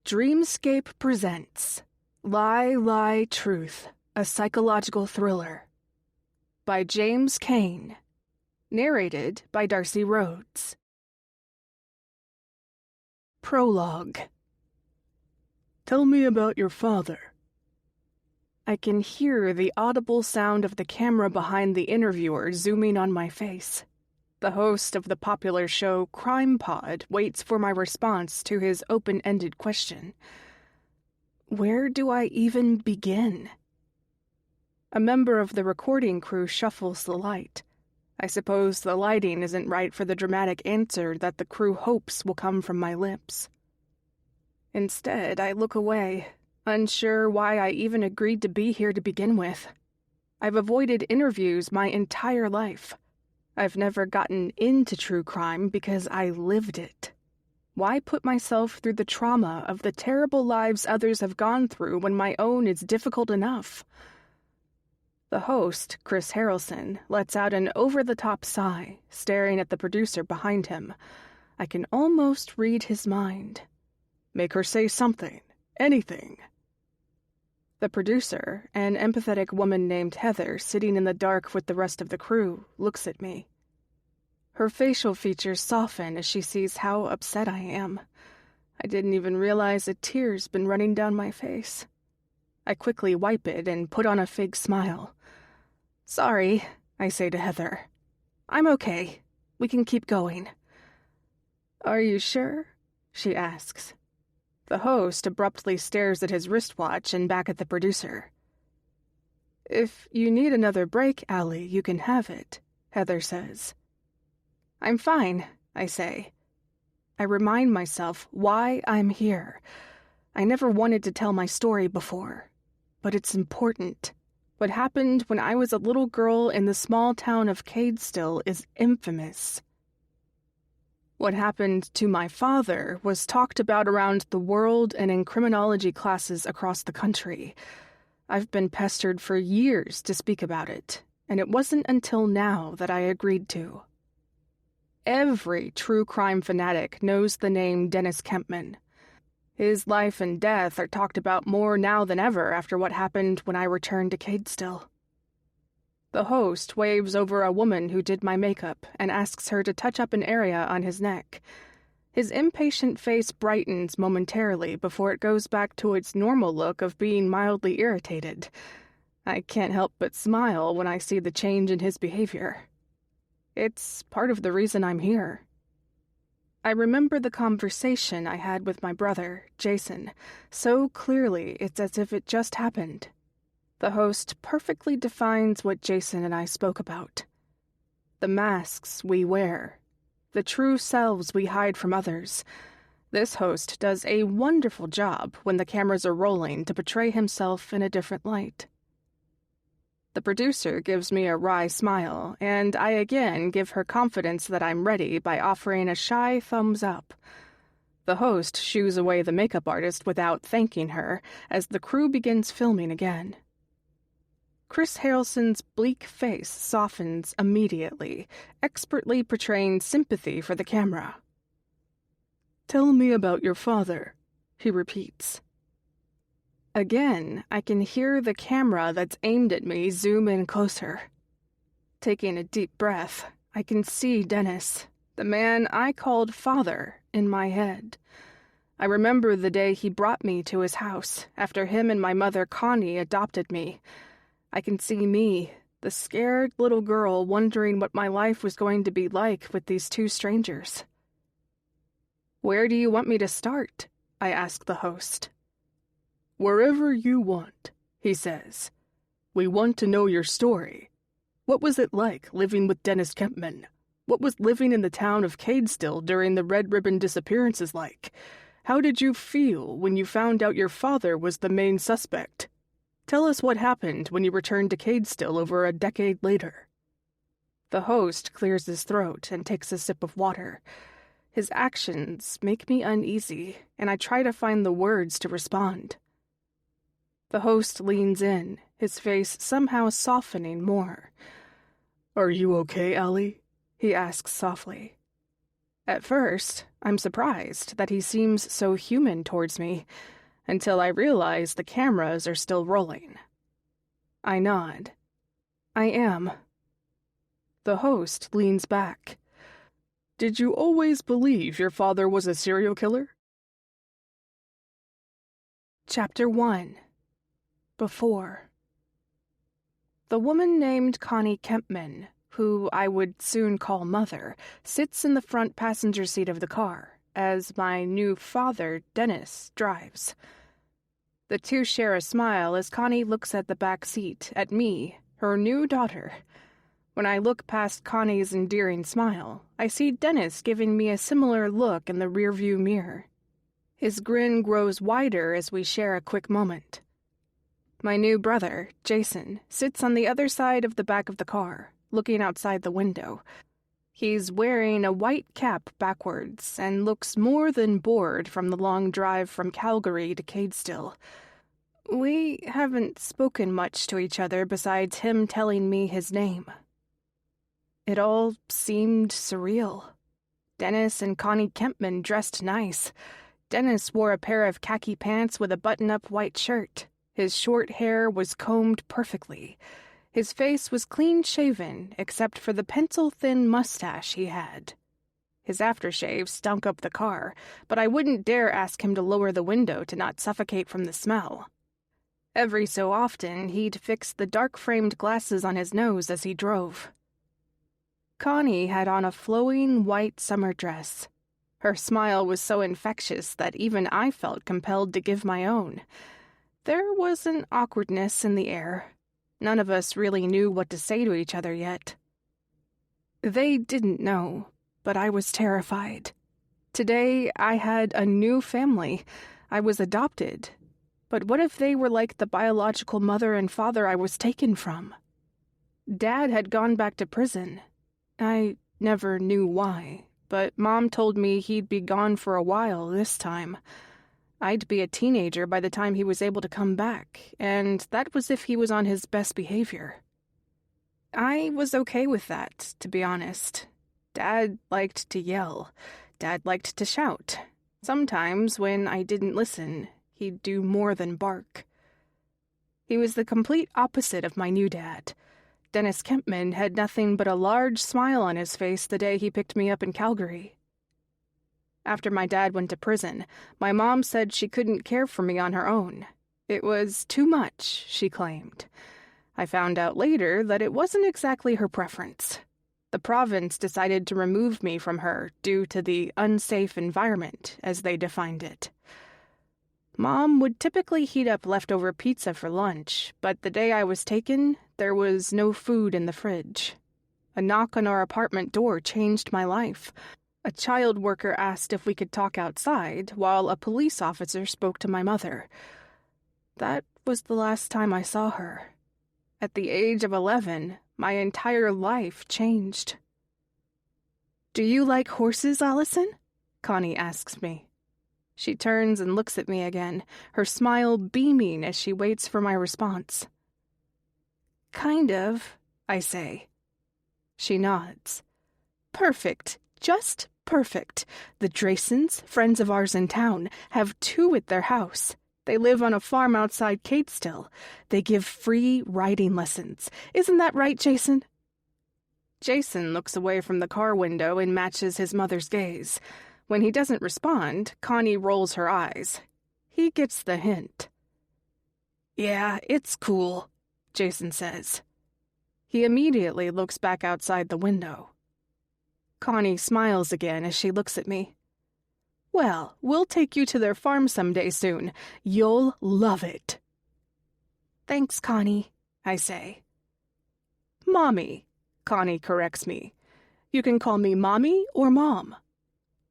Dreamscape presents Lie, Lie, Truth, a psychological thriller by James Caine, narrated by Darcy Rhodes. Prologue. Tell me about your father. I can hear the audible sound of the camera behind the interviewer zooming on my face. The host of the popular show Crime Pod waits for my response to his open-ended question. Where do I even begin? A member of the recording crew shuffles the light. I suppose the lighting isn't right for the dramatic answer that the crew hopes will come from my lips. Instead, I look away, unsure why I even agreed to be here to begin with. I've avoided interviews my entire life. I've never gotten into true crime because I lived it. Why put myself through the trauma of the terrible lives others have gone through when my own is difficult enough? The host, Chris Harrelson, lets out an over-the-top sigh, staring at the producer behind him. I can almost read his mind. Make her say something. Anything. The producer, an empathetic woman named Heather sitting in the dark with the rest of the crew, looks at me. Her facial features soften as she sees how upset I am. I didn't even realize a tear's been running down my face. I quickly wipe it and put on a fake smile. Sorry, I say to Heather. I'm okay. We can keep going. Are you sure? She asks. The host abruptly stares at his wristwatch and back at the producer. If you need another break, Allie, you can have it, Heather says. I'm fine, I say. I remind myself why I'm here. I never wanted to tell my story before, but it's important. What happened when I was a little girl in the small town of Cadestill is infamous. What happened to my father was talked about around the world and in criminology classes across the country. I've been pestered for years to speak about it, and it wasn't until now that I agreed to. Every true crime fanatic knows the name Dennis Kempman. His life and death are talked about more now than ever after what happened when I returned to Cadestill. The host waves over a woman who did my makeup and asks her to touch up an area on his neck. His impatient face brightens momentarily before it goes back to its normal look of being mildly irritated. I can't help but smile when I see the change in his behavior. It's part of the reason I'm here. I remember the conversation I had with my brother, Jason, so clearly it's as if it just happened. The host perfectly defines what Jason and I spoke about. The masks we wear. The true selves we hide from others. This host does a wonderful job when the cameras are rolling to portray himself in a different light. The producer gives me a wry smile, and I again give her confidence that I'm ready by offering a shy thumbs up. The host shoos away the makeup artist without thanking her as the crew begins filming again. Chris Harrelson's bleak face softens immediately, expertly portraying sympathy for the camera. Tell me about your father, he repeats. Again, I can hear the camera that's aimed at me zoom in closer. Taking a deep breath, I can see Dennis, the man I called father, in my head. I remember the day he brought me to his house after him and my mother Connie adopted me. I can see me, the scared little girl wondering what my life was going to be like with these two strangers. Where do you want me to start? I ask the host. Wherever you want, he says. We want to know your story. What was it like living with Dennis Kempman? What was living in the town of Cadestill during the Red Ribbon disappearances like? How did you feel when you found out your father was the main suspect? Tell us what happened when you returned to Cadestill over a decade later. The host clears his throat and takes a sip of water. His actions make me uneasy, and I try to find the words to respond. The host leans in, his face somehow softening more. Are you okay, Allie? He asks softly. At first, I'm surprised that he seems so human towards me, until I realize the cameras are still rolling. I nod. I am. The host leans back. Did you always believe your father was a serial killer? Chapter 1. Before. The woman named Connie Kempman, who I would soon call Mother, sits in the front passenger seat of the car, as my new father, Dennis, drives. The two share a smile as Connie looks at the back seat, at me, her new daughter. When I look past Connie's endearing smile, I see Dennis giving me a similar look in the rearview mirror. His grin grows wider as we share a quick moment. My new brother, Jason, sits on the other side of the back of the car, looking outside the window. He's wearing a white cap backwards and looks more than bored from the long drive from Calgary to Cadestill. We haven't spoken much to each other besides him telling me his name. It all seemed surreal. Dennis and Connie Kempman dressed nice. Dennis wore a pair of khaki pants with a button-up white shirt. His short hair was combed perfectly. His face was clean-shaven, except for the pencil-thin mustache he had. His aftershave stunk up the car, but I wouldn't dare ask him to lower the window to not suffocate from the smell. Every so often, he'd fix the dark-framed glasses on his nose as he drove. Connie had on a flowing white summer dress. Her smile was so infectious that even I felt compelled to give my own. There was an awkwardness in the air. None of us really knew what to say to each other yet. They didn't know, but I was terrified. Today, I had a new family. I was adopted. But what if they were like the biological mother and father I was taken from? Dad had gone back to prison. I never knew why, but Mom told me he'd be gone for a while this time. I'd be a teenager by the time he was able to come back, and that was if he was on his best behavior. I was okay with that, to be honest. Dad liked to yell. Dad liked to shout. Sometimes, when I didn't listen, he'd do more than bark. He was the complete opposite of my new dad. Dennis Kempman had nothing but a large smile on his face the day he picked me up in Calgary. After my dad went to prison, my mom said she couldn't care for me on her own. It was too much, she claimed. I found out later that it wasn't exactly her preference. The province decided to remove me from her due to the unsafe environment, as they defined it. Mom would typically heat up leftover pizza for lunch, but the day I was taken, there was no food in the fridge. A knock on our apartment door changed my life. A child worker asked if we could talk outside, while a police officer spoke to my mother. That was the last time I saw her. At the age of 11, my entire life changed. "Do you like horses, Allison?" Connie asks me. She turns and looks at me again, her smile beaming as she waits for my response. "Kind of," I say. She nods. "Perfect. Just perfect. The Draysons, friends of ours in town, have 2 at their house. They live on a farm outside Cadestill. They give free riding lessons. Isn't that right, Jason?" Jason looks away from the car window and matches his mother's gaze. When he doesn't respond, Connie rolls her eyes. He gets the hint. "Yeah, it's cool," Jason says. He immediately looks back outside the window. Connie smiles again as she looks at me. "Well, we'll take you to their farm someday soon. You'll love it." "Thanks, Connie," I say. "Mommy," Connie corrects me. "You can call me Mommy or Mom."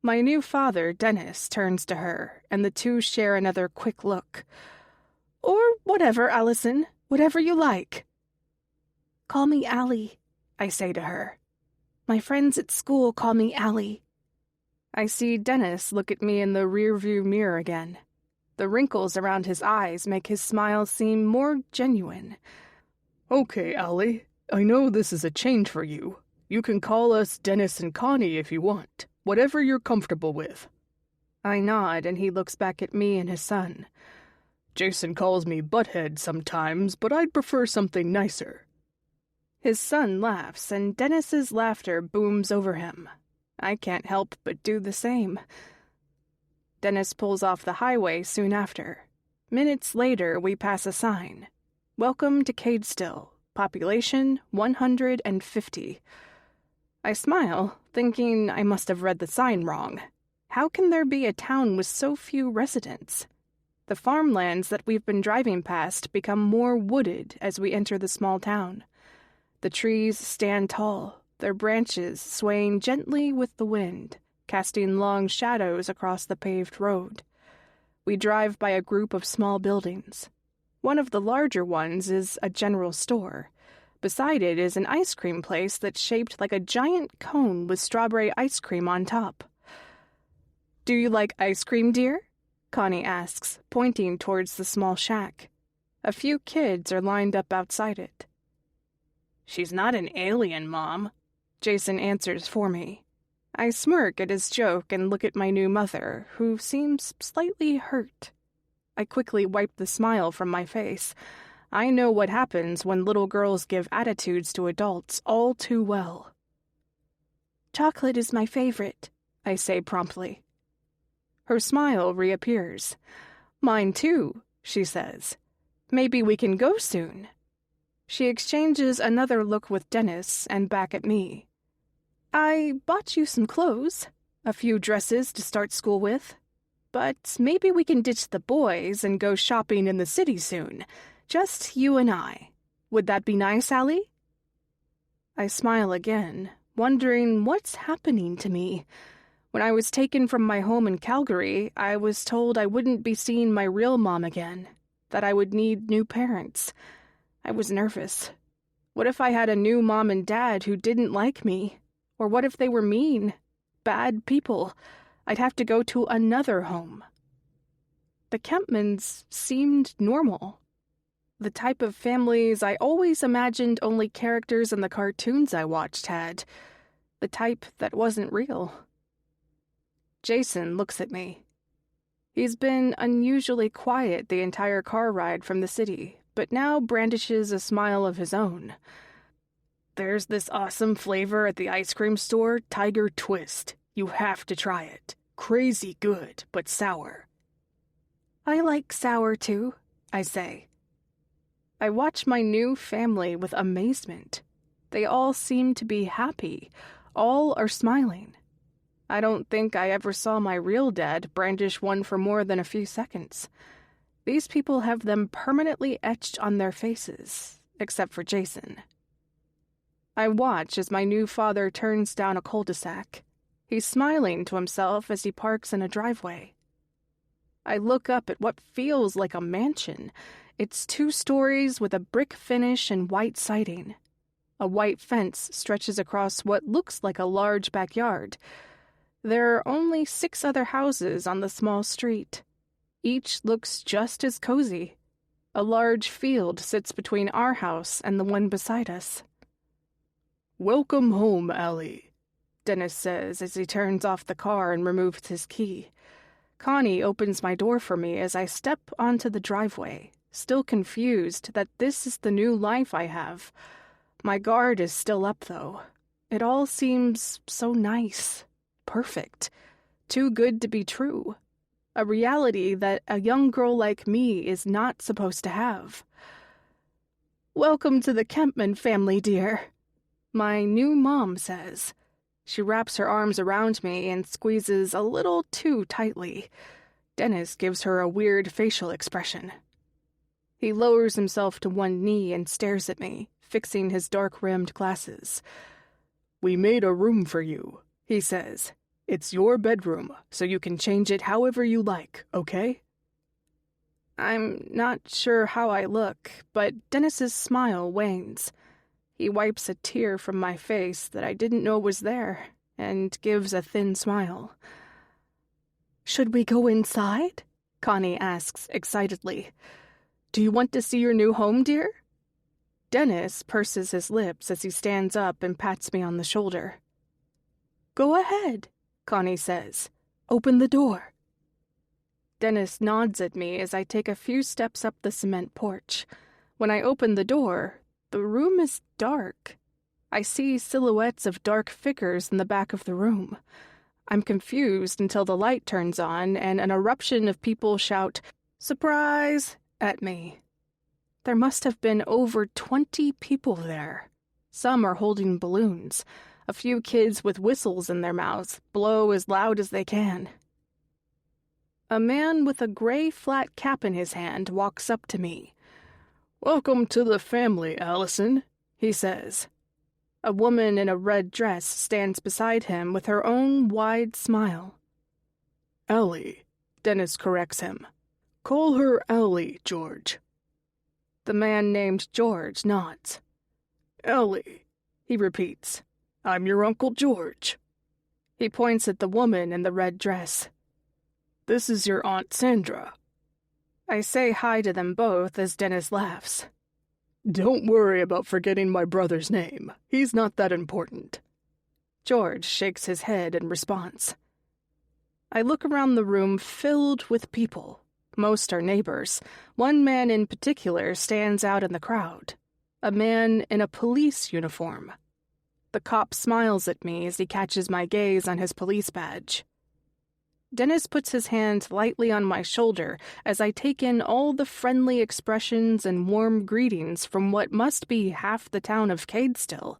My new father, Dennis, turns to her, and the two share another quick look. "Or whatever, Allison. Whatever you like." "Call me Allie," I say to her. "My friends at school call me Allie." I see Dennis look at me in the rearview mirror again. The wrinkles around his eyes make his smile seem more genuine. "Okay, Allie, I know this is a change for you. You can call us Dennis and Connie if you want. Whatever you're comfortable with. I nod, and he looks back at me and his son. Jason calls me butthead sometimes, but I'd prefer something nicer. His son laughs, and Dennis's laughter booms over him. I can't help but do the same. Dennis pulls off the highway soon after. Minutes later, we pass a sign. Welcome to Cadestill. Population 150. I smile, thinking I must have read the sign wrong. How can there be a town with so few residents? The farmlands that we've been driving past become more wooded as we enter the small town. The trees stand tall, their branches swaying gently with the wind, casting long shadows across the paved road. We drive by a group of small buildings. One of the larger ones is a general store. Beside it is an ice cream place that's shaped like a giant cone with strawberry ice cream on top. "Do you like ice cream, dear?" Connie asks, pointing towards the small shack. A few kids are lined up outside it. "She's not an alien, Mom," Jason answers for me. I smirk at his joke and look at my new mother, who seems slightly hurt. I quickly wipe the smile from my face. I know what happens when little girls give attitudes to adults all too well. "Chocolate is my favorite," I say promptly. Her smile reappears. "Mine too," she says. "Maybe we can go soon." She exchanges another look with Dennis and back at me. "I bought you some clothes, a few dresses to start school with. But maybe we can ditch the boys and go shopping in the city soon. Just you and I. Would that be nice, Allie?" I smile again, wondering what's happening to me. When I was taken from my home in Calgary, I was told I wouldn't be seeing my real mom again, that I would need new parents. I was nervous. What if I had a new mom and dad who didn't like me? Or what if they were mean, bad people? I'd have to go to another home. The Kempmans seemed normal. The type of families I always imagined only characters in the cartoons I watched had. The type that wasn't real. Jason looks at me. He's been unusually quiet the entire car ride from the city, but now brandishes a smile of his own. "There's this awesome flavor at the ice cream store, Tiger Twist. You have to try it. Crazy good, but sour." "I like sour too," I say. I watch my new family with amazement. They all seem to be happy. All are smiling. I don't think I ever saw my real dad brandish one for more than a few seconds. These people have them permanently etched on their faces, except for Jason. I watch as my new father turns down a cul-de-sac. He's smiling to himself as he parks in a driveway. I look up at what feels like a mansion. It's 2 stories with a brick finish and white siding. A white fence stretches across what looks like a large backyard. There are only 6 other houses on the small street. Each looks just as cozy. A large field sits between our house and the one beside us. "Welcome home, Allie," Dennis says as he turns off the car and removes his key. Connie opens my door for me as I step onto the driveway, still confused that this is the new life I have. My guard is still up, though. It all seems so nice, perfect, too good to be true. A reality that a young girl like me is not supposed to have. "Welcome to the Kempman family, dear," my new mom says. She wraps her arms around me and squeezes a little too tightly. Dennis gives her a weird facial expression. He lowers himself to one knee and stares at me, fixing his dark-rimmed glasses. "We made a room for you," he says. "It's your bedroom, so you can change it however you like, okay?" I'm not sure how I look, but Dennis's smile wanes. He wipes a tear from my face that I didn't know was there, and gives a thin smile. "Should we go inside?" Connie asks excitedly. "Do you want to see your new home, dear?" Dennis purses his lips as he stands up and pats me on the shoulder. "Go ahead," Connie says. "Open the door." Dennis nods at me as I take a few steps up the cement porch. When I open the door, the room is dark. I see silhouettes of dark figures in the back of the room. I'm confused until the light turns on and an eruption of people shout, "Surprise!" at me. There must have been over 20 people there. Some are holding balloons. A few kids with whistles in their mouths blow as loud as they can. A man with a gray flat cap in his hand walks up to me. "Welcome to the family, Allison," he says. A woman in a red dress stands beside him with her own wide smile. "Allie," Dennis corrects him. "Call her Allie, George." The man named George nods. "Allie," he repeats. "I'm your Uncle George." He points at the woman in the red dress. "This is your Aunt Sandra." I say hi to them both as Dennis laughs. "Don't worry about forgetting my brother's name. He's not that important." George shakes his head in response. I look around the room filled with people. Most are neighbors. One man in particular stands out in the crowd. A man in a police uniform. The cop smiles at me as he catches my gaze on his police badge. Dennis puts his hand lightly on my shoulder as I take in all the friendly expressions and warm greetings from what must be half the town of Cadestill.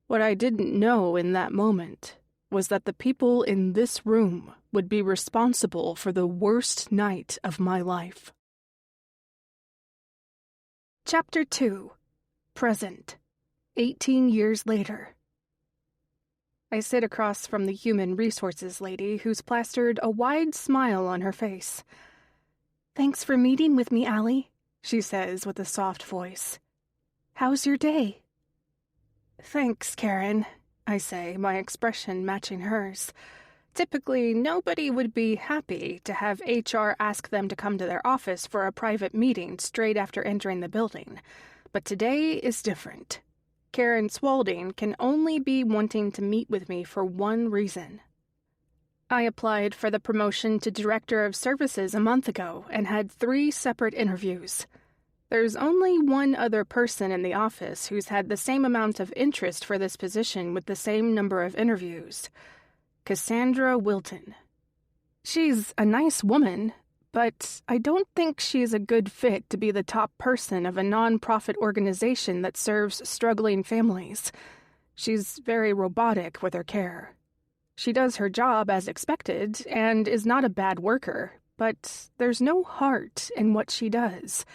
What I didn't know in that moment was that the people in this room would be responsible for the worst night of my life. Chapter 2. Present. 18 years later. I sit across from the human resources lady who's plastered a wide smile on her face. "Thanks for meeting with me, Allie," she says with a soft voice. "How's your day?" "Thanks, Karen," I say, my expression matching hers. Typically, nobody would be happy to have HR ask them to come to their office for a private meeting straight after entering the building. But today is different. Karen Spaulding can only be wanting to meet with me for one reason. I applied for the promotion to Director of Services a month ago and had 3 separate interviews. There's only one other person in the office who's had the same amount of interest for this position with the same number of interviews. Cassandra Wilton. She's a nice woman, but I don't think she's a good fit to be the top person of a non-profit organization that serves struggling families. She's very robotic with her care. She does her job as expected and is not a bad worker, but there's no heart in what she does.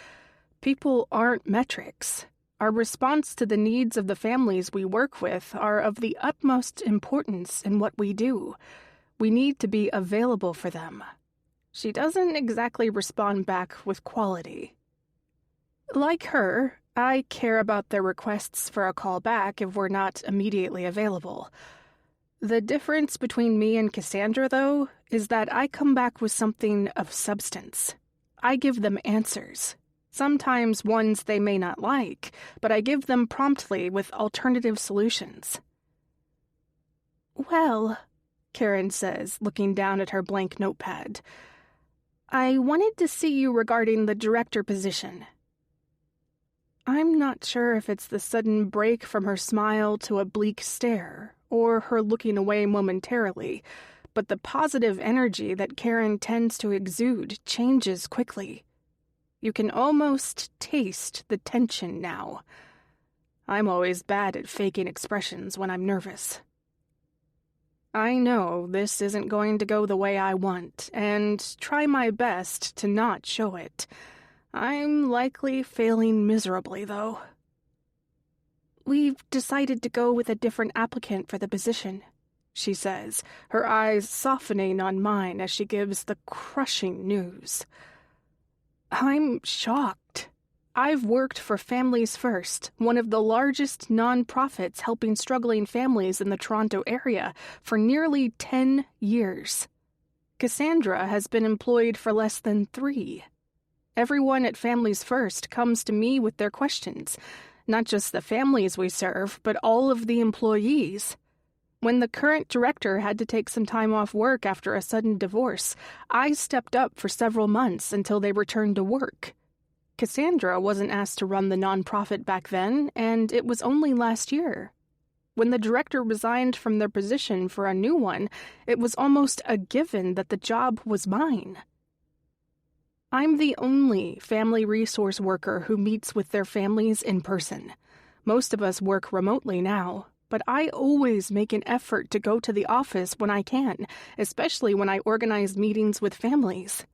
People aren't metrics. Our response to the needs of the families we work with are of the utmost importance in what we do. We need to be available for them. She doesn't exactly respond back with quality. Like her, I care about their requests for a call back if we're not immediately available. The difference between me and Cassandra, though, is that I come back with something of substance. I give them answers. Sometimes ones they may not like, but I give them promptly with alternative solutions. "Well," Karen says, looking down at her blank notepad, "I wanted to see you regarding the director position." I'm not sure if it's the sudden break from her smile to a bleak stare, or her looking away momentarily, but the positive energy that Karen tends to exude changes quickly. You can almost taste the tension now. I'm always bad at faking expressions when I'm nervous. I know this isn't going to go the way I want, and try my best to not show it. I'm likely failing miserably, though. "We've decided to go with a different applicant for the position," she says, her eyes softening on mine as she gives the crushing news. I'm shocked. I've worked for Families First, one of the largest non-profits helping struggling families in the Toronto area, for nearly 10 years. Cassandra has been employed for less than 3. Everyone at Families First comes to me with their questions, not just the families we serve, but all of the employees. When the current director had to take some time off work after a sudden divorce, I stepped up for several months until they returned to work. Cassandra wasn't asked to run the nonprofit back then, and it was only last year. When the director resigned from their position for a new one, it was almost a given that the job was mine. I'm the only family resource worker who meets with their families in person. Most of us work remotely now, but I always make an effort to go to the office when I can, especially when I organize meetings with families.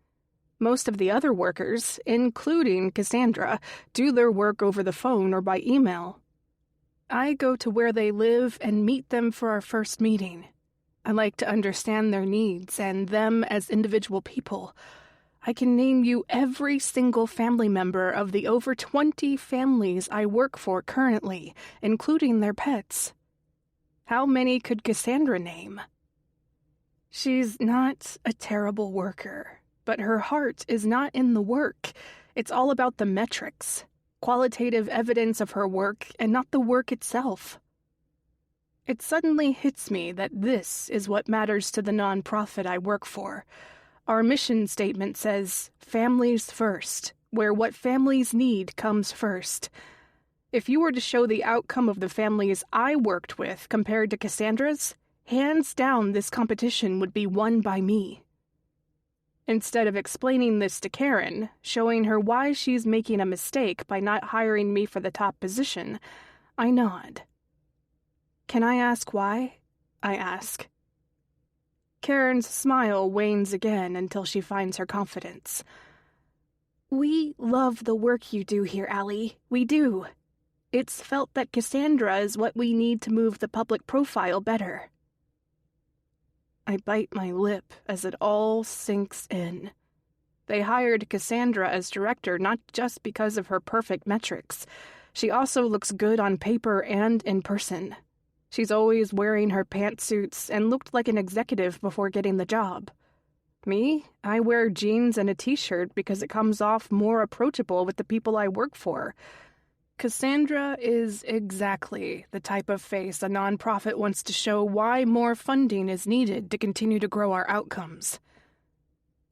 Most of the other workers, including Cassandra, do their work over the phone or by email. I go to where they live and meet them for our first meeting. I like to understand their needs and them as individual people. I can name you every single family member of the over 20 families I work for currently, including their pets. How many could Cassandra name? She's not a terrible worker, but her heart is not in the work. It's all about the metrics, qualitative evidence of her work, and not the work itself. It suddenly hits me that this is what matters to the nonprofit I work for. Our mission statement says, "Families first," where what families need comes first. If you were to show the outcome of the families I worked with compared to Cassandra's, hands down this competition would be won by me. Instead of explaining this to Karen, showing her why she's making a mistake by not hiring me for the top position, I nod. "Can I ask why?" I ask. Karen's smile wanes again until she finds her confidence. "We love the work you do here, Allie. We do. It's felt that Cassandra is what we need to move the public profile better." I bite my lip as it all sinks in. They hired Cassandra as director not just because of her perfect metrics. She also looks good on paper and in person. She's always wearing her pantsuits and looked like an executive before getting the job. Me, I wear jeans and a t-shirt because it comes off more approachable with the people I work for. Cassandra is exactly the type of face a nonprofit wants to show why more funding is needed to continue to grow our outcomes.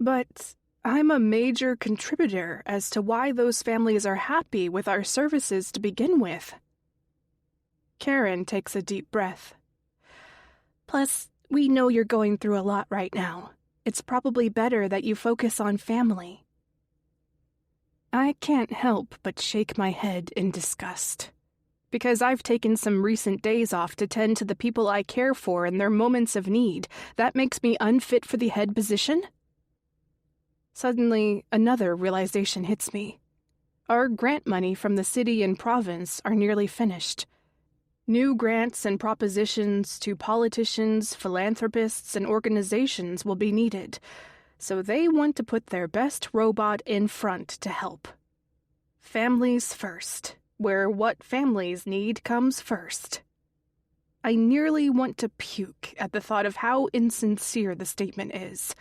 But I'm a major contributor as to why those families are happy with our services to begin with. Karen takes a deep breath. "Plus, we know you're going through a lot right now. It's probably better that you focus on family." I can't help but shake my head in disgust. Because I've taken some recent days off to tend to the people I care for in their moments of need, that makes me unfit for the head position? Suddenly, another realization hits me. Our grant money from the city and province are nearly finished. New grants and propositions to politicians, philanthropists, and organizations will be needed, so they want to put their best robot in front to help. Families first, where what families need comes first. I nearly want to puke at the thought of how insincere the statement is.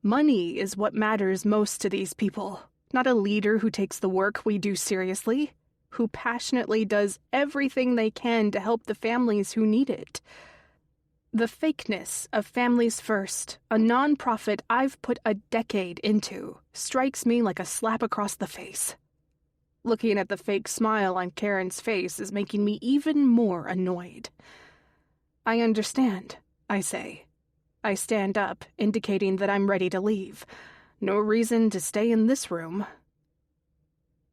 Money is what matters most to these people, not a leader who takes the work we do seriously, who passionately does everything they can to help the families who need it. The fakeness of Families First, a nonprofit I've put a decade into, strikes me like a slap across the face. Looking at the fake smile on Karen's face is making me even more annoyed. "I understand," I say. I stand up, indicating that I'm ready to leave. No reason to stay in this room.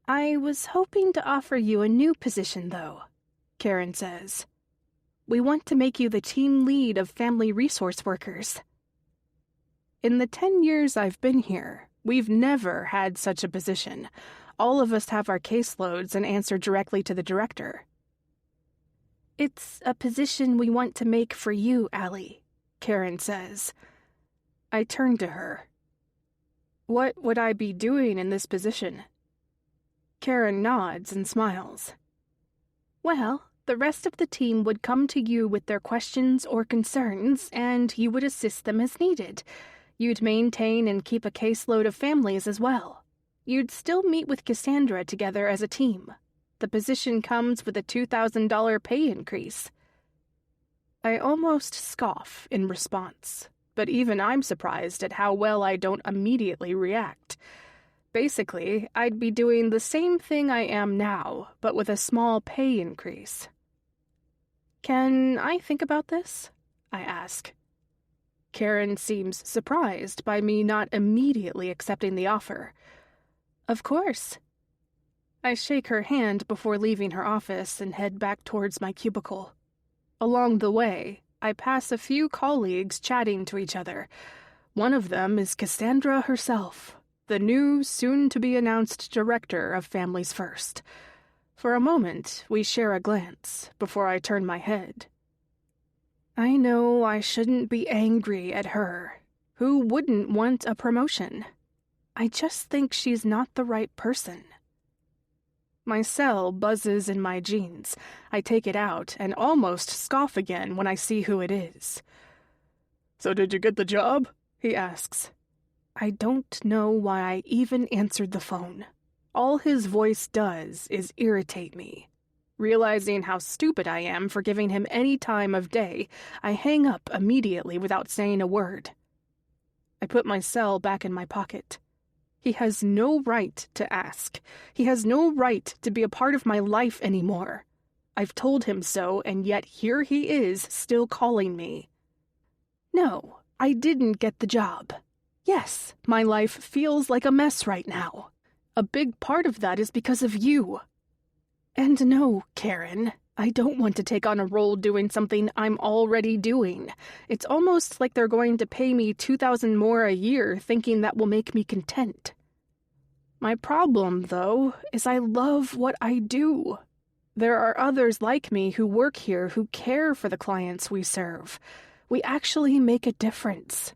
"I was hoping to offer you a new position, though," Karen says. "We want to make you the team lead of family resource workers." In the 10 years I've been here, we've never had such a position. All of us have our caseloads and answer directly to the director. "It's a position we want to make for you, Allie," Karen says. I turn to her. "What would I be doing in this position?" Karen nods and smiles. "Well, the rest of the team would come to you with their questions or concerns, and you would assist them as needed. You'd maintain and keep a caseload of families as well. You'd still meet with Cassandra together as a team. The position comes with a $2,000 pay increase." I almost scoff in response, but even I'm surprised at how well I don't immediately react. Basically, I'd be doing the same thing I am now, but with a small pay increase. "Can I think about this?" I ask. Karen seems surprised by me not immediately accepting the offer. "Of course." I shake her hand before leaving her office and head back towards my cubicle. Along the way, I pass a few colleagues chatting to each other. One of them is Cassandra herself, the new, soon-to-be-announced director of Families First. For a moment, we share a glance before I turn my head. I know I shouldn't be angry at her. Who wouldn't want a promotion? I just think she's not the right person. My cell buzzes in my jeans. I take it out and almost scoff again when I see who it is. "So did you get the job?" he asks. I don't know why I even answered the phone. All his voice does is irritate me. Realizing how stupid I am for giving him any time of day, I hang up immediately without saying a word. I put my cell back in my pocket. He has no right to ask. He has no right to be a part of my life anymore. I've told him so, and yet here he is still calling me. No, I didn't get the job. Yes, my life feels like a mess right now. A big part of that is because of you. And no, Karen, I don't want to take on a role doing something I'm already doing. It's almost like they're going to pay me $2,000 more a year, thinking that will make me content. My problem, though, is I love what I do. There are others like me who work here who care for the clients we serve. We actually make a difference.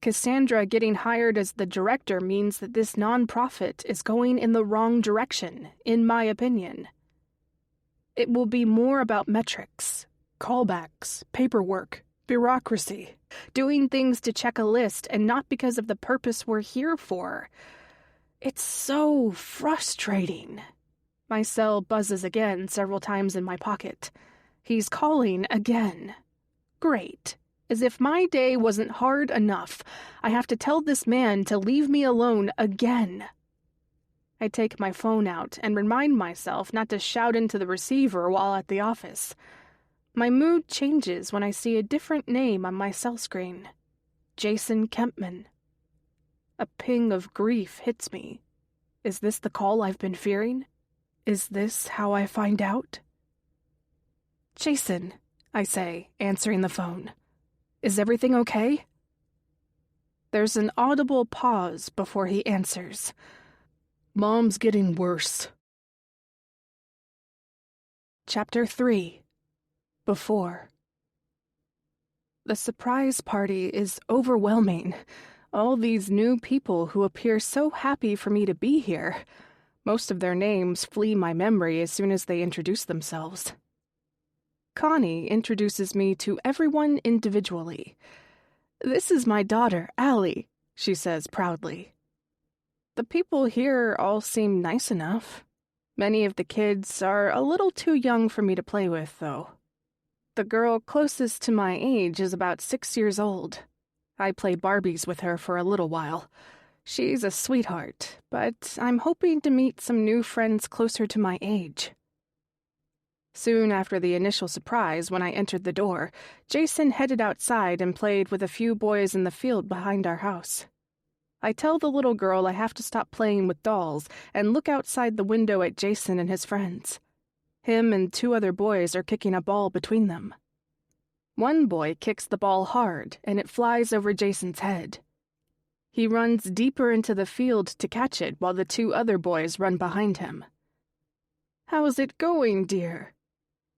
Cassandra getting hired as the director means that this nonprofit is going in the wrong direction, in my opinion. It will be more about metrics, callbacks, paperwork, bureaucracy, doing things to check a list and not because of the purpose we're here for. It's so frustrating. My cell buzzes again several times in my pocket. He's calling again. Great. As if my day wasn't hard enough, I have to tell this man to leave me alone again. I take my phone out and remind myself not to shout into the receiver while at the office. My mood changes when I see a different name on my cell screen. Jason Kempman. A ping of grief hits me. Is this the call I've been fearing? Is this how I find out? "Jason," I say, answering the phone. "Is everything okay?" There's an audible pause before he answers. "Mom's getting worse." Chapter 3. Before. The surprise party is overwhelming. All these new people who appear so happy for me to be here. Most of their names flee my memory as soon as they introduce themselves. Connie introduces me to everyone individually. "This is my daughter, Allie," she says proudly. The people here all seem nice enough. Many of the kids are a little too young for me to play with, though. The girl closest to my age is about 6 years old. I play Barbies with her for a little while. She's a sweetheart, but I'm hoping to meet some new friends closer to my age. Soon after the initial surprise when I entered the door, Jason headed outside and played with a few boys in the field behind our house. I tell the little girl I have to stop playing with dolls and look outside the window at Jason and his friends. Him and 2 other boys are kicking a ball between them. One boy kicks the ball hard, and it flies over Jason's head. He runs deeper into the field to catch it while the 2 other boys run behind him. "How's it going, dear?"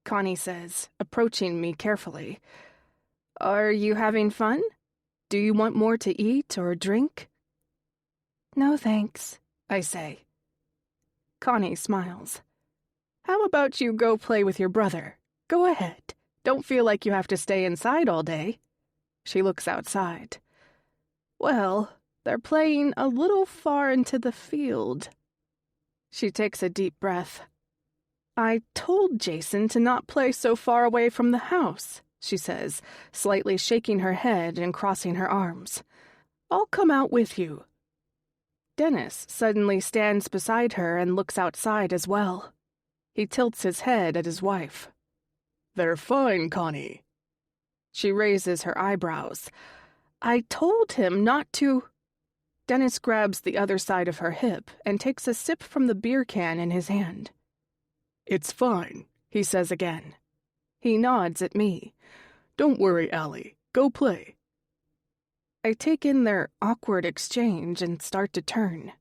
Connie says, approaching me carefully. "Are you having fun? Do you want more to eat or drink?" "No, thanks," I say. Connie smiles. "How about you go play with your brother? Go ahead. Don't feel like you have to stay inside all day." She looks outside. "Well, they're playing a little far into the field." She takes a deep breath. "I told Jason to not play so far away from the house. she says, slightly shaking her head and crossing her arms. I'll come out with you. Dennis suddenly stands beside her and looks outside as well. He tilts his head at his wife. They're fine, Connie. She raises her eyebrows. I told him not to. Dennis grabs the other side of her hip and takes a sip from the beer can in his hand. It's fine, he says again. He nods at me. Don't worry, Allie. Go play. I take in their awkward exchange and start to turn.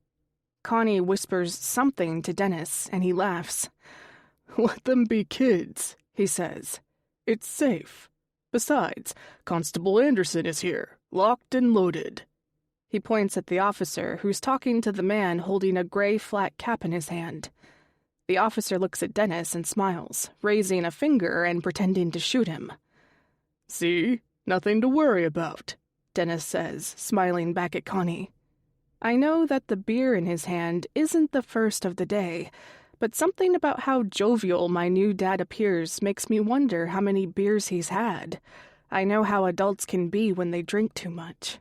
Connie whispers something to Dennis, and he laughs. Let them be kids, he says. It's safe. Besides, Constable Anderson is here, locked and loaded. He points at the officer, who's talking to the man holding a gray flat cap in his hand. The officer looks at Dennis and smiles, raising a finger and pretending to shoot him. See? Nothing to worry about, Dennis says, smiling back at Connie. I know that the beer in his hand isn't the first of the day, but something about how jovial my new dad appears makes me wonder how many beers he's had. I know how adults can be when they drink too much.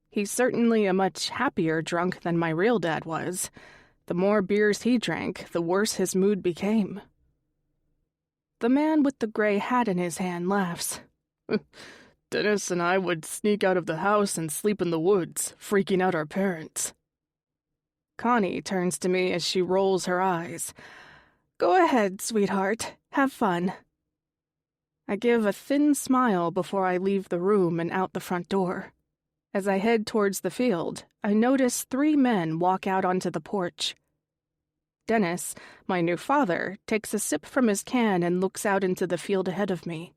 He's certainly a much happier drunk than my real dad was. The more beers he drank, the worse his mood became. The man with the gray hat in his hand laughs. Dennis and I would sneak out of the house and sleep in the woods, freaking out our parents. Connie turns to me as she rolls her eyes. Go ahead, sweetheart. Have fun. I give a thin smile before I leave the room and out the front door. As I head towards the field, I notice 3 men walk out onto the porch. Dennis, my new father, takes a sip from his can and looks out into the field ahead of me.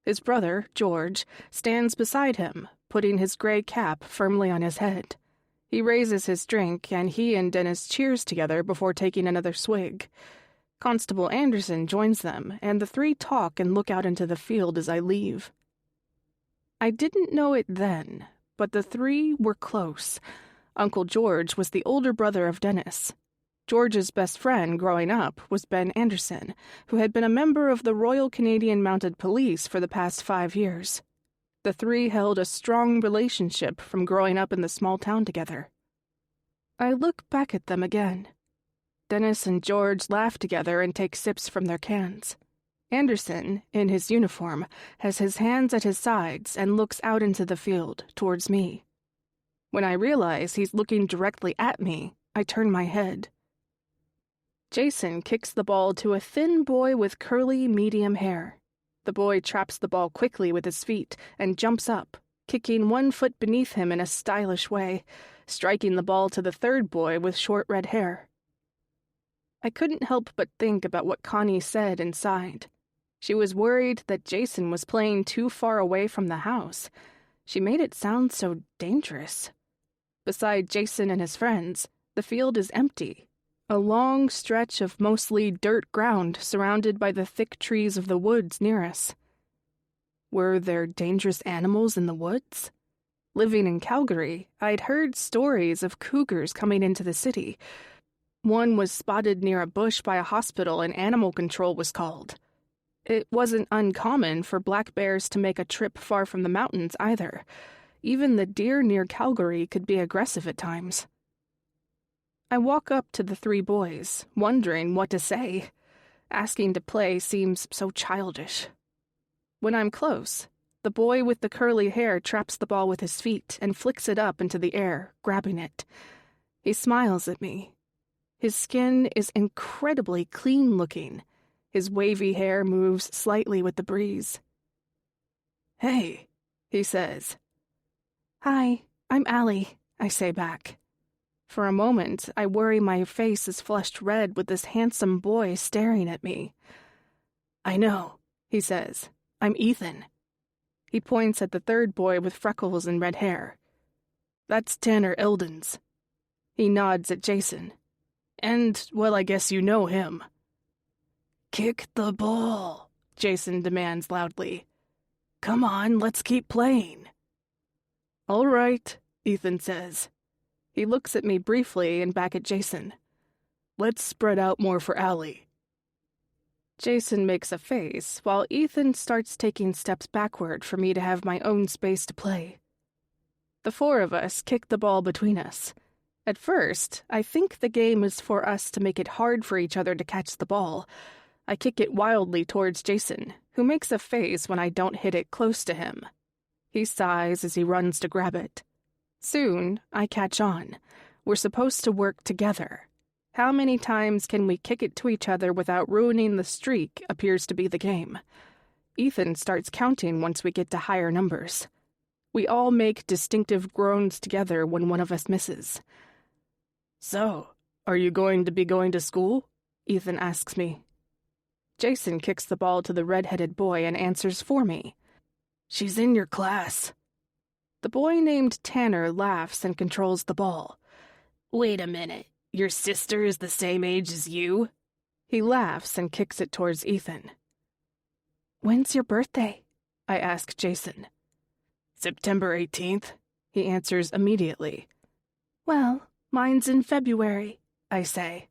His brother, George, stands beside him, putting his gray cap firmly on his head. He raises his drink, and he and Dennis cheers together before taking another swig. Constable Anderson joins them, and the 3 talk and look out into the field as I leave. I didn't know it then, but the 3 were close. Uncle George was the older brother of Dennis. George's best friend growing up was Ben Anderson, who had been a member of the Royal Canadian Mounted Police for the past 5 years. The 3 held a strong relationship from growing up in the small town together. I look back at them again. Dennis and George laugh together and take sips from their cans. Anderson, in his uniform, has his hands at his sides and looks out into the field, towards me. When I realize he's looking directly at me, I turn my head. Jason kicks the ball to a thin boy with curly, medium hair. The boy traps the ball quickly with his feet and jumps up, kicking 1 foot beneath him in a stylish way, striking the ball to the 3rd boy with short red hair. I couldn't help but think about what Connie said inside. She was worried that Jason was playing too far away from the house. She made it sound so dangerous. Beside Jason and his friends, the field is empty. A long stretch of mostly dirt ground surrounded by the thick trees of the woods near us. Were there dangerous animals in the woods? Living in Calgary, I'd heard stories of cougars coming into the city. One was spotted near a bush by a hospital and animal control was called. It wasn't uncommon for black bears to make a trip far from the mountains either. Even the deer near Calgary could be aggressive at times. I walk up to the 3 boys, wondering what to say. Asking to play seems so childish. When I'm close, the boy with the curly hair traps the ball with his feet and flicks it up into the air, grabbing it. He smiles at me. His skin is incredibly clean-looking. His wavy hair moves slightly with the breeze. Hey, he says. Hi, I'm Allie, I say back. For a moment, I worry my face is flushed red with this handsome boy staring at me. I know, he says. I'm Ethan. He points at the 3rd boy with freckles and red hair. That's Tanner Eldens. He nods at Jason. And, well, I guess you know him. Kick the ball, Jason demands loudly. Come on, let's keep playing. All right, Ethan says. He looks at me briefly and back at Jason. Let's spread out more for Allie. Jason makes a face, while Ethan starts taking steps backward for me to have my own space to play. The four of us kick the ball between us. At first, I think the game is for us to make it hard for each other to catch the ball. I kick it wildly towards Jason, who makes a face when I don't hit it close to him. He sighs as he runs to grab it. Soon, I catch on. We're supposed to work together. How many times can we kick it to each other without ruining the streak appears to be the game. Ethan starts counting once we get to higher numbers. We all make distinctive groans together when one of us misses. "So, are you going to be going to school?" Ethan asks me. Jason kicks the ball to the red-headed boy and answers for me. "She's in your class." The boy named Tanner laughs and controls the ball. "Wait a minute. Your sister is the same age as you?" He laughs and kicks it towards Ethan. "When's your birthday?" I ask Jason. "September 18th, he answers immediately. "Well, mine's in February," I say.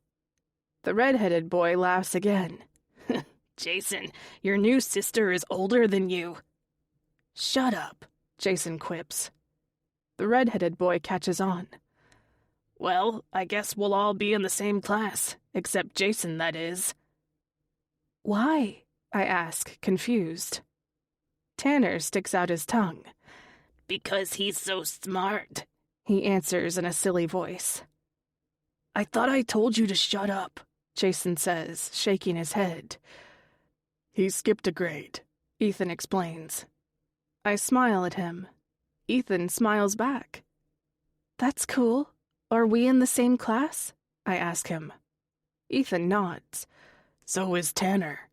The red-headed boy laughs again. "Jason, your new sister is older than you." "Shut up," Jason quips. The red-headed boy catches on. "Well, I guess we'll all be in the same class, except Jason, that is." "Why?" I ask, confused. Tanner sticks out his tongue. "Because he's so smart," he answers in a silly voice. "I thought I told you to shut up," Jason says, shaking his head. "He skipped a grade," Ethan explains. I smile at him. Ethan smiles back. "That's cool. Are we in the same class?" I ask him. Ethan nods. "So is Tanner."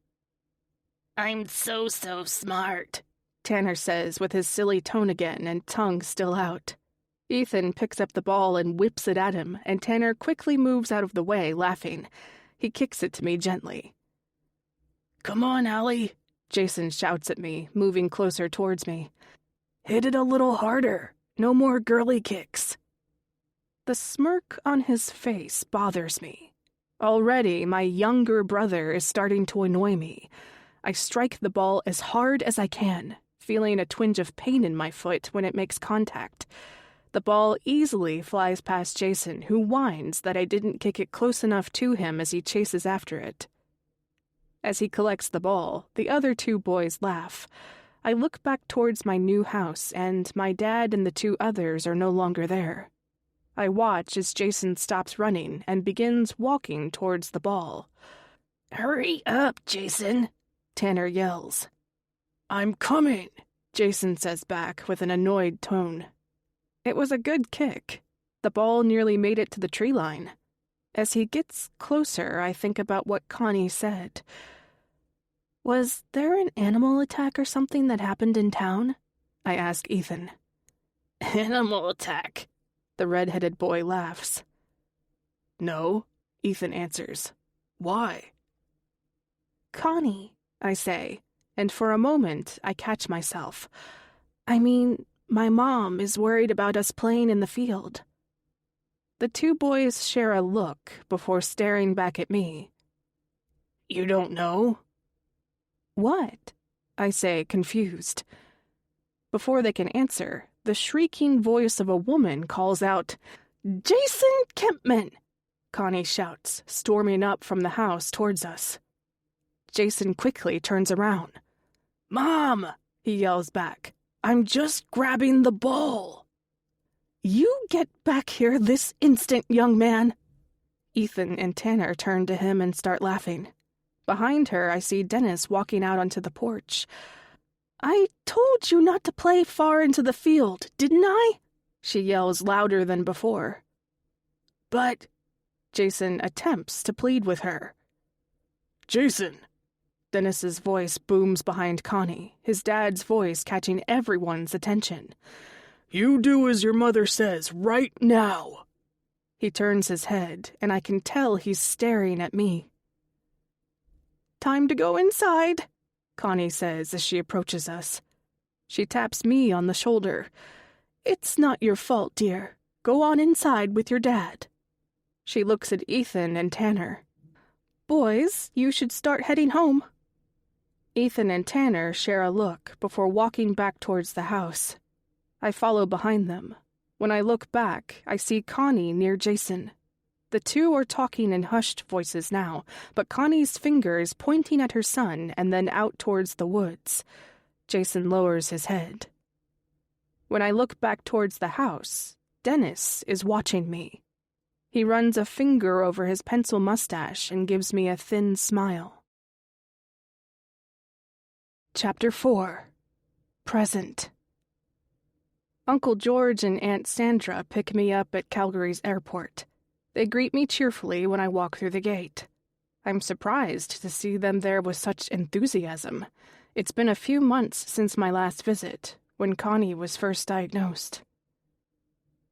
"I'm so smart," Tanner says with his silly tone again and tongue still out. Ethan picks up the ball and whips it at him, and Tanner quickly moves out of the way, laughing. He kicks it to me gently. "Come on, Allie," Jason shouts at me, moving closer towards me. "Hit it a little harder. No more girly kicks." The smirk on his face bothers me. Already, my younger brother is starting to annoy me. I strike the ball as hard as I can, feeling a twinge of pain in my foot when it makes contact. The ball easily flies past Jason, who whines that I didn't kick it close enough to him as he chases after it. As he collects the ball, the other two boys laugh. I look back towards my new house, and my dad and the two others are no longer there. I watch as Jason stops running and begins walking towards the ball. "Hurry up, Jason," Tanner yells. "I'm coming," Jason says back with an annoyed tone. It was a good kick. The ball nearly made it to the tree line. As he gets closer, I think about what Connie said. "Was there an animal attack or something that happened in town?" I ask Ethan. "Animal attack?" The red-headed boy laughs. "No," Ethan answers. "Why?" "Connie," I say, and for a moment I catch myself. "I mean, my mom is worried about us playing in the field." The two boys share a look before staring back at me. "You don't know?" "What?" I say, confused. Before they can answer, the shrieking voice of a woman calls out, "Jason Kempman!" Connie shouts, storming up from the house towards us. Jason quickly turns around. "Mom!" he yells back. "I'm just grabbing the ball." "You get back here this instant, young man!" Ethan and Tanner turn to him and start laughing. Behind her, I see Dennis walking out onto the porch. "I told you not to play far into the field, didn't I?" she yells louder than before. "But," Jason attempts to plead with her. "Jason!" Dennis's voice booms behind Connie, his dad's voice catching everyone's attention. "You do as your mother says right now." He turns his head, and I can tell he's staring at me. "Time to go inside," Connie says as she approaches us. She taps me on the shoulder. "It's not your fault, dear. Go on inside with your dad." She looks at Ethan and Tanner. Boys, you should start heading home." Ethan and Tanner share a look before walking back towards the house. I follow behind them. When I look back, I see Connie near Jason. The two are talking in hushed voices now, but Connie's finger is pointing at her son and then out towards the woods. Jason lowers his head. When I look back towards the house, Dennis is watching me. He runs a finger over his pencil mustache and gives me a thin smile. Chapter 4. Present. Uncle George and Aunt Sandra pick me up at Calgary's airport. They greet me cheerfully when I walk through the gate. I'm surprised to see them there with such enthusiasm. It's been a few months since my last visit, when Connie was first diagnosed.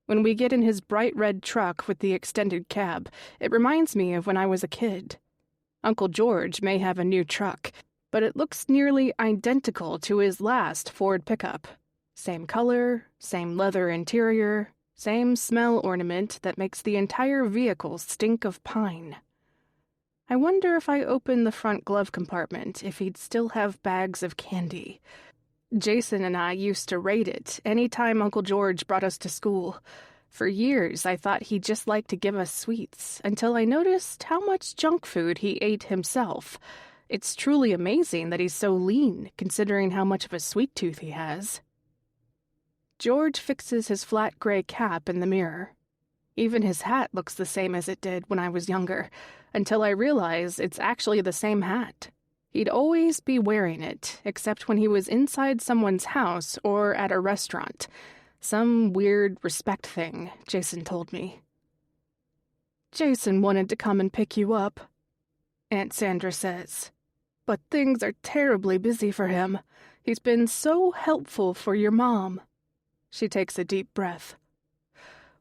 When we get in his bright red truck with the extended cab, it reminds me of when I was a kid. Uncle George may have a new truck, but it looks nearly identical to his last Ford pickup. Same color, same leather interior, same smell ornament that makes the entire vehicle stink of pine. I wonder if I open the front glove compartment if he'd still have bags of candy. Jason and I used to raid it any time Uncle George brought us to school. For years, I thought he just liked to give us sweets, until I noticed how much junk food he ate himself. It's truly amazing that he's so lean, considering how much of a sweet tooth he has. George fixes his flat gray cap in the mirror. Even his hat looks the same as it did when I was younger, until I realize it's actually the same hat. He'd always be wearing it, except when he was inside someone's house or at a restaurant. Some weird respect thing, Jason told me. "Jason wanted to come and pick you up," Aunt Sandra says. "But things are terribly busy for him. He's been so helpful for your mom." She takes a deep breath.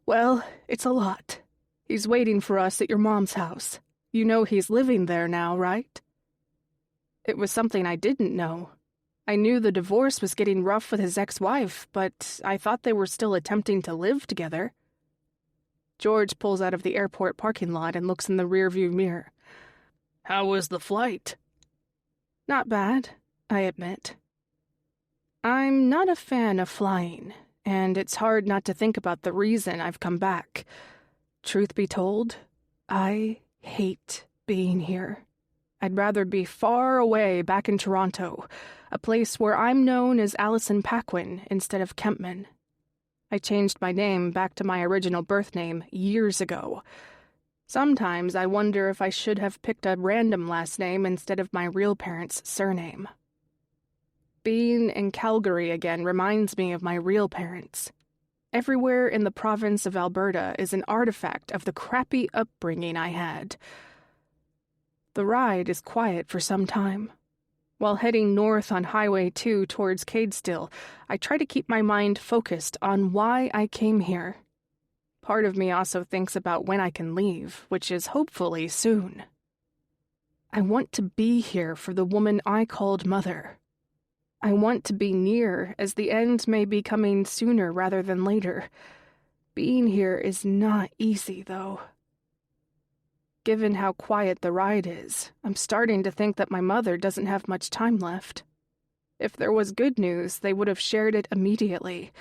"Well, it's a lot. He's waiting for us at your mom's house. You know he's living there now, right?" It was something I didn't know. I knew the divorce was getting rough with his ex-wife, but I thought they were still attempting to live together. George pulls out of the airport parking lot and looks in the rearview mirror. "How was the flight?" "Not bad," I admit. I'm not a fan of flying, and it's hard not to think about the reason I've come back. Truth be told, I hate being here. I'd rather be far away back in Toronto, a place where I'm known as Allison Paquin instead of Kempman. I changed my name back to my original birth name years ago. Sometimes I wonder if I should have picked a random last name instead of my real parents' surname. Being in Calgary again reminds me of my real parents. Everywhere in the province of Alberta is an artifact of the crappy upbringing I had. The ride is quiet for some time. While heading north on Highway 2 towards Cadestill, I try to keep my mind focused on why I came here. Part of me also thinks about when I can leave, which is hopefully soon. I want to be here for the woman I called mother. I want to be near, as the end may be coming sooner rather than later. Being here is not easy, though. Given how quiet the ride is, I'm starting to think that my mother doesn't have much time left. If there was good news, they would have shared it immediately.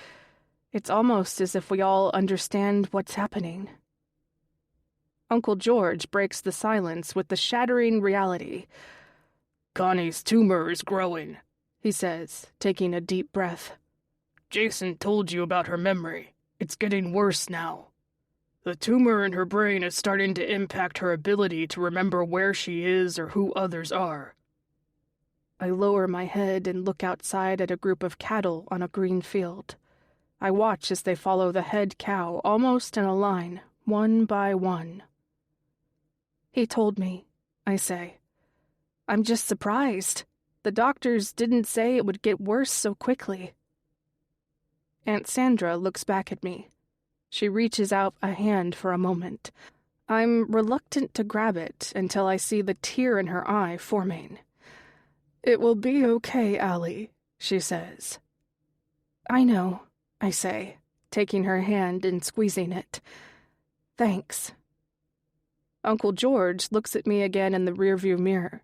It's almost as if we all understand what's happening. Uncle George breaks the silence with the shattering reality. "Connie's tumor is growing," he says, taking a deep breath. "Jason told you about her memory. It's getting worse now. The tumor in her brain is starting to impact her ability to remember where she is or who others are." I lower my head and look outside at a group of cattle on a green field. I watch as they follow the head cow almost in a line, one by one. "He told me," I say. "I'm just surprised. The doctors didn't say it would get worse so quickly." Aunt Sandra looks back at me. She reaches out a hand for a moment. I'm reluctant to grab it until I see the tear in her eye forming. "It will be okay, Allie," she says. "I know," I say, taking her hand and squeezing it. "Thanks." Uncle George looks at me again in the rearview mirror.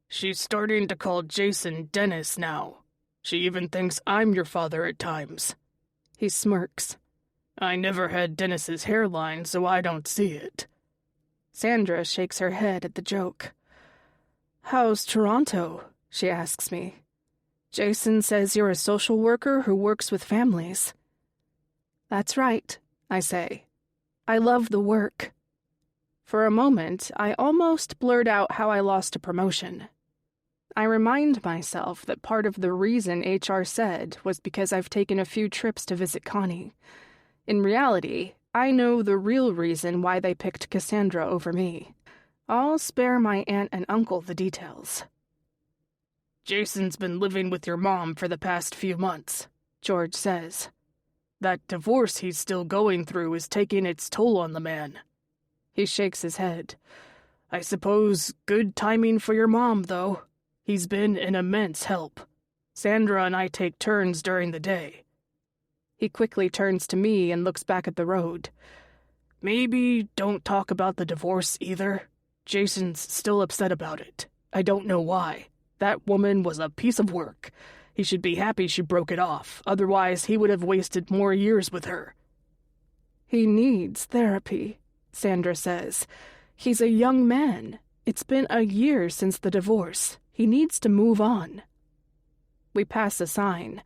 She's starting to call Jason Dennis now. She even thinks I'm your father at times. He smirks. I never had Dennis's hairline, so I don't see it. Sandra shakes her head at the joke. How's Toronto? She asks me. Jason says you're a social worker who works with families. That's right, I say. I love the work. For a moment, I almost blurt out how I lost a promotion. I remind myself that part of the reason HR said was because I've taken a few trips to visit Connie. In reality, I know the real reason why they picked Cassandra over me. I'll spare my aunt and uncle the details. Jason's been living with your mom for the past few months, George says. That divorce he's still going through is taking its toll on the man. He shakes his head. I suppose good timing for your mom, though. He's been an immense help. Sandra and I take turns during the day. He quickly turns to me and looks back at the road. Maybe don't talk about the divorce either. Jason's still upset about it. I don't know why. That woman was a piece of work. He should be happy she broke it off. Otherwise, he would have wasted more years with her. He needs therapy, Sandra says. He's a young man. It's been a year since the divorce. He needs to move on. We pass a sign.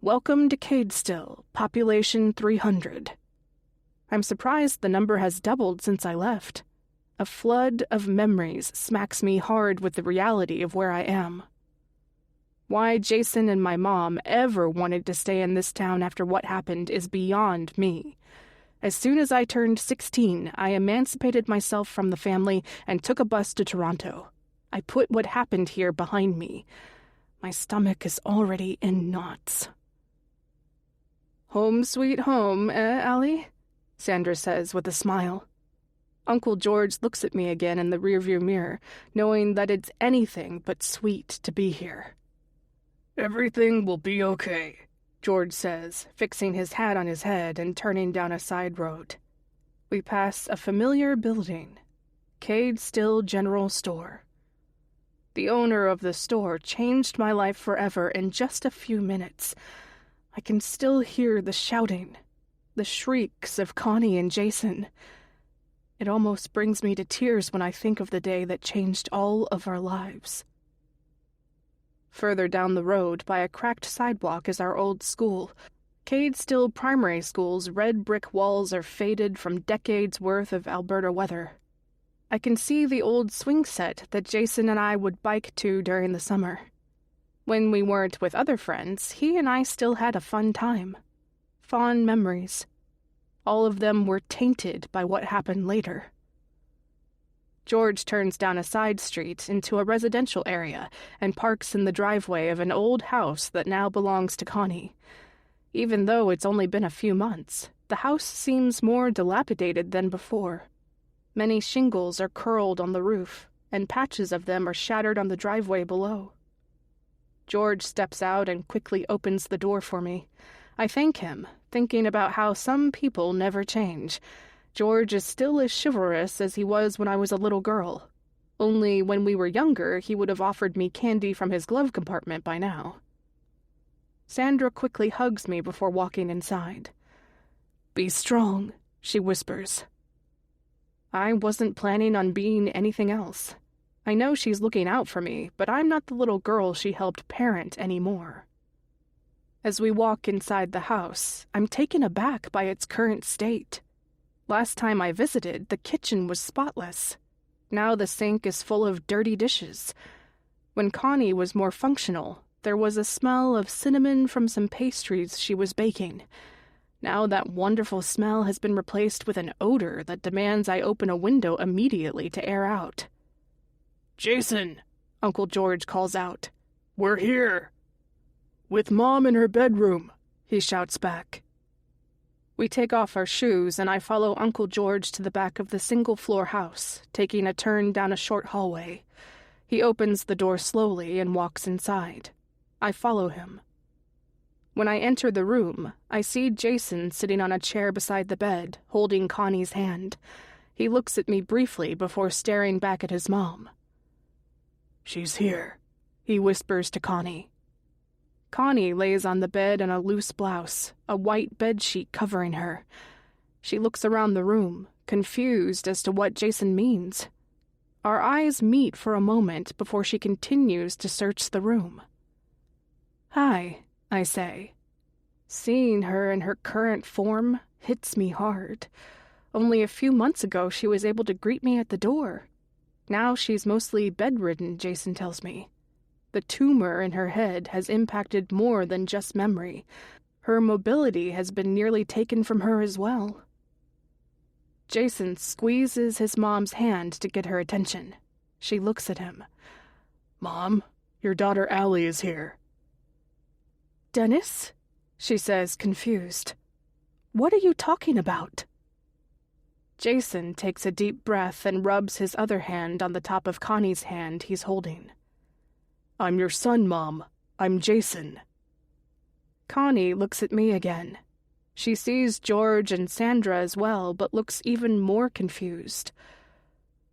Welcome to Cadestill, population 300. I'm surprised the number has doubled since I left. A flood of memories smacks me hard with the reality of where I am. Why Jason and my mom ever wanted to stay in this town after what happened is beyond me. As soon as I turned 16, I emancipated myself from the family and took a bus to Toronto. I put what happened here behind me. My stomach is already in knots. Home sweet home, Allie? Sandra says with a smile. Uncle George looks at me again in the rearview mirror, knowing that it's anything but sweet to be here. Everything will be okay, George says, fixing his hat on his head and turning down a side road. We pass a familiar building, Cadestill General Store. The owner of the store changed my life forever in just a few minutes. I can still hear the shouting, the shrieks of Connie and Jason. It almost brings me to tears when I think of the day that changed all of our lives. Further down the road, by a cracked sidewalk, is our old school. Cadestill Primary School's red brick walls are faded from decades' worth of Alberta weather. I can see the old swing set that Jason and I would bike to during the summer. When we weren't with other friends, he and I still had a fun time. Fond memories. All of them were tainted by what happened later. George turns down a side street into a residential area and parks in the driveway of an old house that now belongs to Connie. Even though it's only been a few months, the house seems more dilapidated than before. Many shingles are curled on the roof, and patches of them are shattered on the driveway below. George steps out and quickly opens the door for me. I thank him, thinking about how some people never change. George is still as chivalrous as he was when I was a little girl. Only when we were younger, he would have offered me candy from his glove compartment by now. Sandra quickly hugs me before walking inside. "Be strong," she whispers. I wasn't planning on being anything else. I know she's looking out for me, but I'm not the little girl she helped parent anymore. As we walk inside the house, I'm taken aback by its current state. Last time I visited, the kitchen was spotless. Now the sink is full of dirty dishes. When Connie was more functional, there was a smell of cinnamon from some pastries she was baking. Now that wonderful smell has been replaced with an odor that demands I open a window immediately to air out. "Jason," Uncle George calls out. "We're here." "With Mom in her bedroom," he shouts back. We take off our shoes and I follow Uncle George to the back of the single-floor house, taking a turn down a short hallway. He opens the door slowly and walks inside. I follow him. When I enter the room, I see Jason sitting on a chair beside the bed, holding Connie's hand. He looks at me briefly before staring back at his mom. "She's here," he whispers to Connie. Connie lays on the bed in a loose blouse, a white bedsheet covering her. She looks around the room, confused as to what Jason means. Our eyes meet for a moment before she continues to search the room. "Hi," I say. Seeing her in her current form hits me hard. Only a few months ago she was able to greet me at the door. Now she's mostly bedridden, Jason tells me. The tumor in her head has impacted more than just memory. Her mobility has been nearly taken from her as well. Jason squeezes his mom's hand to get her attention. She looks at him. "Mom, your daughter Allie is here." "Dennis?" she says, confused. "What are you talking about?" Jason takes a deep breath and rubs his other hand on the top of Connie's hand he's holding. "I'm your son, Mom. I'm Jason." Connie looks at me again. She sees George and Sandra as well, but looks even more confused.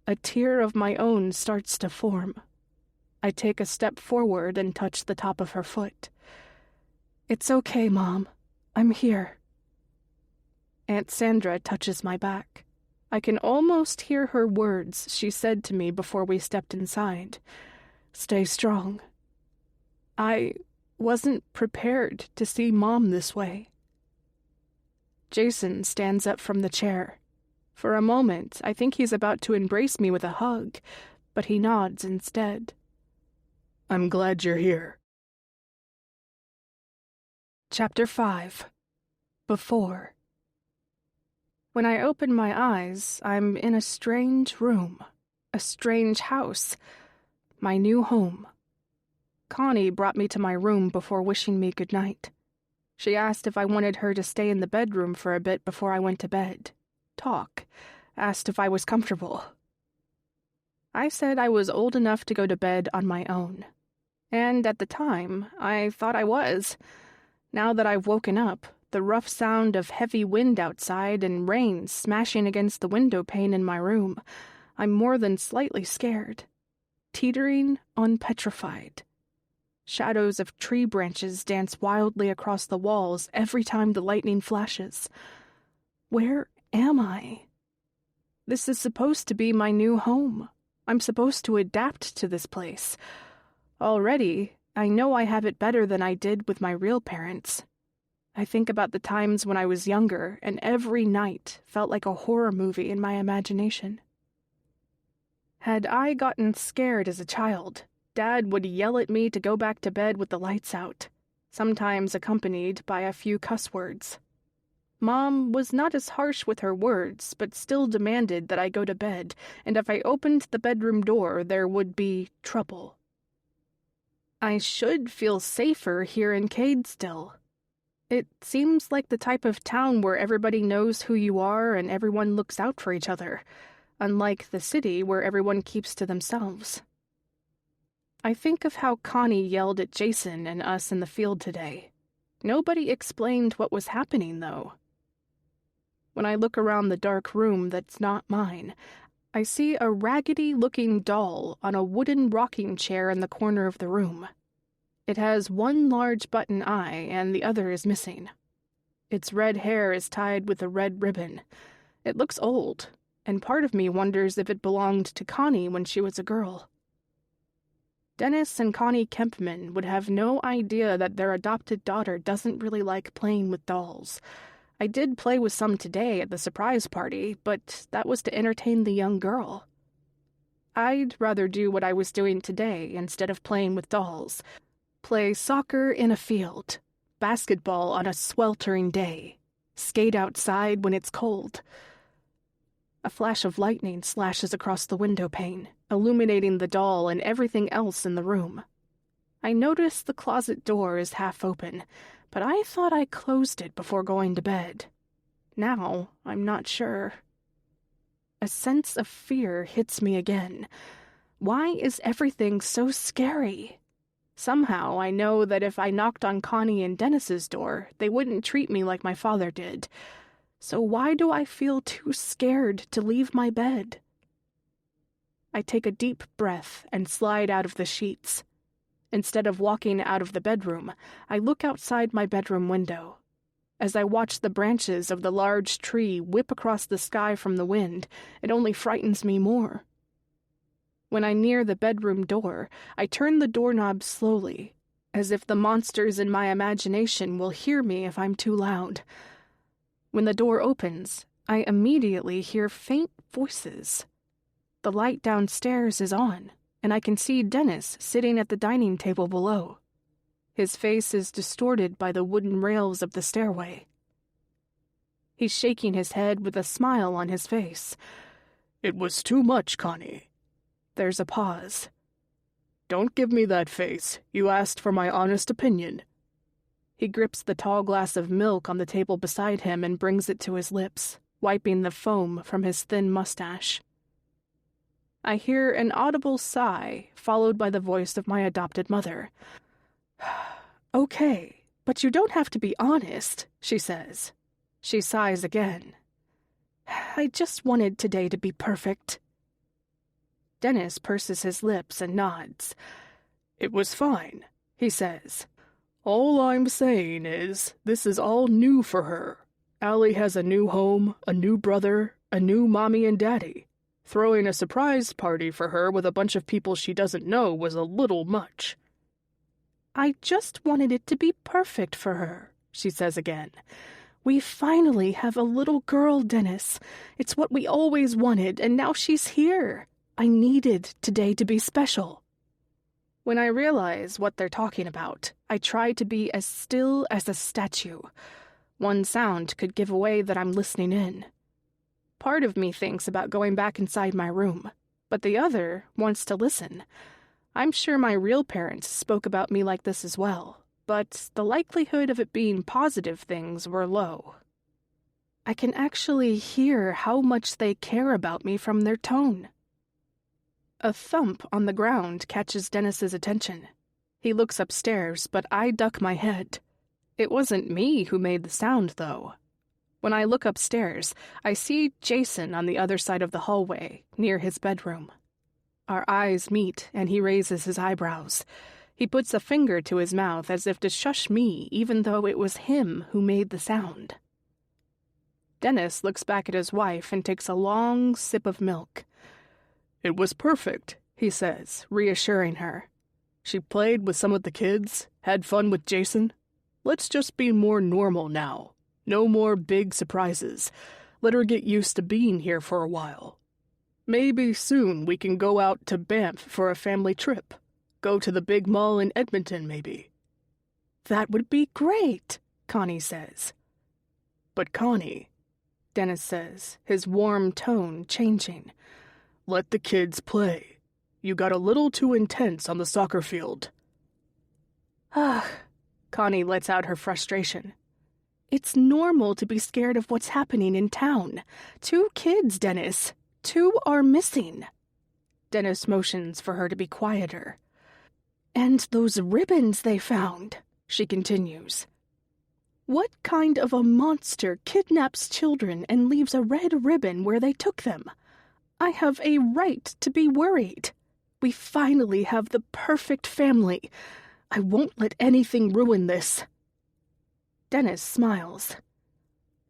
A tear of my own starts to form. I take a step forward and touch the top of her foot. "It's okay, Mom. I'm here." Aunt Sandra touches my back. I can almost hear her words she said to me before we stepped inside. "Stay strong." I wasn't prepared to see Mom this way. Jason stands up from the chair. For a moment, I think he's about to embrace me with a hug, but he nods instead. "I'm glad you're here." Chapter 5. Before. When I open my eyes, I'm in a strange room, a strange house, my new home. Connie brought me to my room before wishing me good night. She asked if I wanted her to stay in the bedroom for a bit before I went to bed. Talk. Asked if I was comfortable. I said I was old enough to go to bed on my own. And at the time, I thought I was. Now that I've woken up, the rough sound of heavy wind outside and rain smashing against the window pane in my room, I'm more than slightly scared. Teetering on petrified. Shadows of tree branches dance wildly across the walls every time the lightning flashes. Where am I? This is supposed to be my new home. I'm supposed to adapt to this place. Already, I know I have it better than I did with my real parents. I think about the times when I was younger, and every night felt like a horror movie in my imagination. Had I gotten scared as a child, Dad would yell at me to go back to bed with the lights out, sometimes accompanied by a few cuss words. Mom was not as harsh with her words, but still demanded that I go to bed, and if I opened the bedroom door, there would be trouble. I should feel safer here in Cadestill. It seems like the type of town where everybody knows who you are and everyone looks out for each other, unlike the city where everyone keeps to themselves. I think of how Connie yelled at Jason and us in the field today. Nobody explained what was happening, though. When I look around the dark room that's not mine, I see a raggedy-looking doll on a wooden rocking chair in the corner of the room. It has one large button eye and the other is missing. Its red hair is tied with a red ribbon. It looks old, and part of me wonders if it belonged to Connie when she was a girl. Dennis and Connie Kempman would have no idea that their adopted daughter doesn't really like playing with dolls. I did play with some today at the surprise party, but that was to entertain the young girl. I'd rather do what I was doing today instead of playing with dolls. Play soccer in a field, basketball on a sweltering day, skate outside when it's cold. A flash of lightning slashes across the window pane, illuminating the doll and everything else in the room. I notice the closet door is half open, but I thought I closed it before going to bed. Now, I'm not sure. A sense of fear hits me again. Why is everything so scary? Somehow I know that if I knocked on Connie and Dennis's door, they wouldn't treat me like my father did. So why do I feel too scared to leave my bed? I take a deep breath and slide out of the sheets. Instead of walking out of the bedroom, I look outside my bedroom window. As I watch the branches of the large tree whip across the sky from the wind, it only frightens me more. When I near the bedroom door, I turn the doorknob slowly, as if the monsters in my imagination will hear me if I'm too loud. When the door opens, I immediately hear faint voices. The light downstairs is on, and I can see Dennis sitting at the dining table below. His face is distorted by the wooden rails of the stairway. He's shaking his head with a smile on his face. "It was too much, Connie." There's a pause. "Don't give me that face. You asked for my honest opinion." He grips the tall glass of milk on the table beside him and brings it to his lips, wiping the foam from his thin mustache. I hear an audible sigh, followed by the voice of my adopted mother. "Okay, but you don't have to be honest," she says. She sighs again. "I just wanted today to be perfect." Dennis purses his lips and nods. "It was fine," he says. "All I'm saying is, this is all new for her. Allie has a new home, a new brother, a new mommy and daddy. Throwing a surprise party for her with a bunch of people she doesn't know was a little much." "I just wanted it to be perfect for her," she says again. "We finally have a little girl, Dennis. It's what we always wanted, and now she's here. I needed today to be special." When I realize what they're talking about, I try to be as still as a statue. One sound could give away that I'm listening in. Part of me thinks about going back inside my room, but the other wants to listen. I'm sure my real parents spoke about me like this as well, but the likelihood of it being positive things were low. I can actually hear how much they care about me from their tone. A thump on the ground catches Dennis's attention. He looks upstairs, but I duck my head. It wasn't me who made the sound, though. When I look upstairs, I see Jason on the other side of the hallway, near his bedroom. Our eyes meet, and he raises his eyebrows. He puts a finger to his mouth as if to shush me, even though it was him who made the sound. Dennis looks back at his wife and takes a long sip of milk. "It was perfect," he says, reassuring her. "She played with some of the kids, had fun with Jason. Let's just be more normal now. No more big surprises. Let her get used to being here for a while. Maybe soon we can go out to Banff for a family trip. Go to the big mall in Edmonton, maybe." "That would be great," Connie says. "But Connie," Dennis says, his warm tone changing, "let the kids play. You got a little too intense on the soccer field." "Ugh," Connie lets out her frustration. "It's normal to be scared of what's happening in town. 2 kids, Dennis. 2 are missing." Dennis motions for her to be quieter. "And those ribbons they found," she continues. "What kind of a monster kidnaps children and leaves a red ribbon where they took them? I have a right to be worried. We finally have the perfect family. I won't let anything ruin this." Dennis smiles.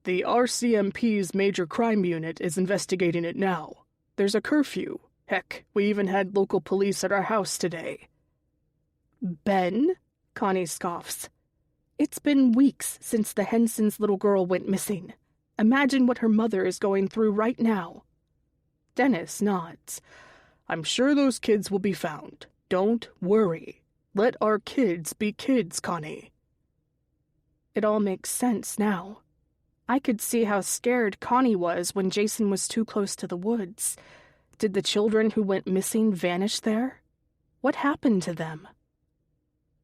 "The RCMP's major crime unit is investigating it now. There's a curfew. Heck, we even had local police at our house today." "Ben?" Connie scoffs. "It's been weeks since the Henson's little girl went missing. Imagine what her mother is going through right now." Dennis nods. "I'm sure those kids will be found. Don't worry. Let our kids be kids, Connie." It all makes sense now. I could see how scared Connie was when Jason was too close to the woods. Did the children who went missing vanish there? What happened to them?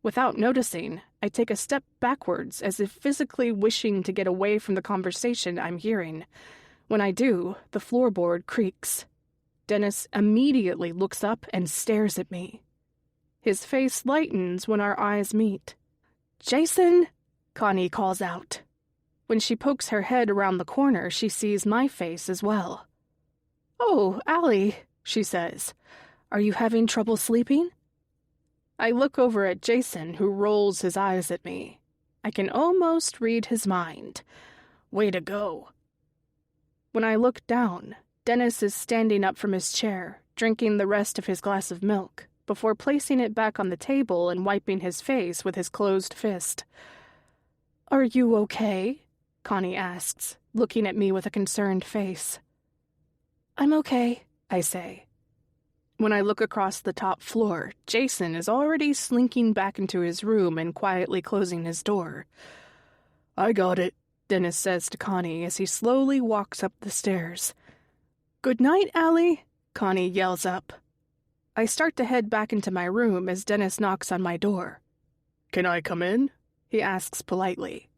Without noticing, I take a step backwards as if physically wishing to get away from the conversation I'm hearing. When I do, the floorboard creaks. Dennis immediately looks up and stares at me. His face lightens when our eyes meet. "Jason!" Connie calls out. When she pokes her head around the corner, she sees my face as well. "Oh, Allie," she says. "Are you having trouble sleeping?" I look over at Jason, who rolls his eyes at me. I can almost read his mind. Way to go. When I look down, Dennis is standing up from his chair, drinking the rest of his glass of milk, before placing it back on the table and wiping his face with his closed fist. "Are you okay?" Connie asks, looking at me with a concerned face. "I'm okay," I say. When I look across the top floor, Jason is already slinking back into his room and quietly closing his door. "I got it," Dennis says to Connie as he slowly walks up the stairs. "Good night, Allie," Connie yells up. I start to head back into my room as Dennis knocks on my door. "Can I come in?" he asks politely.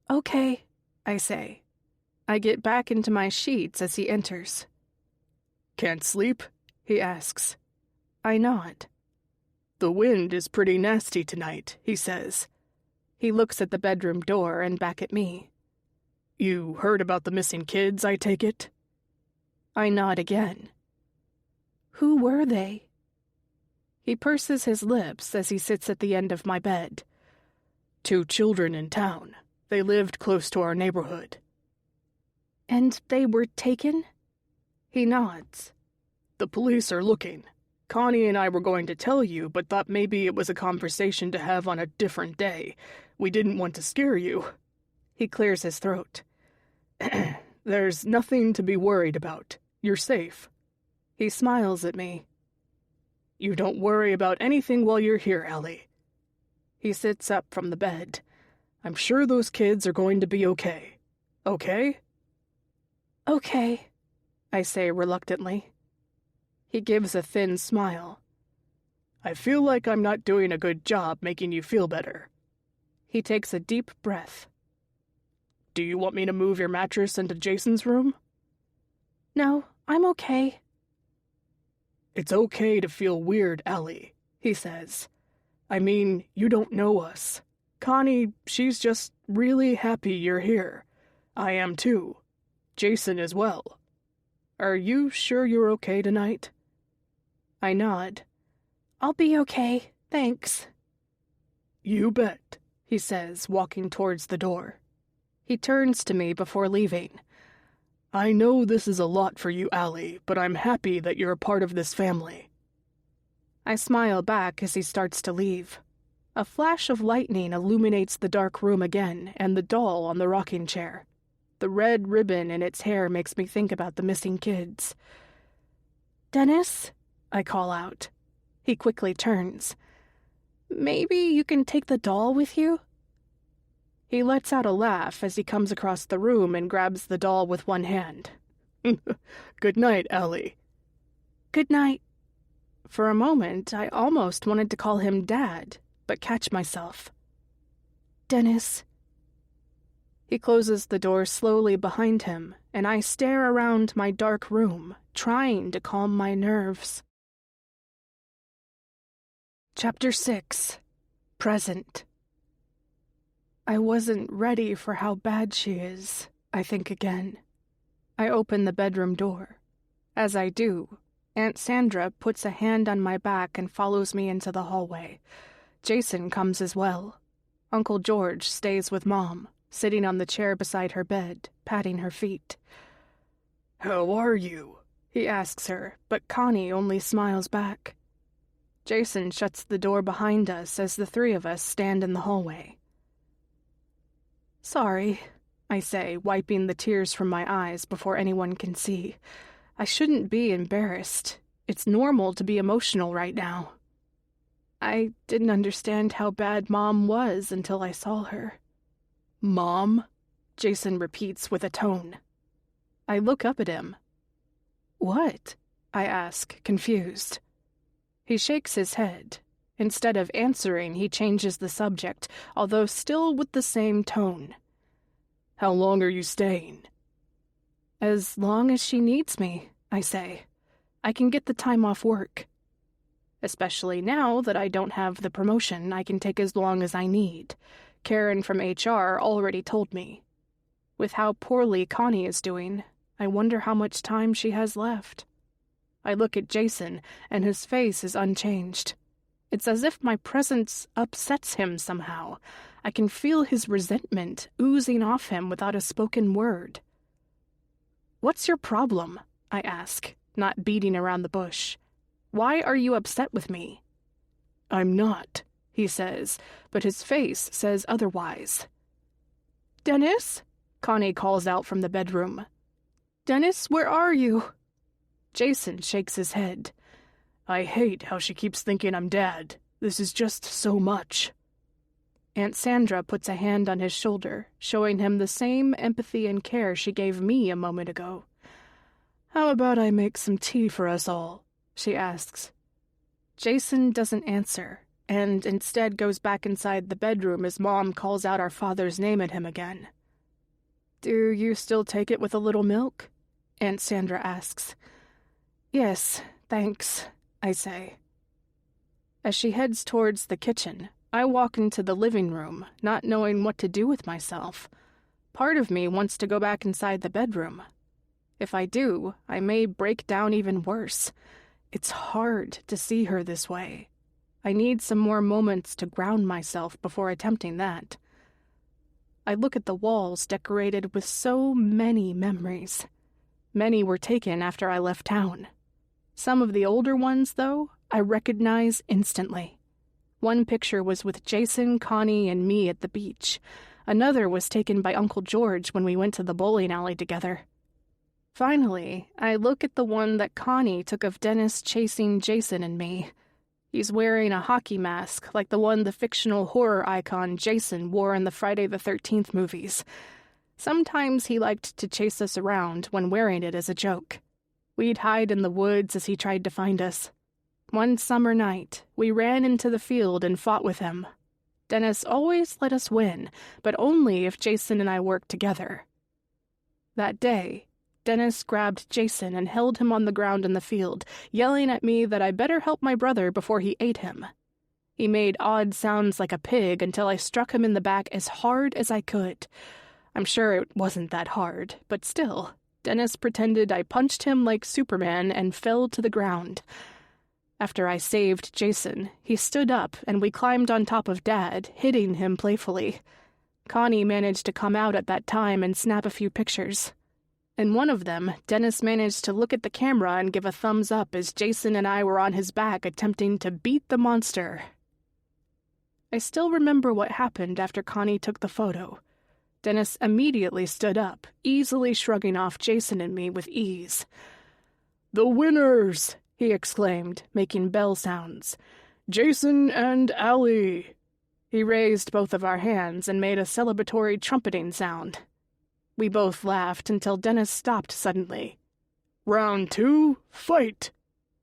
"Okay," I say. I get back into my sheets as he enters. "Can't sleep?" he asks. I nod. "The wind is pretty nasty tonight," he says. He looks at the bedroom door and back at me. "You heard about the missing kids, I take it?" I nod again. "Who were they?" He purses his lips as he sits at the end of my bed. "2 children in town. They lived close to our neighborhood." "And they were taken?" He nods. "The police are looking. Connie and I were going to tell you, but thought maybe it was a conversation to have on a different day. We didn't want to scare you." He clears his throat. "There's nothing to be worried about. You're safe." He smiles at me. "You don't worry about anything while you're here, Allie." He sits up from the bed. "I'm sure those kids are going to be okay. Okay?" "Okay," I say reluctantly. He gives a thin smile. "I feel like I'm not doing a good job making you feel better." He takes a deep breath. "Do you want me to move your mattress into Jason's room?" "No, I'm okay." "It's okay to feel weird, Allie," he says. "I mean, you don't know us. Connie, she's just really happy you're here. I am too. Jason as well. Are you sure you're okay tonight?" I nod. "I'll be okay, thanks." "You bet," he says, walking towards the door. He turns to me before leaving. "I know this is a lot for you, Allie, but I'm happy that you're a part of this family." I smile back as he starts to leave. A flash of lightning illuminates the dark room again and the doll on the rocking chair. The red ribbon in its hair makes me think about the missing kids. "Dennis?" I call out. He quickly turns. "Maybe you can take the doll with you?" He lets out a laugh as he comes across the room and grabs the doll with one hand. "Good night, Allie." "Good night." For a moment, I almost wanted to call him Dad, but catch myself. "Dennis." He closes the door slowly behind him, and I stare around my dark room, trying to calm my nerves. Chapter 6. Present. I wasn't ready for how bad she is, I think again. I open the bedroom door. As I do, Aunt Sandra puts a hand on my back and follows me into the hallway. Jason comes as well. Uncle George stays with Mom, sitting on the chair beside her bed, patting her feet. "How are you?" he asks her, but Connie only smiles back. Jason shuts the door behind us as the three of us stand in the hallway. "Sorry," I say, wiping the tears from my eyes before anyone can see. I shouldn't be embarrassed. It's normal to be emotional right now. I didn't understand how bad Mom was until I saw her. "Mom?" Jason repeats with a tone. I look up at him. "What?" I ask, confused. He shakes his head. Instead of answering, he changes the subject, although still with the same tone. "How long are you staying?" "As long as she needs me," I say. "I can get the time off work. Especially now that I don't have the promotion, I can take as long as I need. Karen from HR already told me. With how poorly Connie is doing, I wonder how much time she has left. I look at Jason, and his face is unchanged. It's as if my presence upsets him somehow. I can feel his resentment oozing off him without a spoken word. "What's your problem?" I ask, not beating around the bush. "Why are you upset with me?" "I'm not," he says, but his face says otherwise. "Dennis?" Connie calls out from the bedroom. "Dennis, where are you?" Jason shakes his head. "I hate how she keeps thinking I'm Dad. This is just so much." Aunt Sandra puts a hand on his shoulder, showing him the same empathy and care she gave me a moment ago. "How about I make some tea for us all?" she asks. Jason doesn't answer, and instead goes back inside the bedroom as Mom calls out our father's name at him again. "Do you still take it with a little milk?" Aunt Sandra asks. "Yes, thanks," I say. As she heads towards the kitchen, I walk into the living room, not knowing what to do with myself. Part of me wants to go back inside the bedroom. If I do, I may break down even worse. It's hard to see her this way. I need some more moments to ground myself before attempting that. I look at the walls decorated with so many memories. Many were taken after I left town. Some of the older ones, though, I recognize instantly. One picture was with Jason, Connie, and me at the beach. Another was taken by Uncle George when we went to the bowling alley together. Finally, I look at the one that Connie took of Dennis chasing Jason and me. He's wearing a hockey mask like the one the fictional horror icon Jason wore in the Friday the 13th movies. Sometimes he liked to chase us around when wearing it as a joke. We'd hide in the woods as he tried to find us. One summer night, we ran into the field and fought with him. Dennis always let us win, but only if Jason and I worked together. That day, Dennis grabbed Jason and held him on the ground in the field, yelling at me that I better help my brother before he ate him. He made odd sounds like a pig until I struck him in the back as hard as I could. I'm sure it wasn't that hard, but still, Dennis pretended I punched him like Superman and fell to the ground. After I saved Jason, he stood up and we climbed on top of Dad, hitting him playfully. Connie managed to come out at that time and snap a few pictures. In one of them, Dennis managed to look at the camera and give a thumbs up as Jason and I were on his back attempting to beat the monster. I still remember what happened after Connie took the photo. Dennis immediately stood up, easily shrugging off Jason and me with ease. "The winners!" he exclaimed, making bell sounds. "Jason and Allie!" He raised both of our hands and made a celebratory trumpeting sound. We both laughed until Dennis stopped suddenly. "Round 2, fight!"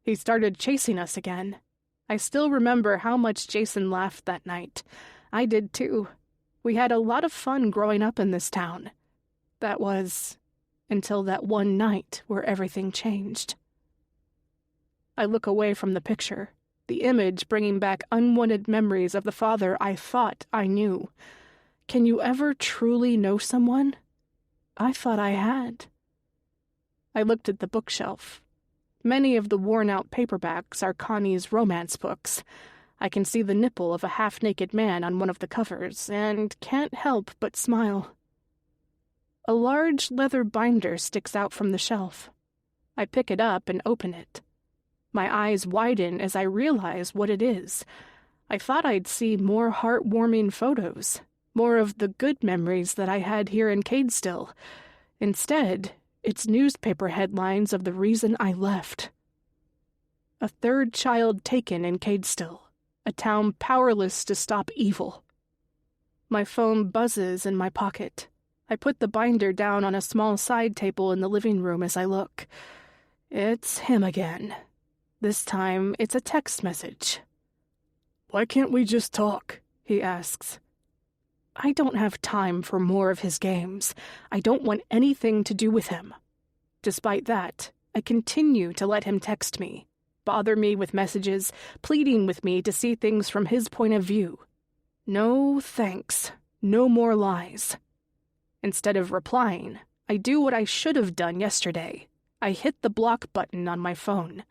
He started chasing us again. I still remember how much Jason laughed that night. I did too. We had a lot of fun growing up in this town. That was until that one night where everything changed. I look away from the picture, the image bringing back unwanted memories of the father I thought I knew. Can you ever truly know someone? I thought I had. I looked at the bookshelf. Many of the worn-out paperbacks are Connie's romance books. I can see the nipple of a half-naked man on one of the covers, and can't help but smile. A large leather binder sticks out from the shelf. I pick it up and open it. My eyes widen as I realize what it is. I thought I'd see more heartwarming photos, more of the good memories that I had here in Cadestill. Instead, it's newspaper headlines of the reason I left. A third child taken in Cadestill, a town powerless to stop evil. My phone buzzes in my pocket. I put the binder down on a small side table in the living room as I look. It's him again. This time, it's a text message. "Why can't we just talk?" he asks. I don't have time for more of his games. I don't want anything to do with him. Despite that, I continue to let him text me, bother me with messages, pleading with me to see things from his point of view. No thanks. No more lies. Instead of replying, I do what I should have done yesterday. I hit the block button on my phone.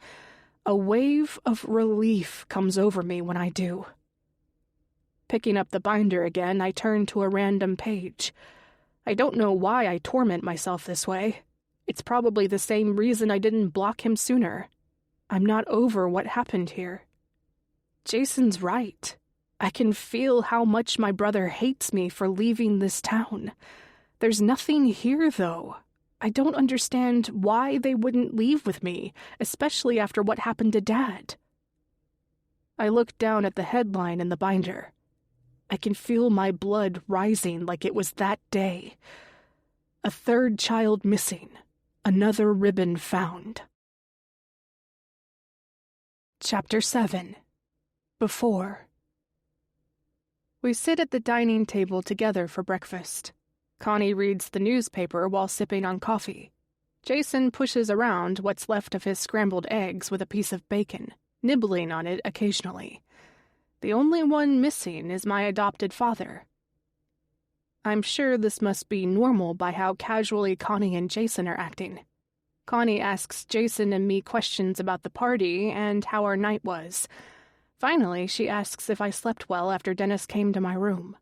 A wave of relief comes over me when I do. Picking up the binder again, I turn to a random page. I don't know why I torment myself this way. It's probably the same reason I didn't block him sooner. I'm not over what happened here. Jason's right. I can feel how much my brother hates me for leaving this town. There's nothing here, though. I don't understand why they wouldn't leave with me, especially after what happened to Dad. I look down at the headline in the binder. I can feel my blood rising like it was that day. A third child missing. Another ribbon found. Chapter 7. Before. We sit at the dining table together for breakfast. Connie reads the newspaper while sipping on coffee. Jason pushes around what's left of his scrambled eggs with a piece of bacon, nibbling on it occasionally. The only one missing is my adopted father. I'm sure this must be normal by how casually Connie and Jason are acting. Connie asks Jason and me questions about the party and how our night was. Finally, she asks if I slept well after Dennis came to my room.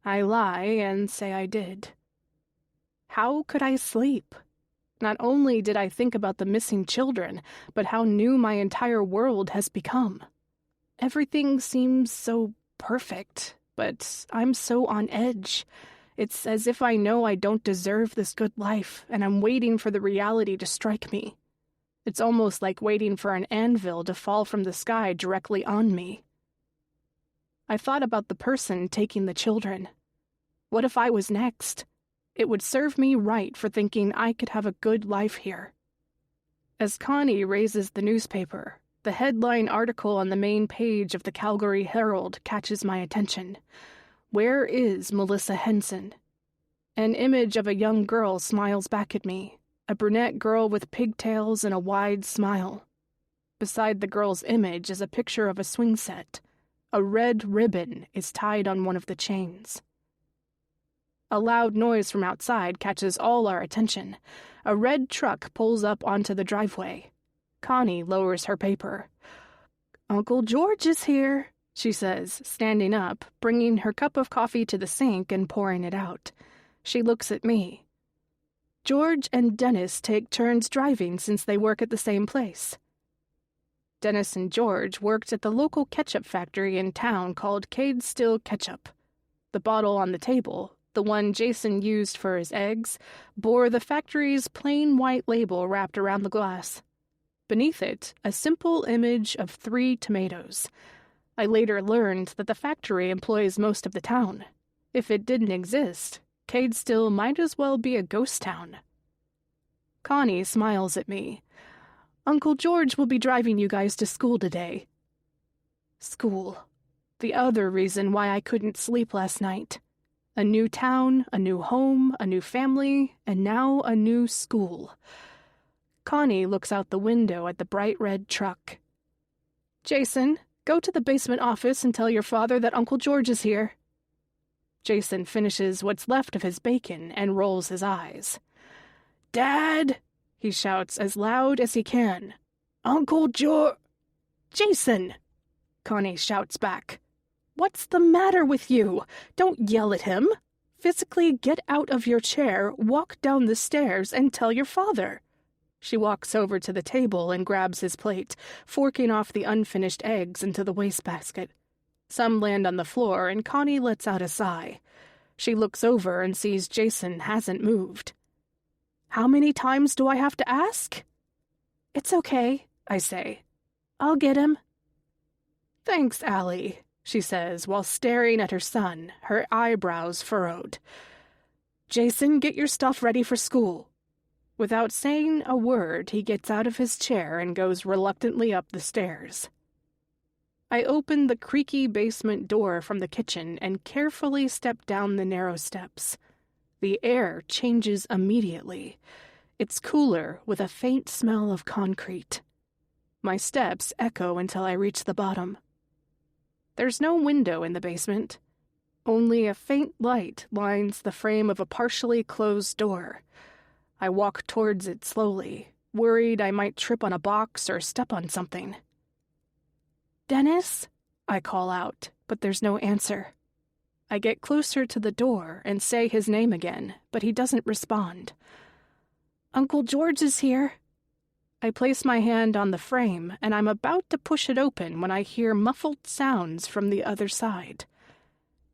I lie and say I did. How could I sleep? Not only did I think about the missing children, but how new my entire world has become. Everything seems so perfect, but I'm so on edge. It's as if I know I don't deserve this good life, and I'm waiting for the reality to strike me. It's almost like waiting for an anvil to fall from the sky directly on me. I thought about the person taking the children. What if I was next? It would serve me right for thinking I could have a good life here. As Connie raises the newspaper, the headline article on the main page of the Calgary Herald catches my attention. Where is Melissa Henson? An image of a young girl smiles back at me, a brunette girl with pigtails and a wide smile. Beside the girl's image is a picture of a swing set. A red ribbon is tied on one of the chains. A loud noise from outside catches all our attention. A red truck pulls up onto the driveway. Connie lowers her paper. "Uncle George is here," she says, standing up, bringing her cup of coffee to the sink and pouring it out. She looks at me. George and Dennis take turns driving since they work at the same place. Dennis and George worked at the local ketchup factory in town called Cadestill Ketchup. The bottle on the table, the one Jason used for his eggs, bore the factory's plain white label wrapped around the glass. Beneath it, a simple image of 3 tomatoes. I later learned that the factory employs most of the town. If it didn't exist, Cadestill might as well be a ghost town. Connie smiles at me. "Uncle George will be driving you guys to school today." School. The other reason why I couldn't sleep last night. A new town, a new home, a new family, and now a new school. Connie looks out the window at the bright red truck. "Jason, go to the basement office and tell your father that Uncle George is here." Jason finishes what's left of his bacon and rolls his eyes. "Dad!" he shouts as loud as he can. "Uncle George—" "Jason!" Connie shouts back. "What's the matter with you? Don't yell at him. Physically get out of your chair, walk down the stairs, and tell your father." She walks over to the table and grabs his plate, forking off the unfinished eggs into the wastebasket. Some land on the floor, and Connie lets out a sigh. She looks over and sees Jason hasn't moved. "How many times do I have to ask?" "It's okay," I say. "I'll get him." "Thanks, Allie," she says while staring at her son, her eyebrows furrowed. "Jason, get your stuff ready for school." Without saying a word, he gets out of his chair and goes reluctantly up the stairs. I open the creaky basement door from the kitchen and carefully step down the narrow steps. The air changes immediately. It's cooler with a faint smell of concrete. My steps echo until I reach the bottom. There's no window in the basement. Only a faint light lines the frame of a partially closed door. I walk towards it slowly, worried I might trip on a box or step on something. "Dennis?" I call out, but there's no answer. I get closer to the door and say his name again, but he doesn't respond. "Uncle George is here." I place my hand on the frame, and I'm about to push it open when I hear muffled sounds from the other side.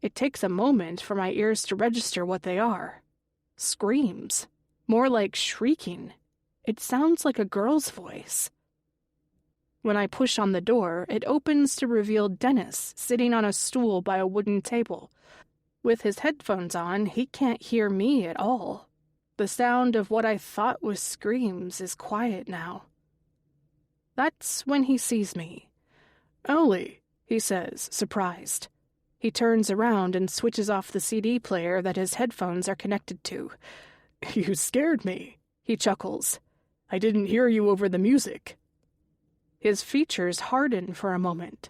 It takes a moment for my ears to register what they are. Screams. More like shrieking. It sounds like a girl's voice. When I push on the door, it opens to reveal Dennis sitting on a stool by a wooden table. With his headphones on, he can't hear me at all. The sound of what I thought was screams is quiet now. That's when he sees me. "Ellie," he says, surprised. He turns around and switches off the CD player that his headphones are connected to. "You scared me," he chuckles. "I didn't hear you over the music." His features harden for a moment.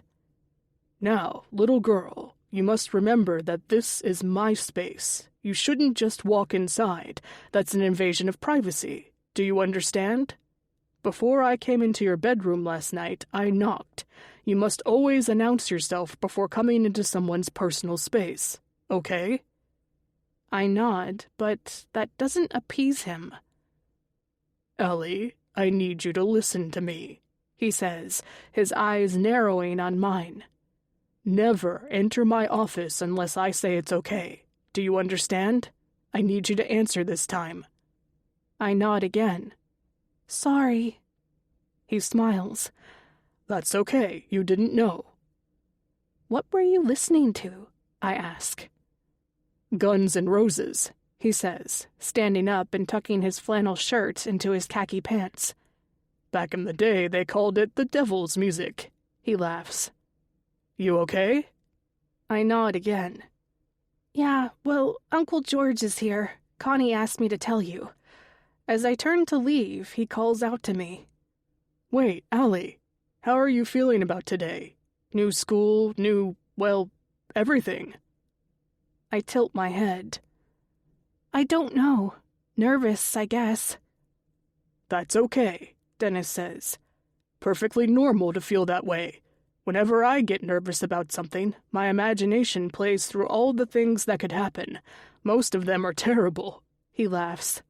"Now, little girl, you must remember that this is my space. You shouldn't just walk inside. That's an invasion of privacy. Do you understand? Before I came into your bedroom last night, I knocked. You must always announce yourself before coming into someone's personal space. Okay?" I nod, but that doesn't appease him. "Ellie, I need you to listen to me," he says, his eyes narrowing on mine. "Never enter my office unless I say it's okay. Do you understand? I need you to answer this time." I nod again. "Sorry." He smiles. "That's okay, you didn't know." "What were you listening to?" I ask. "Guns N' Roses," he says, standing up and tucking his flannel shirt into his khaki pants. "Back in the day, they called it the devil's music," he laughs. "You okay?" I nod again. "Yeah, well, Uncle George is here. Connie asked me to tell you." As I turn to leave, he calls out to me. "Wait, Allie, how are you feeling about today? New school, everything." I tilt my head. "I don't know. Nervous, I guess." "That's okay," Dennis says. "Perfectly normal to feel that way. Whenever I get nervous about something, my imagination plays through all the things that could happen. Most of them are terrible." He laughs.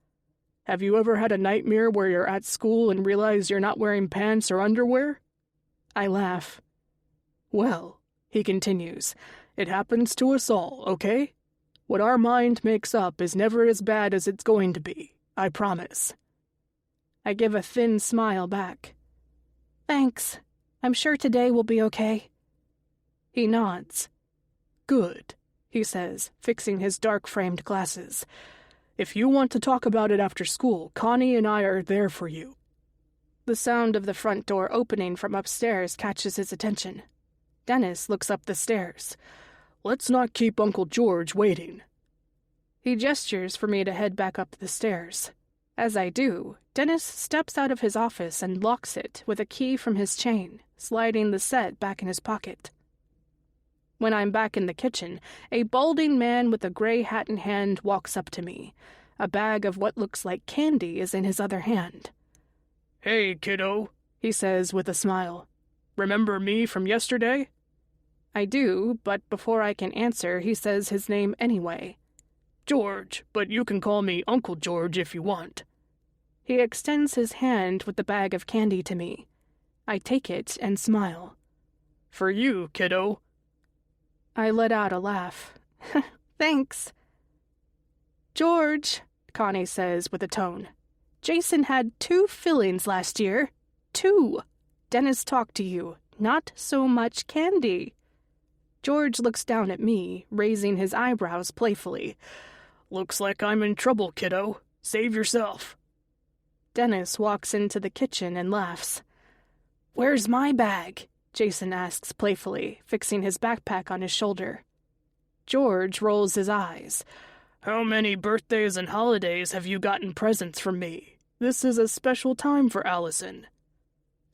"Have you ever had a nightmare where you're at school and realize you're not wearing pants or underwear?" I laugh. "Well," he continues, "it happens to us all, okay? What our mind makes up is never as bad as it's going to be, I promise." I give a thin smile back. "Thanks. I'm sure today will be okay." He nods. "Good," he says, fixing his dark-framed glasses. "If you want to talk about it after school, Connie and I are there for you." The sound of the front door opening from upstairs catches his attention. Dennis looks up the stairs. "Let's not keep Uncle George waiting." He gestures for me to head back up the stairs. As I do, Dennis steps out of his office and locks it with a key from his chain, sliding the set back in his pocket. When I'm back in the kitchen, a balding man with a gray hat in hand walks up to me. A bag of what looks like candy is in his other hand. "Hey, kiddo," he says with a smile. "Remember me from yesterday?" I do, but before I can answer, he says his name anyway. "George, but you can call me Uncle George if you want." He extends his hand with the bag of candy to me. I take it and smile. "For you, kiddo." I let out a laugh. "Thanks." "George," Connie says with a tone. "Jason had 2 fillings last year. 2. Dennis talked to you. Not so much candy." George looks down at me, raising his eyebrows playfully. "Looks like I'm in trouble, kiddo. Save yourself." Dennis walks into the kitchen and laughs. "Where's my bag?" Jason asks playfully, fixing his backpack on his shoulder. George rolls his eyes. "How many birthdays and holidays have you gotten presents from me? This is a special time for Allison."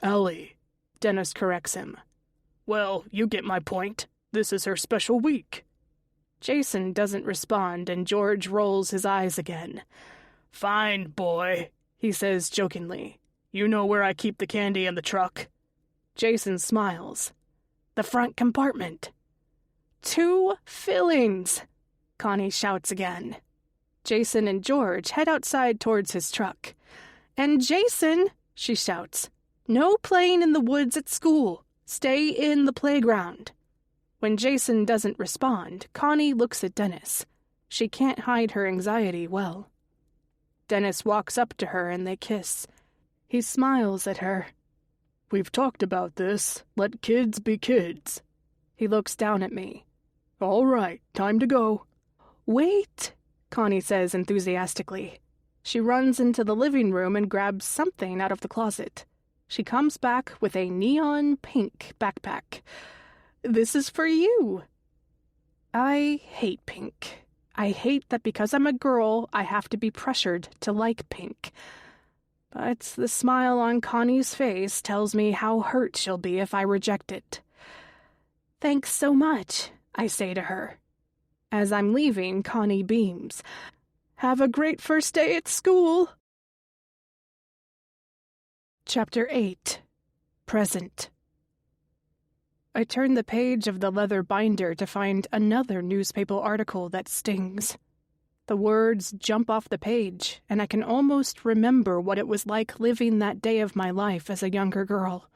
"Allie," Dennis corrects him. "Well, you get my point. This is her special week." Jason doesn't respond, and George rolls his eyes again. "Fine, boy," he says jokingly. "You know where I keep the candy in the truck?" Jason smiles. "The front compartment." "2 fillings!" Connie shouts again. Jason and George head outside towards his truck. "And Jason," she shouts, "no playing in the woods at school. Stay in the playground." When Jason doesn't respond, Connie looks at Dennis. She can't hide her anxiety well. Dennis walks up to her and they kiss. He smiles at her. "We've talked about this. Let kids be kids." He looks down at me. "All right, time to go." "Wait," Connie says enthusiastically. She runs into the living room and grabs something out of the closet. She comes back with a neon pink backpack. "This is for you." I hate pink. I hate that because I'm a girl, I have to be pressured to like pink. But the smile on Connie's face tells me how hurt she'll be if I reject it. "Thanks so much," I say to her. As I'm leaving, Connie beams. "Have a great first day at school." Chapter 8. Present. I turn the page of the leather binder to find another newspaper article that stings. The words jump off the page, and I can almost remember what it was like living that day of my life as a younger girl.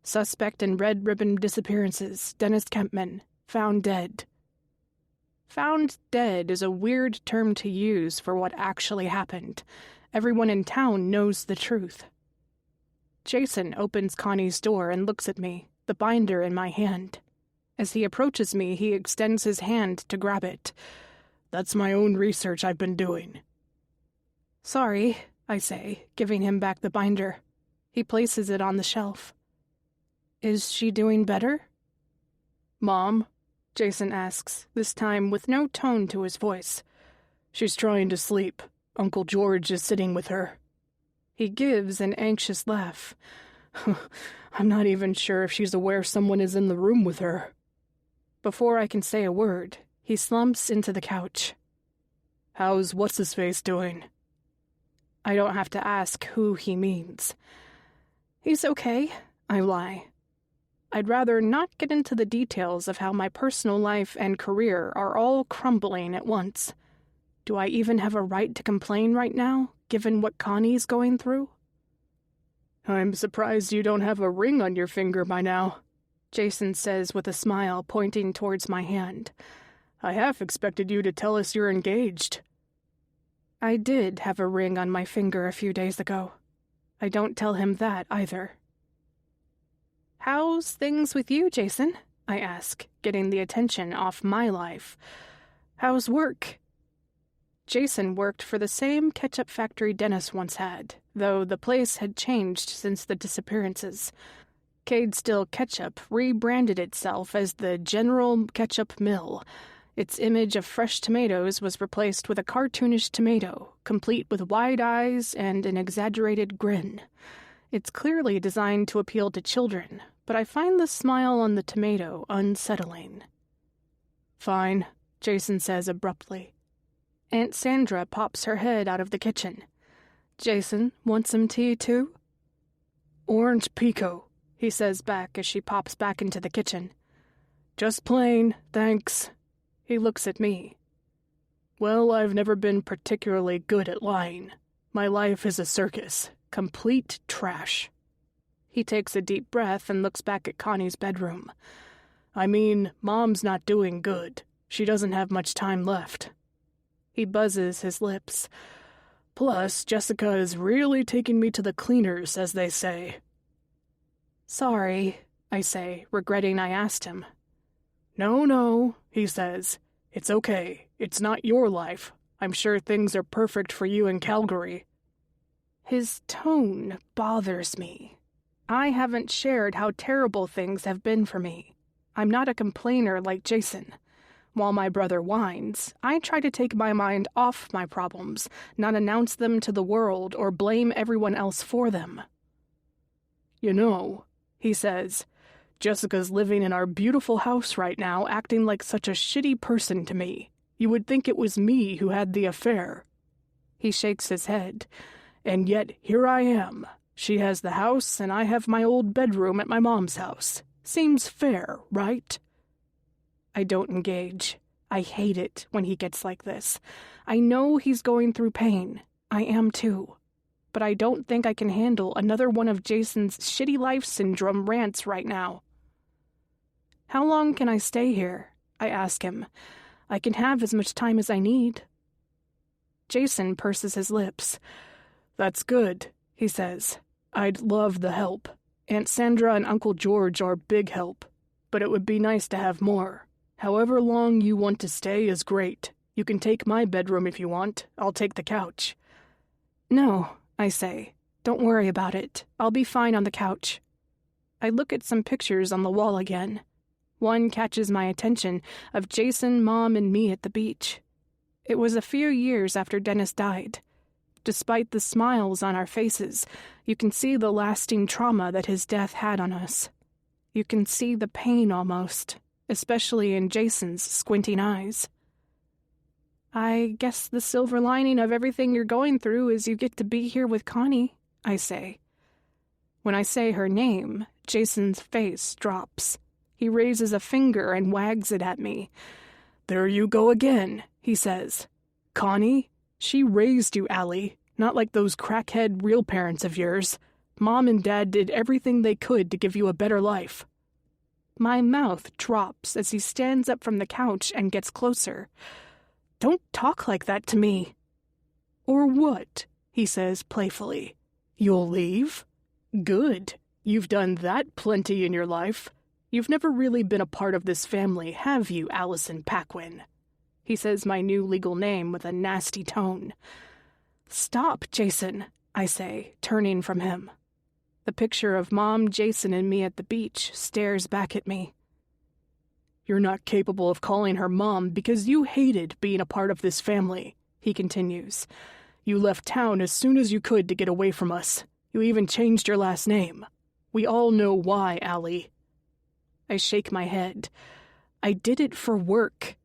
Suspect in red ribbon disappearances, Dennis Kempman, found dead. Found dead is a weird term to use for what actually happened. Everyone in town knows the truth. Jason opens Connie's door and looks at me, the binder in my hand. As he approaches me, he extends his hand to grab it. "That's my own research I've been doing." "Sorry," I say, giving him back the binder. He places it on the shelf. "Is she doing better?" "Mom?" Jason asks, this time with no tone to his voice. "She's trying to sleep. Uncle George is sitting with her." He gives an anxious laugh. "I'm not even sure if she's aware someone is in the room with her." Before I can say a word, he slumps into the couch. "How's what's-his-face doing?" I don't have to ask who he means. "He's okay," I lie. I'd rather not get into the details of how my personal life and career are all crumbling at once. Do I even have a right to complain right now, given what Connie's going through? "I'm surprised you don't have a ring on your finger by now," Jason says with a smile, pointing towards my hand. "I half expected you to tell us you're engaged." I did have a ring on my finger a few days ago. I don't tell him that either. "How's things with you, Jason?" I ask, getting the attention off my life. "How's work?" Jason worked for the same ketchup factory Dennis once had, though the place had changed since the disappearances. Cadestill Ketchup rebranded itself as the General Ketchup Mill. Its image of fresh tomatoes was replaced with a cartoonish tomato, complete with wide eyes and an exaggerated grin. It's clearly designed to appeal to children, but I find the smile on the tomato unsettling. "Fine," Jason says abruptly. Aunt Sandra pops her head out of the kitchen. "Jason, want some tea too?" "Orange Pico," he says back as she pops back into the kitchen. "Just plain, thanks." He looks at me. "Well, I've never been particularly good at lying. My life is a circus. Complete trash." He takes a deep breath and looks back at Connie's bedroom. "I mean, Mom's not doing good. She doesn't have much time left." He buzzes his lips. "Plus, Jessica is really taking me to the cleaners, as they say." "Sorry," I say, regretting I asked him. No, he says. "It's okay. It's not your life. I'm sure things are perfect for you in Calgary." His tone bothers me. I haven't shared how terrible things have been for me. I'm not a complainer like Jason. While my brother whines, I try to take my mind off my problems, not announce them to the world or blame everyone else for them. "You know," he says, Jessica's living in our beautiful house right now, acting like such a shitty person to me. You would think it was me who had the affair." He shakes his head. "And yet here I am. She has the house, and I have my old bedroom at my mom's house. Seems fair, right?" I don't engage. I hate it when he gets like this. I know he's going through pain. I am too. But I don't think I can handle another one of Jason's shitty life syndrome rants right now. "How long can I stay here?" I ask him. "I can have as much time as I need." Jason purses his lips. "That's good," he says. "I'd love the help. Aunt Sandra and Uncle George are big help, but it would be nice to have more. However long you want to stay is great. You can take my bedroom if you want. I'll take the couch." "No," I say. "Don't worry about it. I'll be fine on the couch." I look at some pictures on the wall again. One catches my attention, of Jason, Mom, and me at the beach. It was a few years after Dennis died. Despite the smiles on our faces, you can see the lasting trauma that his death had on us. You can see the pain almost, especially in Jason's squinting eyes. "I guess the silver lining of everything you're going through is you get to be here with Connie," I say. When I say her name, Jason's face drops. He raises a finger and wags it at me. "There you go again," he says. "Connie? She raised you, Allie, not like those crackhead real parents of yours. Mom and Dad did everything they could to give you a better life." My mouth drops as he stands up from the couch and gets closer. "Don't talk like that to me." "Or what?" he says playfully. "You'll leave? Good. You've done that plenty in your life. You've never really been a part of this family, have you, Allison Paquin?" He says my new legal name with a nasty tone. "Stop, Jason," I say, turning from him. The picture of Mom, Jason, and me at the beach stares back at me. "You're not capable of calling her Mom because you hated being a part of this family," he continues. "You left town as soon as you could to get away from us. You even changed your last name. We all know why, Allie." I shake my head. "I did it for work.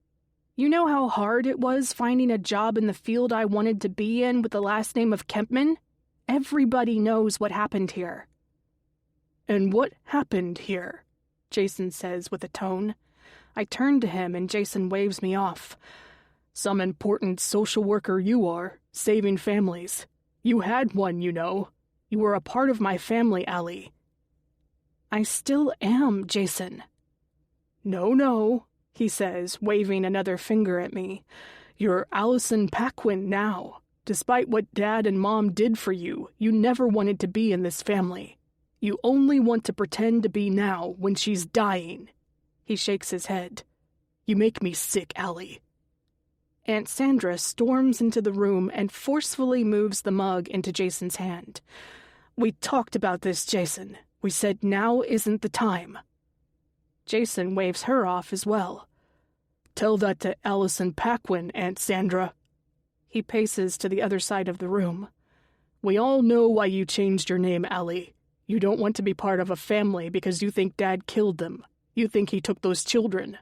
You know how hard it was finding a job in the field I wanted to be in with the last name of Kempman? Everybody knows what happened here." "And what happened here?" Jason says with a tone. I turn to him and Jason waves me off. "Some important social worker you are, saving families. You had one, you know. You were a part of my family, Allie." "I still am, Jason." No, he says, waving another finger at me. "You're Allison Paquin now. Despite what Dad and Mom did for you, you never wanted to be in this family. You only want to pretend to be now when she's dying." He shakes his head. "You make me sick, Allie." Aunt Sandra storms into the room and forcefully moves the mug into Jason's hand. "We talked about this, Jason. We said now isn't the time." Jason waves her off as well. "Tell that to Allison Paquin, Aunt Sandra." He paces to the other side of the room. "We all know why you changed your name, Allie. You don't want to be part of a family because you think Dad killed them. You think he took those children."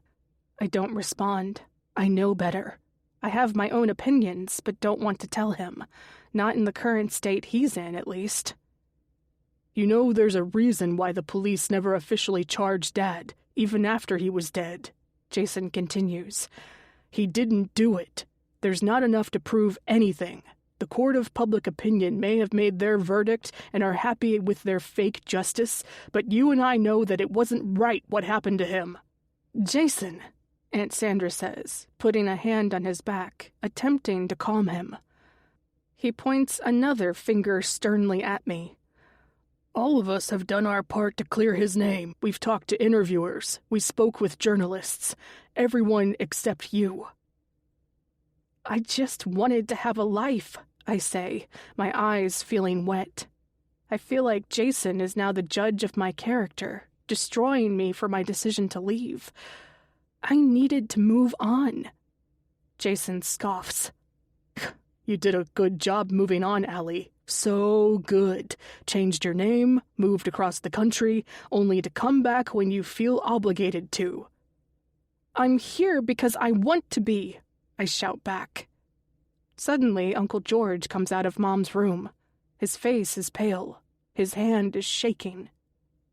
I don't respond. I know better. I have my own opinions, but don't want to tell him. Not in the current state he's in, at least. "You know there's a reason why the police never officially charged Dad, even after he was dead," Jason continues. "He didn't do it. There's not enough to prove anything. The court of public opinion may have made their verdict and are happy with their fake justice, but you and I know that it wasn't right what happened to him." "Jason," Aunt Sandra says, putting a hand on his back, attempting to calm him. He points another finger sternly at me. "All of us have done our part to clear his name. We've talked to interviewers. We spoke with journalists. Everyone except you." "I just wanted to have a life," I say, my eyes feeling wet. I feel like Jason is now the judge of my character, destroying me for my decision to leave. I needed to move on. Jason scoffs. "You did a good job moving on, Allie. So good. Changed your name, moved across the country, only to come back when you feel obligated to. I'm here because I want to be, I shout back. Suddenly, Uncle George comes out of Mom's room. His face is pale. His hand is shaking.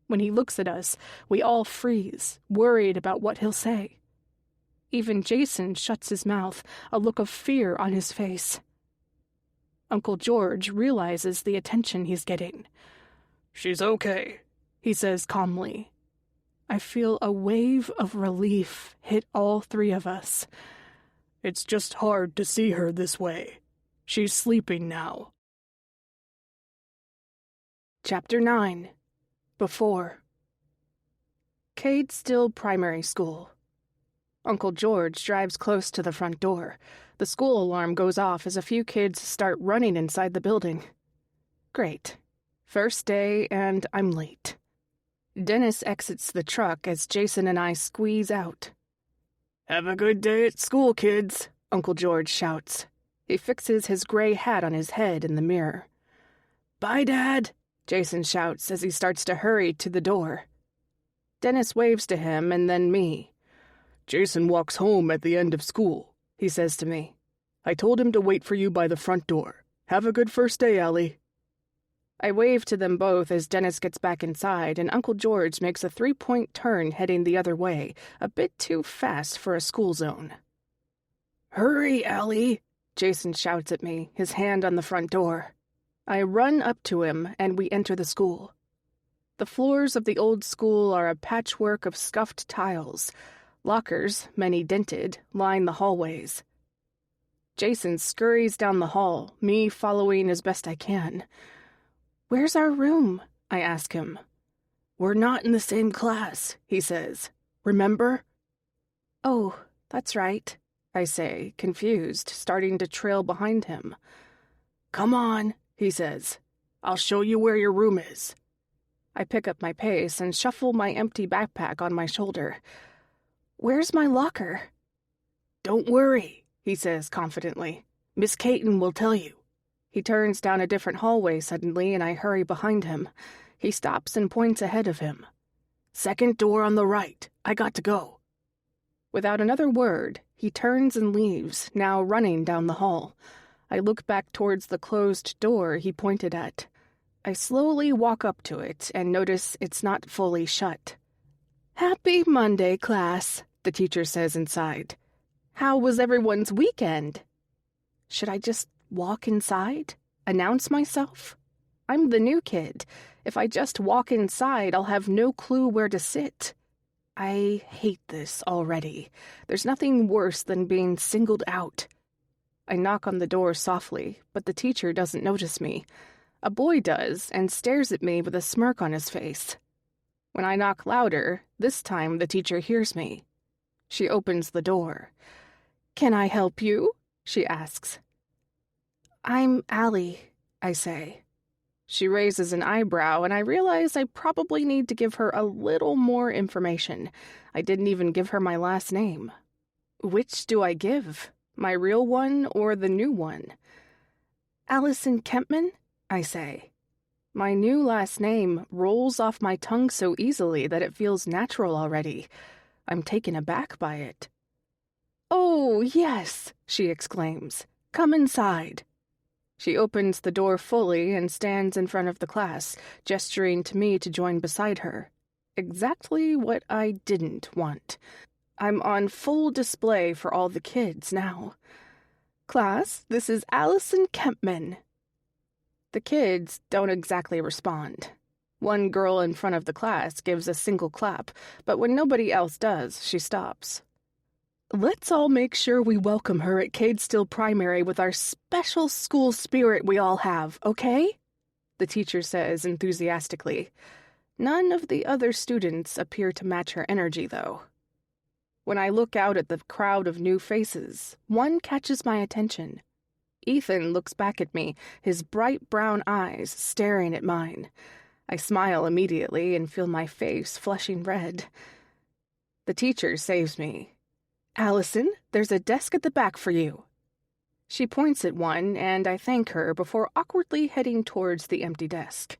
When he looks at us, we all freeze, worried about what he'll say. Even Jason shuts his mouth, a look of fear on his face. Uncle George realizes the attention he's getting. She's okay, he says calmly. I feel a wave of relief hit all three of us. It's just hard to see her this way. She's sleeping now. Chapter 9. Before. Cadestill Primary School. Uncle George drives close to the front door. The school alarm goes off as a few kids start running inside the building. Great. First day, and I'm late. Dennis exits the truck as Jason and I squeeze out. Have a good day at school, kids, Uncle George shouts. He fixes his gray hat on his head in the mirror. Bye, Dad, Jason shouts as he starts to hurry to the door. Dennis waves to him and then me. Jason walks home at the end of school, he says to me. I told him to wait for you by the front door. Have a good first day, Allie. I wave to them both as Dennis gets back inside, and Uncle George makes a 3-point turn heading the other way, a bit too fast for a school zone. Hurry, Allie, Jason shouts at me, his hand on the front door. I run up to him, and we enter the school. The floors of the old school are a patchwork of scuffed tiles. Lockers, many dented, line the hallways. Jason scurries down the hall, me following as best I can. Where's our room? I ask him. We're not in the same class, he says. Remember? Oh, that's right, I say, confused, starting to trail behind him. Come on, he says. I'll show you where your room is. I pick up my pace and shuffle my empty backpack on my shoulder. Where's my locker? Don't worry, he says confidently. Miss Caine will tell you. He turns down a different hallway suddenly, and I hurry behind him. He stops and points ahead of him. Second door on the right. I got to go. Without another word, he turns and leaves, now running down the hall. I look back towards the closed door he pointed at. I slowly walk up to it and notice it's not fully shut. Happy Monday, class, the teacher says inside. How was everyone's weekend? Should I just walk inside? Announce myself? I'm the new kid. If I just walk inside, I'll have no clue where to sit. I hate this already. There's nothing worse than being singled out. I knock on the door softly, but the teacher doesn't notice me. A boy does, and stares at me with a smirk on his face. When I knock louder, this time the teacher hears me. She opens the door. Can I help you? She asks. I'm Allie, I say. She raises an eyebrow, and I realize I probably need to give her a little more information. I didn't even give her my last name. Which do I give? My real one or the new one? Allison Kempman, I say. My new last name rolls off my tongue so easily that it feels natural already. I'm taken aback by it. Oh, yes, she exclaims. Come inside. She opens the door fully and stands in front of the class, gesturing to me to join beside her. Exactly what I didn't want. I'm on full display for all the kids now. Class, this is Allison Kempman. The kids don't exactly respond. One girl in front of the class gives a single clap, but when nobody else does, she stops. Let's all make sure we welcome her at Cadestill Primary with our special school spirit we all have, okay? The teacher says enthusiastically. None of the other students appear to match her energy, though. When I look out at the crowd of new faces, one catches my attention. Ethan looks back at me, his bright brown eyes staring at mine. I smile immediately and feel my face flushing red. The teacher saves me. Allison, there's a desk at the back for you. She points at one, and I thank her before awkwardly heading towards the empty desk.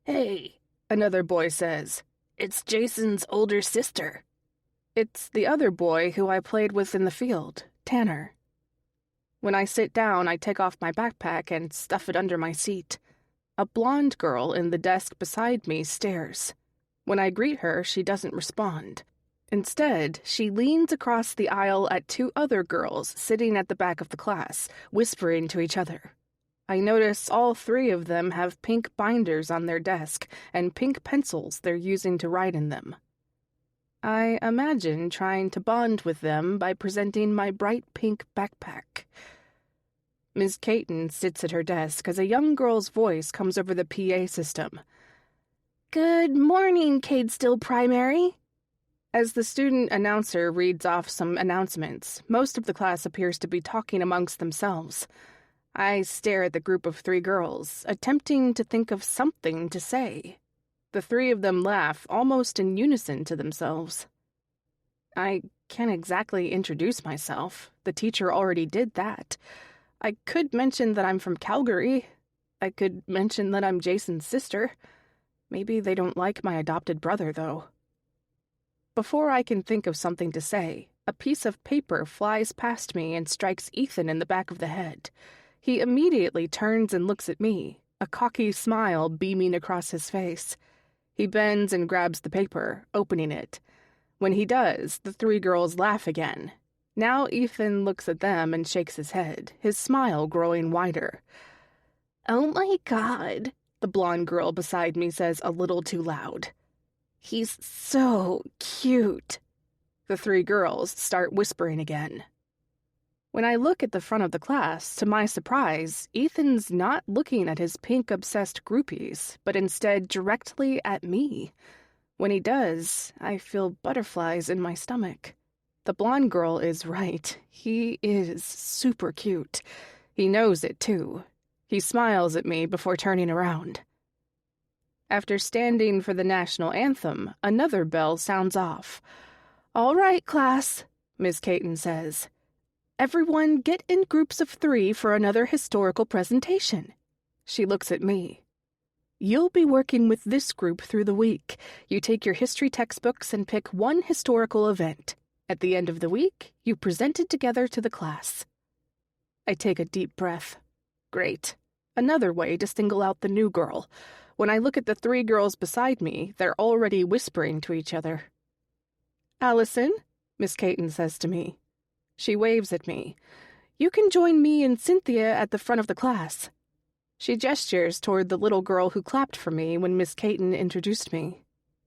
"Hey," another boy says. "It's Jason's older sister." It's the other boy who I played with in the field, Tanner. When I sit down, I take off my backpack and stuff it under my seat. A blonde girl in the desk beside me stares. When I greet her, she doesn't respond. Instead, she leans across the aisle at two other girls sitting at the back of the class, whispering to each other. I notice all three of them have pink binders on their desk and pink pencils they're using to write in them. I imagine trying to bond with them by presenting my bright pink backpack. Ms. Caine sits at her desk as a young girl's voice comes over the PA system. "Good morning, Cadestill Primary." As the student announcer reads off some announcements, most of the class appears to be talking amongst themselves. I stare at the group of three girls, attempting to think of something to say. The three of them laugh almost in unison to themselves. I can't exactly introduce myself. The teacher already did that. I could mention that I'm from Calgary. I could mention that I'm Jason's sister. Maybe they don't like my adopted brother, though. Before I can think of something to say, a piece of paper flies past me and strikes Ethan in the back of the head. He immediately turns and looks at me, a cocky smile beaming across his face. He bends and grabs the paper, opening it. When he does, the three girls laugh again. Now Ethan looks at them and shakes his head, his smile growing wider. "Oh my God," the blonde girl beside me says a little too loud. "He's so cute." The three girls start whispering again. When I look at the front of the class, to my surprise, Ethan's not looking at his pink-obsessed groupies, but instead directly at me. When he does, I feel butterflies in my stomach. The blonde girl is right. He is super cute. He knows it, too. He smiles at me before turning around. After standing for the national anthem, another bell sounds off. "All right, class," Ms. Caine says. "Everyone get in groups of 3 for another historical presentation." She looks at me. "You'll be working with this group through the week. You take your history textbooks and pick one historical event. At the end of the week, you present it together to the class." I take a deep breath. Great. Another way to single out the new girl. When I look at the three girls beside me, they're already whispering to each other. "Allison," Miss Caine says to me. She waves at me. "You can join me and Cynthia at the front of the class." She gestures toward the little girl who clapped for me when Miss Caine introduced me.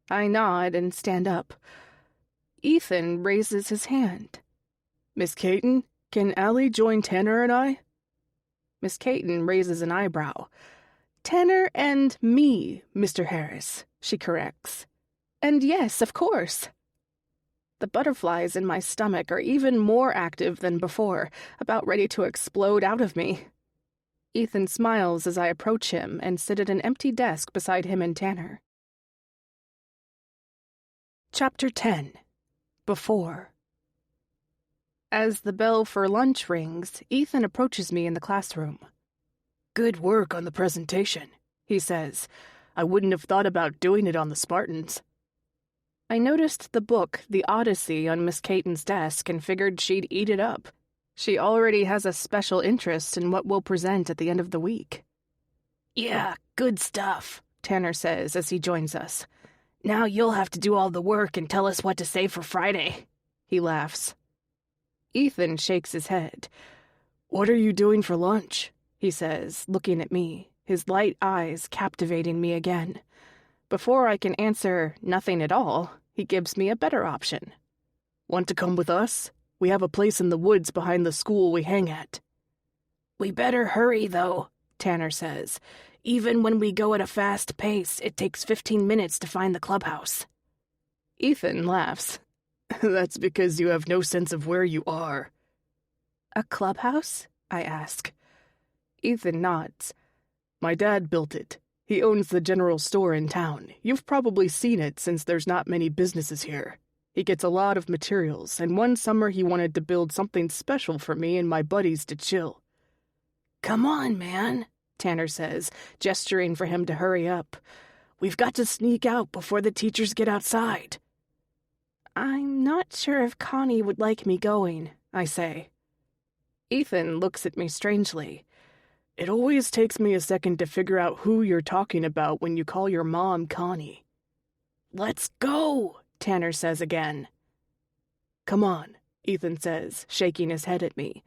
I nod and stand up. Ethan raises his hand. "Miss Caine, can Allie join Tanner and I?" Miss Caine raises an eyebrow. "Tanner and me, Mr. Harris," she corrects. "And yes, of course." The butterflies in my stomach are even more active than before, about ready to explode out of me. Ethan smiles as I approach him and sit at an empty desk beside him and Tanner. Chapter 10. Before. As the bell for lunch rings, Ethan approaches me in the classroom. "Good work on the presentation," he says. "I wouldn't have thought about doing it on the Spartans." I noticed the book, The Odyssey, on Miss Caine's desk and figured she'd eat it up. She already has a special interest in what we'll present at the end of the week. "Yeah, good stuff," Tanner says as he joins us. "Now you'll have to do all the work and tell us what to say for Friday." He laughs. Ethan shakes his head. "What are you doing for lunch?" he says, looking at me, his light eyes captivating me again. Before I can answer nothing at all, he gives me a better option. "Want to come with us? We have a place in the woods behind the school we hang at." "We better hurry, though," Tanner says. "Even when we go at a fast pace, it takes 15 minutes to find the clubhouse." Ethan laughs. "That's because you have no sense of where you are." "A clubhouse?" I ask. Ethan nods. "My dad built it. He owns the general store in town. You've probably seen it since there's not many businesses here. He gets a lot of materials, and one summer he wanted to build something special for me and my buddies to chill. "Come on, man," Tanner says, gesturing for him to hurry up. "We've got to sneak out before the teachers get outside." "I'm not sure if Connie would like me going," I say. Ethan looks at me strangely. "It always takes me a second to figure out who you're talking about when you call your mom Connie." "Let's go," Tanner says again. "Come on," Ethan says, shaking his head at me.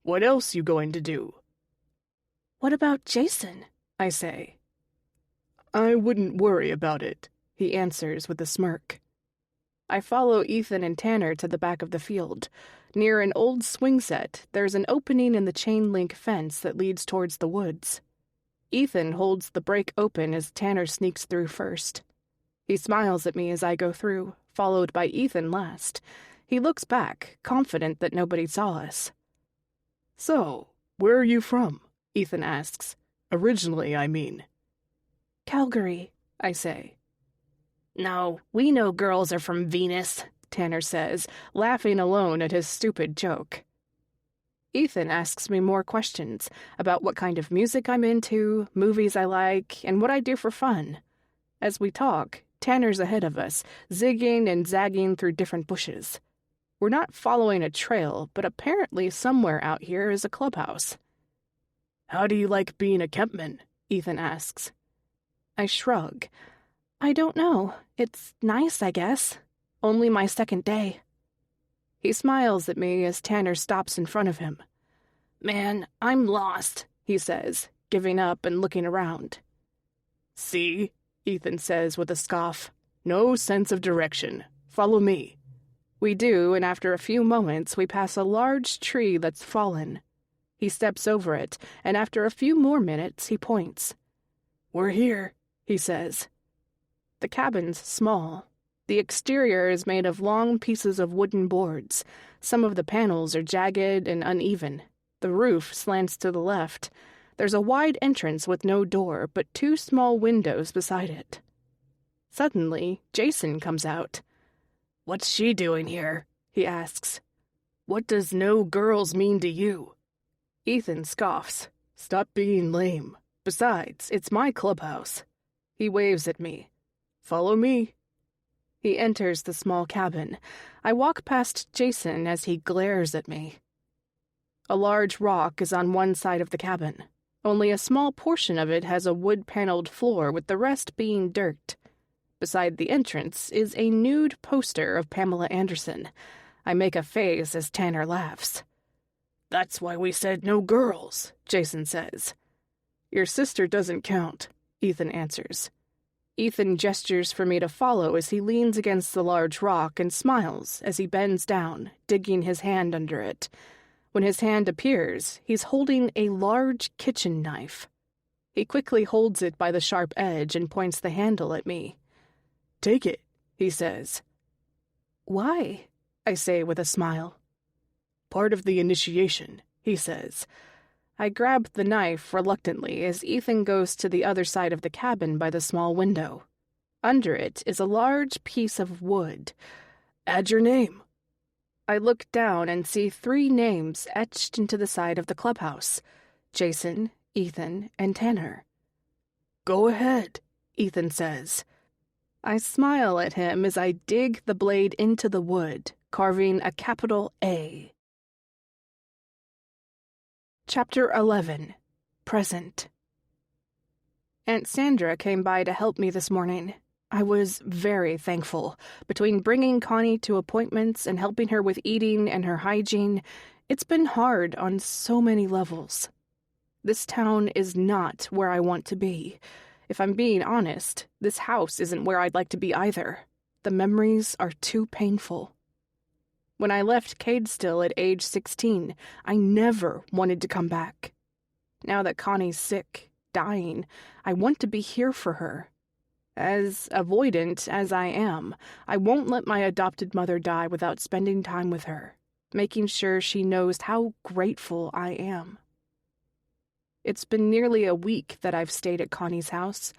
"What else you going to do?" "What about Jason?" I say. "I wouldn't worry about it," he answers with a smirk. I follow Ethan and Tanner to the back of the field. Near an old swing set, there's an opening in the chain-link fence that leads towards the woods. Ethan holds the break open as Tanner sneaks through first. He smiles at me as I go through, followed by Ethan last. He looks back, confident that nobody saw us. "So, where are you from?" Ethan asks. "Originally, I mean." "Calgary," I say. "No, we know girls are from Venus," Tanner says, laughing alone at his stupid joke. Ethan asks me more questions about what kind of music I'm into, movies I like, and what I do for fun. As we talk, Tanner's ahead of us, zigging and zagging through different bushes. We're not following a trail, but apparently somewhere out here is a clubhouse. "How do you like being a Kempman?" Ethan asks. I shrug. I don't know. It's nice, I guess. Only my second day. He smiles at me as Tanner stops in front of him. "Man, I'm lost," he says, giving up and looking around. "See?" Ethan says with a scoff. "No sense of direction. Follow me." We do, and after a few moments we pass a large tree that's fallen. He steps over it, and after a few more minutes he points. "We're here," he says. The cabin's small. The exterior is made of long pieces of wooden boards. Some of the panels are jagged and uneven. The roof slants to the left. There's a wide entrance with no door, but 2 small windows beside it. Suddenly, Jason comes out. "What's she doing here?" he asks. "What does no girls mean to you?" Ethan scoffs. "Stop being lame. Besides, it's my clubhouse." He waves at me. "Follow me." He enters the small cabin. I walk past Jason as he glares at me. A large rock is on one side of the cabin. Only a small portion of it has a wood-paneled floor, with the rest being dirt. Beside the entrance is a nude poster of Pamela Anderson. I make a face as Tanner laughs. "That's why we said no girls," Jason says. "Your sister doesn't count," Ethan answers. Ethan gestures for me to follow as he leans against the large rock and smiles as he bends down, digging his hand under it. When his hand appears, he's holding a large kitchen knife. He quickly holds it by the sharp edge and points the handle at me. "Take it," he says. "Why?" I say with a smile. "Part of the initiation," he says. I grab the knife reluctantly as Ethan goes to the other side of the cabin by the small window. Under it is a large piece of wood. "Add your name." I look down and see 3 names etched into the side of the clubhouse: Jason, Ethan, and Tanner. "Go ahead," Ethan says. I smile at him as I dig the blade into the wood, carving a capital A. Chapter 11. Present. Aunt Sandra came by to help me this morning. I was very thankful. Between bringing Connie to appointments and helping her with eating and her hygiene, it's been hard on so many levels. This town is not where I want to be. If I'm being honest, this house isn't where I'd like to be either. The memories are too painful. When I left Cadestill at age 16, I never wanted to come back. Now that Connie's sick, dying, I want to be here for her. As avoidant as I am, I won't let my adopted mother die without spending time with her, making sure she knows how grateful I am. It's been nearly a week that I've stayed at Connie's house.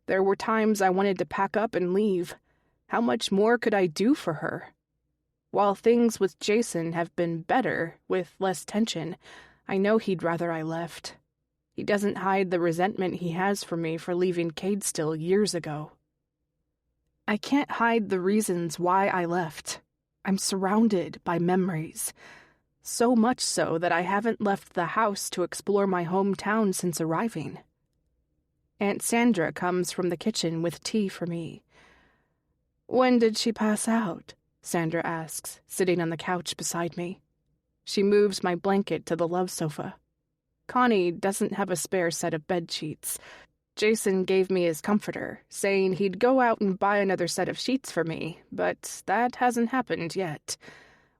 There were times I wanted to pack up and leave. How much more could I do for her? While things with Jason have been better, with less tension, I know he'd rather I left. He doesn't hide the resentment he has for me for leaving Cadestill years ago. I can't hide the reasons why I left. I'm surrounded by memories. So much so that I haven't left the house to explore my hometown since arriving. Aunt Sandra comes from the kitchen with tea for me. "When did she pass out?" Sandra asks, sitting on the couch beside me. She moves my blanket to the love sofa. Connie doesn't have a spare set of bed sheets. Jason gave me his comforter, saying he'd go out and buy another set of sheets for me, but that hasn't happened yet.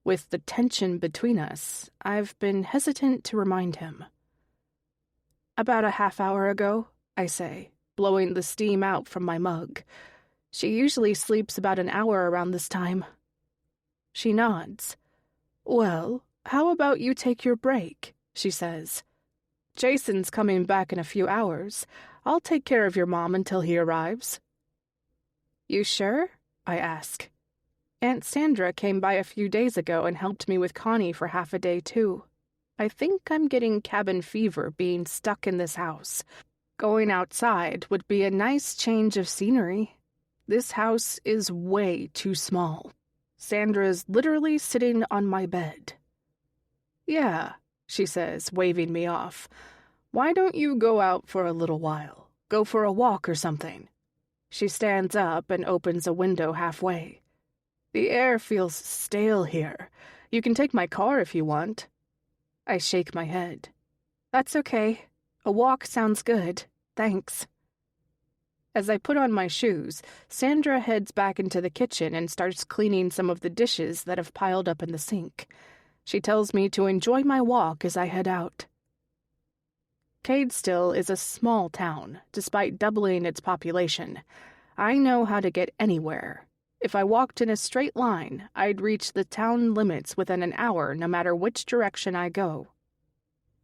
With the tension between us, I've been hesitant to remind him. "About a half hour ago," I say, blowing the steam out from my mug. "She usually sleeps about an hour around this time." She nods. "Well, how about you take your break?" she says. "Jason's coming back in a few hours. I'll take care of your mom until he arrives." "You sure?" I ask. "Aunt Sandra came by a few days ago and helped me with Connie for half a day, too. I think I'm getting cabin fever being stuck in this house. Going outside would be a nice change of scenery. This house is way too small. Sandra's literally sitting on my bed." "Yeah," she says, waving me off. "Why don't you go out for a little while? Go for a walk or something?" She stands up and opens a window halfway. "The air feels stale here. You can take my car if you want." I shake my head. "That's okay. A walk sounds good. Thanks." As I put on my shoes, Sandra heads back into the kitchen and starts cleaning some of the dishes that have piled up in the sink. She tells me to enjoy my walk as I head out. Cadestill is a small town, despite doubling its population. I know how to get anywhere. If I walked in a straight line, I'd reach the town limits within an hour no matter which direction I go.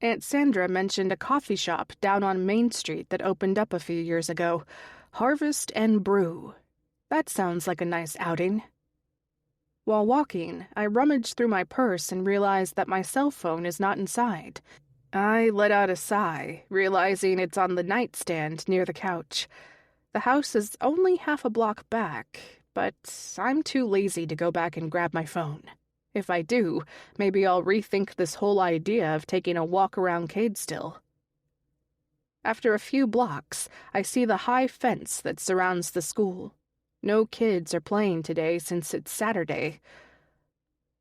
Aunt Sandra mentioned a coffee shop down on Main Street that opened up a few years ago. Harvest and Brew. That sounds like a nice outing. While walking, I rummage through my purse and realize that my cell phone is not inside. I let out a sigh, realizing it's on the nightstand near the couch. The house is only half a block back, but I'm too lazy to go back and grab my phone. If I do, maybe I'll rethink this whole idea of taking a walk around Cadestill. After a few blocks, I see the high fence that surrounds the school. No kids are playing today since it's Saturday.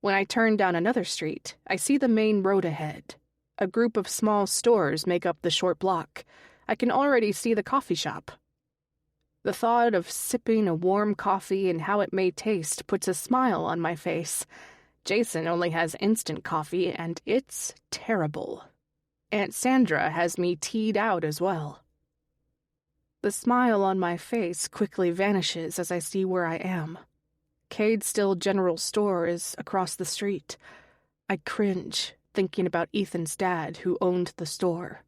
When I turn down another street, I see the main road ahead. A group of small stores make up the short block. I can already see the coffee shop. The thought of sipping a warm coffee and how it may taste puts a smile on my face. Jason only has instant coffee, and it's terrible. Aunt Sandra has me teed out as well. The smile on my face quickly vanishes as I see where I am. Cadestill General Store is across the street. I cringe, thinking about Ethan's dad, who owned the store.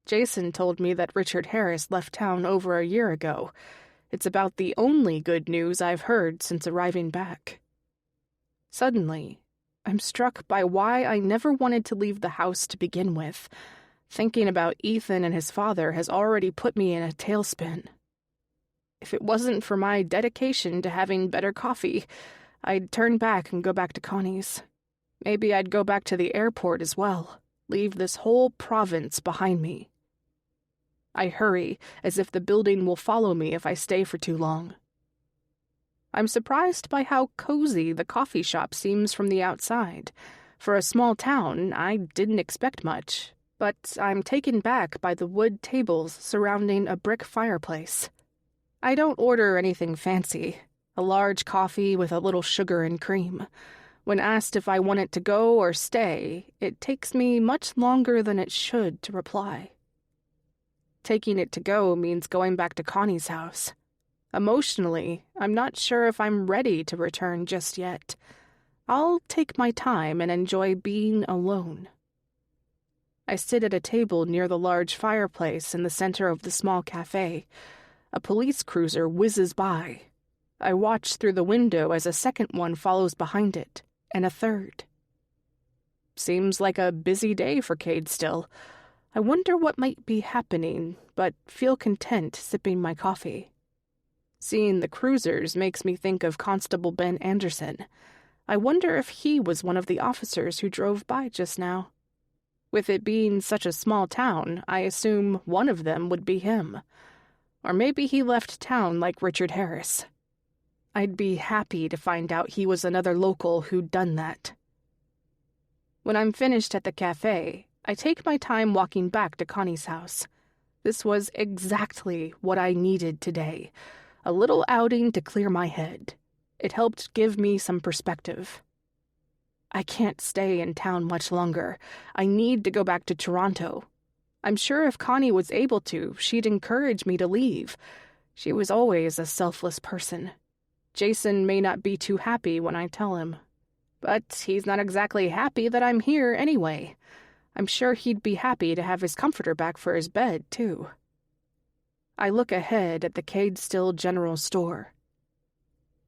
Jason told me that Richard Harris left town over a year ago. It's about the only good news I've heard since arriving back. Suddenly, I'm struck by why I never wanted to leave the house to begin with. Thinking about Ethan and his father has already put me in a tailspin. If it wasn't for my dedication to having better coffee, I'd turn back and go back to Connie's. Maybe I'd go back to the airport as well, leave this whole province behind me. I hurry, as if the building will follow me if I stay for too long. I'm surprised by how cozy the coffee shop seems from the outside. For a small town, I didn't expect much, but I'm taken back by the wood tables surrounding a brick fireplace. I don't order anything fancy. A large coffee with a little sugar and cream. When asked if I want it to go or stay, it takes me much longer than it should to reply. Taking it to go means going back to Connie's house. Emotionally, I'm not sure if I'm ready to return just yet. I'll take my time and enjoy being alone. I sit at a table near the large fireplace in the center of the small cafe. A police cruiser whizzes by. I watch through the window as a second one follows behind it. and a third. Seems like a busy day for Cadestill. I wonder what might be happening, but feel content sipping my coffee. Seeing the cruisers makes me think of Constable Ben Anderson. I wonder if he was one of the officers who drove by just now. With it being such a small town, I assume one of them would be him. Or maybe he left town like Richard Harris. I'd be happy to find out he was another local who'd done that. When I'm finished at the cafe, I take my time walking back to Connie's house. This was exactly what I needed today. A little outing to clear my head. It helped give me some perspective. I can't stay in town much longer. I need to go back to Toronto. I'm sure if Connie was able to, she'd encourage me to leave. She was always a selfless person. Jason may not be too happy when I tell him. But he's not exactly happy that I'm here anyway. I'm sure he'd be happy to have his comforter back for his bed, too. I look ahead at the Cadestill General Store.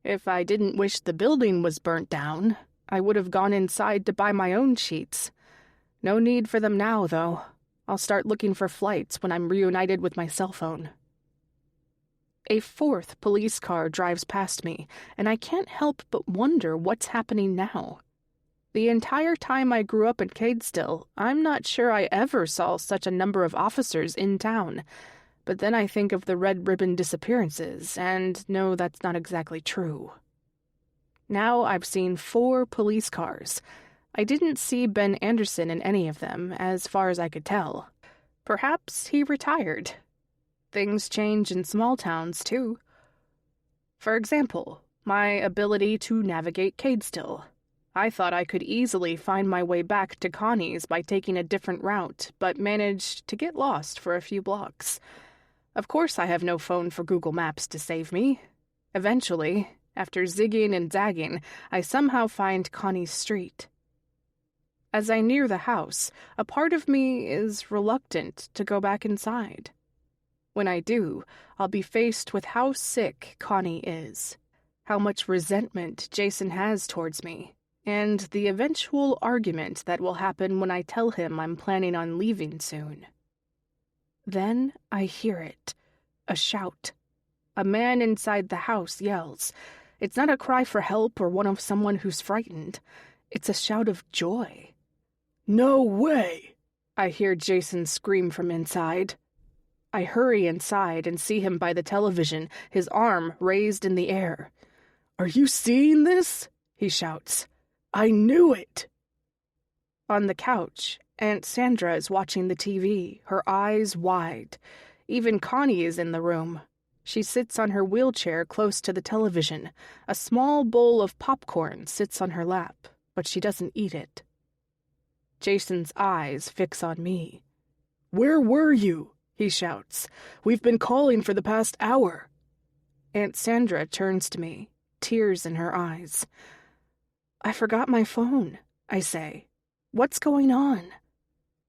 If I didn't wish the building was burnt down, I would have gone inside to buy my own sheets. No need for them now, though. I'll start looking for flights when I'm reunited with my cell phone. A fourth police car drives past me, and I can't help but wonder what's happening now. The entire time I grew up in Cadestill, I'm not sure I ever saw such a number of officers in town. But then I think of the red ribbon disappearances, and no, that's not exactly true. Now I've seen 4 police cars. I didn't see Ben Anderson in any of them, as far as I could tell. Perhaps he retired. Things change in small towns, too. For example, my ability to navigate Cadestill. I thought I could easily find my way back to Connie's by taking a different route, but managed to get lost for a few blocks. Of course I have no phone for Google Maps to save me. Eventually, after zigging and zagging, I somehow find Connie's street. As I near the house, a part of me is reluctant to go back inside. When I do, I'll be faced with how sick Connie is, how much resentment Jason has towards me, and the eventual argument that will happen when I tell him I'm planning on leaving soon. Then I hear it. A shout. A man inside the house yells. It's not a cry for help or one of someone who's frightened. It's a shout of joy. No way! I hear Jason scream from inside. I hurry inside and see him by the television, his arm raised in the air. Are you seeing this? He shouts. I knew it! On the couch, Aunt Sandra is watching the TV, her eyes wide. Even Connie is in the room. She sits on her wheelchair close to the television. A small bowl of popcorn sits on her lap, but she doesn't eat it. Jason's eyes fix on me. Where were you? He shouts. We've been calling for the past hour. Aunt Sandra turns to me, tears in her eyes. I forgot my phone, I say. What's going on?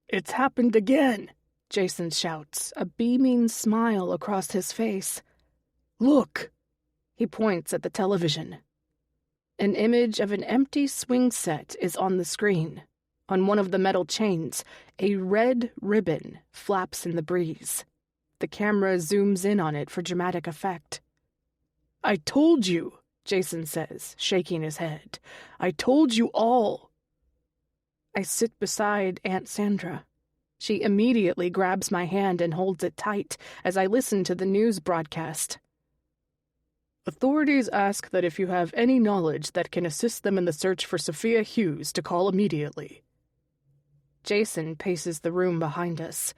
It's happened again, Jason shouts, a beaming smile across his face. Look! He points at the television. An image of an empty swing set is on the screen. On one of the metal chains, a red ribbon flaps in the breeze. The camera zooms in on it for dramatic effect. I told you, Jason says, shaking his head. I told you all. I sit beside Aunt Sandra. She immediately grabs my hand and holds it tight as I listen to the news broadcast. Authorities ask that if you have any knowledge that can assist them in the search for Sophia Hughes to call immediately. Jason paces the room behind us.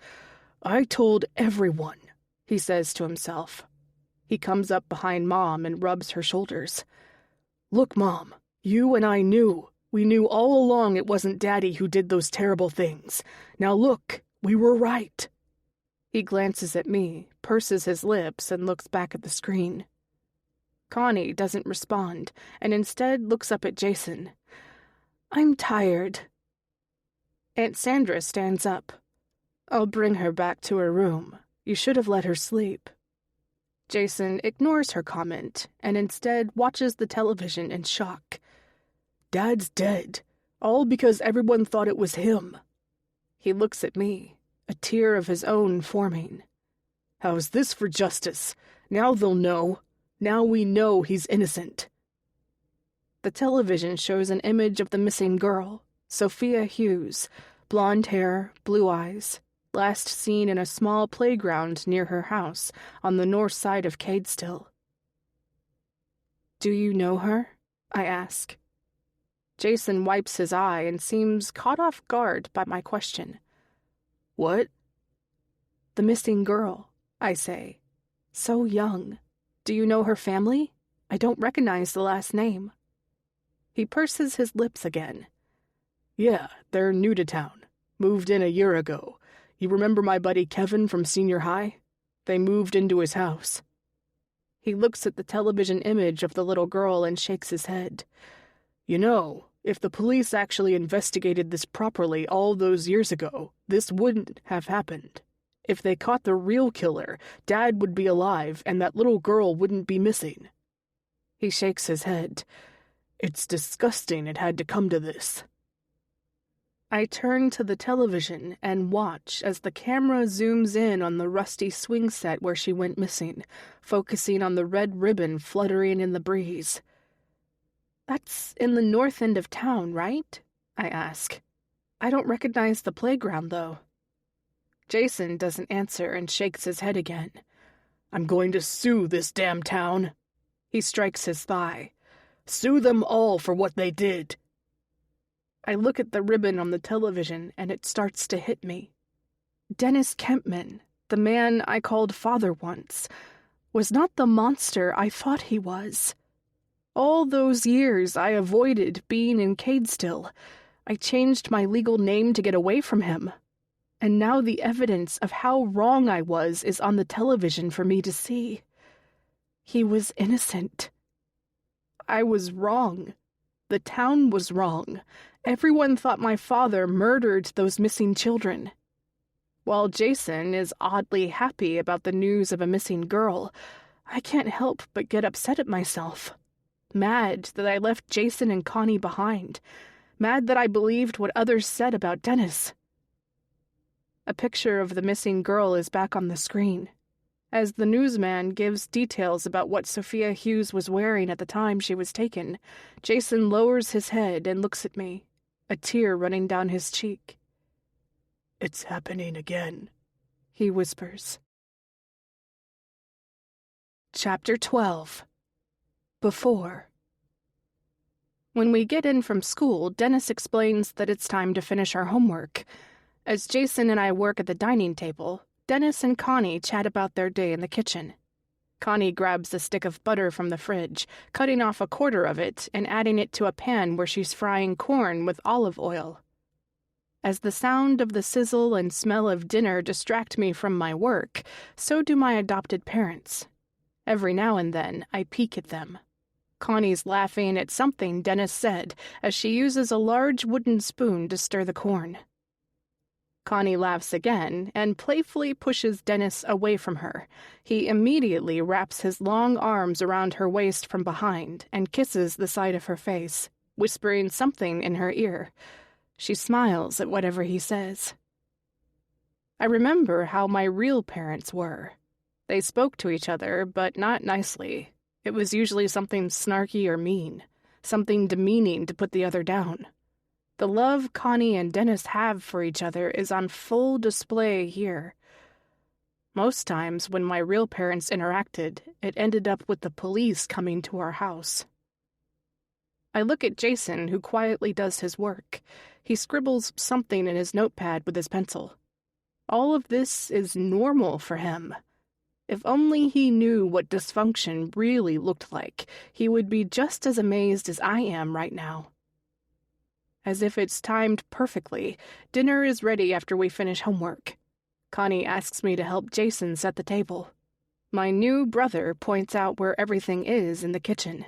I told everyone, he says to himself. He comes up behind Mom and rubs her shoulders. Look, Mom, you and I knew. We knew all along it wasn't Daddy who did those terrible things. Now look, we were right. He glances at me, purses his lips, and looks back at the screen. Connie doesn't respond, and instead looks up at Jason. I'm tired. Aunt Sandra stands up. I'll bring her back to her room. You should have let her sleep. Jason ignores her comment, and instead watches the television in shock. Dad's dead, all because everyone thought it was him. He looks at me, a tear of his own forming. How's this for justice? Now they'll know. Now we know he's innocent. The television shows an image of the missing girl, Sophia Hughes, blonde hair, blue eyes, last seen in a small playground near her house on the north side of Cadestill. Do you know her? I ask. Jason wipes his eye and seems caught off guard by my question. What? The missing girl, I say. So young. Do you know her family? I don't recognize the last name. He purses his lips again. Yeah, they're new to town. Moved in a year ago. You remember my buddy Kevin from senior high? They moved into his house. He looks at the television image of the little girl and shakes his head. You know, if the police actually investigated this properly all those years ago, this wouldn't have happened. If they caught the real killer, Dad would be alive and that little girl wouldn't be missing. He shakes his head. It's disgusting it had to come to this. I turn to the television and watch as the camera zooms in on the rusty swing set where she went missing, focusing on the red ribbon fluttering in the breeze. That's in the north end of town, right? I ask. I don't recognize the playground, though. Jason doesn't answer and shakes his head again. I'm going to sue this damn town. He strikes his thigh. Sue them all for what they did. I look at the ribbon on the television and it starts to hit me. Dennis Kempman, the man I called father once, was not the monster I thought he was. All those years I avoided being in Cadestill. I changed my legal name to get away from him. And now the evidence of how wrong I was is on the television for me to see. He was innocent. I was wrong. The town was wrong. Everyone thought my father murdered those missing children. While Jason is oddly happy about the news of a missing girl, I can't help but get upset at myself. Mad that I left Jason and Connie behind. Mad that I believed what others said about Dennis. A picture of the missing girl is back on the screen. As the newsman gives details about what Sophia Hughes was wearing at the time she was taken, Jason lowers his head and looks at me, a tear running down his cheek. It's happening again, he whispers. Chapter 12. Before. When we get in from school, Dennis explains that it's time to finish our homework. As Jason and I work at the dining table, Dennis and Connie chat about their day in the kitchen. Connie grabs a stick of butter from the fridge, cutting off a quarter of it and adding it to a pan where she's frying corn with olive oil. As the sound of the sizzle and smell of dinner distract me from my work, so do my adopted parents. Every now and then, I peek at them. Connie's laughing at something Dennis said as she uses a large wooden spoon to stir the corn. Connie laughs again and playfully pushes Dennis away from her. He immediately wraps his long arms around her waist from behind and kisses the side of her face, whispering something in her ear. She smiles at whatever he says. I remember how my real parents were. They spoke to each other, but not nicely. It was usually something snarky or mean, something demeaning to put the other down. The love Connie and Dennis have for each other is on full display here. Most times when my real parents interacted, it ended up with the police coming to our house. I look at Jason, who quietly does his work. He scribbles something in his notepad with his pencil. All of this is normal for him. If only he knew what dysfunction really looked like, he would be just as amazed as I am right now. As if it's timed perfectly, dinner is ready after we finish homework. Connie asks me to help Jason set the table. My new brother points out where everything is in the kitchen.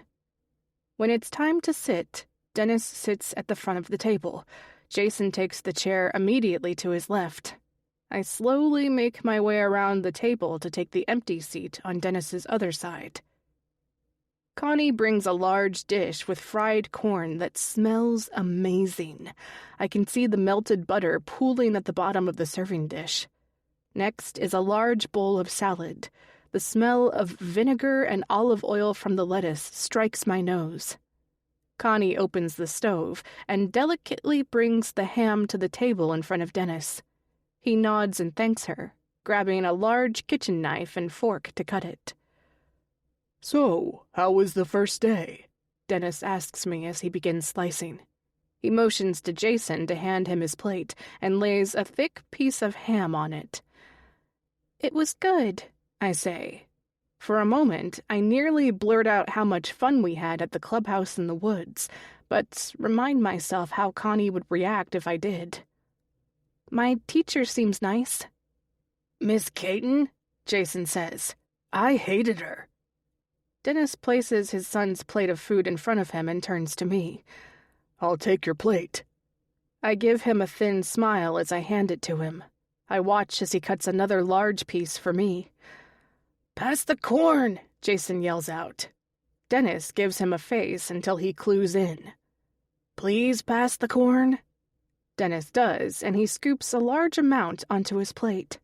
When it's time to sit, Dennis sits at the front of the table. Jason takes the chair immediately to his left. I slowly make my way around the table to take the empty seat on Dennis's other side. Connie brings a large dish with fried corn that smells amazing. I can see the melted butter pooling at the bottom of the serving dish. Next is a large bowl of salad. The smell of vinegar and olive oil from the lettuce strikes my nose. Connie opens the stove and delicately brings the ham to the table in front of Dennis. He nods and thanks her, grabbing a large kitchen knife and fork to cut it. "So, how was the first day?" Dennis asks me as he begins slicing. He motions to Jason to hand him his plate and lays a thick piece of ham on it. "It was good," I say. For a moment, I nearly blurt out how much fun we had at the clubhouse in the woods, but remind myself how Connie would react if I did. "My teacher seems nice." "Miss Caine?" Jason says. "I hated her." Dennis places his son's plate of food in front of him and turns to me. "I'll take your plate." I give him a thin smile as I hand it to him. I watch as he cuts another large piece for me. "Pass the corn!" Jason yells out. Dennis gives him a face until he clues in. "Please pass the corn." Dennis does, and he scoops a large amount onto his plate.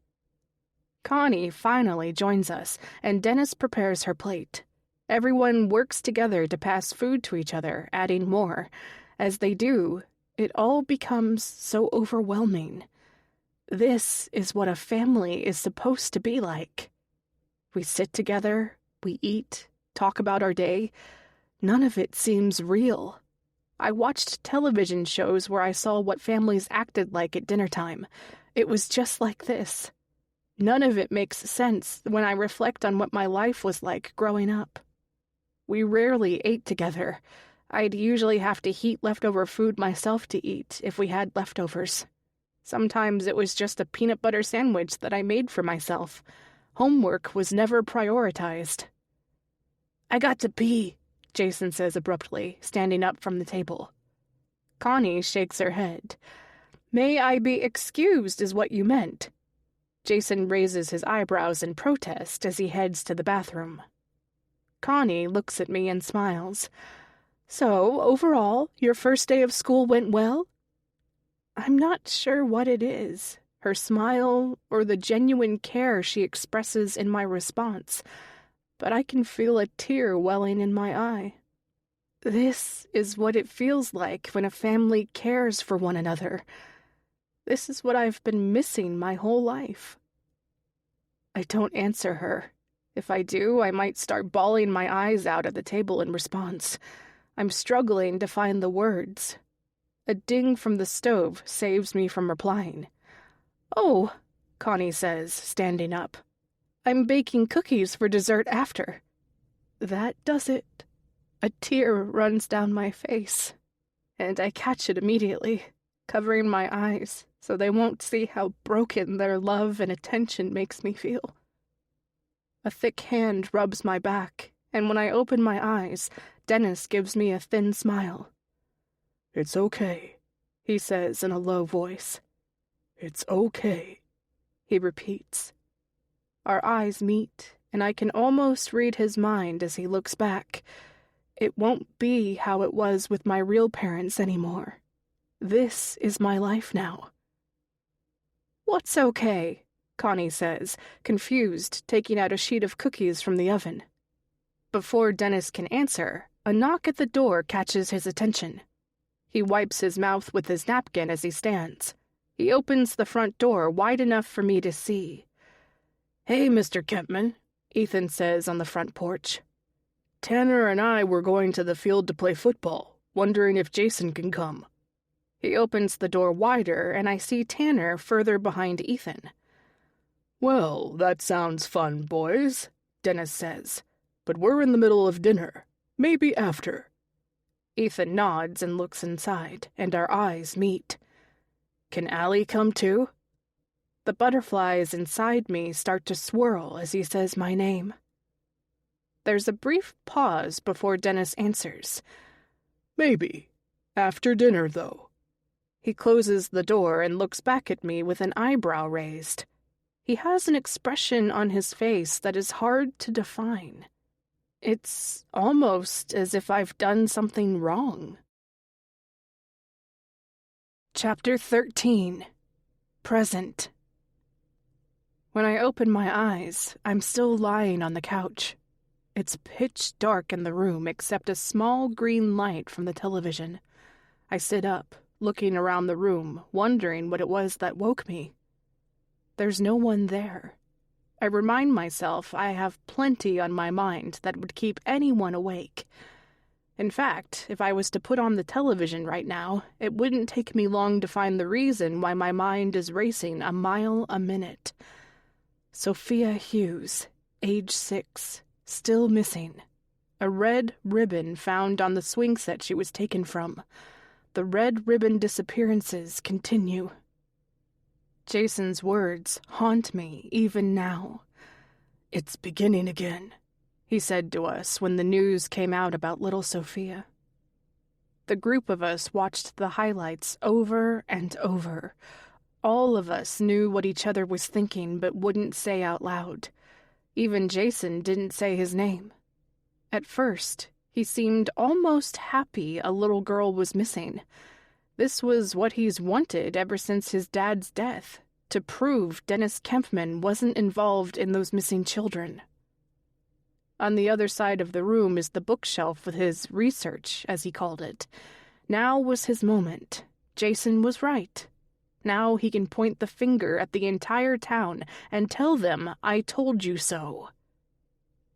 Connie finally joins us, and Dennis prepares her plate. Everyone works together to pass food to each other, adding more. As they do, it all becomes so overwhelming. This is what a family is supposed to be like. We sit together, we eat, talk about our day. None of it seems real. I watched television shows where I saw what families acted like at dinner time. It was just like this. None of it makes sense when I reflect on what my life was like growing up. We rarely ate together. I'd usually have to heat leftover food myself to eat if we had leftovers. Sometimes it was just a peanut butter sandwich that I made for myself. Homework was never prioritized. "I got to pee," Jason says abruptly, standing up from the table. Connie shakes her head. "May I be excused is what you meant." Jason raises his eyebrows in protest as he heads to the bathroom. Connie looks at me and smiles. "So, overall, your first day of school went well?" I'm not sure what it is, her smile or the genuine care she expresses in my response, but I can feel a tear welling in my eye. This is what it feels like when a family cares for one another. This is what I've been missing my whole life. I don't answer her. If I do, I might start bawling my eyes out at the table in response. I'm struggling to find the words. A ding from the stove saves me from replying. "Oh," Connie says, standing up. "I'm baking cookies for dessert after." That does it. A tear runs down my face, and I catch it immediately, covering my eyes so they won't see how broken their love and attention makes me feel. A thick hand rubs my back, and when I open my eyes, Dennis gives me a thin smile. "It's okay," he says in a low voice. "It's okay," he repeats. Our eyes meet, and I can almost read his mind as he looks back. It won't be how it was with my real parents anymore. This is my life now. "What's okay?" Connie says, confused, taking out a sheet of cookies from the oven. Before Dennis can answer, a knock at the door catches his attention. He wipes his mouth with his napkin as he stands. He opens the front door wide enough for me to see. "Hey, Mr. Kempman," Ethan says on the front porch. "Tanner and I were going to the field to play football, wondering if Jason can come." He opens the door wider, and I see Tanner further behind Ethan. "Well, that sounds fun, boys," Dennis says. "But we're in the middle of dinner. Maybe after." Ethan nods and looks inside, and our eyes meet. "Can Allie come too?" The butterflies inside me start to swirl as he says my name. There's a brief pause before Dennis answers. "Maybe. After dinner, though." He closes the door and looks back at me with an eyebrow raised. He has an expression on his face that is hard to define. It's almost as if I've done something wrong. Chapter 13. Present. When I open my eyes, I'm still lying on the couch. It's pitch dark in the room except a small green light from the television. I sit up, looking around the room, wondering what it was that woke me. There's no one there. I remind myself I have plenty on my mind that would keep anyone awake. In fact, if I was to put on the television right now, it wouldn't take me long to find the reason why my mind is racing a mile a minute. Sophia Hughes, age 6, still missing. A red ribbon found on the swing set she was taken from. The red ribbon disappearances continue. Jason's words haunt me even now. "It's beginning again," he said to us when the news came out about little Sophia. The group of us watched the highlights over and over. All of us knew what each other was thinking but wouldn't say out loud. Even Jason didn't say his name. At first, he seemed almost happy a little girl was missing. This was what he's wanted ever since his dad's death, to prove Dennis Kempman wasn't involved in those missing children. On the other side of the room is the bookshelf with his research, as he called it. Now was his moment. Jason was right. Now he can point the finger at the entire town and tell them, "I told you so."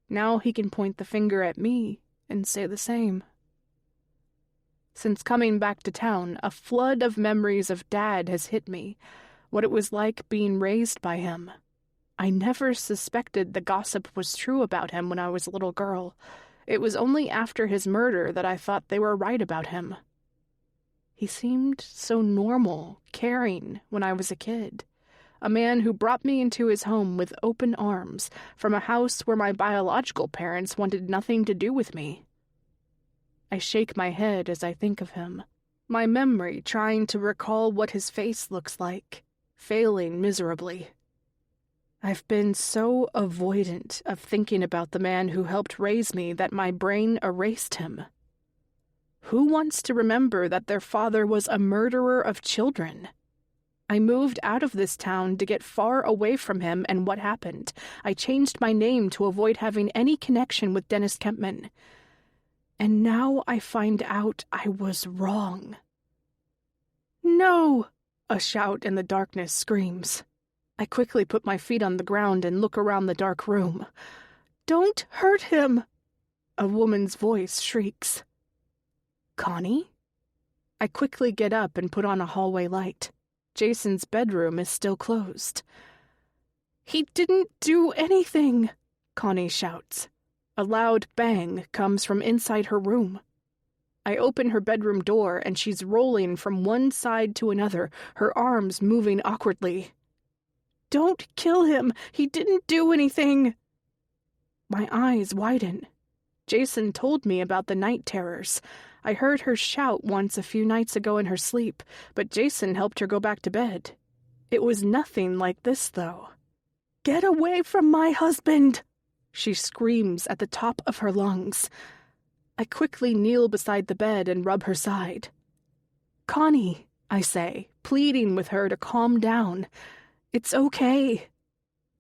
Now he can point the finger at me and say the same. Since coming back to town, a flood of memories of Dad has hit me, what it was like being raised by him. I never suspected the gossip was true about him when I was a little girl. It was only after his murder that I thought they were right about him. He seemed so normal, caring when I was a kid. A man who brought me into his home with open arms, from a house where my biological parents wanted nothing to do with me. I shake my head as I think of him, my memory trying to recall what his face looks like, failing miserably. I've been so avoidant of thinking about the man who helped raise me that my brain erased him. Who wants to remember that their father was a murderer of children? I moved out of this town to get far away from him, and what happened? I changed my name to avoid having any connection with Dennis Kempman. And now I find out I was wrong. "No!" a shout in the darkness screams. I quickly put my feet on the ground and look around the dark room. "Don't hurt him!" a woman's voice shrieks. "Connie?" I quickly get up and put on a hallway light. Jason's bedroom is still closed. "He didn't do anything," Connie shouts. A loud bang comes from inside her room. I open her bedroom door and she's rolling from one side to another, her arms moving awkwardly. "Don't kill him! He didn't do anything!" My eyes widen. Jason told me about the night terrors. I heard her shout once a few nights ago in her sleep, but Jason helped her go back to bed. It was nothing like this, though. "Get away from my husband!" she screams at the top of her lungs. I quickly kneel beside the bed and rub her side. "Connie," I say, pleading with her to calm down. "It's okay."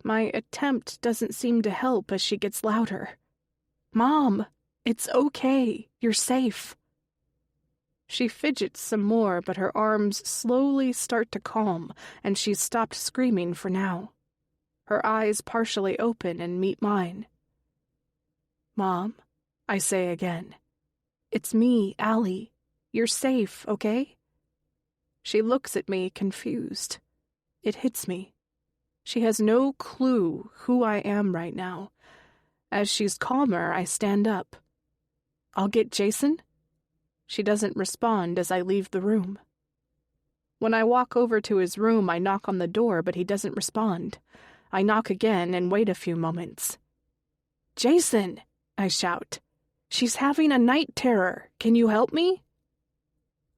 My attempt doesn't seem to help as she gets louder. "Mom, it's okay. You're safe." She fidgets some more, but her arms slowly start to calm, and she's stopped screaming for now. Her eyes partially open and meet mine. "Mom," I say again. "It's me, Allie. You're safe, okay?" She looks at me, confused. It hits me. She has no clue who I am right now. As she's calmer, I stand up. "I'll get Jason?" She doesn't respond as I leave the room. When I walk over to his room, I knock on the door, but he doesn't respond. I knock again and wait a few moments. "Jason!" I shout. "She's having a night terror. Can you help me?"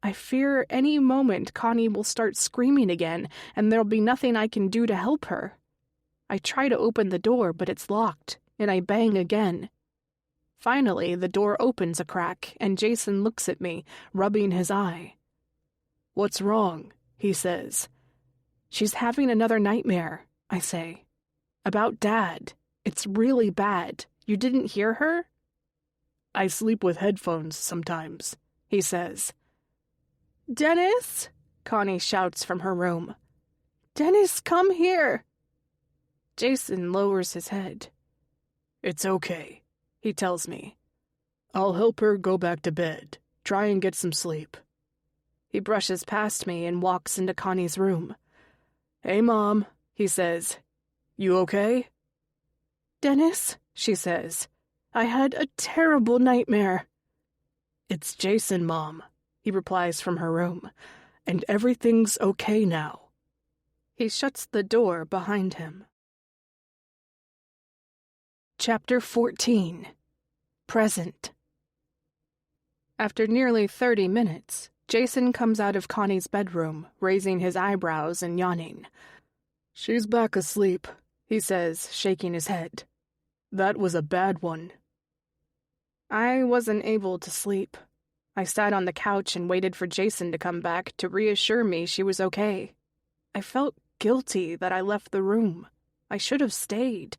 I fear any moment Connie will start screaming again, and there'll be nothing I can do to help her. I try to open the door, but it's locked, and I bang again. Finally, the door opens a crack, and Jason looks at me, rubbing his eye. "What's wrong?" he says. "She's having another nightmare," I say. "About Dad. It's really bad. You didn't hear her?" "I sleep with headphones sometimes," he says. "Dennis!" Connie shouts from her room. "Dennis, come here!" Jason lowers his head. "It's okay," he tells me. "I'll help her go back to bed. Try and get some sleep." He brushes past me and walks into Connie's room. "Hey, Mom," he says. "You okay?" "Dennis," she says, "I had a terrible nightmare." "It's Jason, Mom," he replies from her room, "and everything's okay now." He shuts the door behind him. Chapter 14. Present. After nearly 30 minutes, Jason comes out of Connie's bedroom, raising his eyebrows and yawning. "She's back asleep," he says, shaking his head. "That was a bad one." I wasn't able to sleep. I sat on the couch and waited for Jason to come back to reassure me she was okay. I felt guilty that I left the room. I should have stayed.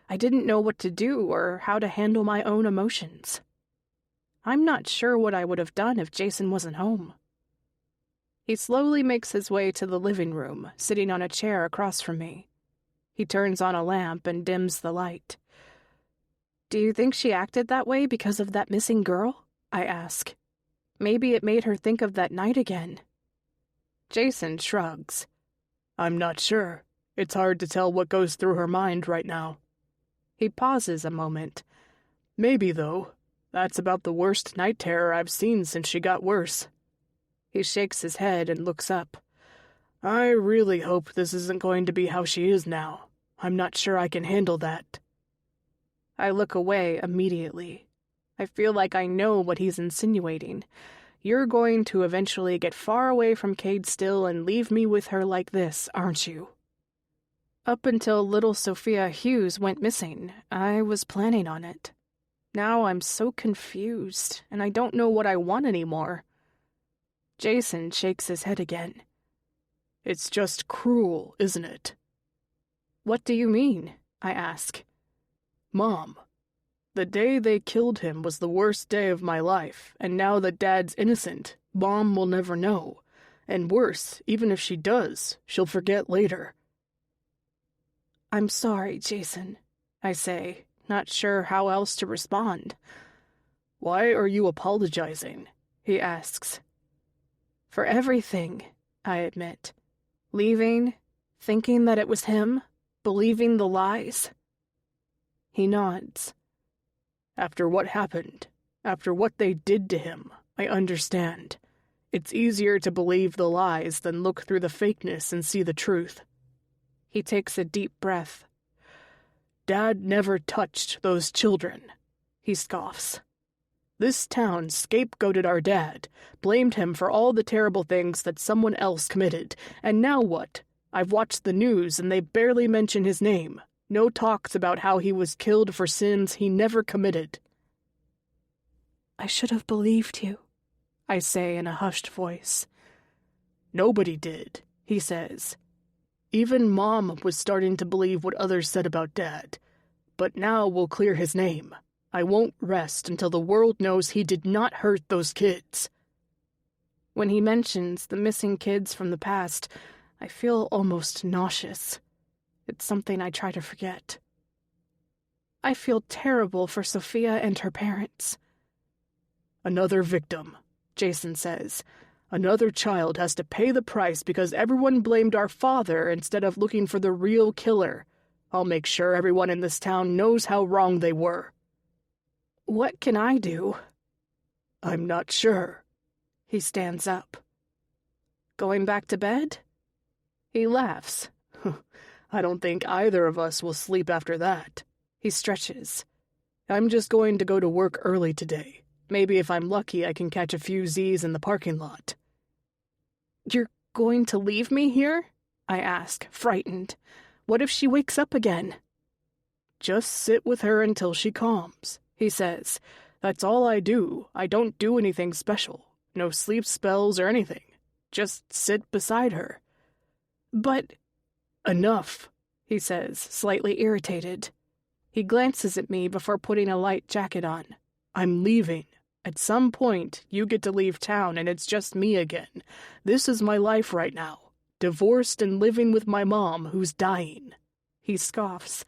I didn't know what to do or how to handle my own emotions. I'm not sure what I would have done if Jason wasn't home. He slowly makes his way to the living room, sitting on a chair across from me. He turns on a lamp and dims the light. "Do you think she acted that way because of that missing girl?" I ask. "Maybe it made her think of that night again." Jason shrugs. "I'm not sure. It's hard to tell what goes through her mind right now." He pauses a moment. "Maybe, though. That's about the worst night terror I've seen since she got worse." He shakes his head and looks up. "I really hope this isn't going to be how she is now. I'm not sure I can handle that." I look away immediately. I feel like I know what he's insinuating. You're going to eventually get far away from Cadestill and leave me with her like this, aren't you? Up until little Sophia Hughes went missing, I was planning on it. Now I'm so confused, and I don't know what I want anymore. Jason shakes his head again. "It's just cruel, isn't it?" "What do you mean?" I ask. "Mom, the day they killed him was the worst day of my life, and now that Dad's innocent, Mom will never know. And worse, even if she does, she'll forget later." "I'm sorry, Jason," I say, not sure how else to respond. "Why are you apologizing?" he asks. "For everything," I admit. Leaving, thinking that it was him, believing the lies. He nods. "After what happened, after what they did to him, I understand. It's easier to believe the lies than look through the fakeness and see the truth." He takes a deep breath. "Dad never touched those children," he scoffs. "This town scapegoated our dad, blamed him for all the terrible things that someone else committed, and now what? I've watched the news and they barely mention his name. No talks about how he was killed for sins he never committed." "I should have believed you," I say in a hushed voice. "Nobody did," he says. "Even Mom was starting to believe what others said about Dad. But now we'll clear his name. I won't rest until the world knows he did not hurt those kids." When he mentions the missing kids from the past, I feel almost nauseous. It's something I try to forget. I feel terrible for Sophia and her parents. "Another victim," Jason says. "Another child has to pay the price because everyone blamed our father instead of looking for the real killer. I'll make sure everyone in this town knows how wrong they were." "What can I do?" "I'm not sure." He stands up. "Going back to bed?" He laughs. "I don't think either of us will sleep after that." He stretches. "I'm just going to go to work early today. Maybe if I'm lucky I can catch a few Z's in the parking lot." "You're going to leave me here?" I ask, frightened. "What if she wakes up again?" "Just sit with her until she calms," he says. "That's all I do. I don't do anything special. No sleep spells or anything. Just sit beside her." "But—" "Enough," he says, slightly irritated. He glances at me before putting a light jacket on. "I'm leaving. At some point, you get to leave town and it's just me again. This is my life right now. Divorced and living with my mom, who's dying." He scoffs.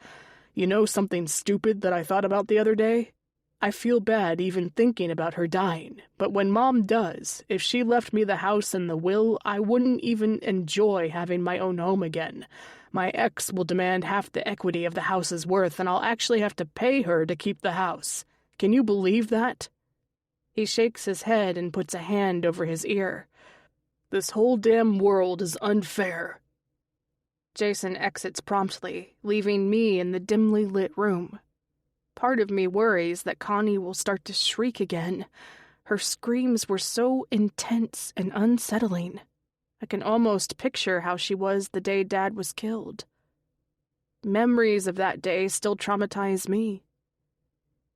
"You know something stupid that I thought about the other day? I feel bad even thinking about her dying, but when Mom does, if she left me the house and the will, I wouldn't even enjoy having my own home again. My ex will demand half the equity of the house's worth, and I'll actually have to pay her to keep the house. Can you believe that?" He shakes his head and puts a hand over his ear. "This whole damn world is unfair." Jason exits promptly, leaving me in the dimly lit room. Part of me worries that Connie will start to shriek again. Her screams were so intense and unsettling. I can almost picture how she was the day Dad was killed. Memories of that day still traumatize me.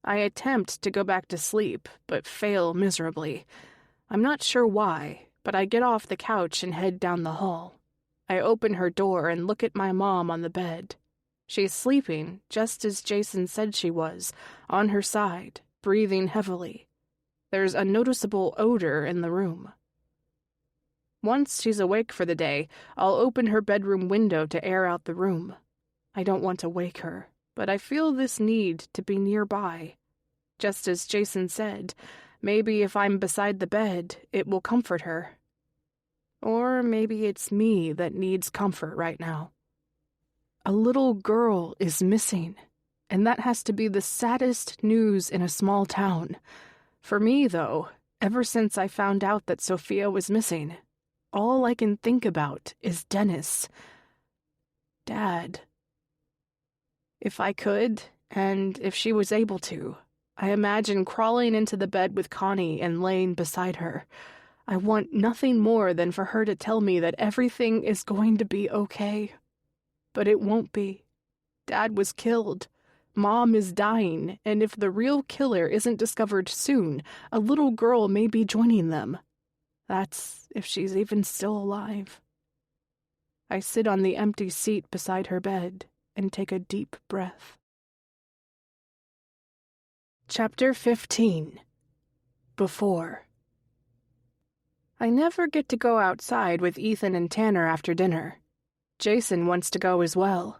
I attempt to go back to sleep, but fail miserably. I'm not sure why, but I get off the couch and head down the hall. I open her door and look at my mom on the bed. She's sleeping, just as Jason said she was, on her side, breathing heavily. There's a noticeable odor in the room. Once she's awake for the day, I'll open her bedroom window to air out the room. I don't want to wake her, but I feel this need to be nearby. Just as Jason said, maybe if I'm beside the bed, it will comfort her. Or maybe it's me that needs comfort right now. A little girl is missing, and that has to be the saddest news in a small town. For me, though, ever since I found out that Sophia was missing, all I can think about is Dennis. Dad. If I could, and if she was able to, I imagine crawling into the bed with Connie and laying beside her. I want nothing more than for her to tell me that everything is going to be okay. But it won't be. Dad was killed. Mom is dying, and if the real killer isn't discovered soon, a little girl may be joining them. That's if she's even still alive. I sit on the empty seat beside her bed and take a deep breath. Chapter 15. Before. I never get to go outside with Ethan and Tanner after dinner. Jason wants to go as well.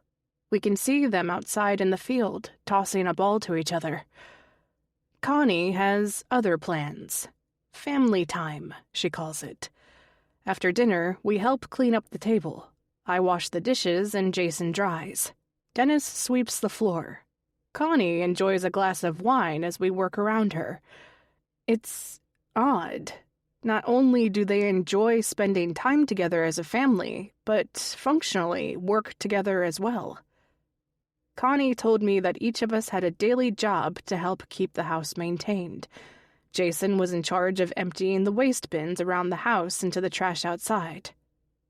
We can see them outside in the field, tossing a ball to each other. Connie has other plans. Family time, she calls it. After dinner, we help clean up the table. I wash the dishes and Jason dries. Dennis sweeps the floor. Connie enjoys a glass of wine as we work around her. It's odd. Not only do they enjoy spending time together as a family, but functionally work together as well. Connie told me that each of us had a daily job to help keep the house maintained. Jason was in charge of emptying the waste bins around the house into the trash outside.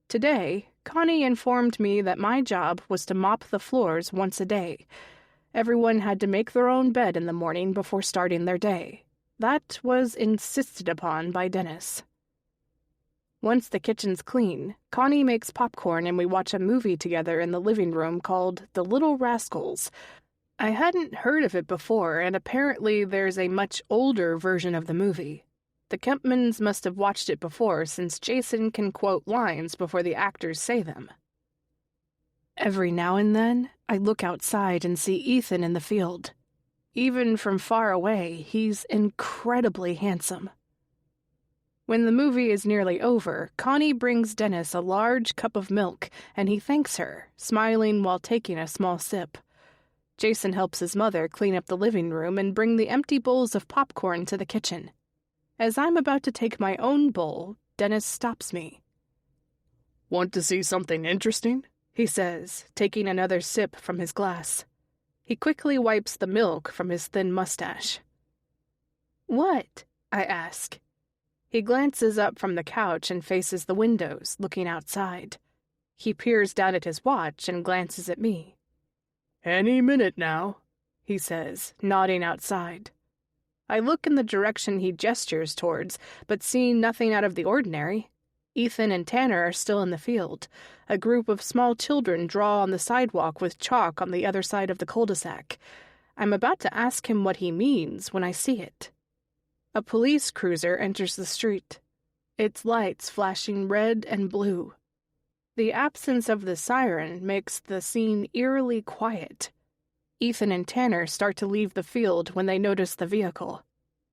Today, Connie informed me that my job was to mop the floors once a day. Everyone had to make their own bed in the morning before starting their day. That was insisted upon by Dennis. Once the kitchen's clean, Connie makes popcorn and we watch a movie together in the living room called The Little Rascals. I hadn't heard of it before, and apparently there's a much older version of the movie. The Kempmans must have watched it before, since Jason can quote lines before the actors say them. Every now and then, I look outside and see Ethan in the field. Even from far away, he's incredibly handsome. When the movie is nearly over, Connie brings Dennis a large cup of milk, and he thanks her, smiling while taking a small sip. Jason helps his mother clean up the living room and bring the empty bowls of popcorn to the kitchen. As I'm about to take my own bowl, Dennis stops me. "Want to see something interesting?" he says, taking another sip from his glass. He quickly wipes the milk from his thin mustache. "What?" I ask. He glances up from the couch and faces the windows, looking outside. He peers down at his watch and glances at me. "Any minute now," he says, nodding outside. I look in the direction he gestures towards, but see nothing out of the ordinary. Ethan and Tanner are still in the field. A group of small children draw on the sidewalk with chalk on the other side of the cul-de-sac. I'm about to ask him what he means when I see it. A police cruiser enters the street, its lights flashing red and blue. The absence of the siren makes the scene eerily quiet. Ethan and Tanner start to leave the field when they notice the vehicle.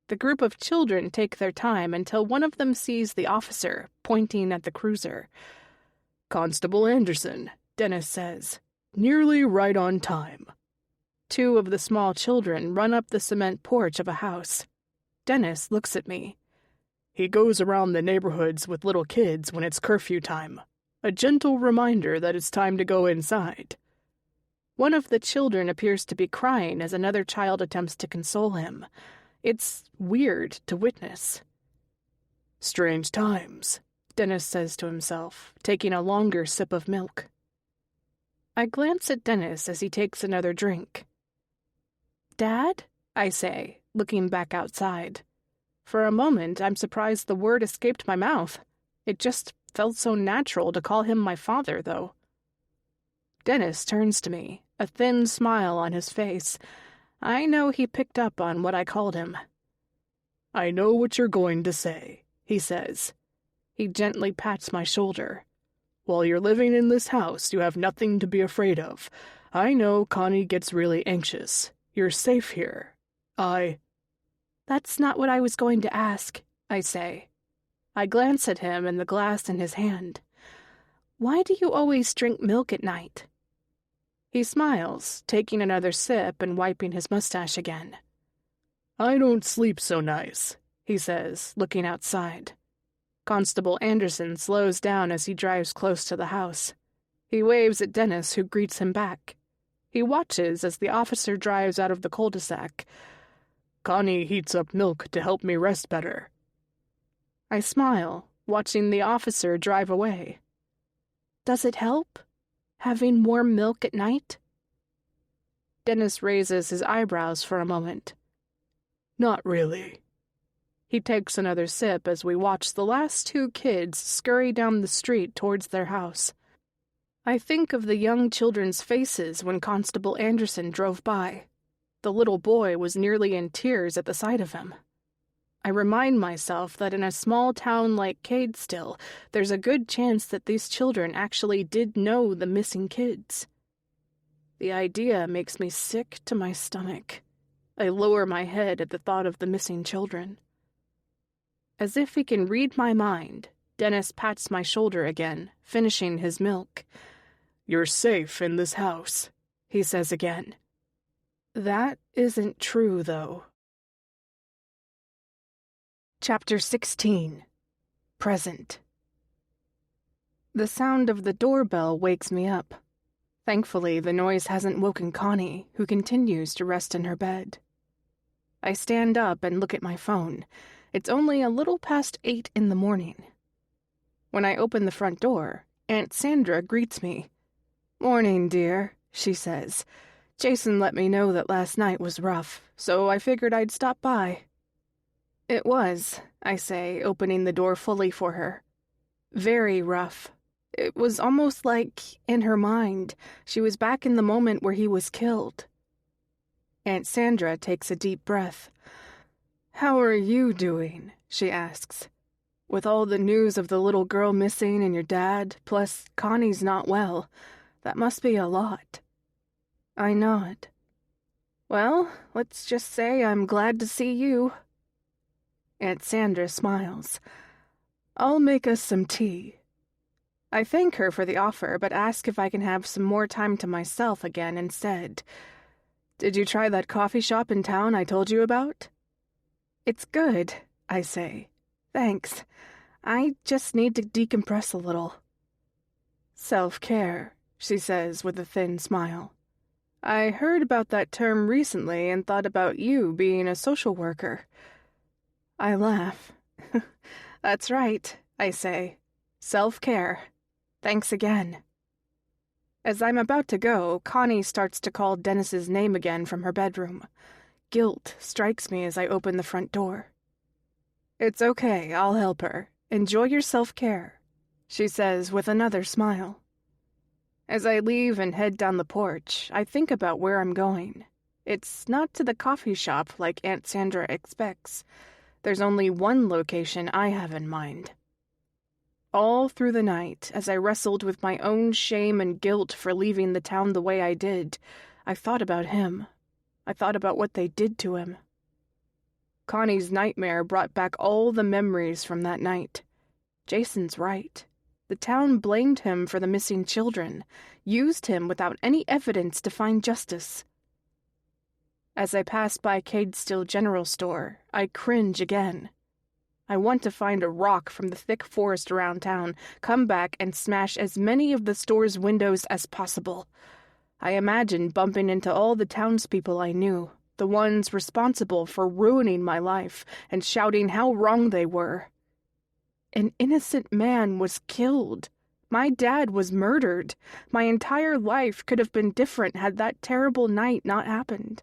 The group of children take their time until one of them sees the officer, pointing at the cruiser. "Constable Anderson," Dennis says. "Nearly right on time." Two of the small children run up the cement porch of a house. Dennis looks at me. "He goes around the neighborhoods with little kids when it's curfew time. A gentle reminder that it's time to go inside." One of the children appears to be crying as another child attempts to console him. It's weird to witness. "Strange times," Dennis says to himself, taking a longer sip of milk. I glance at Dennis as he takes another drink. "Dad?" I say, looking back outside. For a moment, I'm surprised the word escaped my mouth. It just felt so natural to call him my father, though. Dennis turns to me, a thin smile on his face. I know he picked up on what I called him. "I know what you're going to say," he says. He gently pats my shoulder. "While you're living in this house, you have nothing to be afraid of. I know Connie gets really anxious. You're safe here. That's not what I was going to ask," I say. I glance at him and the glass in his hand. "Why do you always drink milk at night?" He smiles, taking another sip and wiping his mustache again. "I don't sleep so nice," he says, looking outside. Constable Anderson slows down as he drives close to the house. He waves at Dennis, who greets him back. He watches as the officer drives out of the cul-de-sac. "Connie heats up milk to help me rest better." I smile, watching the officer drive away. Does it help? Having warm milk at night? Dennis raises his eyebrows for a moment. "Not really." He takes another sip as we watch the last two kids scurry down the street towards their house. I think of the young children's faces when Constable Anderson drove by. The little boy was nearly in tears at the sight of him. I remind myself that in a small town like Cadestill, there's a good chance that these children actually did know the missing kids. The idea makes me sick to my stomach. I lower my head at the thought of the missing children. As if he can read my mind, Dennis pats my shoulder again, finishing his milk. "You're safe in this house," he says again. That isn't true, though. Chapter 16. Present. The sound of the doorbell wakes me up. Thankfully, the noise hasn't woken Connie, who continues to rest in her bed. I stand up and look at my phone. It's only a little past 8 in the morning. When I open the front door, Aunt Sandra greets me. "Morning, dear," she says. "Jason let me know that last night was rough, so I figured I'd stop by." "It was," I say, opening the door fully for her. "Very rough. It was almost like, in her mind, she was back in the moment where he was killed." Aunt Sandra takes a deep breath. "How are you doing?" she asks. "With all the news of the little girl missing and your dad, plus Connie's not well, that must be a lot." I nod. "Well, let's just say I'm glad to see you." Aunt Sandra smiles. "I'll make us some tea." I thank her for the offer, but ask if I can have some more time to myself again instead. "Did you try that coffee shop in town I told you about?" "It's good," I say. "Thanks. I just need to decompress a little." "Self-care," she says with a thin smile. "I heard about that term recently and thought about you being a social worker." I laugh. "That's right," I say. "Self-care. Thanks again." As I'm about to go, Connie starts to call Dennis's name again from her bedroom. guilt strikes me as I open the front door. "It's okay, I'll help her. Enjoy your self-care," she says with another smile. As I leave and head down the porch, I think about where I'm going. It's not to the coffee shop like Aunt Sandra expects. There's only one location I have in mind. All through the night, as I wrestled with my own shame and guilt for leaving the town the way I did, I thought about him. I thought about what they did to him. Connie's nightmare brought back all the memories from that night. Jason's right. The town blamed him for the missing children, used him without any evidence to find justice. As I pass by Cadestill General Store, I cringe again. I want to find a rock from the thick forest around town, come back and smash as many of the store's windows as possible. I imagine bumping into all the townspeople I knew, the ones responsible for ruining my life, and shouting how wrong they were. An innocent man was killed. My dad was murdered. My entire life could have been different had that terrible night not happened.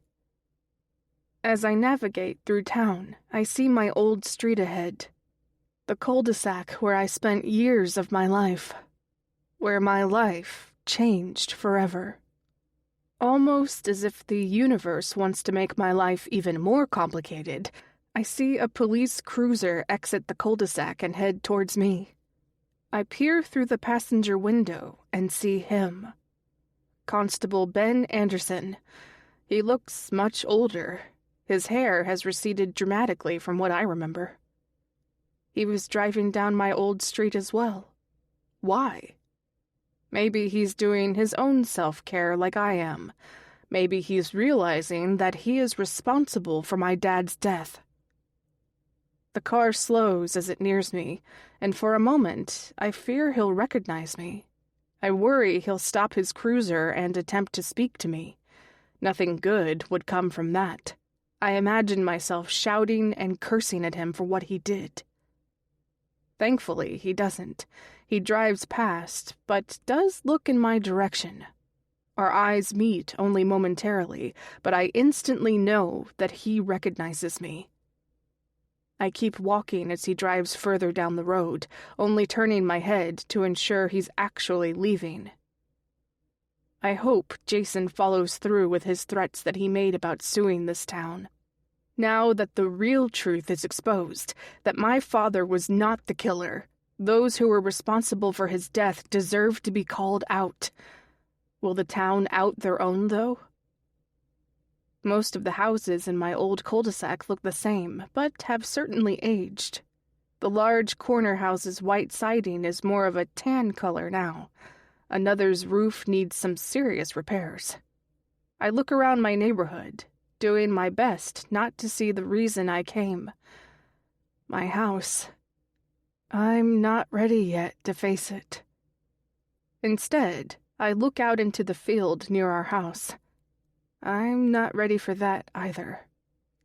As I navigate through town, I see my old street ahead. The cul-de-sac where I spent years of my life. Where my life changed forever. Almost as if the universe wants to make my life even more complicated, I see a police cruiser exit the cul-de-sac and head towards me. I peer through the passenger window and see him. Constable Ben Anderson. He looks much older. His hair has receded dramatically from what I remember. He was driving down my old street as well. Why? Maybe he's doing his own self-care like I am. Maybe he's realizing that he is responsible for my dad's death. The car slows as it nears me, and for a moment, I fear he'll recognize me. I worry he'll stop his cruiser and attempt to speak to me. Nothing good would come from that. I imagine myself shouting and cursing at him for what he did. Thankfully, he doesn't. He drives past, but does look in my direction. Our eyes meet only momentarily, but I instantly know that he recognizes me. I keep walking as he drives further down the road, only turning my head to ensure he's actually leaving. I hope Jason follows through with his threats that he made about suing this town. Now that the real truth is exposed, that my father was not the killer, those who were responsible for his death deserve to be called out. Will the town out their own, though? Most of the houses in my old cul-de-sac look the same, but have certainly aged. The large corner house's white siding is more of a tan color now. Another's roof needs some serious repairs. I look around my neighborhood, doing my best not to see the reason I came. My house. I'm not ready yet to face it. Instead, I look out into the field near our house. I'm not ready for that either.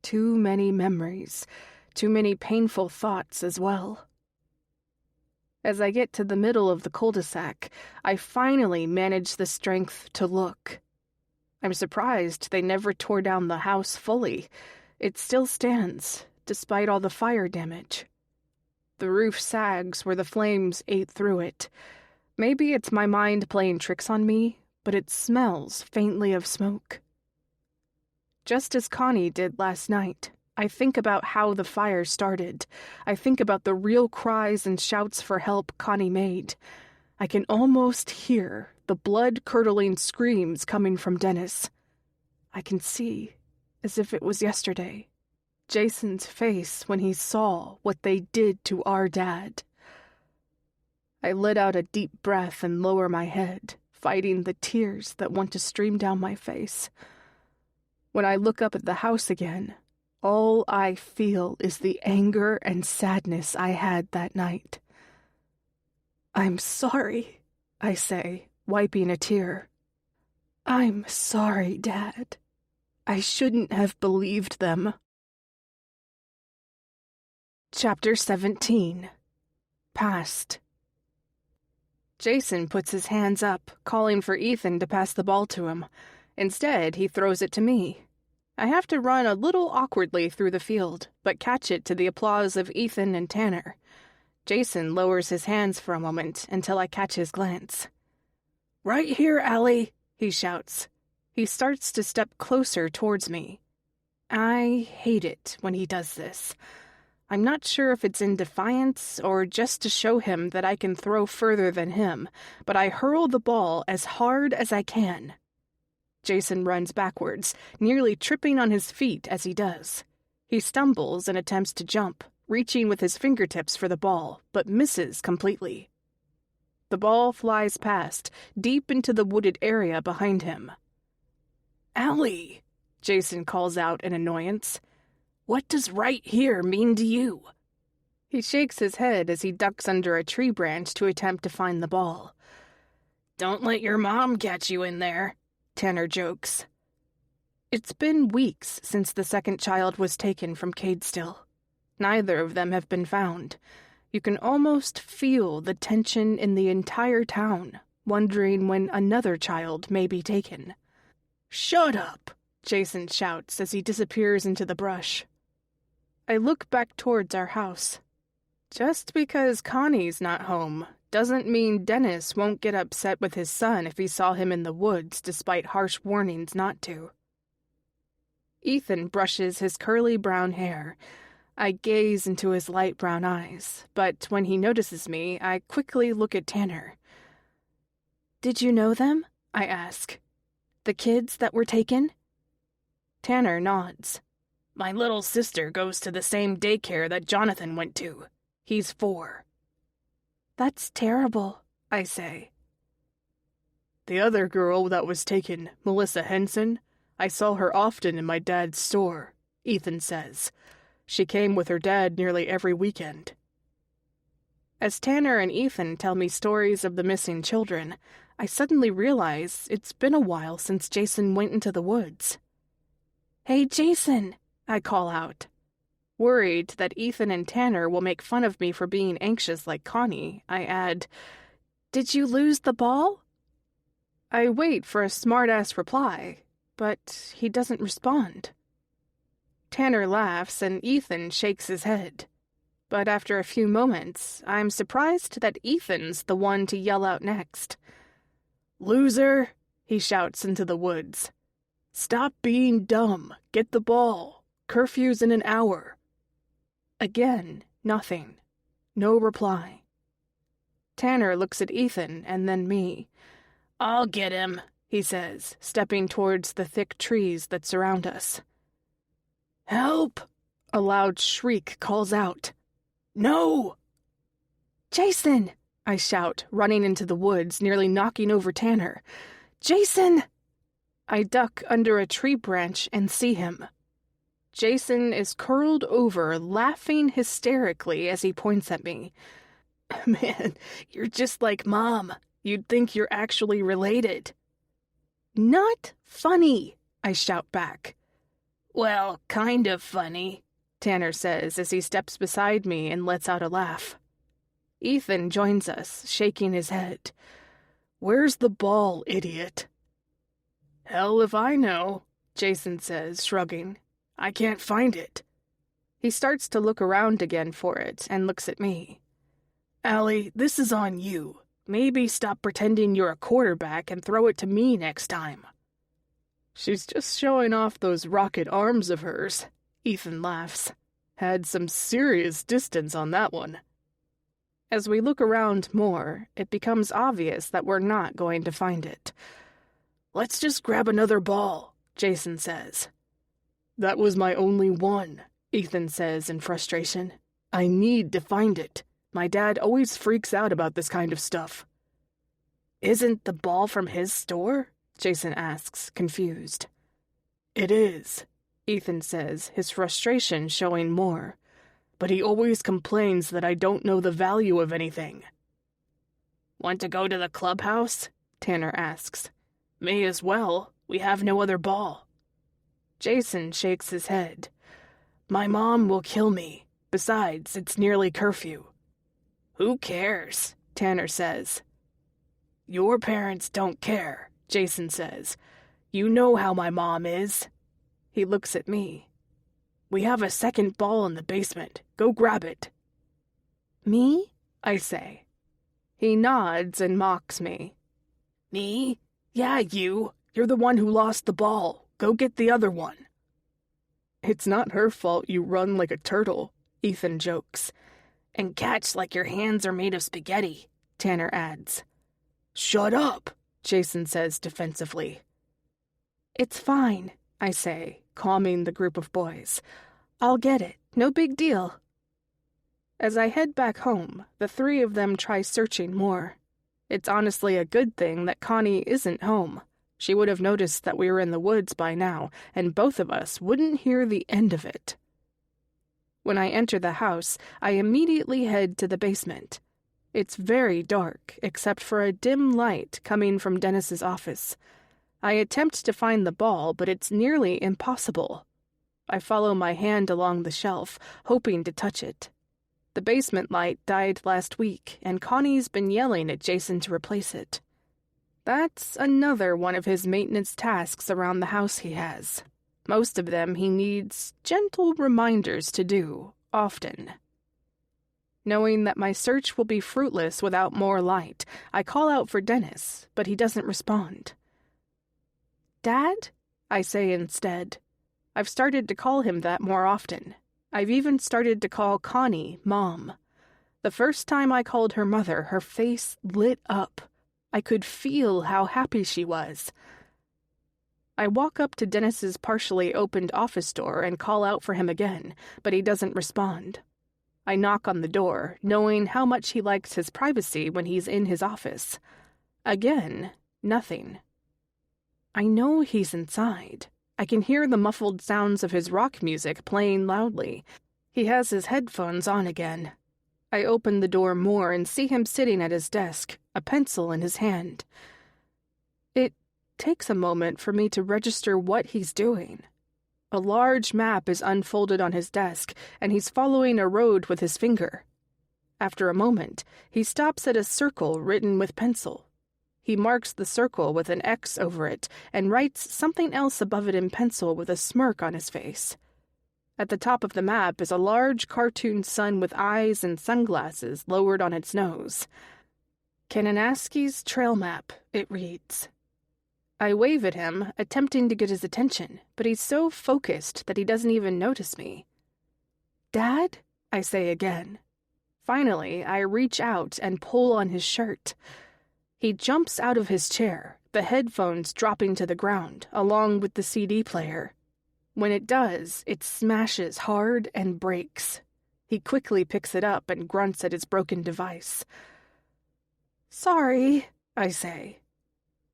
Too many memories, too many painful thoughts as well. As I get to the middle of the cul-de-sac, I finally manage the strength to look. I'm surprised they never tore down the house fully. It still stands, despite all the fire damage. The roof sags where the flames ate through it. Maybe it's my mind playing tricks on me, but it smells faintly of smoke. Just as Connie did last night, I think about how the fire started. I think about the real cries and shouts for help Connie made. I can almost hear the blood-curdling screams coming from Dennis. I can see, as if it was yesterday, Jason's face when he saw what they did to our dad. I let out a deep breath and lower my head, fighting the tears that want to stream down my face. When I look up at the house again, all I feel is the anger and sadness I had that night. "I'm sorry," I say, wiping a tear. "I'm sorry, Dad. I shouldn't have believed them." Chapter 17. Past. Jason puts his hands up, calling for Ethan to pass the ball to him. Instead, he throws it to me. I have to run a little awkwardly through the field, but catch it to the applause of Ethan and Tanner. Jason lowers his hands for a moment until I catch his glance. "Right here, Allie," he shouts. He starts to step closer towards me. I hate it when he does this. I'm not sure if it's in defiance or just to show him that I can throw further than him, but I hurl the ball as hard as I can. Jason runs backwards, nearly tripping on his feet as he does. He stumbles and attempts to jump, reaching with his fingertips for the ball, but misses completely. The ball flies past, deep into the wooded area behind him. "Allie," Jason calls out in annoyance. "What does right here mean to you?" He shakes his head as he ducks under a tree branch to attempt to find the ball. "Don't let your mom catch you in there," Tanner jokes. It's been weeks since the second child was taken from Cadestill. Neither of them have been found. You can almost feel the tension in the entire town, wondering when another child may be taken. "Shut up," Jason shouts as he disappears into the brush. I look back towards our house. Just because Connie's not home doesn't mean Dennis won't get upset with his son if he saw him in the woods despite harsh warnings not to. Ethan brushes his curly brown hair. I gaze into his light brown eyes, but when he notices me, I quickly look at Tanner. "Did you know them?" I ask. "The kids that were taken?" Tanner nods. "My little sister goes to the same daycare that Jonathan went to. He's 4. "That's terrible," I say. "The other girl that was taken, Melissa Henson, I saw her often in my dad's store," Ethan says. "She came with her dad nearly every weekend." As Tanner and Ethan tell me stories of the missing children, I suddenly realize it's been a while since Jason went into the woods. "Hey, Jason," I call out. Worried that Ethan and Tanner will make fun of me for being anxious like Connie, I add, "Did you lose the ball?" I wait for a smart-ass reply, but he doesn't respond. Tanner laughs and Ethan shakes his head. But after a few moments, I'm surprised that Ethan's the one to yell out next. "Loser," he shouts into the woods. "Stop being dumb. Get the ball. Curfew's in an hour." Again, nothing. No reply. Tanner looks at Ethan and then me. "I'll get him," he says, stepping towards the thick trees that surround us. "Help!" A loud shriek calls out. "No!" "Jason!" I shout, running into the woods, nearly knocking over Tanner. "Jason!" I duck under a tree branch and see him. Jason is curled over, laughing hysterically as he points at me. "Man, you're just like Mom. You'd think you're actually related." "Not funny," I shout back. "Well, kind of funny," Tanner says as he steps beside me and lets out a laugh. Ethan joins us, shaking his head. "Where's the ball, idiot?" "Hell if I know," Jason says, shrugging. "I can't find it." He starts to look around again for it and looks at me. "Allie, this is on you. Maybe stop pretending you're a quarterback and throw it to me next time." "She's just showing off those rocket arms of hers," Ethan laughs. "Had some serious distance on that one." As we look around more, it becomes obvious that we're not going to find it. "Let's just grab another ball," Jason says. "That was my only one," Ethan says in frustration. "I need to find it. My dad always freaks out about this kind of stuff." "Isn't the ball from his store?" Jason asks, confused. "It is," Ethan says, his frustration showing more. "But he always complains that I don't know the value of anything." "Want to go to the clubhouse?" Tanner asks. "May as well. We have no other ball." Jason shakes his head. "My mom will kill me. Besides, it's nearly curfew." "Who cares?" Tanner says. "Your parents don't care," Jason says. "You know how my mom is." He looks at me. "We have a second ball in the basement. Go grab it." Me? I say. He nods and mocks me. "Me? Yeah, you. You're the one who lost the ball. Go get the other one." "It's not her fault you run like a turtle," Ethan jokes. "And catch like your hands are made of spaghetti," Tanner adds. "Shut up," Jason says defensively. "It's fine," I say, calming the group of boys. "I'll get it. No big deal." As I head back home, the three of them try searching more. It's honestly a good thing that Connie isn't home. She would have noticed that we were in the woods by now, and both of us wouldn't hear the end of it. When I enter the house, I immediately head to the basement. It's very dark, except for a dim light coming from Dennis's office. I attempt to find the ball, but it's nearly impossible. I follow my hand along the shelf, hoping to touch it. The basement light died last week, and Connie's been yelling at Jason to replace it. That's another one of his maintenance tasks around the house he has. Most of them he needs gentle reminders to do, often. Knowing that my search will be fruitless without more light, I call out for Dennis, but he doesn't respond. "Dad?" I say instead. I've started to call him that more often. I've even started to call Connie Mom. The first time I called her mother, her face lit up. I could feel how happy she was. I walk up to Dennis's partially opened office door and call out for him again, but he doesn't respond. I knock on the door, knowing how much he likes his privacy when he's in his office. Again, nothing. I know he's inside. I can hear the muffled sounds of his rock music playing loudly. He has his headphones on again. I open the door more and see him sitting at his desk, a pencil in his hand. It takes a moment for me to register what he's doing. A large map is unfolded on his desk, and he's following a road with his finger. After a moment, he stops at a circle written with pencil. He marks the circle with an X over it and writes something else above it in pencil with a smirk on his face. At the top of the map is a large cartoon sun with eyes and sunglasses lowered on its nose. Kananaski's Trail Map, it reads. I wave at him, attempting to get his attention, but he's so focused that he doesn't even notice me. "Dad?" I say again. Finally, I reach out and pull on his shirt. He jumps out of his chair, the headphones dropping to the ground, along with the CD player. When it does, it smashes hard and breaks. He quickly picks it up and grunts at his broken device. "Sorry," I say.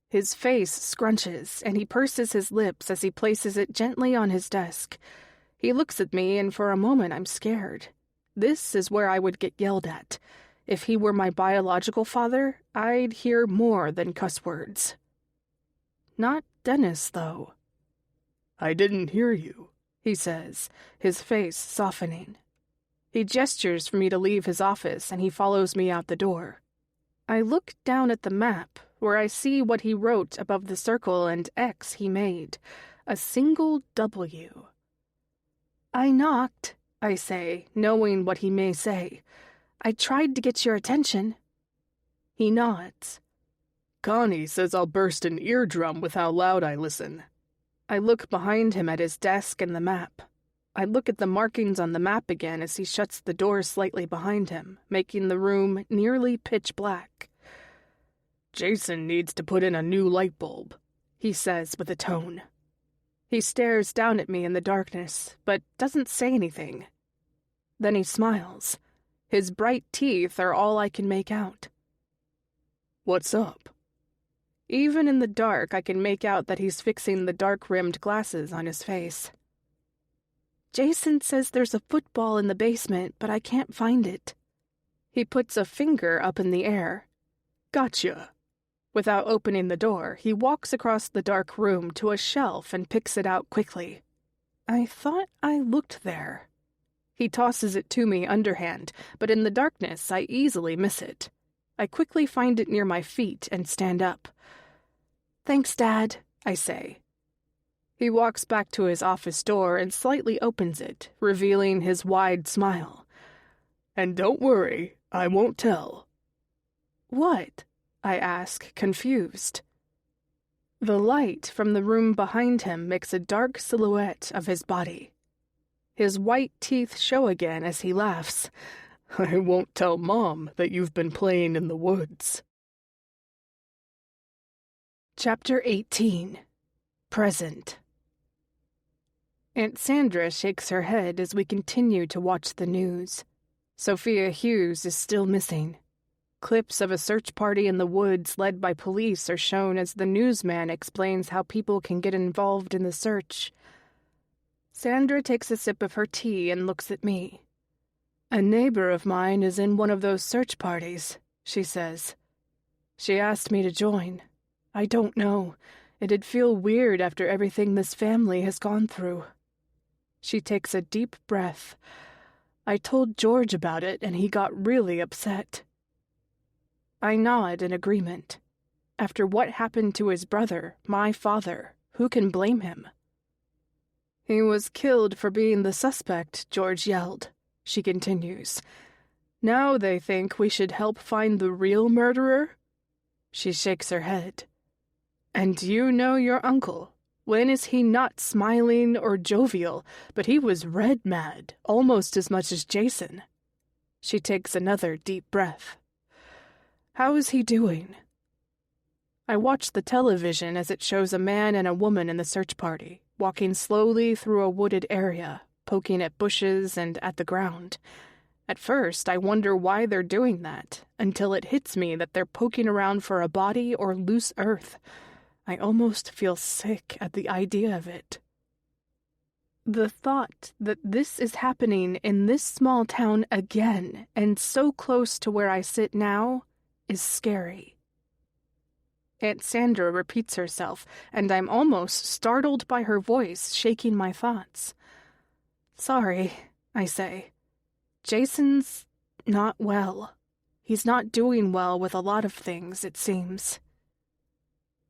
His face scrunches, and he purses his lips as he places it gently on his desk. He looks at me, and for a moment I'm scared. This is where I would get yelled at. If he were my biological father, I'd hear more than cuss words. Not Dennis, though. "I didn't hear you," he says, his face softening. He gestures for me to leave his office, and he follows me out the door. I look down at the map, where I see what he wrote above the circle and X he made, a single W. "I knocked," I say, knowing what he may say. "I tried to get your attention." He nods. "Connie says I'll burst an eardrum with how loud I listen." I look behind him at his desk and the map. I look at the markings on the map again as he shuts the door slightly behind him, making the room nearly pitch black. "Jason needs to put in a new light bulb," he says with a tone. He stares down at me in the darkness, but doesn't say anything. Then he smiles. His bright teeth are all I can make out. "What's up?" Even in the dark, I can make out that he's fixing the dark-rimmed glasses on his face. "Jason says there's a football in the basement, but I can't find it." He puts a finger up in the air. "Gotcha." Without opening the door, he walks across the dark room to a shelf and picks it out quickly. I thought I looked there. He tosses it to me underhand, but in the darkness I easily miss it. I quickly find it near my feet and stand up. "Thanks, Dad," I say. He walks back to his office door and slightly opens it, revealing his wide smile. And don't worry, I won't tell. What? I ask, confused. The light from the room behind him makes a dark silhouette of his body. His white teeth show again as he laughs. I won't tell Mom that you've been playing in the woods. Chapter 18. Present. Aunt Sandra shakes her head as we continue to watch the news. Sophia Hughes is still missing. Clips of a search party in the woods led by police are shown as the newsman explains how people can get involved in the search. Sandra takes a sip of her tea and looks at me. A neighbor of mine is in one of those search parties, she says. She asked me to join. I don't know. It'd feel weird after everything this family has gone through. She takes a deep breath. I told George about it and he got really upset. I nod in agreement. After what happened to his brother, my father, who can blame him? He was killed for being the suspect, George yelled. She continues. Now they think we should help find the real murderer? She shakes her head. And you know your uncle. When is he not smiling or jovial, but he was red mad, almost as much as Jason. She takes another deep breath. How is he doing? I watch the television as it shows a man and a woman in the search party, walking slowly through a wooded area, poking at bushes and at the ground. At first, I wonder why they're doing that, until it hits me that they're poking around for a body or loose earth. I almost feel sick at the idea of it. The thought that this is happening in this small town again, and so close to where I sit now, is scary. Aunt Sandra repeats herself, and I'm almost startled by her voice shaking my thoughts. Sorry, I say. Jason's not well. He's not doing well with a lot of things, it seems.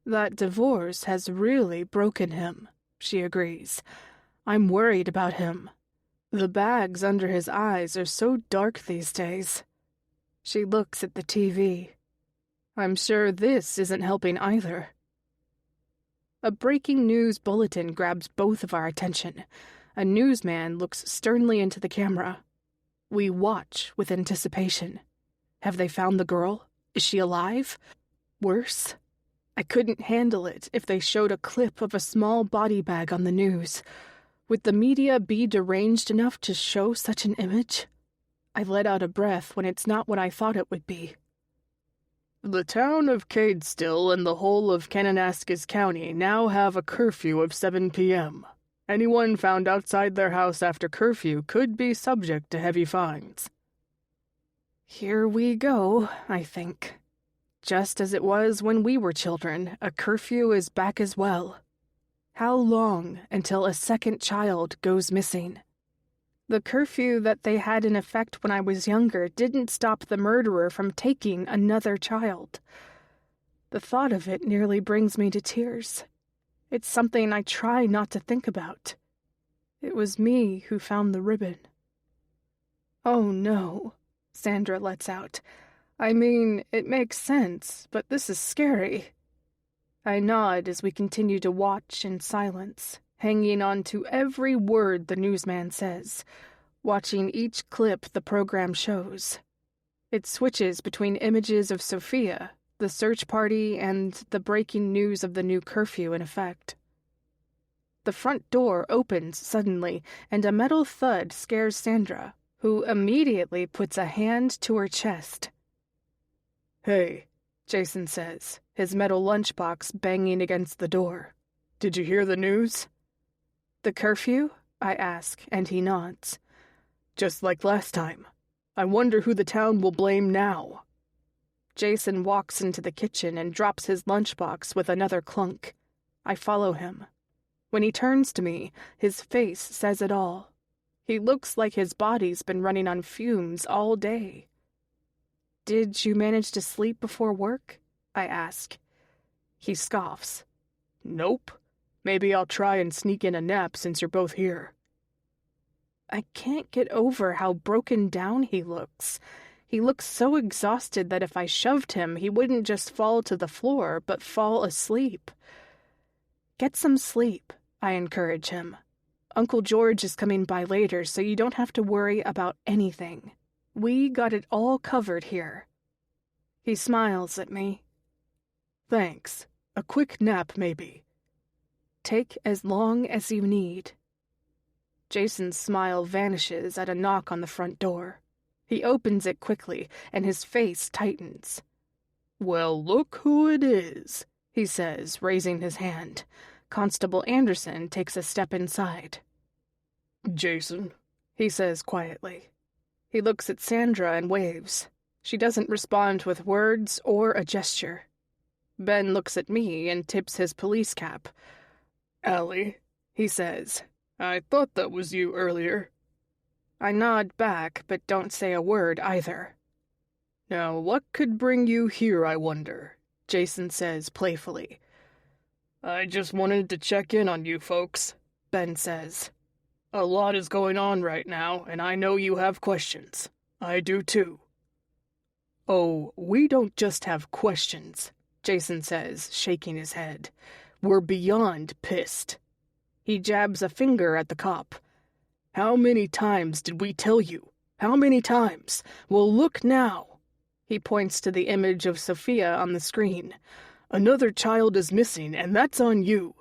That divorce has really broken him, she agrees. I'm worried about him. The bags under his eyes are so dark these days. She looks at the TV. I'm sure this isn't helping either. A breaking news bulletin grabs both of our attention. A newsman looks sternly into the camera. We watch with anticipation. Have they found the girl? Is she alive? Worse? I couldn't handle it if they showed a clip of a small body bag on the news. Would the media be deranged enough to show such an image? I let out a breath when it's not what I thought it would be. The town of Cadestill and the whole of Kananaskis County now have a curfew of 7 p.m. Anyone found outside their house after curfew could be subject to heavy fines. Here we go, I think. Just as it was when we were children, a curfew is back as well. How long until a second child goes missing? The curfew that they had in effect when I was younger didn't stop the murderer from taking another child. The thought of it nearly brings me to tears. It's something I try not to think about. It was me who found the ribbon. Oh no, Sandra lets out. I mean, it makes sense, but this is scary. I nod as we continue to watch in silence, hanging on to every word the newsman says, watching each clip the program shows. It switches between images of Sophia, the search party, and the breaking news of the new curfew in effect. The front door opens suddenly, and a metal thud scares Sandra, who immediately puts a hand to her chest. Hey, Jason says, his metal lunchbox banging against the door. Did you hear the news? The curfew? I ask, and he nods. Just like last time. I wonder who the town will blame now. Jason walks into the kitchen and drops his lunchbox with another clunk. I follow him. When he turns to me, his face says it all. He looks like his body's been running on fumes all day. Did you manage to sleep before work? I ask. He scoffs. Nope. Maybe I'll try and sneak in a nap since you're both here. I can't get over how broken down he looks. He looks so exhausted that if I shoved him, he wouldn't just fall to the floor, but fall asleep. Get some sleep, I encourage him. Uncle George is coming by later, so you don't have to worry about anything. We got it all covered here. He smiles at me. Thanks. A quick nap, maybe. Take as long as you need. Jason's smile vanishes at a knock on the front door. He opens it quickly, and his face tightens. Well, look who it is, he says, raising his hand. Constable Anderson takes a step inside. Jason, he says quietly. He looks at Sandra and waves. She doesn't respond with words or a gesture. Ben looks at me and tips his police cap. Allie, he says. I thought that was you earlier. I nod back, but don't say a word either. Now, what could bring you here, I wonder? Jason says playfully. I just wanted to check in on you folks, Ben says. A lot is going on right now, and I know you have questions. I do too. Oh, we don't just have questions, Jason says, shaking his head. We're beyond pissed. He jabs a finger at the cop. How many times did we tell you? How many times? Well, look now. He points to the image of Sophia on the screen. Another child is missing, and that's on you.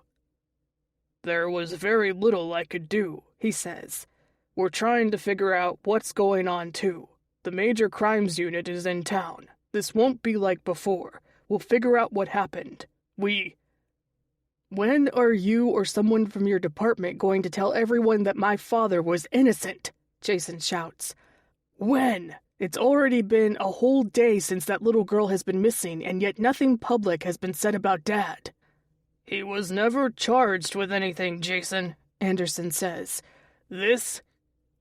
There was very little I could do, he says. We're trying to figure out what's going on, too. The major crimes unit is in town. This won't be like before. We'll figure out what happened. When are you or someone from your department going to tell everyone that my father was innocent? Jason shouts. When? It's already been a whole day since that little girl has been missing, and yet nothing public has been said about Dad. He was never charged with anything, Jason, Anderson says.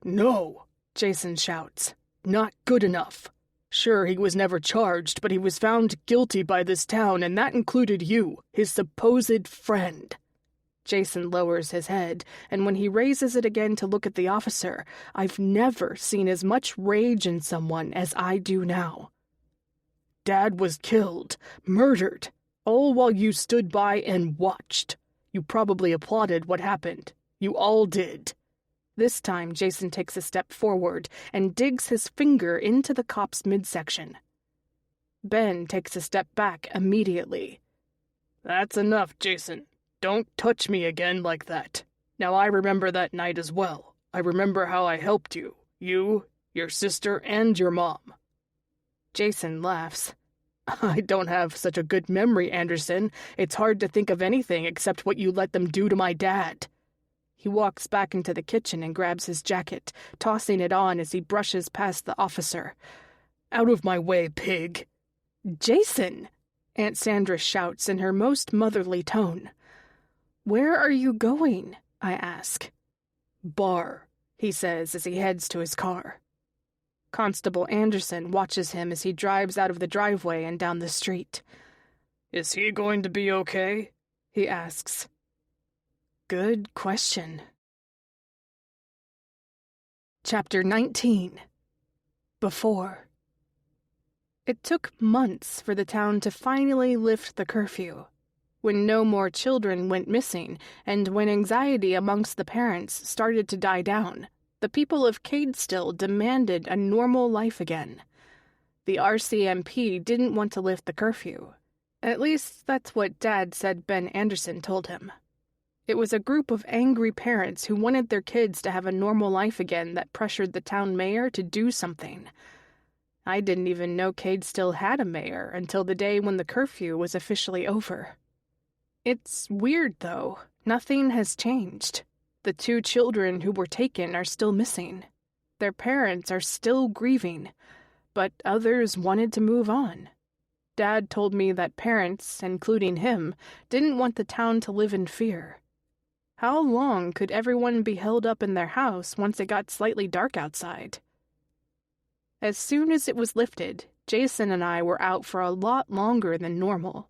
No, Jason shouts. Not good enough. Sure, he was never charged, but he was found guilty by this town, and that included you, his supposed friend. Jason lowers his head, and when he raises it again to look at the officer, I've never seen as much rage in someone as I do now. Dad was killed, murdered, all while you stood by and watched. You probably applauded what happened. You all did. This time, Jason takes a step forward and digs his finger into the cop's midsection. Ben takes a step back immediately. That's enough, Jason. Don't touch me again like that. Now I remember that night as well. I remember how I helped you. You, your sister, and your mom. Jason laughs. I don't have such a good memory, Anderson. It's hard to think of anything except what you let them do to my dad. He walks back into the kitchen and grabs his jacket, tossing it on as he brushes past the officer. Out of my way, pig. Jason! Aunt Sandra shouts in her most motherly tone. Where are you going? I ask. Bar, he says as he heads to his car. Constable Anderson watches him as he drives out of the driveway and down the street. Is he going to be okay? He asks. Good question. Chapter 19. Before. It took months for the town to finally lift the curfew. When no more children went missing, and when anxiety amongst the parents started to die down, the people of Cadestill demanded a normal life again. The RCMP didn't want to lift the curfew. At least that's what Dad said Ben Anderson told him. It was a group of angry parents who wanted their kids to have a normal life again that pressured the town mayor to do something. I didn't even know Cadestill had a mayor until the day when the curfew was officially over. It's weird, though. Nothing has changed. The 2 children who were taken are still missing. Their parents are still grieving, but others wanted to move on. Dad told me that parents, including him, didn't want the town to live in fear. How long could everyone be held up in their house once it got slightly dark outside? As soon as it was lifted, Jason and I were out for a lot longer than normal.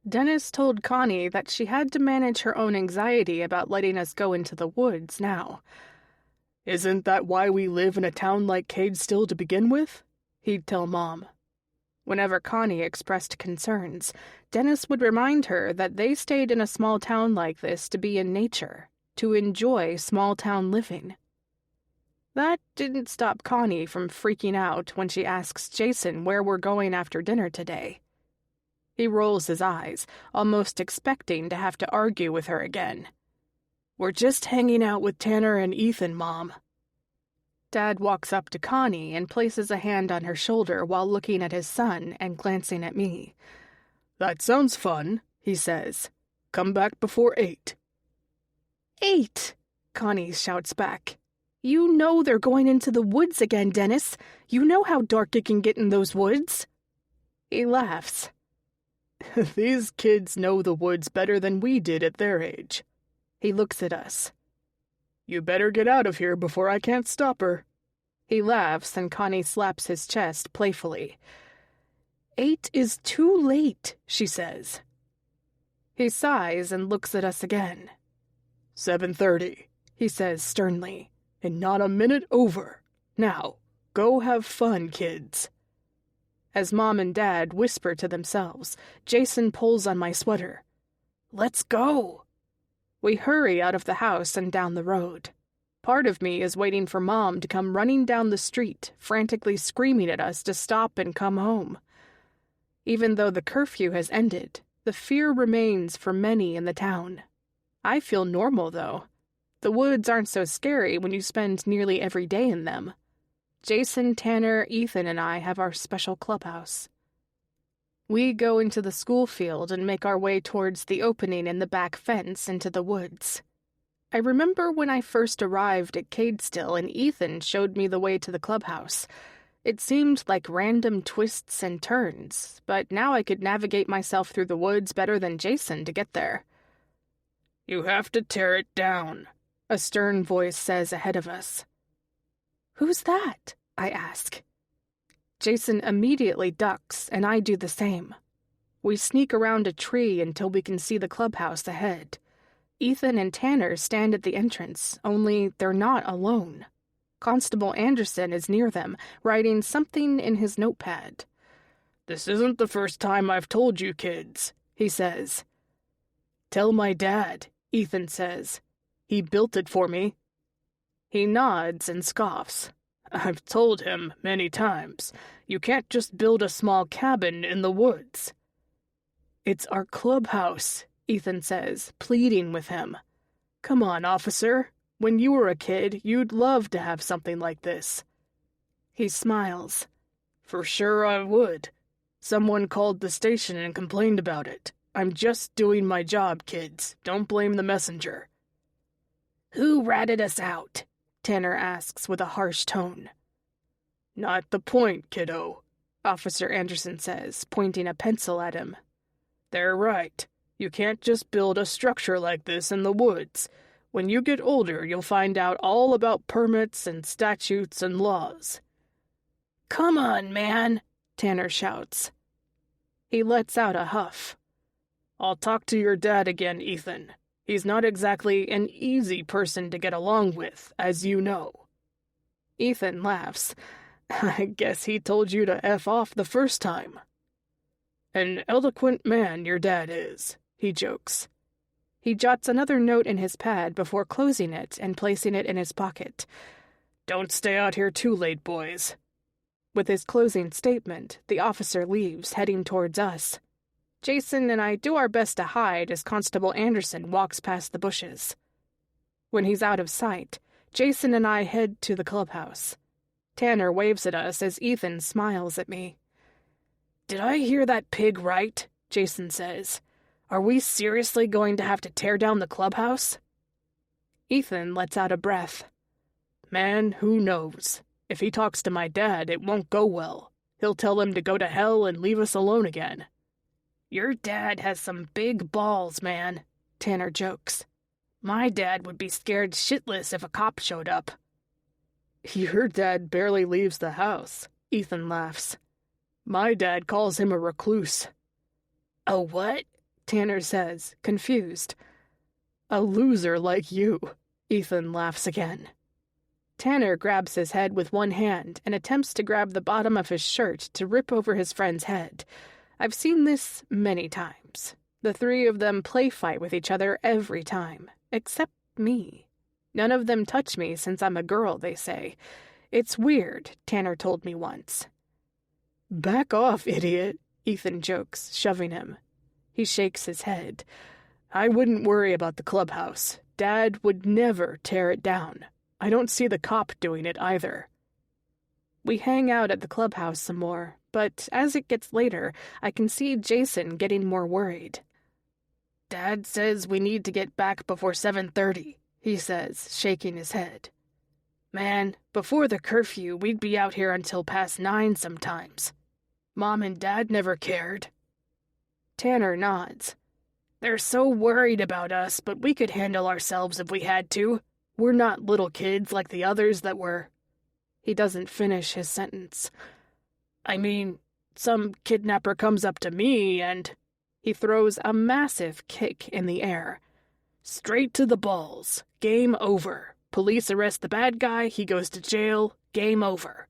Dennis told Connie that she had to manage her own anxiety about letting us go into the woods now. Isn't that why we live in a town like Cadestill to begin with? He'd tell Mom. Whenever Connie expressed concerns, Dennis would remind her that they stayed in a small town like this to be in nature, to enjoy small-town living. That didn't stop Connie from freaking out when she asks Jason where we're going after dinner today. He rolls his eyes, almost expecting to have to argue with her again. We're just hanging out with Tanner and Ethan, Mom. Dad walks up to Connie and places a hand on her shoulder while looking at his son and glancing at me. That sounds fun, he says. Come back before 8. 8, Connie shouts back. You know they're going into the woods again, Dennis. You know how dark it can get in those woods. He laughs. These kids know the woods better than we did at their age. He looks at us. You better get out of here before I can't stop her. He laughs and Connie slaps his chest playfully. 8 is too late, she says. He sighs and looks at us again. 7:30, he says sternly. And not a minute over. Now, go have fun, kids. As Mom and Dad whisper to themselves, Jason pulls on my sweater. Let's go. We hurry out of the house and down the road. Part of me is waiting for Mom to come running down the street, frantically screaming at us to stop and come home. Even though the curfew has ended, the fear remains for many in the town. I feel normal, though. The woods aren't so scary when you spend nearly every day in them. Jason, Tanner, Ethan, and I have our special clubhouse. We go into the school field and make our way towards the opening in the back fence into the woods. I remember when I first arrived at Cadestill and Ethan showed me the way to the clubhouse. It seemed like random twists and turns, but now I could navigate myself through the woods better than Jason to get there. You have to tear it down, a stern voice says ahead of us. Who's that? I ask. Jason immediately ducks, and I do the same. We sneak around a tree until we can see the clubhouse ahead. Ethan and Tanner stand at the entrance, only they're not alone. Constable Anderson is near them, writing something in his notepad. This isn't the first time I've told you kids, he says. Tell my dad, Ethan says. He built it for me. He nods and scoffs. I've told him many times, you can't just build a small cabin in the woods. It's our clubhouse, Ethan says, pleading with him. Come on, officer. When you were a kid, you'd love to have something like this. He smiles. For sure I would. Someone called the station and complained about it. I'm just doing my job, kids. Don't blame the messenger. Who ratted us out? Tanner asks with a harsh tone. Not the point, kiddo, Officer Anderson says, pointing a pencil at him. They're right. You can't just build a structure like this in the woods. When you get older, you'll find out all about permits and statutes and laws. Come on, man, Tanner shouts. He lets out a huff. I'll talk to your dad again, Ethan. He's not exactly an easy person to get along with, as you know. Ethan laughs. I guess he told you to F off the first time. An eloquent man your dad is, he jokes. He jots another note in his pad before closing it and placing it in his pocket. Don't stay out here too late, boys. With his closing statement, the officer leaves, heading towards us. Jason and I do our best to hide as Constable Anderson walks past the bushes. When he's out of sight, Jason and I head to the clubhouse. Tanner waves at us as Ethan smiles at me. Did I hear that pig right? Jason says. Are we seriously going to have to tear down the clubhouse? Ethan lets out a breath. Man, who knows? If he talks to my dad, it won't go well. He'll tell him to go to hell and leave us alone again. Your dad has some big balls, man, Tanner jokes. My dad would be scared shitless if a cop showed up. Your dad barely leaves the house, Ethan laughs. My dad calls him a recluse. A what? Tanner says, confused. A loser like you, Ethan laughs again. Tanner grabs his head with one hand and attempts to grab the bottom of his shirt to rip over his friend's head. I've seen this many times. The three of them play fight with each other every time, except me. None of them touch me since I'm a girl, they say. It's weird, Tanner told me once. Back off, idiot, Ethan jokes, shoving him. He shakes his head. I wouldn't worry about the clubhouse. Dad would never tear it down. I don't see the cop doing it either. We hang out at the clubhouse some more, but as it gets later, I can see Jason getting more worried. Dad says we need to get back before 7:30, he says, shaking his head. Man, before the curfew, we'd be out here until past 9 sometimes. Mom and Dad never cared. Tanner nods. They're so worried about us, but we could handle ourselves if we had to. We're not little kids like the others that were. He doesn't finish his sentence. I mean, some kidnapper comes up to me and... He throws a massive kick in the air. Straight to the balls. Game over. Police arrest the bad guy, he goes to jail. Game over.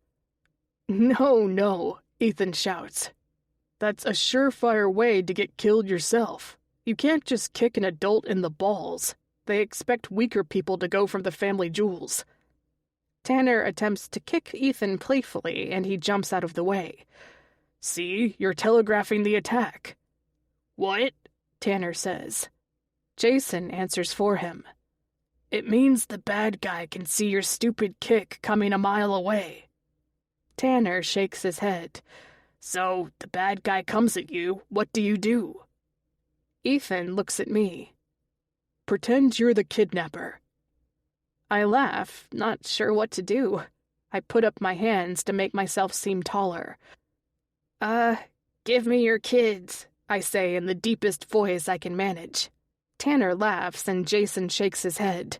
No, Ethan shouts. That's a surefire way to get killed yourself. You can't just kick an adult in the balls. They expect weaker people to go for the family jewels. Tanner attempts to kick Ethan playfully, and he jumps out of the way. See, you're telegraphing the attack. What? Tanner says. Jason answers for him. It means the bad guy can see your stupid kick coming a mile away. Tanner shakes his head. So, the bad guy comes at you, what do? Ethan looks at me. Pretend you're the kidnapper. I laugh, not sure what to do. I put up my hands to make myself seem taller. Give me your kids, I say in the deepest voice I can manage. Tanner laughs and Jason shakes his head.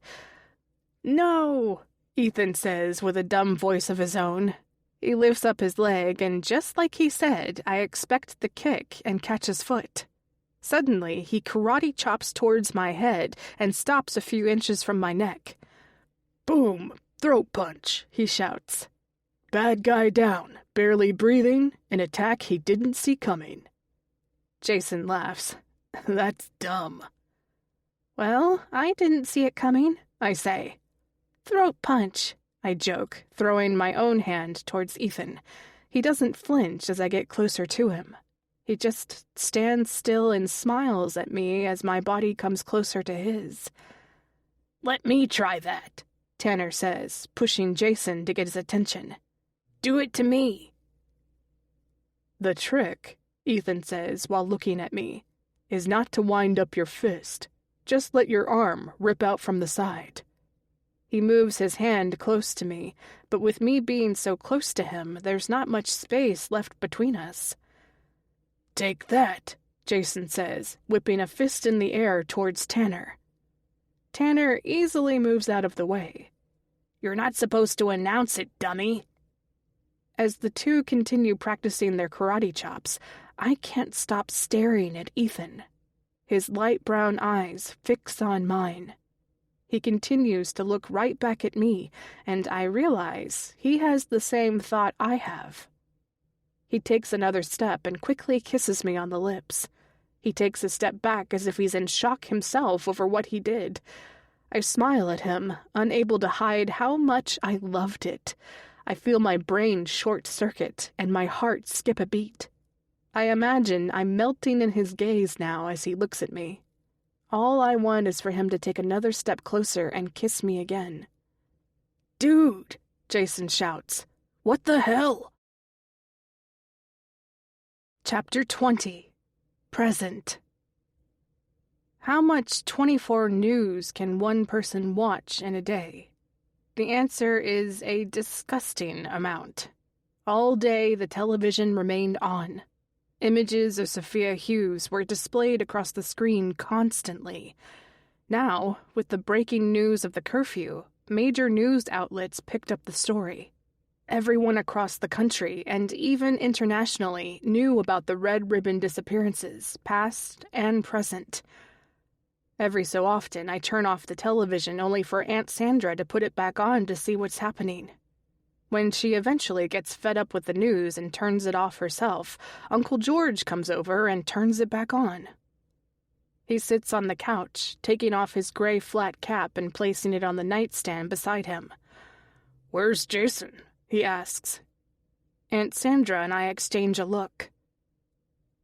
No, Ethan says with a dumb voice of his own. He lifts up his leg and just like he said, I expect the kick and catch his foot. Suddenly, he karate chops towards my head and stops a few inches from my neck. Boom! Throat punch, he shouts. Bad guy down, barely breathing, an attack he didn't see coming. Jason laughs. That's dumb. Well, I didn't see it coming, I say. Throat punch, I joke, throwing my own hand towards Ethan. He doesn't flinch as I get closer to him. He just stands still and smiles at me as my body comes closer to his. Let me try that, Tanner says, pushing Jason to get his attention. Do it to me. The trick, Ethan says while looking at me, is not to wind up your fist. Just let your arm rip out from the side. He moves his hand close to me, but with me being so close to him, there's not much space left between us. Take that, Jason says, whipping a fist in the air towards Tanner. Tanner easily moves out of the way. You're not supposed to announce it, dummy. As the two continue practicing their karate chops, I can't stop staring at Ethan. His light brown eyes fix on mine. He continues to look right back at me, and I realize he has the same thought I have. He takes another step and quickly kisses me on the lips. He takes a step back as if he's in shock himself over what he did. I smile at him, unable to hide how much I loved it. I feel my brain short-circuit and my heart skip a beat. I imagine I'm melting in his gaze now as he looks at me. All I want is for him to take another step closer and kiss me again. Dude, Jason shouts. What the hell? Chapter 20. Present. How much 24 news can one person watch in a day? The answer is a disgusting amount. All day the television remained on. Images of Sophia Hughes were displayed across the screen constantly. Now, with the breaking news of the curfew, major news outlets picked up the story. Everyone across the country, and even internationally, knew about the red ribbon disappearances, past and present. Every so often, I turn off the television only for Aunt Sandra to put it back on to see what's happening. When she eventually gets fed up with the news and turns it off herself, Uncle George comes over and turns it back on. He sits on the couch, taking off his gray flat cap and placing it on the nightstand beside him. "Where's Jason?" he asks. Aunt Sandra and I exchange a look.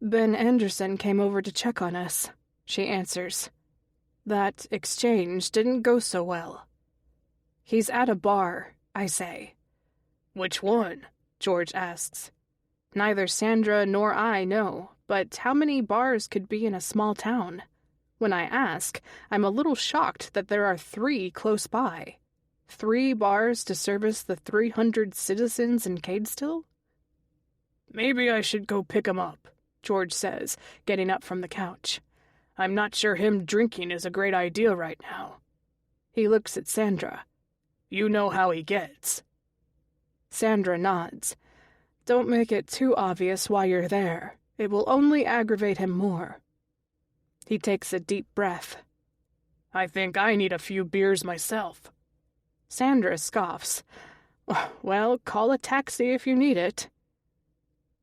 "Ben Anderson came over to check on us," she answers. That exchange didn't go so well. "He's at a bar," I say. "Which one?" George asks. Neither Sandra nor I know, but how many bars could be in a small town? When I ask, I'm a little shocked that there are 3 close by. 3 bars to service the 300 citizens in Cadestill? "Maybe I should go pick him up," George says, getting up from the couch. "I'm not sure him drinking is a great idea right now." He looks at Sandra. "You know how he gets." Sandra nods. "Don't make it too obvious why you're there. It will only aggravate him more." He takes a deep breath. "I think I need a few beers myself." Sandra scoffs. "Well, call a taxi if you need it."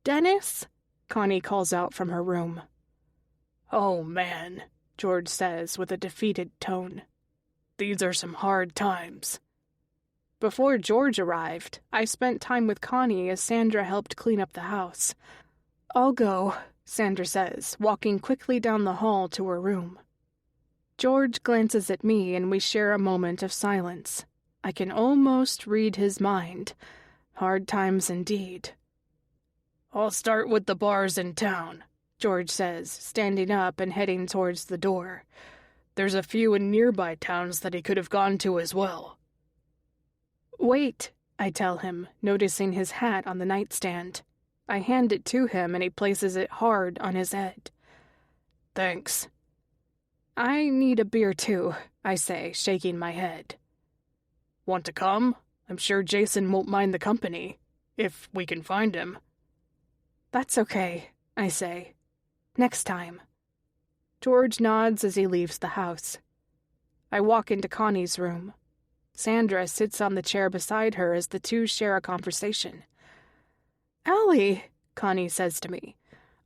"Dennis?" Connie calls out from her room. "Oh, man," George says with a defeated tone. "These are some hard times." Before George arrived, I spent time with Connie as Sandra helped clean up the house. "I'll go," Sandra says, walking quickly down the hall to her room. George glances at me and we share a moment of silence. I can almost read his mind. Hard times indeed. "I'll start with the bars in town," George says, standing up and heading towards the door. "There's a few in nearby towns that he could have gone to as well." "Wait," I tell him, noticing his hat on the nightstand. I hand it to him and he places it hard on his head. "Thanks." "I need a beer too," I say, shaking my head. "Want to come? I'm sure Jason won't mind the company, if we can find him." "That's okay," I say. "Next time." George nods as he leaves the house. I walk into Connie's room. Sandra sits on the chair beside her as the two share a conversation. "Allie," Connie says to me.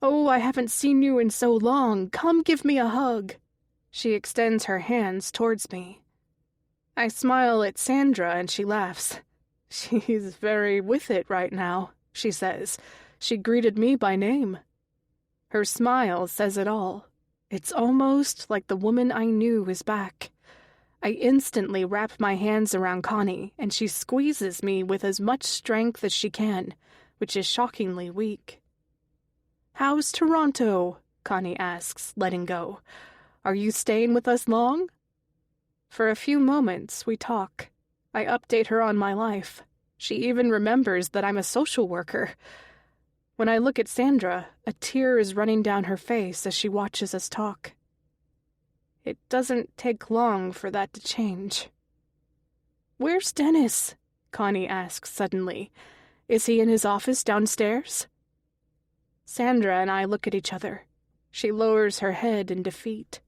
"Oh, I haven't seen you in so long. Come give me a hug." She extends her hands towards me. I smile at Sandra and she laughs. "She's very with it right now," she says. "She greeted me by name." Her smile says it all. It's almost like the woman I knew is back. I instantly wrap my hands around Connie, and she squeezes me with as much strength as she can, which is shockingly weak. "How's Toronto?" Connie asks, letting go. "Are you staying with us long?" For a few moments, we talk. I update her on my life. She even remembers that I'm a social worker. When I look at Sandra, a tear is running down her face as she watches us talk. It doesn't take long for that to change. "Where's Dennis?" Connie asks suddenly. "Is he in his office downstairs?" Sandra and I look at each other. She lowers her head in defeat.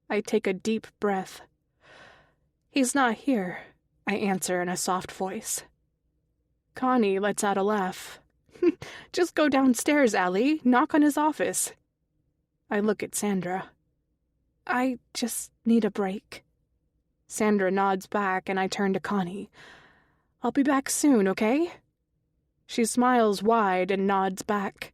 I take a deep breath. "He's not here," I answer in a soft voice. Connie lets out a laugh. "Just go downstairs, Allie. Knock on his office." I look at Sandra. "I just need a break." Sandra nods back and I turn to Connie. "I'll be back soon, okay?" She smiles wide and nods back.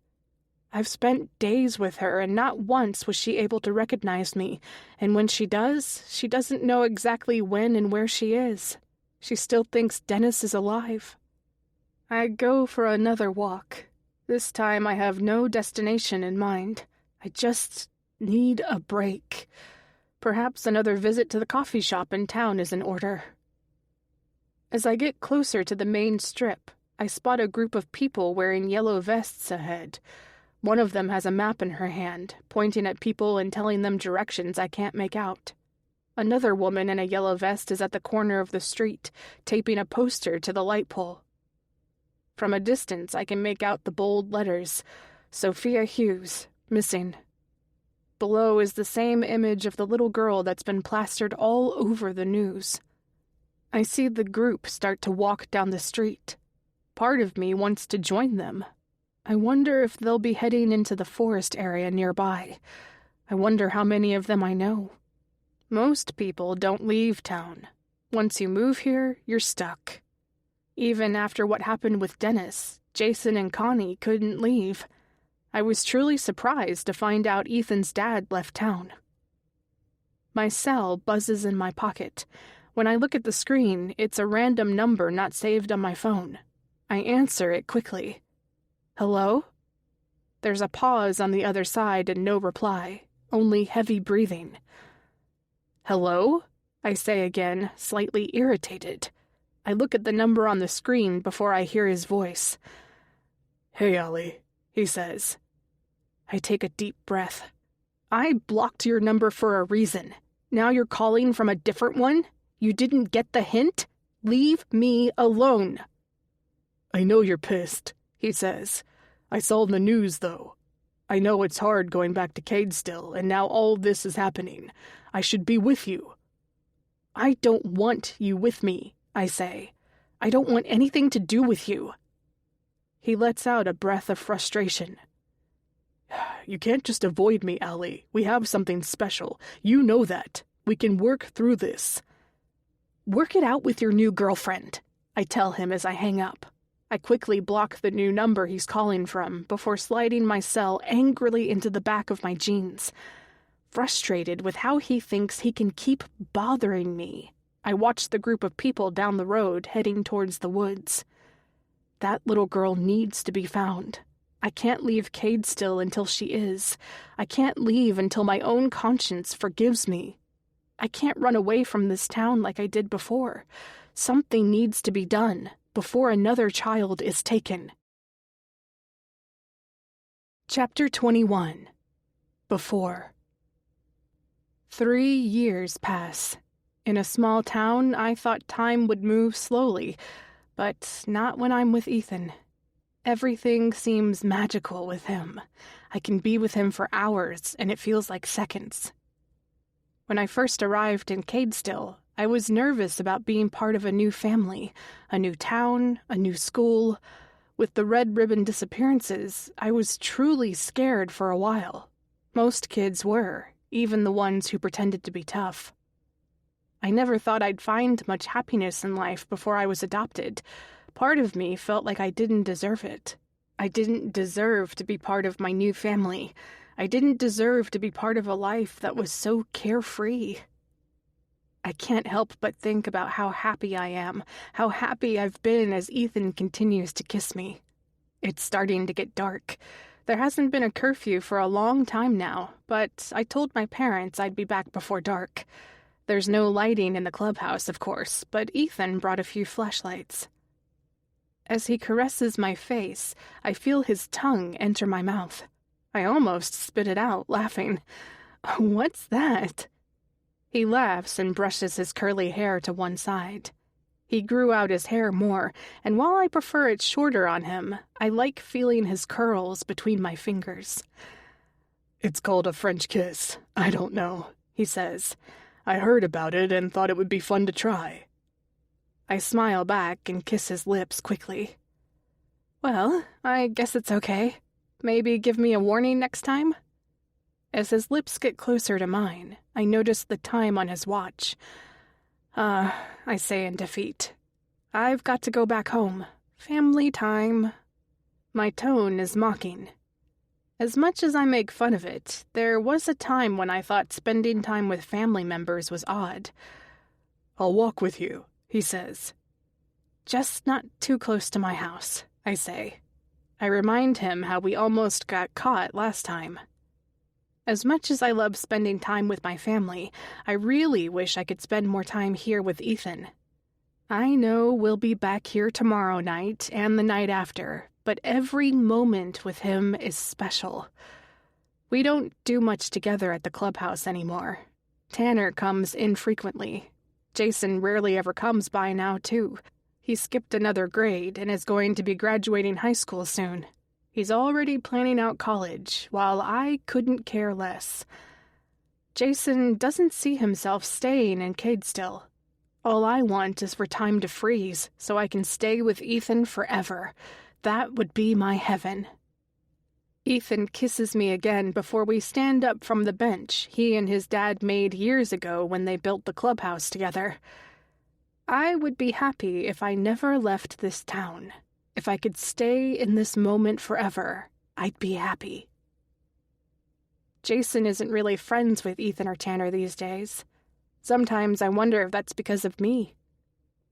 I've spent days with her and not once was she able to recognize me, and when she does, she doesn't know exactly when and where she is. She still thinks Dennis is alive. I go for another walk. This time I have no destination in mind. I just need a break. Perhaps another visit to the coffee shop in town is in order. As I get closer to the main strip, I spot a group of people wearing yellow vests ahead. One of them has a map in her hand, pointing at people and telling them directions I can't make out. Another woman in a yellow vest is at the corner of the street, taping a poster to the light pole. From a distance, I can make out the bold letters. Sophia Hughes, missing. Below is the same image of the little girl that's been plastered all over the news. I see the group start to walk down the street. Part of me wants to join them. I wonder if they'll be heading into the forest area nearby. I wonder how many of them I know. Most people don't leave town. Once you move here, you're stuck. Even after what happened with Dennis, Jason and Connie couldn't leave. I was truly surprised to find out Ethan's dad left town. My cell buzzes in my pocket. When I look at the screen, it's a random number not saved on my phone. I answer it quickly. Hello? There's a pause on the other side and no reply, only heavy breathing. Hello? I say again, slightly irritated. I look at the number on the screen before I hear his voice. Hey, Allie, he says. I take a deep breath. I blocked your number for a reason. Now you're calling from a different one? You didn't get the hint? Leave me alone. I know you're pissed, he says. I saw in the news, though. I know it's hard going back to Cadestill, and now all this is happening. I should be with you. I don't want you with me, I say. I don't want anything to do with you. He lets out a breath of frustration. You can't just avoid me, Allie. We have something special. You know that. We can work through this. Work it out with your new girlfriend, I tell him as I hang up. I quickly block the new number he's calling from before sliding my cell angrily into the back of my jeans. Frustrated with how he thinks he can keep bothering me, I watch the group of people down the road heading towards the woods. That little girl needs to be found. I can't leave Cadestill until she is. I can't leave until my own conscience forgives me. I can't run away from this town like I did before. Something needs to be done before another child is taken. Chapter 21. Before. 3 years pass. In a small town, I thought time would move slowly, but not when I'm with Ethan. Everything seems magical with him. I can be with him for hours, and it feels like seconds. When I first arrived in Cadestill, I was nervous about being part of a new family, a new town, a new school. With the red ribbon disappearances, I was truly scared for a while. Most kids were, even the ones who pretended to be tough. I never thought I'd find much happiness in life before I was adopted. Part of me felt like I didn't deserve it. I didn't deserve to be part of my new family. I didn't deserve to be part of a life that was so carefree. I can't help but think about how happy I am, how happy I've been as Ethan continues to kiss me. It's starting to get dark. There hasn't been a curfew for a long time now, but I told my parents I'd be back before dark. There's no lighting in the clubhouse, of course, but Ethan brought a few flashlights. As he caresses my face, I feel his tongue enter my mouth. I almost spit it out, laughing. What's that? He laughs and brushes his curly hair to one side. He grew out his hair more, and while I prefer it shorter on him, I like feeling his curls between my fingers. It's called a French kiss. I don't know, he says. I heard about it and thought it would be fun to try. I smile back and kiss his lips quickly. Well, I guess it's okay. Maybe give me a warning next time? As his lips get closer to mine, I notice the time on his watch. I say in defeat. I've got to go back home. Family time. My tone is mocking. As much as I make fun of it, there was a time when I thought spending time with family members was odd. I'll walk with you, he says. Just not too close to my house, I say. I remind him how we almost got caught last time. As much as I love spending time with my family, I really wish I could spend more time here with Ethan. I know we'll be back here tomorrow night and the night after, but every moment with him is special. We don't do much together at the clubhouse anymore. Tanner comes infrequently. Jason rarely ever comes by now, too. He skipped another grade and is going to be graduating high school soon. He's already planning out college, while I couldn't care less. Jason doesn't see himself staying in Cadestill. All I want is for time to freeze, so I can stay with Ethan forever. That would be my heaven. Ethan kisses me again before we stand up from the bench he and his dad made years ago when they built the clubhouse together. I would be happy if I never left this town. If I could stay in this moment forever, I'd be happy. Jason isn't really friends with Ethan or Tanner these days. Sometimes I wonder if that's because of me.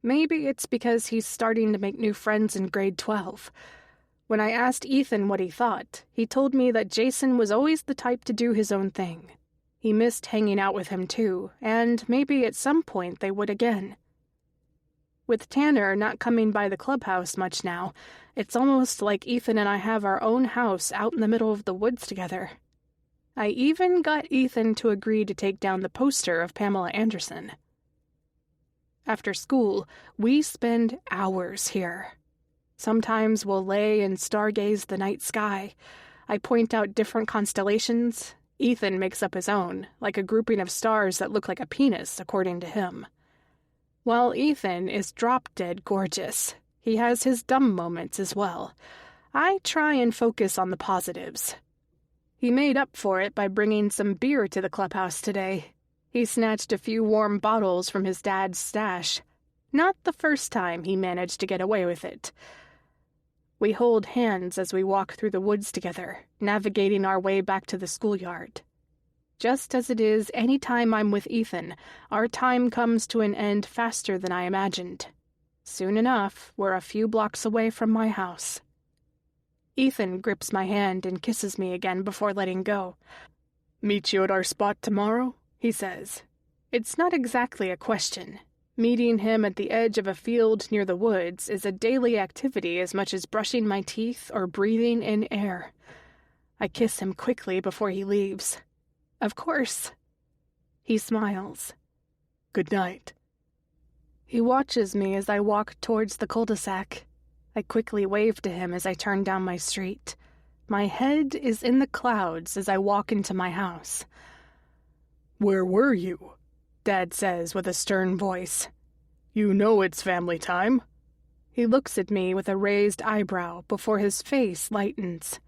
Maybe it's because he's starting to make new friends in grade 12. When I asked Ethan what he thought, he told me that Jason was always the type to do his own thing. He missed hanging out with him too, and maybe at some point they would again. With Tanner not coming by the clubhouse much now, it's almost like Ethan and I have our own house out in the middle of the woods together. I even got Ethan to agree to take down the poster of Pamela Anderson. After school, we spend hours here. Sometimes we'll lay and stargaze the night sky. I point out different constellations. Ethan makes up his own, like a grouping of stars that look like a penis, according to him. While Ethan is drop-dead gorgeous, he has his dumb moments as well. I try and focus on the positives. He made up for it by bringing some beer to the clubhouse today. He snatched a few warm bottles from his dad's stash. Not the first time he managed to get away with it. We hold hands as we walk through the woods together, navigating our way back to the schoolyard. Just as it is any time I'm with Ethan, our time comes to an end faster than I imagined. Soon enough, we're a few blocks away from my house. Ethan grips my hand and kisses me again before letting go. "Meet you at our spot tomorrow?" he says. It's not exactly a question. Meeting him at the edge of a field near the woods is a daily activity as much as brushing my teeth or breathing in air. I kiss him quickly before he leaves. Of course. He smiles. "Good night." He watches me as I walk towards the cul-de-sac. I quickly wave to him as I turn down my street. My head is in the clouds as I walk into my house. "Where were you?" Dad says with a stern voice. "You know it's family time." He looks at me with a raised eyebrow before his face lightens.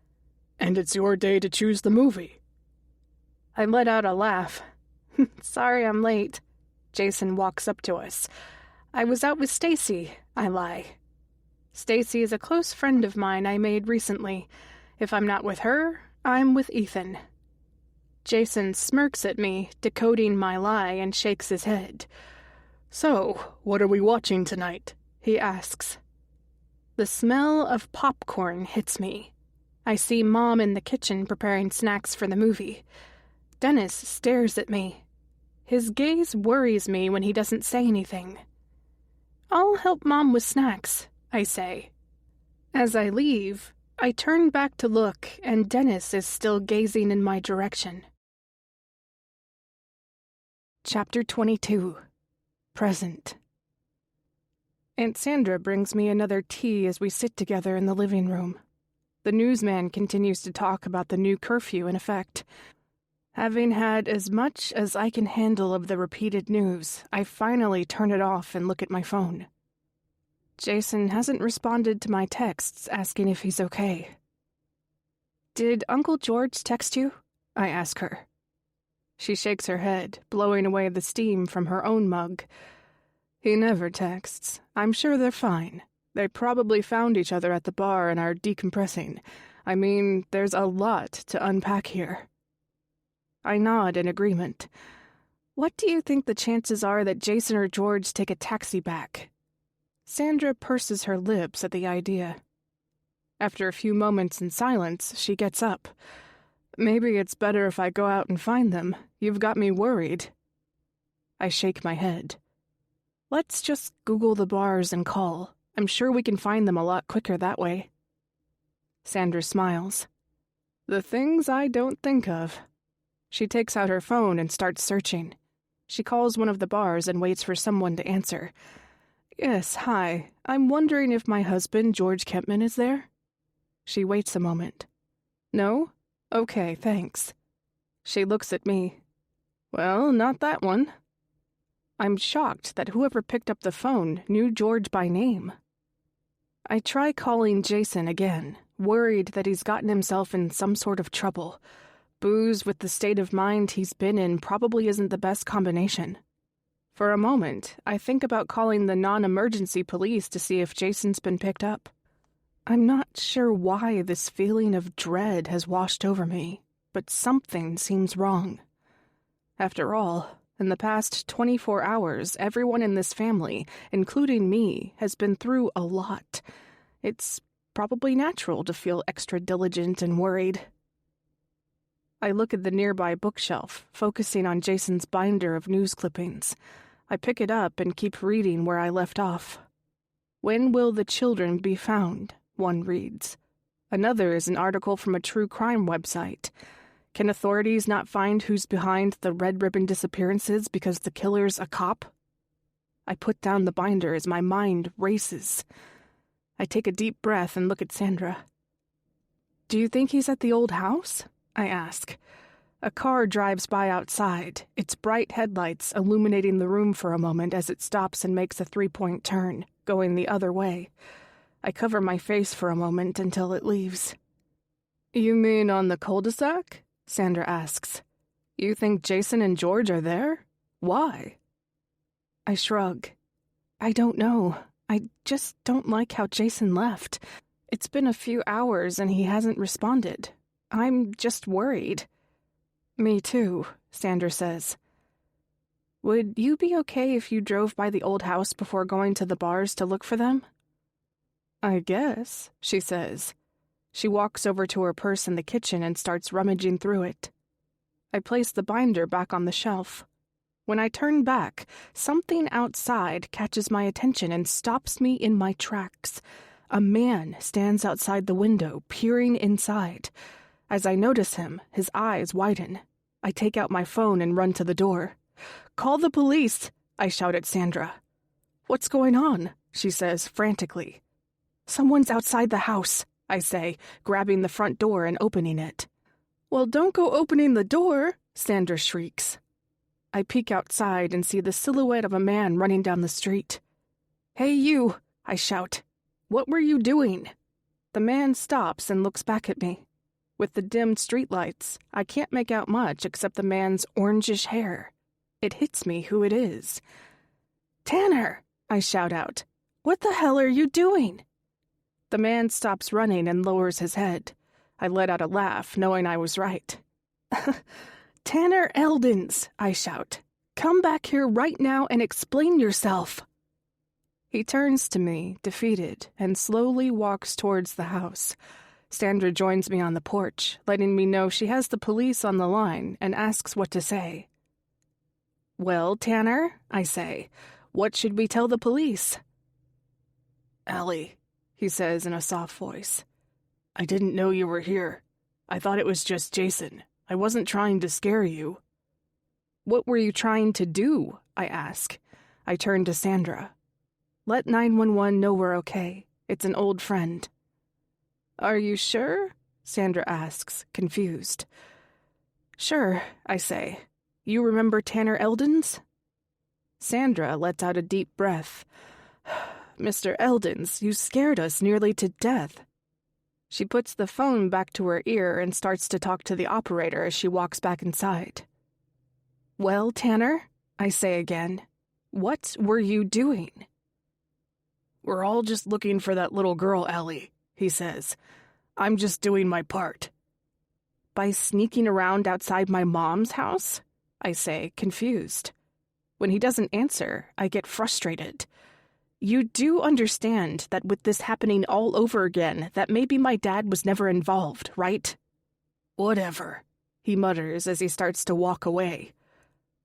"And it's your day to choose the movie." I let out a laugh. "Sorry I'm late." Jason walks up to us. "I was out with Stacy," I lie. Stacy is a close friend of mine I made recently. If I'm not with her, I'm with Ethan. Jason smirks at me, decoding my lie, and shakes his head. "So, what are we watching tonight?" he asks. The smell of popcorn hits me. I see Mom in the kitchen preparing snacks for the movie. Dennis stares at me. His gaze worries me when he doesn't say anything. "I'll help Mom with snacks," I say. As I leave, I turn back to look, and Dennis is still gazing in my direction. Chapter 22. Present. Aunt Sandra brings me another tea as we sit together in the living room. The newsman continues to talk about the new curfew in effect. Having had as much as I can handle of the repeated news, I finally turn it off and look at my phone. Jason hasn't responded to my texts asking if he's okay. "Did Uncle George text you?" I ask her. She shakes her head, blowing away the steam from her own mug. "He never texts. I'm sure they're fine. They probably found each other at the bar and are decompressing. I mean, there's a lot to unpack here." I nod in agreement. "What do you think the chances are that Jason or George take a taxi back?" Sandra purses her lips at the idea. After a few moments in silence, she gets up. "Maybe it's better if I go out and find them. You've got me worried." I shake my head. "Let's just Google the bars and call. I'm sure we can find them a lot quicker that way." Sandra smiles. "The things I don't think of." She takes out her phone and starts searching. She calls one of the bars and waits for someone to answer. Yes, hi. I'm wondering if my husband, George Kempman, is there? She waits a moment. No? Okay, thanks. She looks at me. Well, not that one. I'm shocked that whoever picked up the phone knew George by name. I try calling Jason again, worried that he's gotten himself in some sort of trouble. Booze with the state of mind he's been in probably isn't the best combination. For a moment, I think about calling the non-emergency police to see if Jason's been picked up. I'm not sure why this feeling of dread has washed over me, but something seems wrong. After all, in the past 24 hours, everyone in this family, including me, has been through a lot. It's probably natural to feel extra diligent and worried. I look at the nearby bookshelf, focusing on Jason's binder of news clippings. I pick it up and keep reading where I left off. When will the children be found? One reads. Another is an article from a true crime website. Can authorities not find who's behind the red ribbon disappearances because the killer's a cop? I put down the binder as my mind races. I take a deep breath and look at Sandra. Do you think he's at the old house? I ask. A car drives by outside, its bright headlights illuminating the room for a moment as it stops and makes a 3-point turn, going the other way. I cover my face for a moment until it leaves. You mean on the cul-de-sac? Sandra asks. You think Jason and George are there? Why? I shrug. I don't know. I just don't like how Jason left. It's been a few hours and he hasn't responded. I'm just worried. Me too, Sandra says. Would you be okay if you drove by the old house before going to the bars to look for them? I guess, she says. She walks over to her purse in the kitchen and starts rummaging through it. I place the binder back on the shelf. When I turn back, something outside catches my attention and stops me in my tracks. A man stands outside the window, peering inside. As I notice him, his eyes widen. I take out my phone and run to the door. Call the police, I shout at Sandra. What's going on? She says frantically. Someone's outside the house, I say, grabbing the front door and opening it. Well, don't go opening the door, Sandra shrieks. I peek outside and see the silhouette of a man running down the street. Hey, you, I shout. What were you doing? The man stops and looks back at me. With the dimmed streetlights, I can't make out much except the man's orangish hair. It hits me who it is. Tanner, I shout out. What the hell are you doing? The man stops running and lowers his head. I let out a laugh, knowing I was right. Tanner Eldens, I shout. Come back here right now and explain yourself. He turns to me, defeated, and slowly walks towards the house. Sandra joins me on the porch, letting me know she has the police on the line and asks what to say. Well, Tanner, I say, what should we tell the police? Allie, he says in a soft voice. I didn't know you were here. I thought it was just Jason. I wasn't trying to scare you. What were you trying to do? I ask. I turn to Sandra. Let 911 know we're okay. It's an old friend. Are you sure? Sandra asks, confused. Sure, I say. You remember Tanner Eldens? Sandra lets out a deep breath. Mr. Eldens, you scared us nearly to death. She puts the phone back to her ear and starts to talk to the operator as she walks back inside. Well, Tanner, I say again, what were you doing? We're all just looking for that little girl, Allie, he says. I'm just doing my part. By sneaking around outside my mom's house? I say, confused. When he doesn't answer, I get frustrated. You do understand that with this happening all over again, that maybe my dad was never involved, right? Whatever, he mutters as he starts to walk away.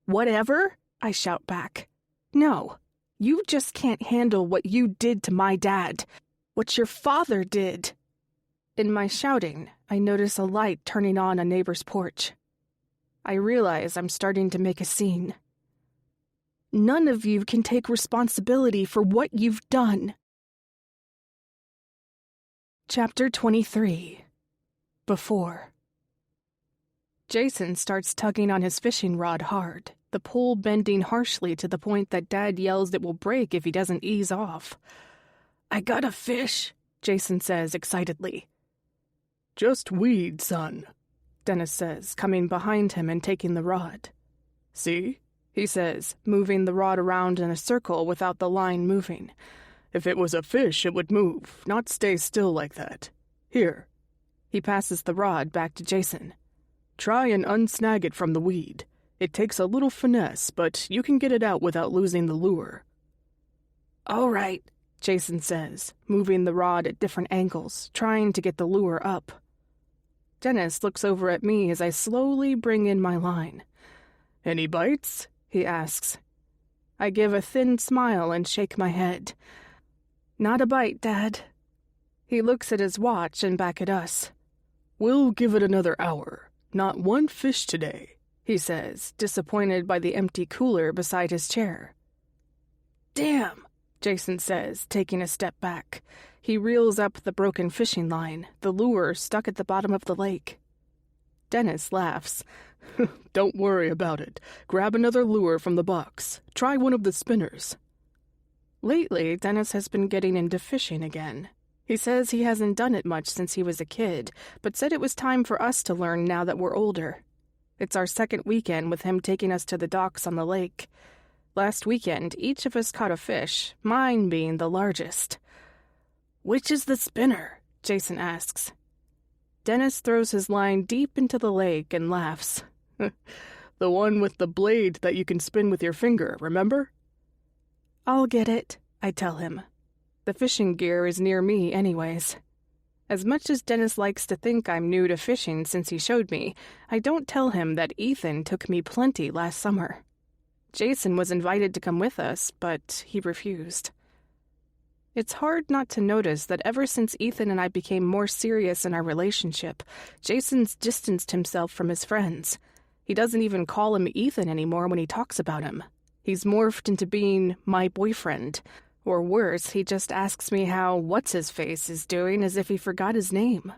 Whatever? I shout back. No, you just can't handle what you did to my dad. What your father did. In my shouting, I notice a light turning on a neighbor's porch. I realize I'm starting to make a scene. none of you can take responsibility for what you've done. Chapter 23. Before. Jason starts tugging on his fishing rod hard, the pole bending harshly to the point that Dad yells it will break if he doesn't ease off. "I got a fish," Jason says excitedly. "Just weed, son," Dennis says, coming behind him and taking the rod. "See?" he says, moving the rod around in a circle without the line moving. "If it was a fish, it would move, not stay still like that. Here." He passes the rod back to Jason. "Try and unsnag it from the weed. It takes a little finesse, but you can get it out without losing the lure." "All right," Jason says, moving the rod at different angles, trying to get the lure up. Dennis looks over at me as I slowly bring in my line. "Any bites?" he asks. I give a thin smile and shake my head. "Not a bite, Dad." He looks at his watch and back at us. "We'll give it another hour. Not one fish today," he says, disappointed by the empty cooler beside his chair. "Damn," Jason says, taking a step back. He reels up the broken fishing line, the lure stuck at the bottom of the lake. Dennis laughs. "Don't worry about it. Grab another lure from the box. Try one of the spinners." Lately, Dennis has been getting into fishing again. He says he hasn't done it much since he was a kid, but said it was time for us to learn now that we're older. It's our second weekend with him taking us to the docks on the lake. Last weekend, each of us caught a fish, mine being the largest. "Which is the spinner?" Jason asks. Dennis throws his line deep into the lake and laughs. "The one with the blade that you can spin with your finger, remember?" "I'll get it," I tell him. The fishing gear is near me anyways. As much as Dennis likes to think I'm new to fishing since he showed me, I don't tell him that Ethan took me plenty last summer. Jason was invited to come with us, but he refused. It's hard not to notice that ever since Ethan and I became more serious in our relationship, Jason's distanced himself from his friends. He doesn't even call him Ethan anymore when he talks about him. He's morphed into being my boyfriend. Or worse, he just asks me how What's-His-Face is doing as if he forgot his name.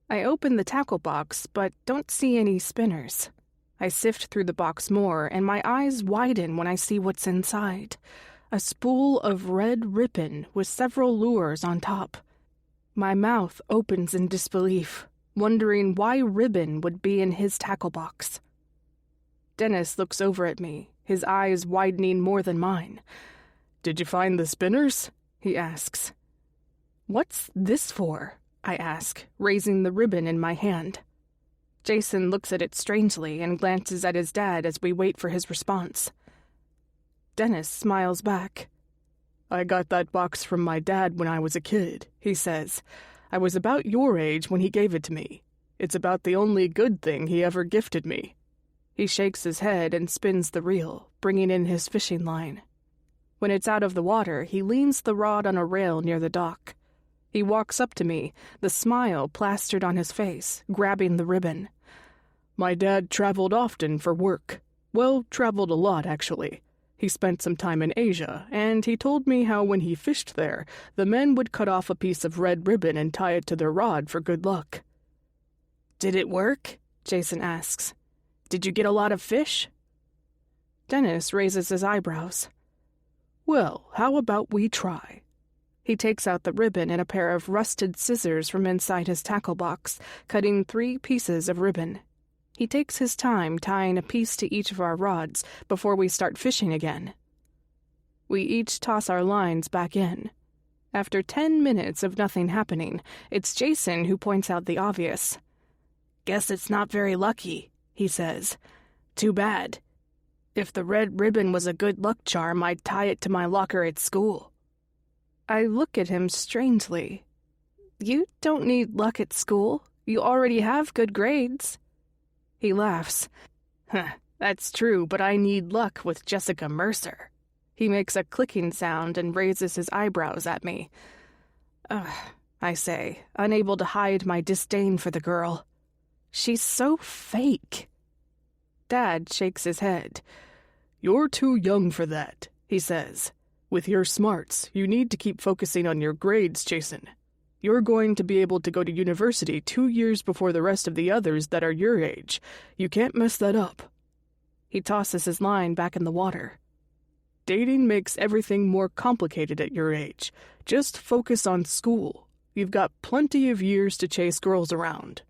I open the tackle box, but don't see any spinners. I sift through the box more, and my eyes widen when I see what's inside. A spool of red ribbon with several lures on top. My mouth opens in disbelief, wondering why ribbon would be in his tackle box. Dennis looks over at me, his eyes widening more than mine. "Did you find the spinners?" he asks. "What's this for?" I ask, raising the ribbon in my hand. Jason looks at it strangely and glances at his dad as we wait for his response. Dennis smiles back. "I got that box from my dad when I was a kid," he says. "I was about your age when he gave it to me. It's about the only good thing he ever gifted me." He shakes his head and spins the reel, bringing in his fishing line. When it's out of the water, he leans the rod on a rail near the dock. He walks up to me, the smile plastered on his face, grabbing the ribbon. "My dad traveled often for work. Well, traveled a lot, actually. He spent some time in Asia, and he told me how when he fished there, the men would cut off a piece of red ribbon and tie it to their rod for good luck." "Did it work?" Jason asks. "Did you get a lot of fish?" Dennis raises his eyebrows. "Well, how about we try?" He takes out the ribbon and a pair of rusted scissors from inside his tackle box, cutting 3 pieces of ribbon. He takes his time tying a piece to each of our rods before we start fishing again. We each toss our lines back in. After 10 minutes of nothing happening, it's Jason who points out the obvious. "Guess it's not very lucky," he says. "Too bad. If the red ribbon was a good luck charm, I'd tie it to my locker at school." I look at him strangely. "You don't need luck at school. You already have good grades." He laughs. "That's true, but I need luck with Jessica Mercer." He makes a clicking sound and raises his eyebrows at me. "Ugh," I say, unable to hide my disdain for the girl. "She's so fake." Dad shakes his head. "You're too young for that," he says. "With your smarts, you need to keep focusing on your grades, Jason. You're going to be able to go to university 2 years before the rest of the others that are your age. You can't mess that up." He tosses his line back in the water. "Dating makes everything more complicated at your age. Just focus on school. You've got plenty of years to chase girls around."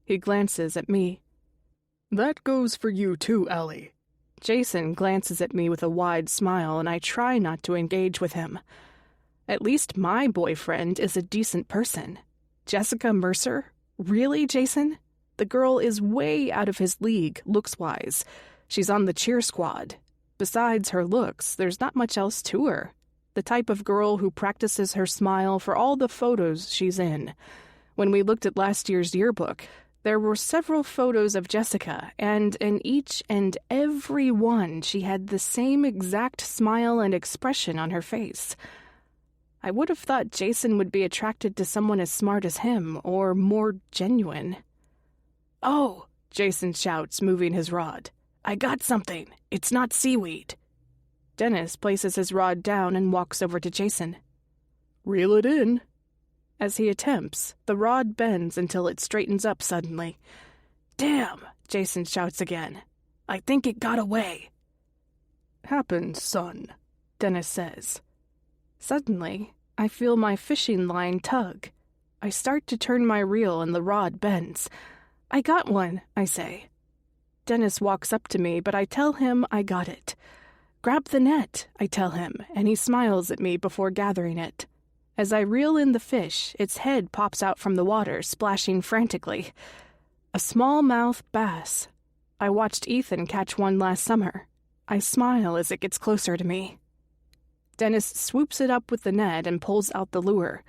He glances at me. "That goes for you too, Allie." Jason glances at me with a wide smile, and I try not to engage with him. At least my boyfriend is a decent person. Jessica Mercer? Really, Jason? The girl is way out of his league, looks-wise. She's on the cheer squad. Besides her looks, there's not much else to her. The type of girl who practices her smile for all the photos she's in. When we looked at last year's yearbook, there were several photos of Jessica, and in each and every one she had the same exact smile and expression on her face. I would have thought Jason would be attracted to someone as smart as him, or more genuine. "Oh," Jason shouts, moving his rod. "I got something. It's not seaweed." Dennis places his rod down and walks over to Jason. "Reel it in." As he attempts, the rod bends until it straightens up suddenly. "Damn," Jason shouts again. "I think it got away." "Happens, son," Dennis says. Suddenly, I feel my fishing line tug. I start to turn my reel and the rod bends. "I got one," I say. Dennis walks up to me, but I tell him I got it. "Grab the net," I tell him, and he smiles at me before gathering it. As I reel in the fish, its head pops out from the water, splashing frantically. A smallmouth bass. I watched Ethan catch one last summer. I smile as it gets closer to me. Dennis swoops it up with the net and pulls out the lure.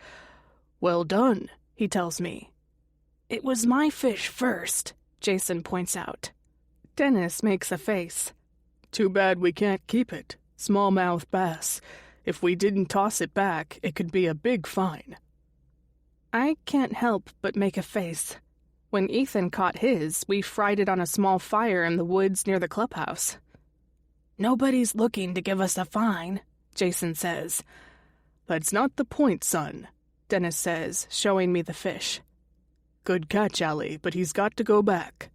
"Well done," he tells me. "It was my fish first," Jason points out. Dennis makes a face. "Too bad we can't keep it. Smallmouth bass. If we didn't toss it back, it could be a big fine." I can't help but make a face. When Ethan caught his, we fried it on a small fire in the woods near the clubhouse. "Nobody's looking to give us a fine," Jason says. "That's not the point, son," Dennis says, showing me the fish. "Good catch, Allie, but he's got to go back."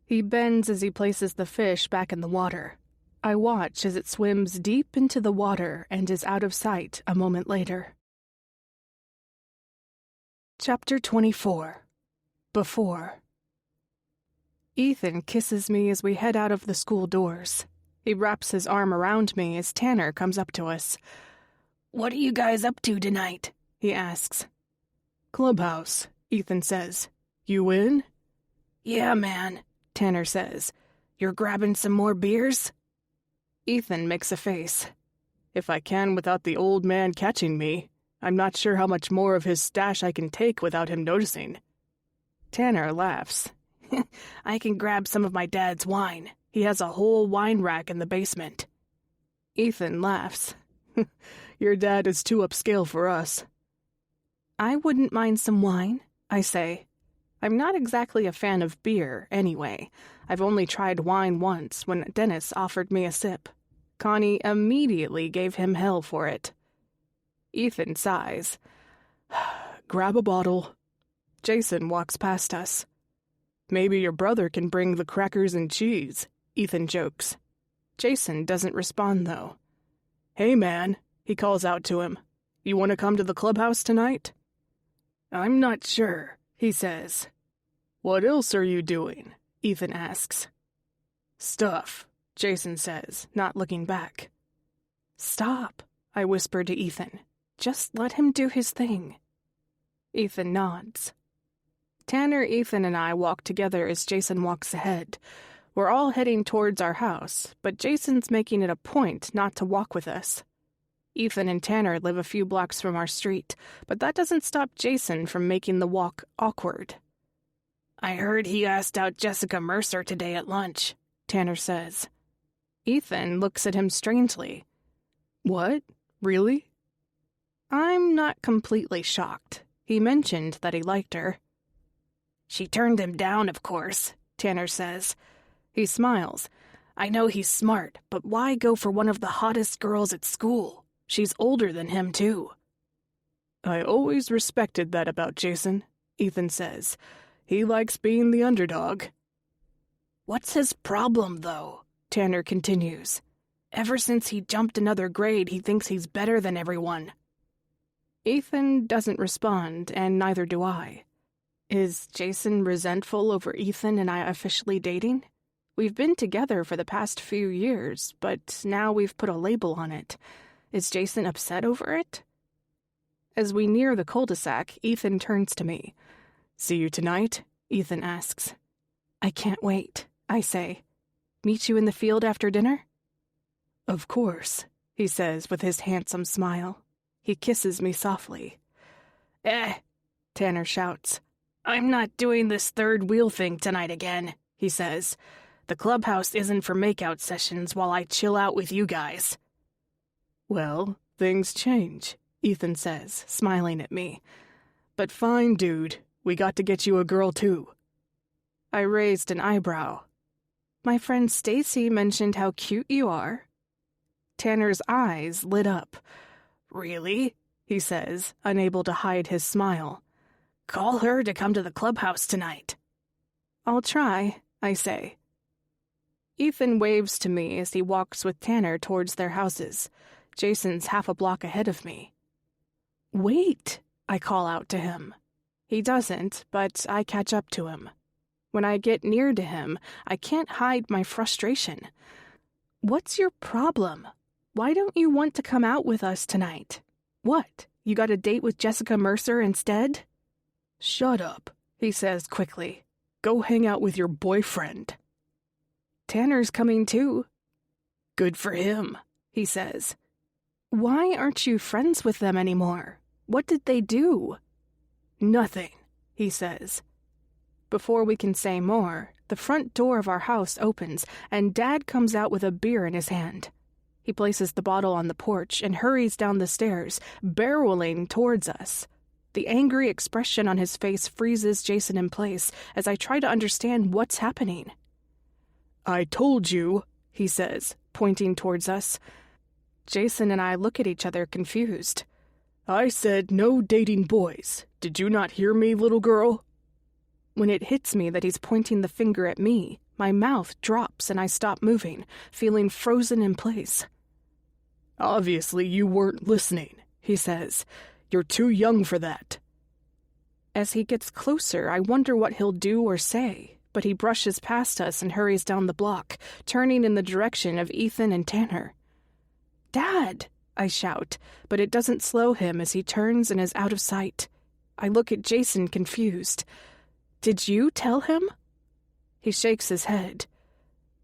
He bends as he places the fish back in the water. I watch as it swims deep into the water and is out of sight a moment later. Chapter 24. Before. Ethan kisses me as we head out of the school doors. He wraps his arm around me as Tanner comes up to us. "What are you guys up to tonight?" he asks. "Clubhouse," Ethan says. "You in?" "Yeah, man," Tanner says. "You're grabbing some more beers?" Ethan makes a face. "If I can without the old man catching me. I'm not sure how much more of his stash I can take without him noticing." Tanner laughs. "I can grab some of my dad's wine. He has a whole wine rack in the basement." Ethan laughs. "Your dad is too upscale for us." "I wouldn't mind some wine," I say. I'm not exactly a fan of beer, anyway. I've only tried wine once, when Dennis offered me a sip. Connie immediately gave him hell for it. Ethan sighs. "Grab a bottle." Jason walks past us. "Maybe your brother can bring the crackers and cheese," Ethan jokes. Jason doesn't respond, though. "Hey, man," he calls out to him. "You want to come to the clubhouse tonight?" "I'm not sure," he says. "What else are you doing?" Ethan asks. "Stuff," Jason says, not looking back. "Stop," I whisper to Ethan. "Just let him do his thing." Ethan nods. Tanner, Ethan, and I walk together as Jason walks ahead. We're all heading towards our house, but Jason's making it a point not to walk with us. Ethan and Tanner live a few blocks from our street, but that doesn't stop Jason from making the walk awkward. "I heard he asked out Jessica Mercer today at lunch," Tanner says. Ethan looks at him strangely. "What? Really?" I'm not completely shocked. He mentioned that he liked her. "She turned him down, of course," Tanner says. He smiles. I know he's smart, but why go for one of the hottest girls at school? She's older than him, too. I always respected that about Jason, Ethan says. He likes being the underdog. What's his problem, though? Tanner continues. Ever since he jumped another grade, he thinks he's better than everyone. Ethan doesn't respond, and neither do I. Is Jason resentful over Ethan and I officially dating? We've been together for the past few years, but now we've put a label on it. Is Jason upset over it? As we near the cul-de-sac, Ethan turns to me. See you tonight? Ethan asks. I can't wait, I say. Meet you in the field after dinner? Of course, he says with his handsome smile. He kisses me softly. Tanner shouts. I'm not doing this third wheel thing tonight again, he says. The clubhouse isn't for makeout sessions while I chill out with you guys. Well, things change, Ethan says, smiling at me. But fine, dude, we got to get you a girl too. I raised an eyebrow. My friend Stacy mentioned how cute you are. Tanner's eyes lit up. Really? He says, unable to hide his smile. Call her to come to the clubhouse tonight. I'll try, I say. Ethan waves to me as he walks with Tanner towards their houses. Jason's half a block ahead of me. Wait, I call out to him. He doesn't, but I catch up to him. When I get near to him, I can't hide my frustration. What's your problem? Why don't you want to come out with us tonight? What, you got a date with Jessica Mercer instead? Shut up, he says quickly. Go hang out with your boyfriend. Tanner's coming too. Good for him, he says. Why aren't you friends with them anymore? What did they do? Nothing, he says. Before we can say more, the front door of our house opens and Dad comes out with a beer in his hand. He places the bottle on the porch and hurries down the stairs, barreling towards us. The angry expression on his face freezes Jason in place as I try to understand what's happening. I told you, he says, pointing towards us. Jason and I look at each other confused. I said no dating boys. Did you not hear me, little girl? When it hits me that he's pointing the finger at me, my mouth drops and I stop moving, feeling frozen in place. Obviously you weren't listening, he says. You're too young for that. As he gets closer, I wonder what he'll do or say, but he brushes past us and hurries down the block, turning in the direction of Ethan and Tanner. Dad, I shout, but it doesn't slow him as he turns and is out of sight. I look at Jason confused. Did you tell him? He shakes his head.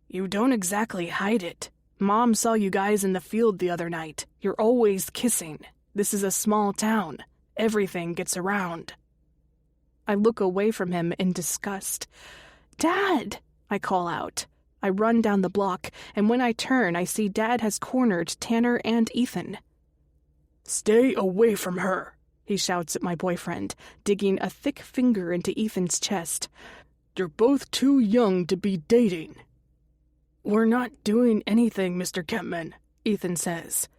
You don't exactly hide it. Mom saw you guys in the field the other night. You're always kissing. This is a small town. Everything gets around. I look away from him in disgust. Dad, I call out. I run down the block, and when I turn, I see Dad has cornered Tanner and Ethan. Stay away from her, he shouts at my boyfriend, digging a thick finger into Ethan's chest. You're both too young to be dating. We're not doing anything, Mr. Kempman, Ethan says.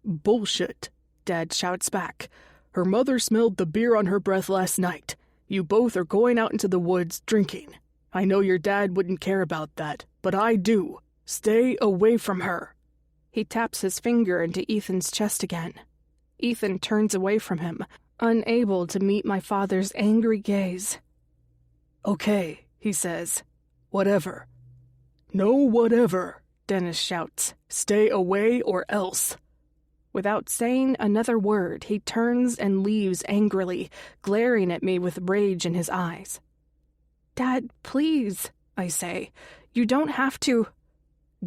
Bullshit, Dad shouts back. Her mother smelled the beer on her breath last night. You both are going out into the woods drinking. I know your dad wouldn't care about that, but I do. Stay away from her. He taps his finger into Ethan's chest again. Ethan turns away from him, unable to meet my father's angry gaze. Okay, he says. Whatever. No whatever, Dennis shouts. Stay away or else. Without saying another word, he turns and leaves angrily, glaring at me with rage in his eyes. Dad, please, I say. You don't have to.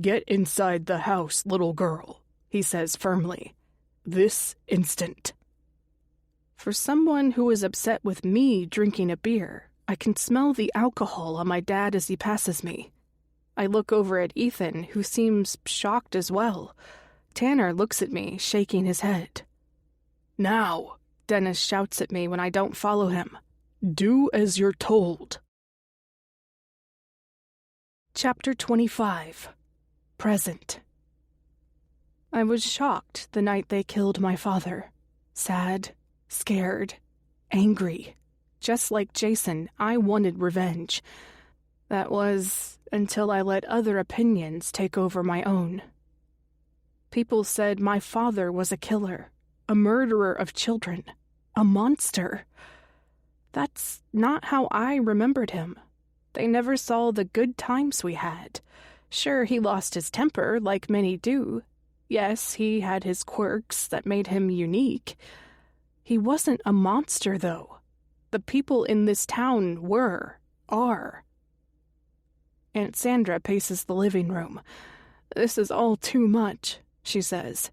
Get inside the house, little girl, he says firmly. This instant. For someone who is upset with me drinking a beer, I can smell the alcohol on my dad as he passes me. I look over at Ethan, who seems shocked as well. Tanner looks at me, shaking his head. Now, Dennis shouts at me when I don't follow him. Do as you're told. Chapter 25. present. I was shocked the night they killed my father. Sad, scared, angry. Just like Jason, I wanted revenge. That was until I let other opinions take over my own. People said my father was a killer, a murderer of children, a monster. That's not how I remembered him. They never saw the good times we had. Sure, he lost his temper, like many do. Yes, he had his quirks that made him unique. He wasn't a monster, though. The people in this town are. Aunt Sandra paces the living room. "This is all too much," she says.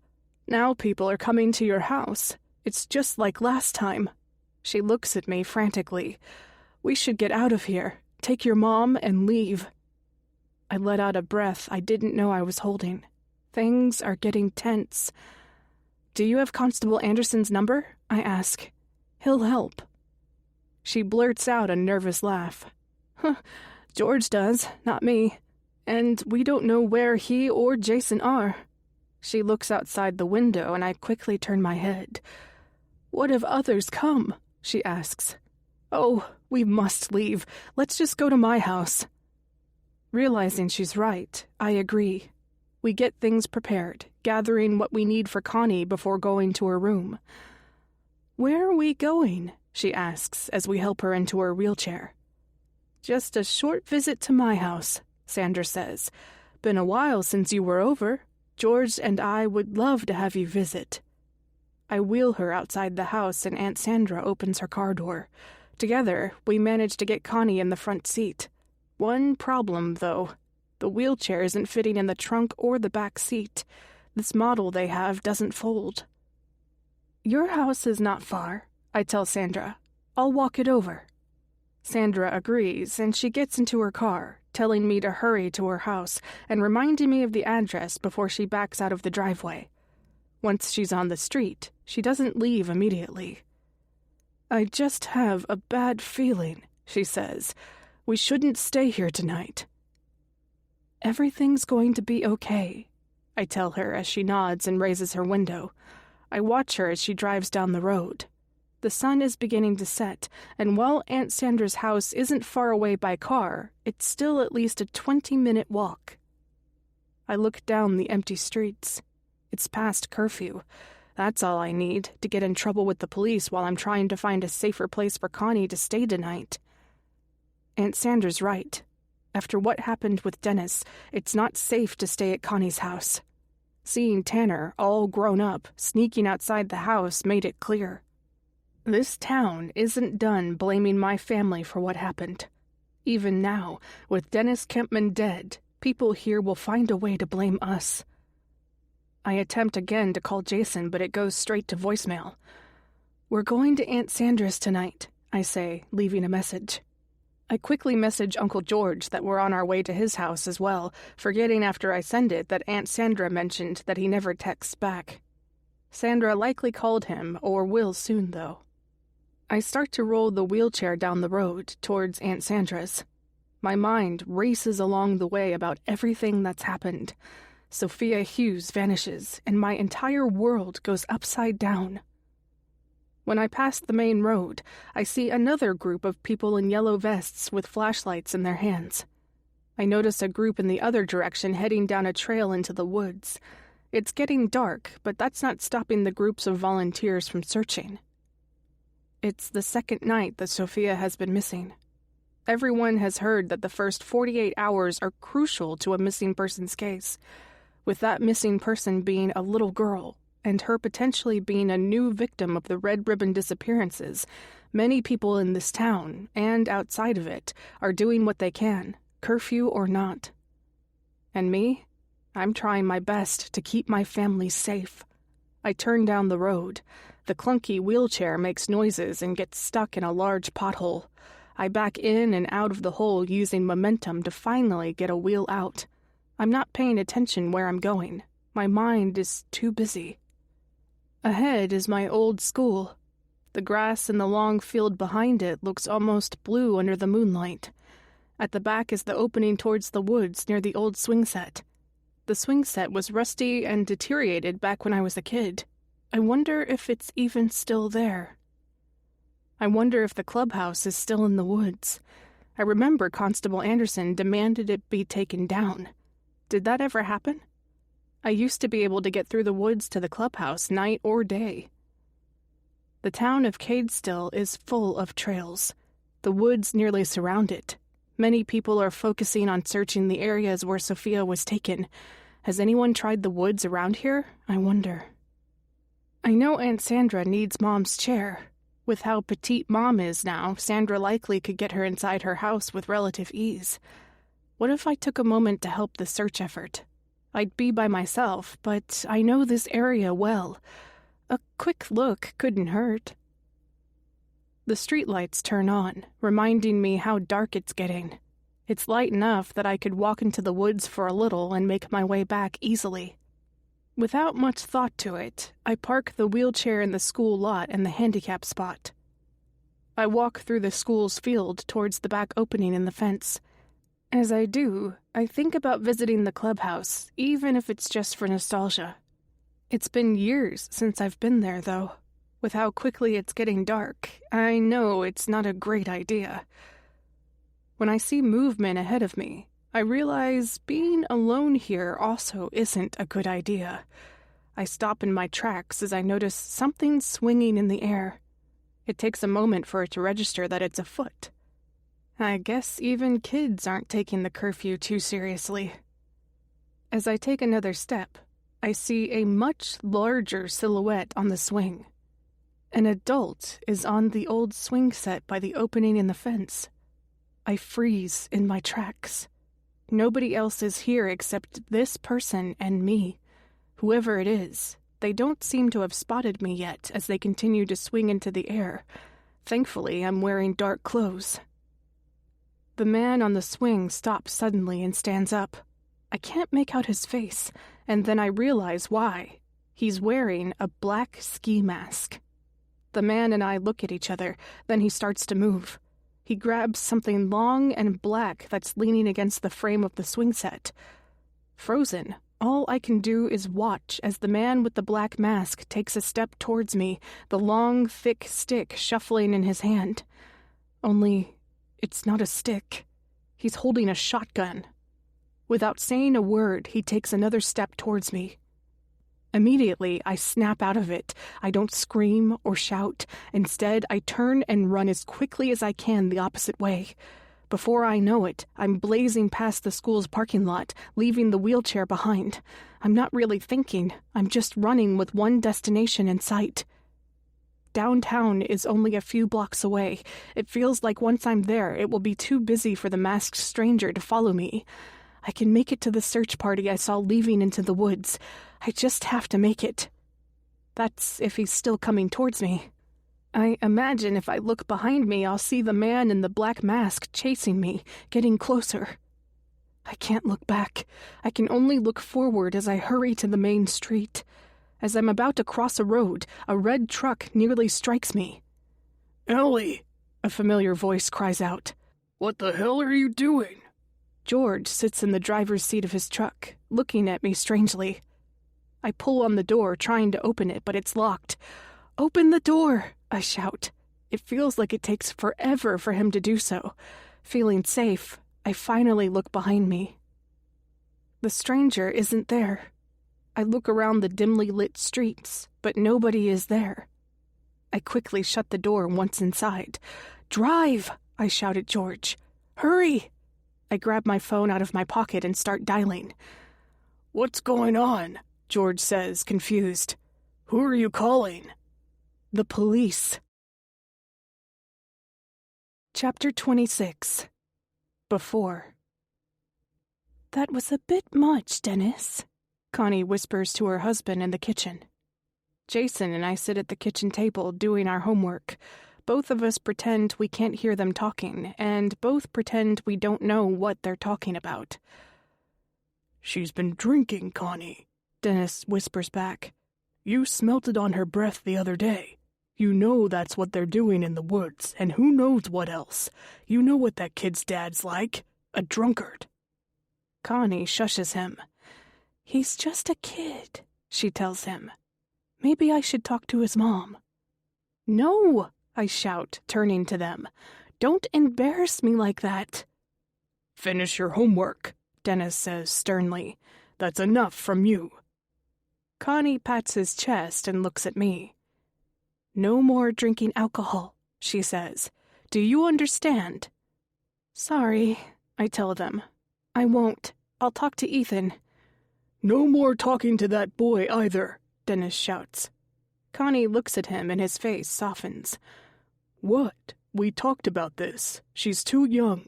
"Now people are coming to your house. It's just like last time." She looks at me frantically. "We should get out of here. Take your mom and leave." I let out a breath I didn't know I was holding. Things are getting tense. "Do you have Constable Anderson's number?" I ask. "He'll help." She blurts out a nervous laugh. "Huh, George does, not me. And we don't know where he or Jason are." She looks outside the window and I quickly turn my head. "What if others come?" she asks. "Oh, we must leave. Let's just go to my house." Realizing she's right, I agree. We get things prepared, gathering what we need for Connie before going to her room. "Where are we going?" she asks as we help her into her wheelchair. "Just a short visit to my house," Sandra says. "Been a while since you were over. George and I would love to have you visit." I wheel her outside the house and Aunt Sandra opens her car door. Together, we manage to get Connie in the front seat. One problem, though. The wheelchair isn't fitting in the trunk or the back seat. This model they have doesn't fold. "Your house is not far," I tell Sandra. "I'll walk it over." Sandra agrees, and she gets into her car, telling me to hurry to her house and reminding me of the address before she backs out of the driveway. Once she's on the street, she doesn't leave immediately. "I just have a bad feeling," she says. "We shouldn't stay here tonight." "Everything's going to be okay," I tell her as she nods and raises her window. I watch her as she drives down the road. The sun is beginning to set, and while Aunt Sandra's house isn't far away by car, it's still at least a 20-minute walk. I look down the empty streets. It's past curfew. That's all I need to get in trouble with the police while I'm trying to find a safer place for Connie to stay tonight. Aunt Sandra's right. After what happened with Dennis, it's not safe to stay at Connie's house. Seeing Tanner, all grown up, sneaking outside the house made it clear. This town isn't done blaming my family for what happened. Even now, with Dennis Kempman dead, people here will find a way to blame us. I attempt again to call Jason, but it goes straight to voicemail. "We're going to Aunt Sandra's tonight," I say, leaving a message. I quickly message Uncle George that we're on our way to his house as well, forgetting after I send it that Aunt Sandra mentioned that he never texts back. Sandra likely called him, or will soon, though. I start to roll the wheelchair down the road towards Aunt Sandra's. My mind races along the way about everything that's happened. Sophia Hughes vanishes, and my entire world goes upside down. When I pass the main road, I see another group of people in yellow vests with flashlights in their hands. I notice a group in the other direction heading down a trail into the woods. It's getting dark, but that's not stopping the groups of volunteers from searching. It's the second night that Sophia has been missing. Everyone has heard that the first 48 hours are crucial to a missing person's case, with that missing person being a little girl, and her potentially being a new victim of the red ribbon disappearances. Many people in this town, and outside of it, are doing what they can, curfew or not. And me? I'm trying my best to keep my family safe. I turn down the road. The clunky wheelchair makes noises and gets stuck in a large pothole. I back in and out of the hole using momentum to finally get a wheel out. I'm not paying attention where I'm going. My mind is too busy. Ahead is my old school. The grass in the long field behind it looks almost blue under the moonlight. At the back is the opening towards the woods near the old swing set. The swing set was rusty and deteriorated back when I was a kid. I wonder if it's even still there. I wonder if the clubhouse is still in the woods. I remember Constable Anderson demanded it be taken down. Did that ever happen? I used to be able to get through the woods to the clubhouse night or day. The town of Cadestill is full of trails. The woods nearly surround it. Many people are focusing on searching the areas where Sophia was taken. Has anyone tried the woods around here? I wonder. I know Aunt Sandra needs Mom's chair. With how petite Mom is now, Sandra likely could get her inside her house with relative ease. What if I took a moment to help the search effort? I'd be by myself, but I know this area well. A quick look couldn't hurt. The streetlights turn on, reminding me how dark it's getting. It's light enough that I could walk into the woods for a little and make my way back easily. Without much thought to it, I park the wheelchair in the school lot and the handicap spot. I walk through the school's field towards the back opening in the fence. As I do, I think about visiting the clubhouse, even if it's just for nostalgia. It's been years since I've been there, though. With how quickly it's getting dark, I know it's not a great idea. When I see movement ahead of me, I realize being alone here also isn't a good idea. I stop in my tracks as I notice something swinging in the air. It takes a moment for it to register that it's a foot. I guess even kids aren't taking the curfew too seriously. As I take another step, I see a much larger silhouette on the swing. An adult is on the old swing set by the opening in the fence. I freeze in my tracks. Nobody else is here except this person and me. Whoever it is, they don't seem to have spotted me yet as they continue to swing into the air. Thankfully, I'm wearing dark clothes. The man on the swing stops suddenly and stands up. I can't make out his face, and then I realize why. He's wearing a black ski mask. The man and I look at each other, then he starts to move. He grabs something long and black that's leaning against the frame of the swing set. Frozen, all I can do is watch as the man with the black mask takes a step towards me, the long, thick stick shuffling in his hand. Only, it's not a stick. He's holding a shotgun. Without saying a word, he takes another step towards me. Immediately, I snap out of it. I don't scream or shout. Instead, I turn and run as quickly as I can the opposite way. Before I know it, I'm blazing past the school's parking lot, leaving the wheelchair behind. I'm not really thinking. I'm just running with one destination in sight. Downtown is only a few blocks away. It feels like once I'm there, it will be too busy for the masked stranger to follow me. I can make it to the search party I saw leaving into the woods. I just have to make it. That's if he's still coming towards me. I imagine if I look behind me, I'll see the man in the black mask chasing me, getting closer. I can't look back. I can only look forward as I hurry to the main street. As I'm about to cross a road, a red truck nearly strikes me. "Ellie!" A familiar voice cries out. "What the hell are you doing?" George sits in the driver's seat of his truck, looking at me strangely. I pull on the door, trying to open it, but it's locked. "Open the door!" I shout. It feels like it takes forever for him to do so. Feeling safe, I finally look behind me. The stranger isn't there. I look around the dimly lit streets, but nobody is there. I quickly shut the door once inside. "Drive!" I shout at George. "Hurry!" I grab my phone out of my pocket and start dialing. "What's going on?" George says, confused. "Who are you calling?" "The police." Chapter 26. Before. "That was a bit much, Dennis," Connie whispers to her husband in the kitchen. Jason and I sit at the kitchen table doing our homework. Both of us pretend we can't hear them talking, and both pretend we don't know what they're talking about. "She's been drinking, Connie," Dennis whispers back. "You smelt it on her breath the other day. You know that's what they're doing in the woods, and who knows what else. You know what that kid's dad's like. A drunkard." Connie shushes him. He's just a kid, she tells him. Maybe I should talk to his mom. No, I shout, turning to them. Don't embarrass me like that. Finish your homework, Dennis says sternly. That's enough from you. Connie pats his chest and looks at me. No more drinking alcohol, she says. Do you understand? Sorry, I tell them. I won't. I'll talk to Ethan. No more talking to that boy either, Dennis shouts. Connie looks at him and his face softens. What? We talked about this. She's too young.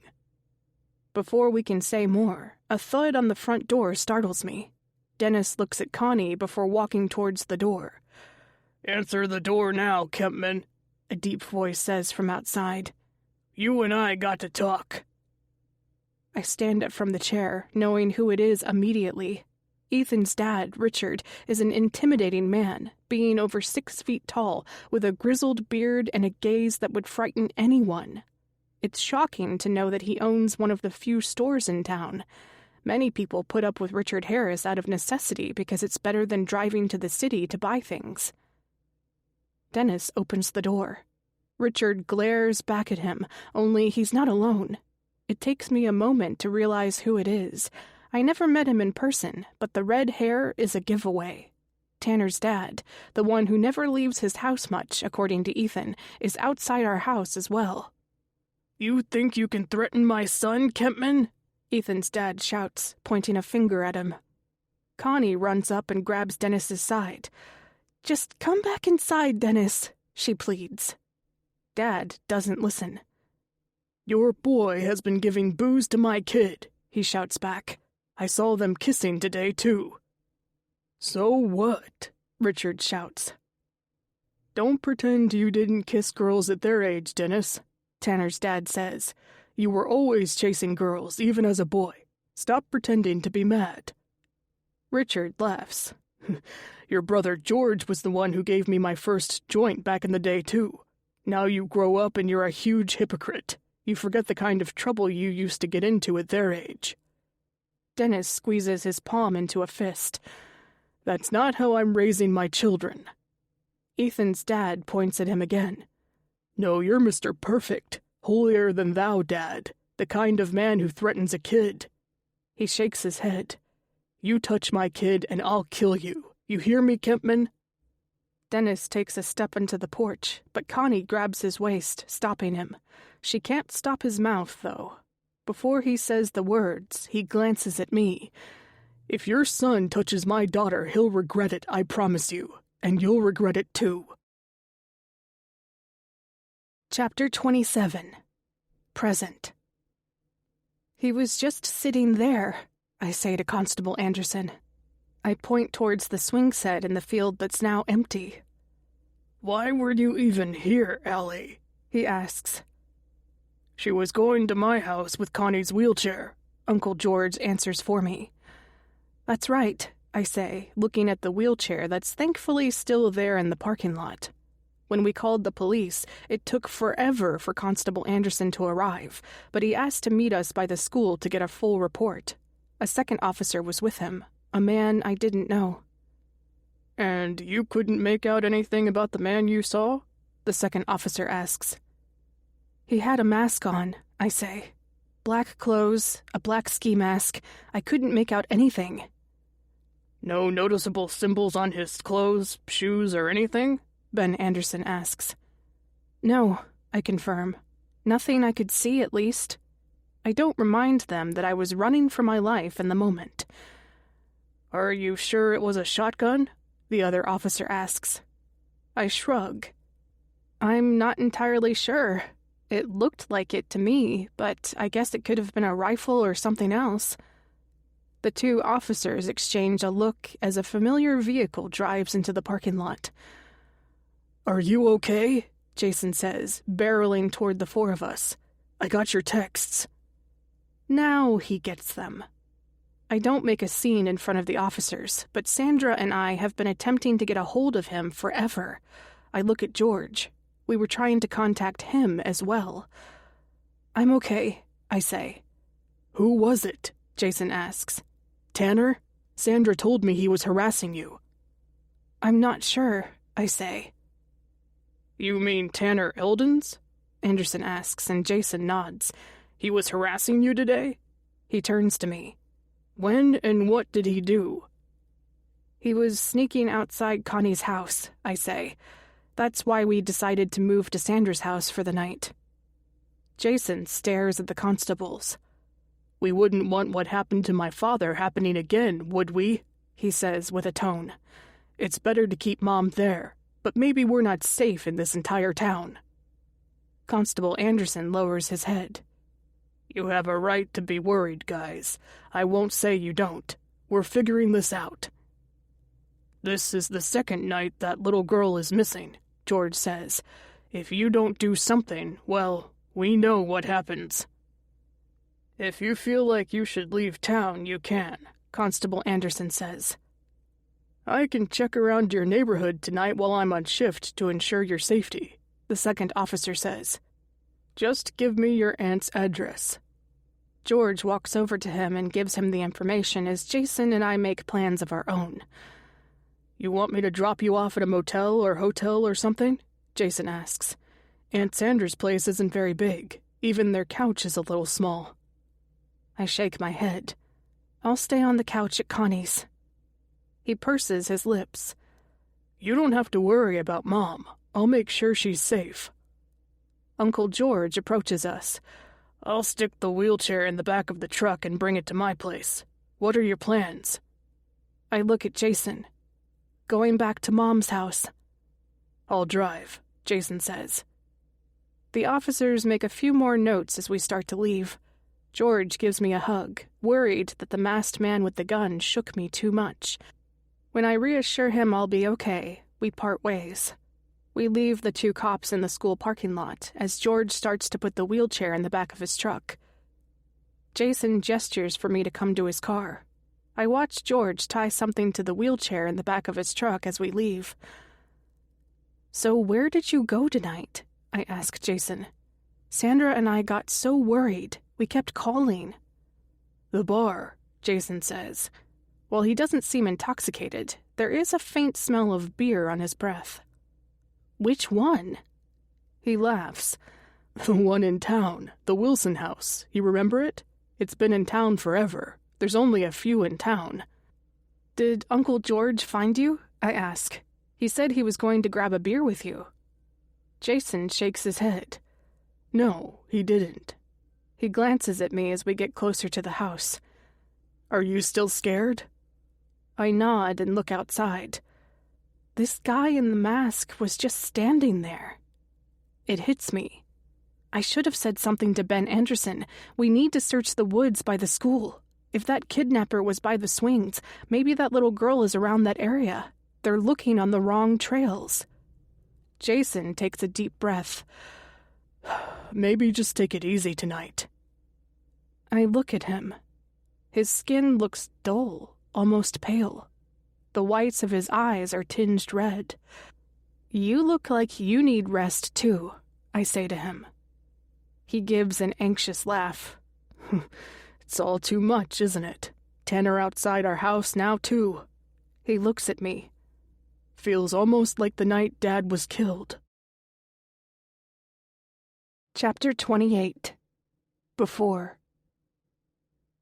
Before we can say more, a thud on the front door startles me. Dennis looks at Connie before walking towards the door. Answer the door now, Kempman, a deep voice says from outside. You and I got to talk. I stand up from the chair, knowing who it is immediately. Ethan's dad, Richard, is an intimidating man, being over 6 feet tall, with a grizzled beard and a gaze that would frighten anyone. It's shocking to know that he owns one of the few stores in town. Many people put up with Richard Harris out of necessity because it's better than driving to the city to buy things. Dennis opens the door. Richard glares back at him, only he's not alone. It takes me a moment to realize who it is. I never met him in person, but the red hair is a giveaway. Tanner's dad, the one who never leaves his house much, according to Ethan, is outside our house as well. You think you can threaten my son, Kempman? Ethan's dad shouts, pointing a finger at him. Connie runs up and grabs Dennis's side. Just come back inside, Dennis, she pleads. Dad doesn't listen. Your boy has been giving booze to my kid, he shouts back. I saw them kissing today, too. So what? Richard shouts. Don't pretend you didn't kiss girls at their age, Dennis, Tanner's dad says. You were always chasing girls, even as a boy. Stop pretending to be mad. Richard laughs. Your brother George was the one who gave me my first joint back in the day, too. Now you grow up and you're a huge hypocrite. You forget the kind of trouble you used to get into at their age. Dennis squeezes his palm into a fist. That's not how I'm raising my children. Ethan's dad points at him again. No, you're Mr. Perfect. Holier than thou, Dad. The kind of man who threatens a kid. He shakes his head. You touch my kid and I'll kill you. You hear me, Kempman? Dennis takes a step into the porch, but Connie grabs his waist, stopping him. She can't stop his mouth, though. Before he says the words, he glances at me. If your son touches my daughter, he'll regret it, I promise you. And you'll regret it, too. Chapter 27. Present. He was just sitting there, I say to Constable Anderson. I point towards the swing set in the field that's now empty. Why were you even here, Allie? He asks. She was going to my house with Connie's wheelchair, Uncle George answers for me. That's right, I say, looking at the wheelchair that's thankfully still there in the parking lot. When we called the police, it took forever for Constable Anderson to arrive, but he asked to meet us by the school to get a full report. A second officer was with him, a man I didn't know. And you couldn't make out anything about the man you saw? The second officer asks. He had a mask on, I say. Black clothes, a black ski mask. I couldn't make out anything. No noticeable symbols on his clothes, shoes, or anything? Ben Anderson asks. No, I confirm. Nothing I could see, at least. I don't remind them that I was running for my life in the moment. Are you sure it was a shotgun? The other officer asks. I shrug. I'm not entirely sure. It looked like it to me, but I guess it could have been a rifle or something else. The two officers exchange a look as a familiar vehicle drives into the parking lot. Are you okay? Jason says, barreling toward the four of us. I got your texts. Now he gets them. I don't make a scene in front of the officers, but Sandra and I have been attempting to get a hold of him forever. I look at George. We were trying to contact him as well. I'm okay, I say. Who was it? Jason asks. Tanner? Sandra told me he was harassing you." "I'm not sure," I say. "You mean Tanner Eldens?" Anderson asks, and Jason nods. "He was harassing you today?" He turns to me. "When and what did he do?" "He was sneaking outside Connie's house," I say. "That's why we decided to move to Sandra's house for the night." Jason stares at the constables. "We wouldn't want what happened to my father happening again, would we?" he says with a tone. "It's better to keep Mom there, but maybe we're not safe in this entire town." Constable Anderson lowers his head. "You have a right to be worried, guys. I won't say you don't. We're figuring this out." "This is the second night that little girl is missing," George says. "If you don't do something, well, we know what happens." "If you feel like you should leave town, you can," Constable Anderson says. "I can check around your neighborhood tonight while I'm on shift to ensure your safety," the second officer says. "Just give me your aunt's address." George walks over to him and gives him the information as Jason and I make plans of our own. "You want me to drop you off at a motel or hotel or something?" Jason asks. "Aunt Sandra's place isn't very big. Even their couch is a little small." I shake my head. "I'll stay on the couch at Connie's." He purses his lips. "You don't have to worry about Mom. I'll make sure she's safe." Uncle George approaches us. "I'll stick the wheelchair in the back of the truck and bring it to my place. What are your plans?" I look at Jason. "Going back to Mom's house." "I'll drive," Jason says. The officers make a few more notes as we start to leave. George gives me a hug, worried that the masked man with the gun shook me too much. When I reassure him I'll be okay, we part ways. We leave the two cops in the school parking lot as George starts to put the wheelchair in the back of his truck. Jason gestures for me to come to his car. I watch George tie something to the wheelchair in the back of his truck as we leave. "So where did you go tonight?" I ask Jason. "Sandra and I got so worried. We kept calling." "The bar," Jason says. While he doesn't seem intoxicated, there is a faint smell of beer on his breath. "Which one?" He laughs. "The one in town, the Wilson house. You remember it? It's been in town forever. There's only a few in town." "Did Uncle George find you?" I ask. "He said he was going to grab a beer with you." Jason shakes his head. "No, he didn't." He glances at me as we get closer to the house. "Are you still scared?" I nod and look outside. This guy in the mask was just standing there. It hits me. I should have said something to Ben Anderson. We need to search the woods by the school. If that kidnapper was by the swings, maybe that little girl is around that area. They're looking on the wrong trails. Jason takes a deep breath. "Maybe just take it easy tonight." I look at him. His skin looks dull, almost pale. The whites of his eyes are tinged red. "You look like you need rest too," I say to him. He gives an anxious laugh. "It's all too much, isn't it? Tanner outside our house now too." He looks at me. "Feels almost like the night Dad was killed." Chapter 28. Before.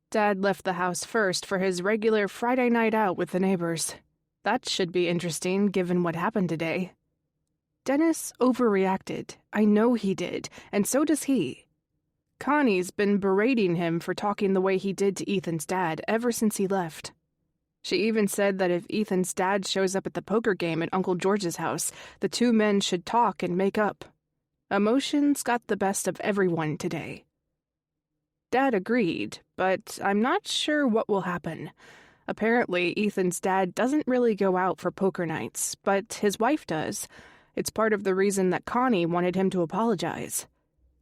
Dad left the house first for his regular Friday night out with the neighbors. That should be interesting given what happened today. Dennis overreacted. I know he did, and so does he. Connie's been berating him for talking the way he did to Ethan's dad ever since he left. She even said that if Ethan's dad shows up at the poker game at Uncle George's house, the two men should talk and make up. Emotions got the best of everyone today. Dad agreed, but I'm not sure what will happen. Apparently, Ethan's dad doesn't really go out for poker nights, but his wife does. It's part of the reason that Connie wanted him to apologize.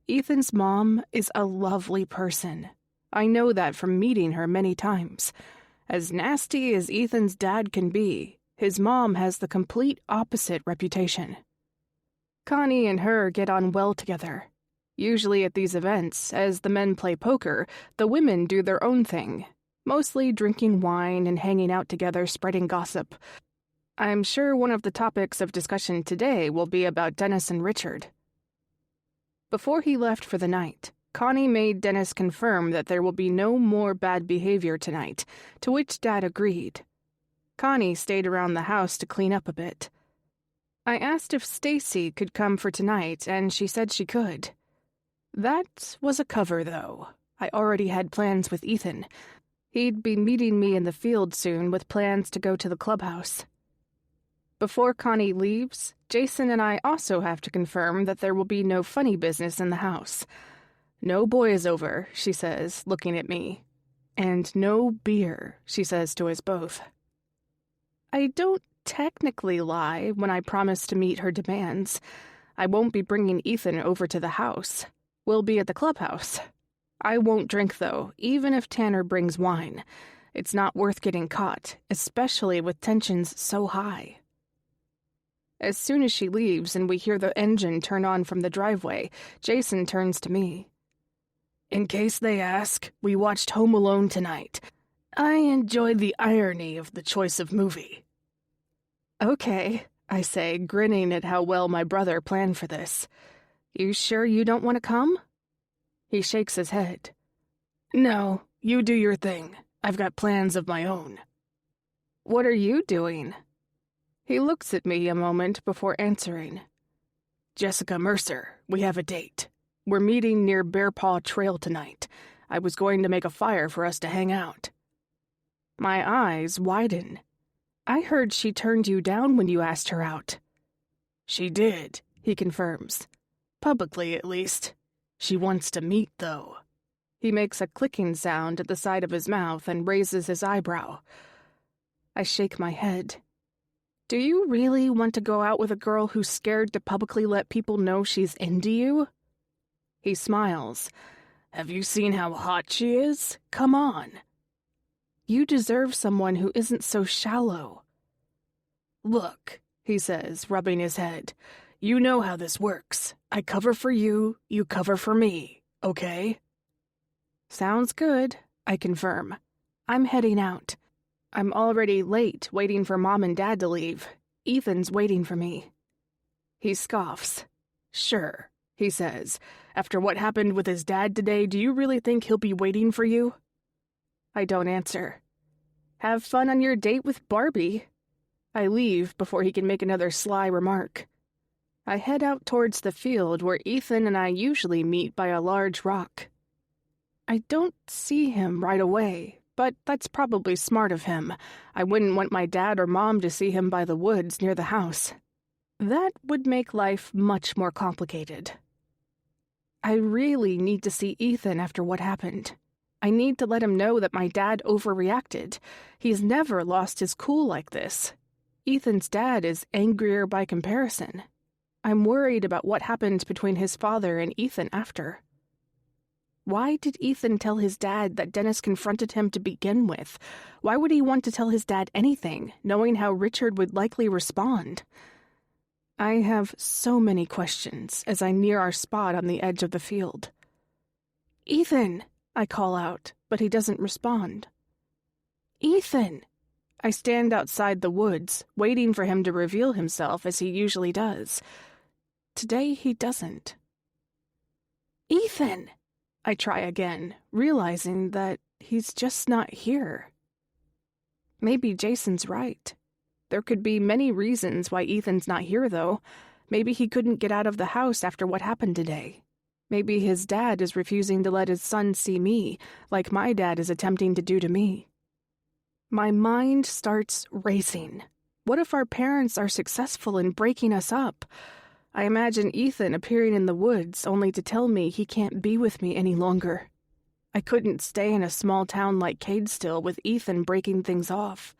Ethan's mom is a lovely person. I know that from meeting her many times. As nasty as Ethan's dad can be, his mom has the complete opposite reputation. Connie and her get on well together. Usually at these events, as the men play poker, the women do their own thing. Mostly drinking wine and hanging out together, spreading gossip. I'm sure one of the topics of discussion today will be about Dennis and Richard. Before he left for the night, Connie made Dennis confirm that there will be no more bad behavior tonight, to which Dad agreed. Connie stayed around the house to clean up a bit. I asked if Stacy could come for tonight, and she said she could. That was a cover, though. I already had plans with Ethan. He'd be meeting me in the field soon with plans to go to the clubhouse. Before Connie leaves, Jason and I also have to confirm that there will be no funny business in the house. No boys over, she says, looking at me. And no beer, she says to us both. I don't technically lie when I promise to meet her demands. I won't be bringing Ethan over to the house. We'll be at the clubhouse. I won't drink, though, even if Tanner brings wine. It's not worth getting caught, especially with tensions so high. As soon as she leaves and we hear the engine turn on from the driveway, Jason turns to me. In case they ask, we watched Home Alone tonight. I enjoyed the irony of the choice of movie. Okay, I say, grinning at how well my brother planned for this. You sure you don't want to come? He shakes his head. No, you do your thing. I've got plans of my own. What are you doing? He looks at me a moment before answering. Jessica Mercer, we have a date. We're meeting near Bear Paw Trail tonight. I was going to make a fire for us to hang out. My eyes widen. I heard she turned you down when you asked her out. She did, he confirms. Publicly, at least. She wants to meet, though. He makes a clicking sound at the side of his mouth and raises his eyebrow. I shake my head. Do you really want to go out with a girl who's scared to publicly let people know she's into you? He smiles. Have you seen how hot she is? Come on. You deserve someone who isn't so shallow. Look, he says, rubbing his head. You know how this works. I cover for you, you cover for me, okay? Sounds good, I confirm. I'm heading out. I'm already late, waiting for Mom and Dad to leave. Ethan's waiting for me. He scoffs. Sure, he says. After what happened with his dad today, do you really think he'll be waiting for you? I don't answer. Have fun on your date with Barbie. I leave before he can make another sly remark. I head out towards the field where Ethan and I usually meet by a large rock. I don't see him right away, but that's probably smart of him. I wouldn't want my dad or mom to see him by the woods near the house. That would make life much more complicated. I really need to see Ethan after what happened. I need to let him know that my dad overreacted. He's never lost his cool like this. Ethan's dad is angrier by comparison. I'm worried about what happened between his father and Ethan after. Why did Ethan tell his dad that Dennis confronted him to begin with? Why would he want to tell his dad anything, knowing how Richard would likely respond? I have so many questions as I near our spot on the edge of the field. Ethan, I call out, but he doesn't respond. Ethan! I stand outside the woods, waiting for him to reveal himself as he usually does. Today he doesn't. Ethan! I try again, realizing that he's just not here. Maybe Jason's right. There could be many reasons why Ethan's not here, though. Maybe he couldn't get out of the house after what happened today. Maybe his dad is refusing to let his son see me, like my dad is attempting to do to me. My mind starts racing. What if our parents are successful in breaking us up? I imagine Ethan appearing in the woods only to tell me he can't be with me any longer. I couldn't stay in a small town like Cadestill with Ethan breaking things off.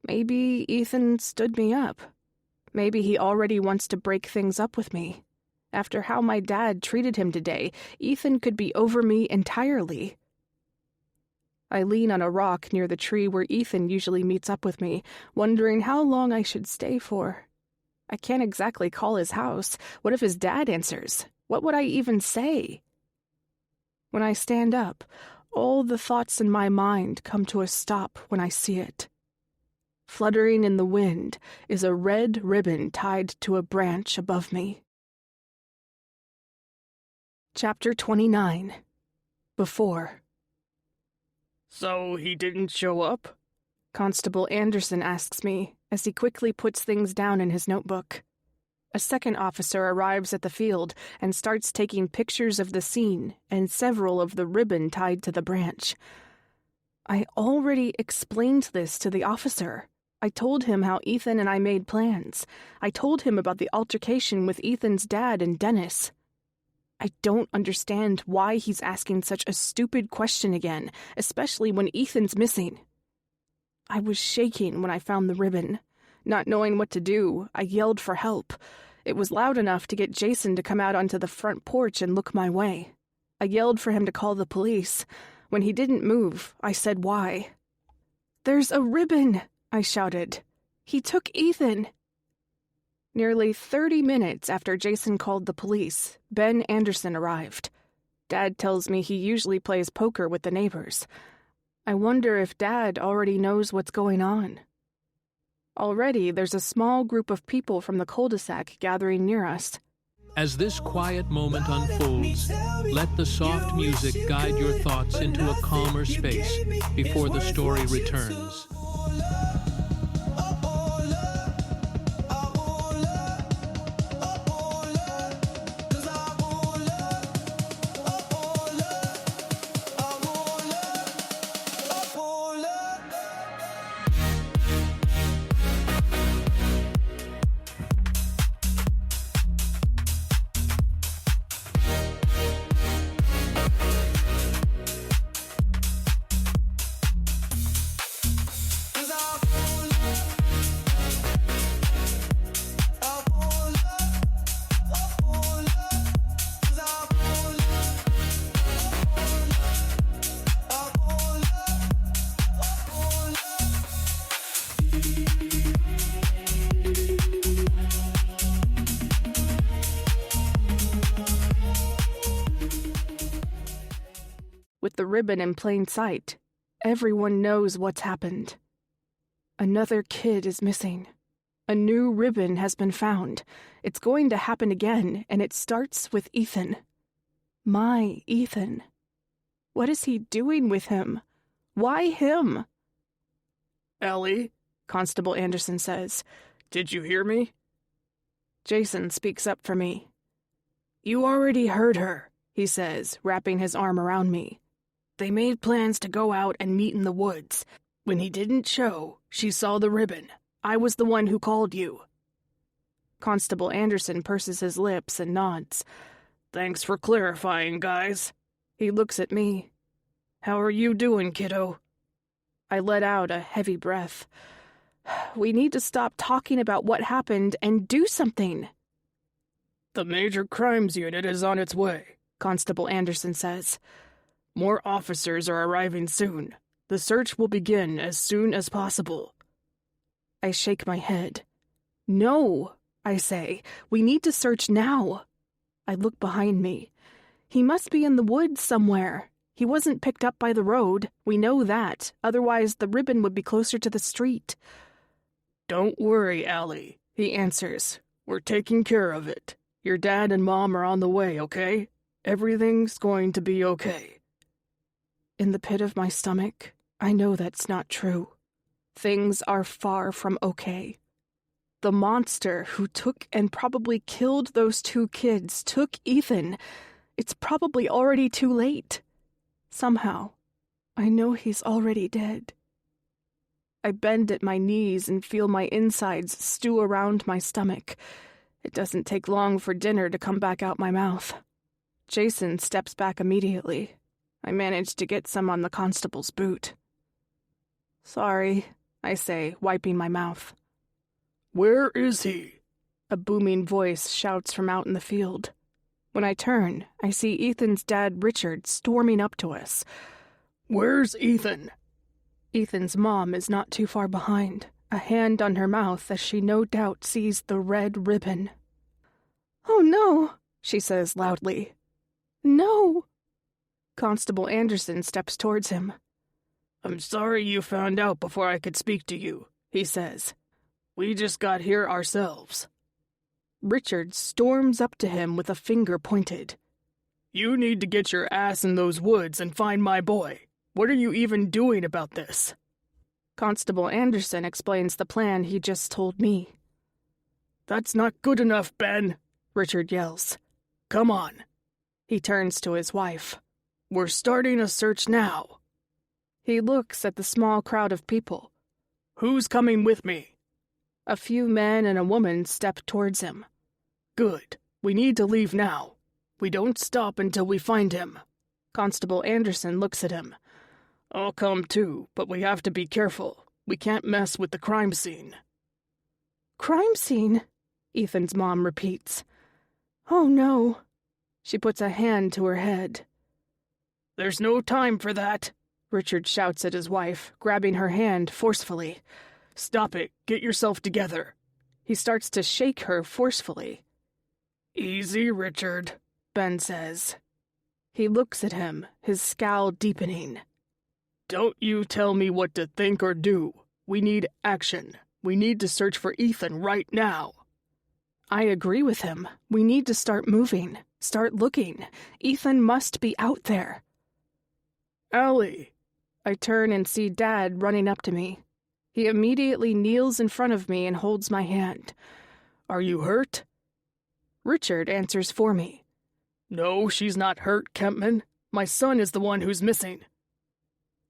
Maybe Ethan stood me up. Maybe he already wants to break things up with me. After how my dad treated him today, Ethan could be over me entirely. I lean on a rock near the tree where Ethan usually meets up with me, wondering how long I should stay for. I can't exactly call his house. What if his dad answers? What would I even say? When I stand up, all the thoughts in my mind come to a stop when I see it. Fluttering in the wind is a red ribbon tied to a branch above me. Chapter 29. Before. So he didn't show up? Constable Anderson asks me as he quickly puts things down in his notebook. A second officer arrives at the field and starts taking pictures of the scene and several of the ribbon tied to the branch. I already explained this to the officer. I told him how Ethan and I made plans. I told him about the altercation with Ethan's dad and Dennis. I don't understand why he's asking such a stupid question again, especially when Ethan's missing. I was shaking when I found the ribbon. Not knowing what to do, I yelled for help. It was loud enough to get Jason to come out onto the front porch and look my way. I yelled for him to call the police. When he didn't move, I said why. "There's a ribbon!" I shouted. "He took Ethan!" Nearly 30 minutes after Jason called the police, Ben Anderson arrived. Dad tells me he usually plays poker with the neighbors. I wonder if Dad already knows what's going on. Already, there's a small group of people from the cul-de-sac gathering near us. As this quiet moment unfolds, let the soft music guide your thoughts into a calmer space before the story returns. With the ribbon in plain sight, everyone knows what's happened. Another kid is missing. A new ribbon has been found. It's going to happen again, and it starts with Ethan. My Ethan. What is he doing with him? Why him? "Ellie," Constable Anderson says, "did you hear me?" Jason speaks up for me. "You already heard her," he says, wrapping his arm around me. "They made plans to go out and meet in the woods. When he didn't show, she saw the ribbon. I was the one who called you." Constable Anderson purses his lips and nods. "Thanks for clarifying, guys." He looks at me. "How are you doing, kiddo?" I let out a heavy breath. We need to stop talking about what happened and do something. "The Major Crimes Unit is on its way," Constable Anderson says. "More officers are arriving soon. The search will begin as soon as possible." I shake my head. "No," I say. "We need to search now." I look behind me. He must be in the woods somewhere. He wasn't picked up by the road. We know that. Otherwise, the ribbon would be closer to the street. "Don't worry, Allie," he answers. "We're taking care of it. Your dad and mom are on the way, okay? Everything's going to be okay." In the pit of my stomach, I know that's not true. Things are far from okay. The monster who took and probably killed those two kids took Ethan. It's probably already too late. Somehow, I know he's already dead. I bend at my knees and feel my insides stew around my stomach. It doesn't take long for dinner to come back out my mouth. Jason steps back immediately. I manage to get some on the constable's boot. "Sorry," I say, wiping my mouth. "Where is he?" A booming voice shouts from out in the field. When I turn, I see Ethan's dad, Richard, storming up to us. "Where's Ethan?" Ethan's mom is not too far behind, a hand on her mouth as she no doubt sees the red ribbon. "Oh no," she says loudly. "No." Constable Anderson steps towards him. "I'm sorry you found out before I could speak to you," he says. "We just got here ourselves." Richard storms up to him with a finger pointed. "You need to get your ass in those woods and find my boy. What are you even doing about this?" Constable Anderson explains the plan he just told me. "That's not good enough, Ben," Richard yells. "Come on." He turns to his wife. "We're starting a search now." He looks at the small crowd of people. "Who's coming with me?" A few men and a woman step towards him. "Good. We need to leave now. We don't stop until we find him." Constable Anderson looks at him. "I'll come too, but we have to be careful. We can't mess with the crime scene." "Crime scene?" Ethan's mom repeats. "Oh no." She puts a hand to her head. "There's no time for that," Richard shouts at his wife, grabbing her hand forcefully. "Stop it. Get yourself together." He starts to shake her forcefully. "Easy, Richard," Ben says. He looks at him, his scowl deepening. "Don't you tell me what to think or do. We need action. We need to search for Ethan right now." I agree with him. We need to start moving. Start looking. Ethan must be out there. "Allie." I turn and see Dad running up to me. He immediately kneels in front of me and holds my hand. "Are you hurt?" Richard answers for me. "No, she's not hurt, Kempman. My son is the one who's missing."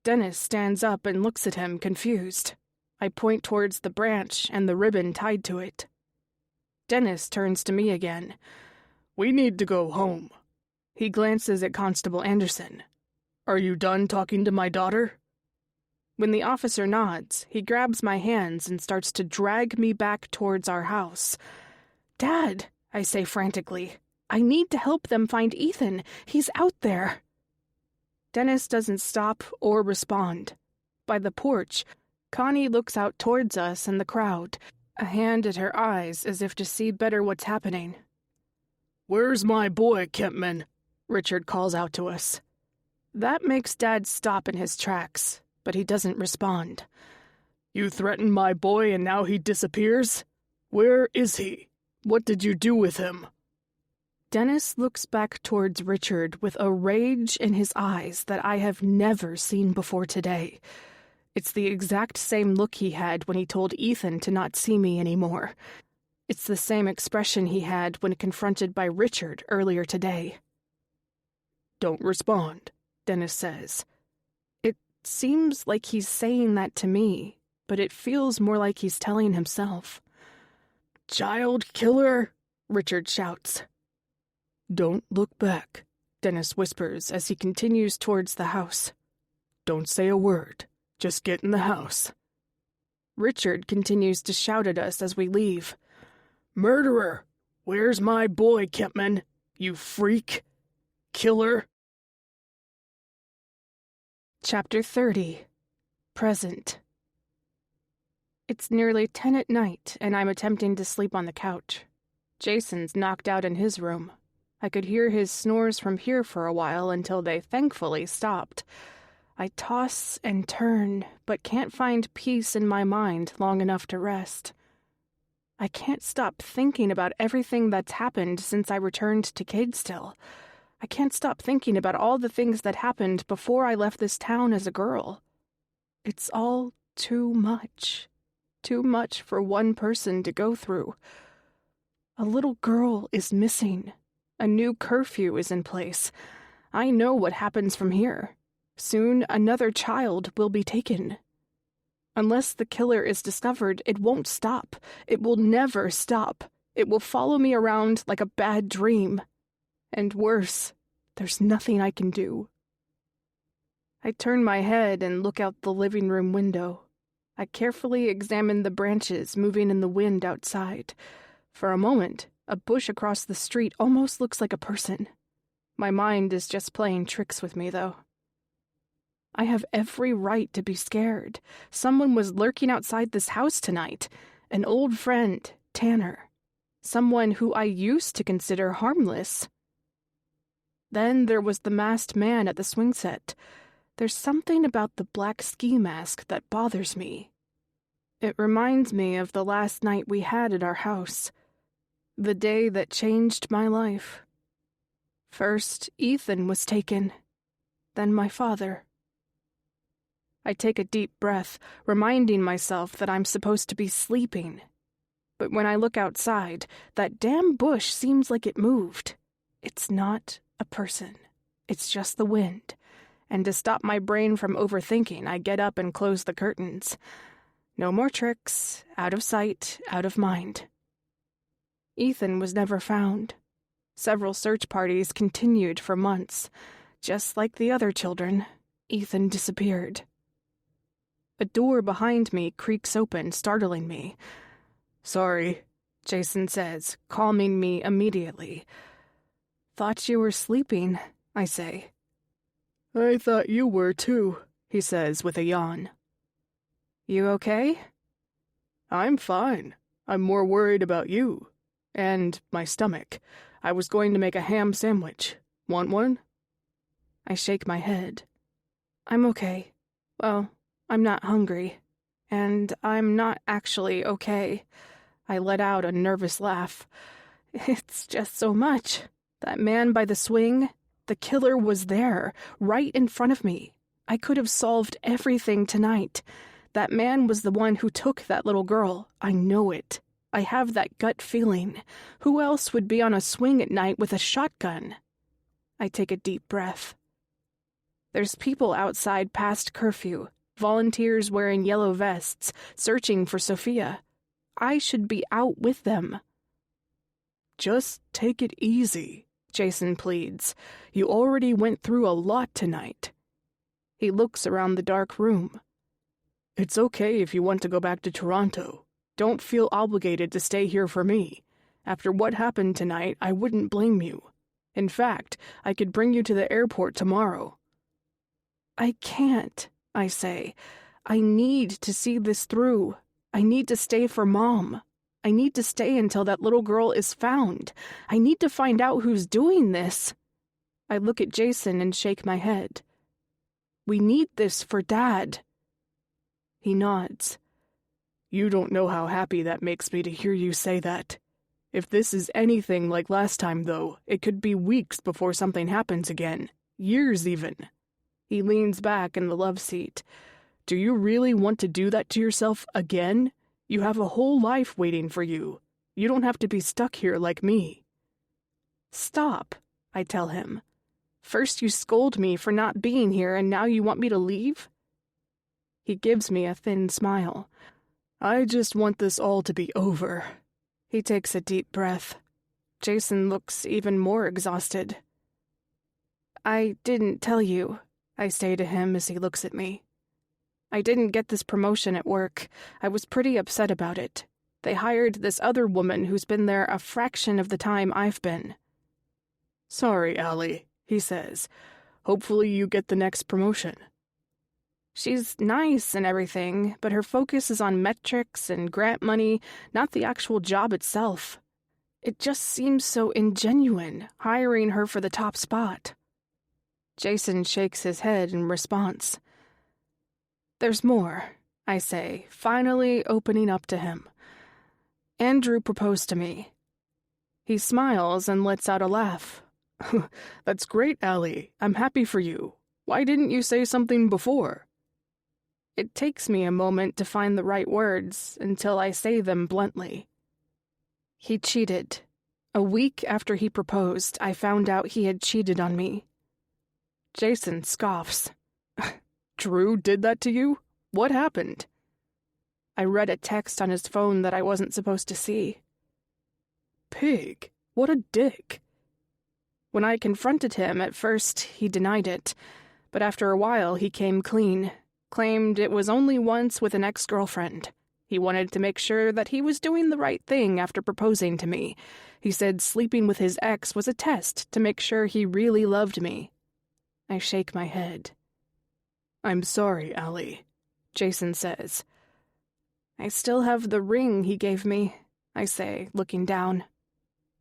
Dennis stands up and looks at him, confused. I point towards the branch and the ribbon tied to it. Dennis turns to me again. "We need to go home." He glances at Constable Anderson. "Are you done talking to my daughter?" When the officer nods, he grabs my hands and starts to drag me back towards our house. "Dad," I say frantically, "I need to help them find Ethan. He's out there." Dennis doesn't stop or respond. By the porch, Connie looks out towards us and the crowd, a hand at her eyes as if to see better what's happening. "Where's my boy, Kempman?" Richard calls out to us. That makes Dad stop in his tracks, but he doesn't respond. "You threatened my boy and now he disappears? Where is he? What did you do with him?" Dennis looks back towards Richard with a rage in his eyes that I have never seen before today. It's the exact same look he had when he told Ethan to not see me anymore. It's the same expression he had when confronted by Richard earlier today. "Don't respond," Dennis says. It seems like he's saying that to me, but it feels more like he's telling himself. "Child killer," Richard shouts. "Don't look back," Dennis whispers as he continues towards the house. "Don't say a word. Just get in the house." Richard continues to shout at us as we leave. "Murderer! Where's my boy, Kempman? You freak! Killer!" Chapter 30. Present. It's nearly 10 at night, and I'm attempting to sleep on the couch. Jason's knocked out in his room. I could hear his snores from here for a while until they thankfully stopped. I toss and turn, but can't find peace in my mind long enough to rest. I can't stop thinking about everything that's happened since I returned to Cadestill. I can't stop thinking about all the things that happened before I left this town as a girl. It's all too much. Too much for one person to go through. A little girl is missing. A new curfew is in place. I know what happens from here. Soon another child will be taken. Unless the killer is discovered, it won't stop. It will never stop. It will follow me around like a bad dream. And worse, there's nothing I can do. I turn my head and look out the living room window. I carefully examine the branches moving in the wind outside. For a moment, a bush across the street almost looks like a person. My mind is just playing tricks with me, though. I have every right to be scared. Someone was lurking outside this house tonight. An old friend, Tanner. Someone who I used to consider harmless. Then there was the masked man at the swing set. There's something about the black ski mask that bothers me. It reminds me of the last night we had at our house. The day that changed my life. First, Ethan was taken. Then my father. I take a deep breath, reminding myself that I'm supposed to be sleeping. But when I look outside, that damn bush seems like it moved. It's not a person. It's just the wind. And to stop my brain from overthinking, I get up and close the curtains. No more tricks, out of sight, out of mind. Ethan was never found. Several search parties continued for months. Just like the other children, Ethan disappeared. A door behind me creaks open, startling me. "Sorry," Jason says, calming me immediately. "Thought you were sleeping," I say. "I thought you were too," he says with a yawn. "You okay?" "I'm fine. I'm more worried about you. And my stomach. I was going to make a ham sandwich. Want one?" I shake my head. "I'm okay. Well, I'm not hungry. And I'm not actually okay." I let out a nervous laugh. "It's just so much. That man by the swing, the killer was there, right in front of me. I could have solved everything tonight. That man was the one who took that little girl. I know it. I have that gut feeling. Who else would be on a swing at night with a shotgun?" I take a deep breath. There's people outside past curfew, volunteers wearing yellow vests, searching for Sophia. I should be out with them. "Just take it easy," Jason pleads. "You already went through a lot tonight." He looks around the dark room. "It's okay if you want to go back to Toronto. Don't feel obligated to stay here for me. After what happened tonight, I wouldn't blame you. In fact, I could bring you to the airport tomorrow." "I can't," I say. "I need to see this through. I need to stay for Mom. I need to stay until that little girl is found. I need to find out who's doing this." I look at Jason and shake my head. "We need this for Dad." He nods. "You don't know how happy that makes me to hear you say that. If this is anything like last time, though, it could be weeks before something happens again. Years, even." He leans back in the love seat. "Do you really want to do that to yourself again? You have a whole life waiting for you. You don't have to be stuck here like me." "Stop," I tell him. "First you scold me for not being here, and now you want me to leave?" He gives me a thin smile. "I just want this all to be over." He takes a deep breath. Jason looks even more exhausted. "I didn't tell you," I say to him as he looks at me. "I didn't get this promotion at work. I was pretty upset about it. They hired this other woman who's been there a fraction of the time I've been." "Sorry, Allie," he says. "Hopefully you get the next promotion." "She's nice and everything, but her focus is on metrics and grant money, not the actual job itself. It just seems so ingenuine, hiring her for the top spot." Jason shakes his head in response. "There's more," I say, finally opening up to him. "Andrew proposed to me." He smiles and lets out a laugh. "That's great, Allie. I'm happy for you. Why didn't you say something before?" It takes me a moment to find the right words until I say them bluntly. "He cheated. A week after he proposed, I found out he had cheated on me." Jason scoffs. "Drew did that to you? What happened?" I read a text on his phone that I wasn't supposed to see. Pig. What a dick. When I confronted him, at first he denied it, but after a while he came clean, claimed it was only once with an ex-girlfriend. He wanted to make sure that he was doing the right thing after proposing to me. He said sleeping with his ex was a test to make sure he really loved me. I shake my head. "I'm sorry, Allie," Jason says. "I still have the ring he gave me," I say, looking down.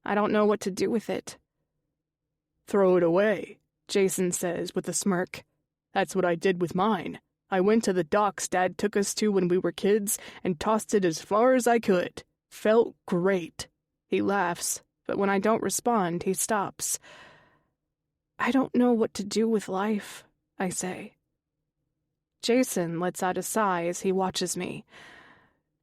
"I don't know what to do with it." Throw it away, Jason says with a smirk. That's what I did with mine. I went to the docks Dad took us to when we were kids and tossed it as far as I could. Felt great. He laughs, but when I don't respond, he stops. I don't know what to do with life, I say. Jason lets out a sigh as he watches me.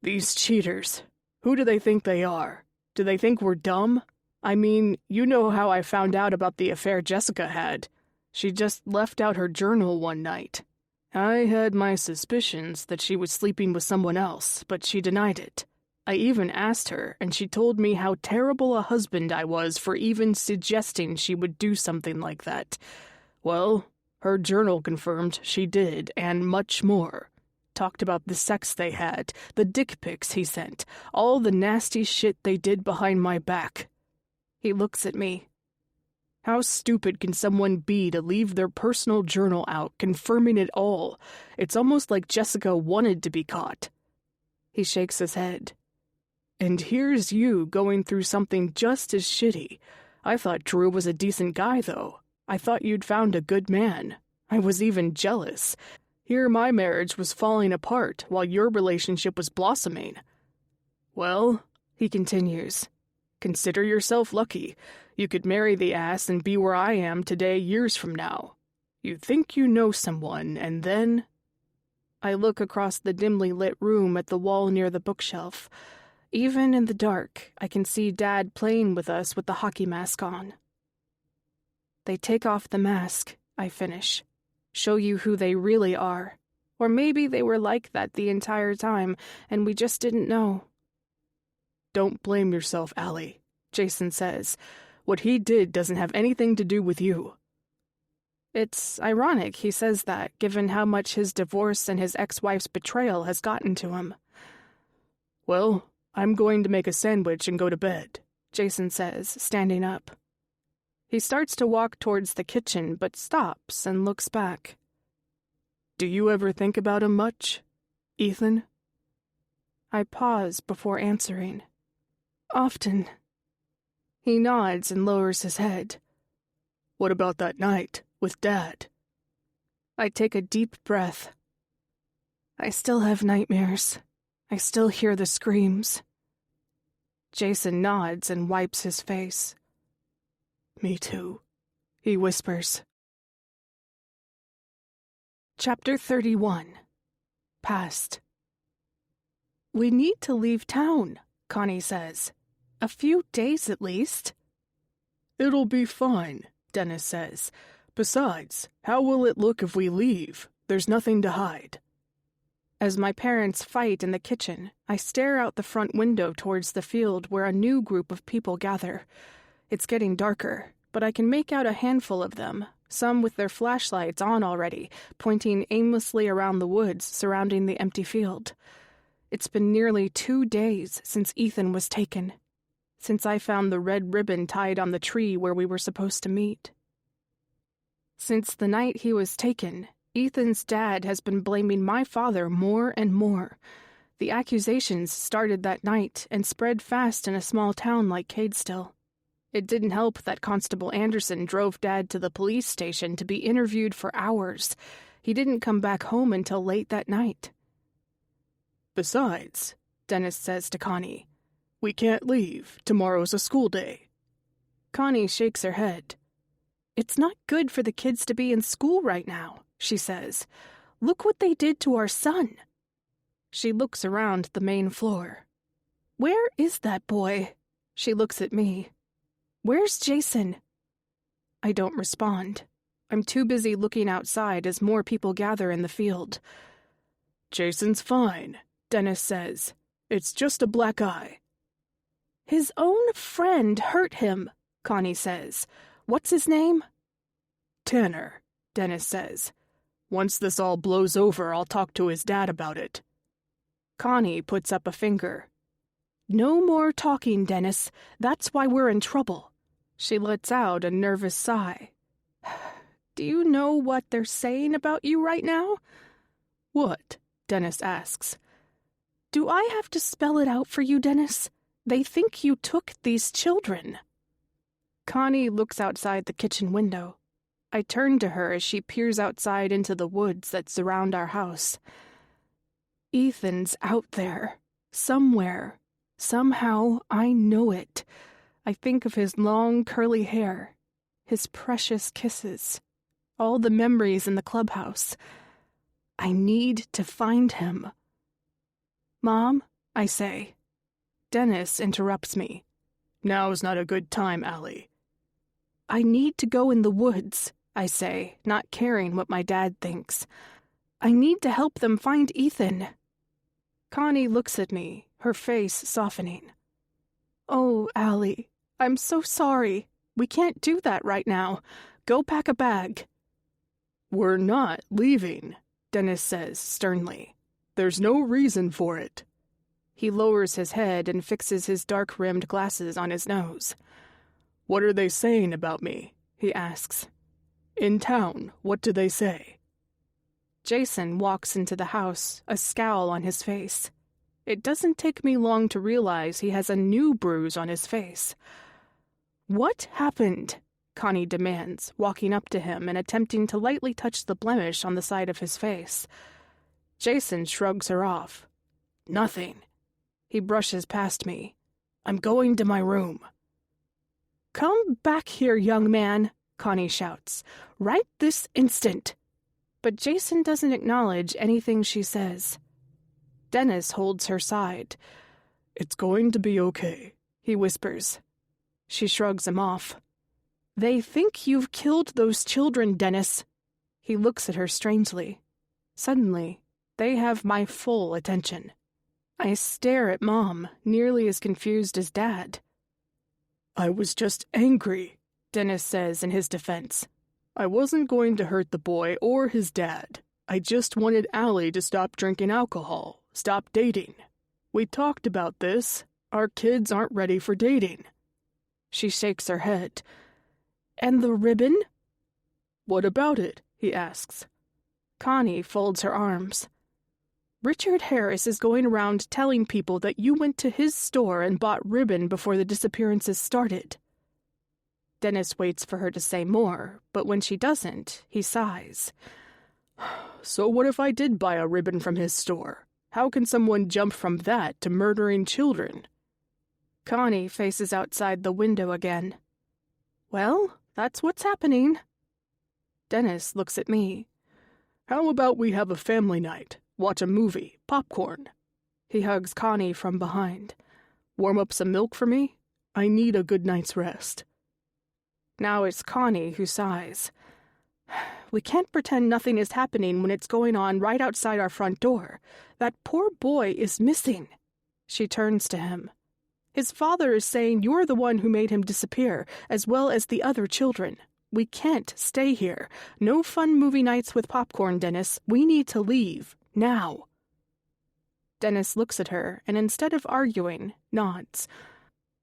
These cheaters. Who do they think they are? Do they think we're dumb? I mean, you know how I found out about the affair Jessica had. She just left out her journal one night. I had my suspicions that she was sleeping with someone else, but she denied it. I even asked her, and she told me how terrible a husband I was for even suggesting she would do something like that. Well, her journal confirmed she did, and much more. Talked about the sex they had, the dick pics he sent, all the nasty shit they did behind my back. He looks at me. How stupid can someone be to leave their personal journal out, confirming it all? It's almost like Jessica wanted to be caught. He shakes his head. And here's you going through something just as shitty. I thought Drew was a decent guy, though. I thought you'd found a good man. I was even jealous. Here my marriage was falling apart while your relationship was blossoming. Well, he continues, consider yourself lucky. You could marry the ass and be where I am today years from now. You think you know someone, and then... I look across the dimly lit room at the wall near the bookshelf. Even in the dark, I can see Dad playing with us with the hockey mask on. They take off the mask, I finish. Show you who they really are. Or maybe they were like that the entire time, and we just didn't know. Don't blame yourself, Allie, Jason says. What he did doesn't have anything to do with you. It's ironic he says that, given how much his divorce and his ex-wife's betrayal has gotten to him. Well, I'm going to make a sandwich and go to bed, Jason says, standing up. He starts to walk towards the kitchen, but stops and looks back. Do you ever think about him much, Ethan? I pause before answering. Often. He nods and lowers his head. What about that night with Dad? I take a deep breath. I still have nightmares. I still hear the screams. Jason nods and wipes his face. Me too, he whispers. Chapter 31. Past. We need to leave town, Connie says. A few days at least. It'll be fine, Dennis says. Besides, how will it look if we leave? There's nothing to hide. As my parents fight in the kitchen, I stare out the front window towards the field where a new group of people gather. It's getting darker, but I can make out a handful of them, some with their flashlights on already, pointing aimlessly around the woods surrounding the empty field. It's been nearly 2 days since Ethan was taken, since I found the red ribbon tied on the tree where we were supposed to meet. Since the night he was taken, Ethan's dad has been blaming my father more and more. The accusations started that night and spread fast in a small town like Cadestill. It didn't help that Constable Anderson drove Dad to the police station to be interviewed for hours. He didn't come back home until late that night. Besides, Dennis says to Connie, we can't leave. Tomorrow's a school day. Connie shakes her head. It's not good for the kids to be in school right now, she says. Look what they did to our son. She looks around the main floor. Where is that boy? She looks at me. Where's Jason? I don't respond. I'm too busy looking outside as more people gather in the field. Jason's fine, Dennis says. It's just a black eye. His own friend hurt him, Connie says. What's his name? Tanner, Dennis says. Once this all blows over, I'll talk to his dad about it. Connie puts up a finger. No more talking, Dennis. That's why we're in trouble. She lets out a nervous sigh. Do you know what they're saying about you right now? What? Dennis asks. Do I have to spell it out for you, Dennis? They think you took these children. Connie looks outside the kitchen window. I turn to her as she peers outside into the woods that surround our house. Ethan's out there. Somewhere. Somehow, I know it. I think of his long, curly hair. His precious kisses. All the memories in the clubhouse. I need to find him. "Mom," I say. Dennis interrupts me. "Now's not a good time, Allie." "I need to go in the woods," I say, not caring what my dad thinks. "I need to help them find Ethan." Connie looks at me, her face softening. "Oh, Allie, I'm so sorry. We can't do that right now. Go pack a bag." "We're not leaving," Dennis says sternly. "There's no reason for it." He lowers his head and fixes his dark-rimmed glasses on his nose. "What are they saying about me?" he asks. "In town, what do they say?" Jason walks into the house, a scowl on his face. It doesn't take me long to realize he has a new bruise on his face. "What happened?" Connie demands, walking up to him and attempting to lightly touch the blemish on the side of his face. Jason shrugs her off. "Nothing." He brushes past me. "I'm going to my room." "Come back here, young man," Connie shouts. "Right this instant." But Jason doesn't acknowledge anything she says. Dennis holds her side. "It's going to be okay," he whispers. She shrugs him off. "They think you've killed those children, Dennis." He looks at her strangely. Suddenly, they have my full attention. I stare at Mom, nearly as confused as Dad. "I was just angry," Dennis says in his defense. "I wasn't going to hurt the boy or his dad. I just wanted Allie to stop drinking alcohol, stop dating. We talked about this. Our kids aren't ready for dating." She shakes her head. "And the ribbon?" "What about it?" he asks. Connie folds her arms. "Richard Harris is going around telling people that you went to his store and bought ribbon before the disappearances started." Dennis waits for her to say more, but when she doesn't, he sighs. "So what if I did buy a ribbon from his store? How can someone jump from that to murdering children?" Connie faces outside the window again. "Well, that's what's happening." Dennis looks at me. "How about we have a family night? Watch a movie, popcorn." He hugs Connie from behind. "Warm up some milk for me? I need a good night's rest." Now it's Connie who sighs. "We can't pretend nothing is happening when it's going on right outside our front door. That poor boy is missing." She turns to him. "His father is saying you're the one who made him disappear, as well as the other children. We can't stay here. No fun movie nights with popcorn, Dennis. We need to leave. Now." Dennis looks at her and instead of arguing, nods.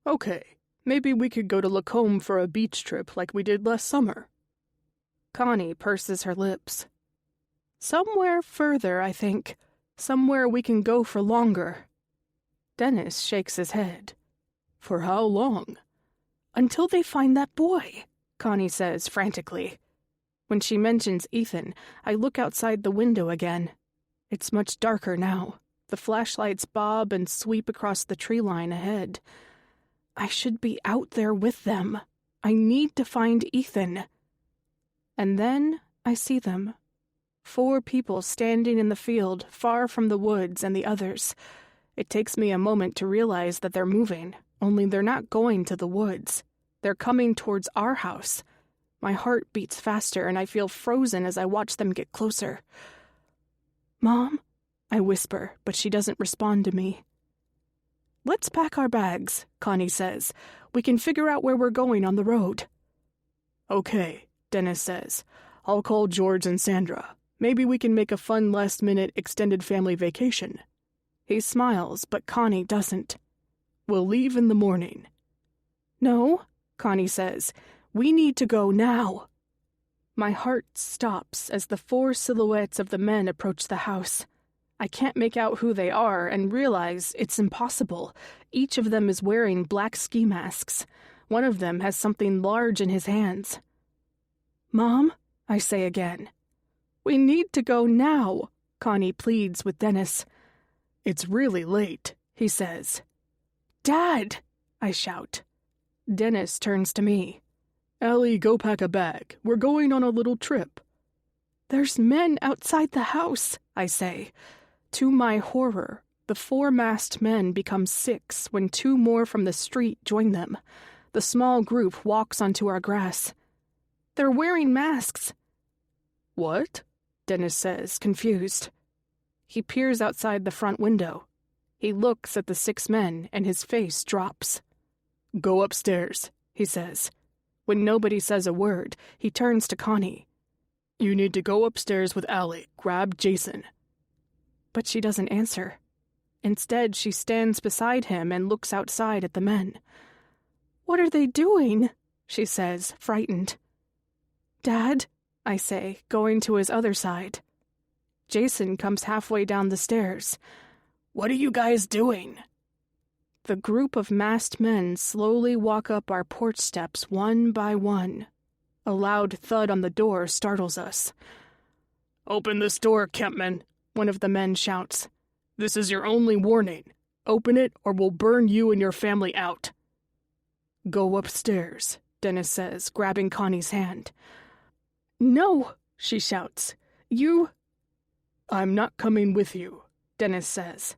"Okay, maybe we could go to Lacombe for a beach trip like we did last summer." Connie purses her lips. "Somewhere further, I think. Somewhere we can go for longer." Dennis shakes his head. "For how long?" "Until they find that boy," Connie says frantically. When she mentions Ethan, I look outside the window again. It's much darker now. The flashlights bob and sweep across the tree line ahead. I should be out there with them. I need to find Ethan. And then I see them. 4 people standing in the field, far from the woods and the others. It takes me a moment to realize that they're moving, only they're not going to the woods. They're coming towards our house. My heart beats faster and I feel frozen as I watch them get closer. "Mom?" I whisper, but she doesn't respond to me. "Let's pack our bags," Connie says. "We can figure out where we're going on the road." "Okay," Dennis says. "I'll call George and Sandra. Maybe we can make a fun last-minute extended family vacation." He smiles, but Connie doesn't. "We'll leave in the morning." "No," Connie says. "We need to go now." My heart stops as the 4 silhouettes of the men approach the house. I can't make out who they are and realize it's impossible. Each of them is wearing black ski masks. One of them has something large in his hands. "Mom," I say again. "We need to go now," Connie pleads with Dennis. "It's really late," he says. "Dad!" I shout. Dennis turns to me. "Allie, go pack a bag. We're going on a little trip." "There's men outside the house," I say. To my horror, the 4 masked men become 6 when 2 more from the street join them. The small group walks onto our grass. "They're wearing masks." "What?" Dennis says, confused. He peers outside the front window. He looks at the 6 men and his face drops. "Go upstairs," he says. When nobody says a word, he turns to Connie. "You need to go upstairs with Allie. Grab Jason." But she doesn't answer. Instead, she stands beside him and looks outside at the men. "What are they doing?" she says, frightened. "Dad," I say, going to his other side. Jason comes halfway down the stairs. "What are you guys doing?" The group of masked men slowly walk up our porch steps one by one. A loud thud on the door startles us. "Open this door, Kempman," one of the men shouts. "This is your only warning. Open it or we'll burn you and your family out." "Go upstairs," Dennis says, grabbing Connie's hand. "No," she shouts. "You—" "I'm not coming with you," Dennis says.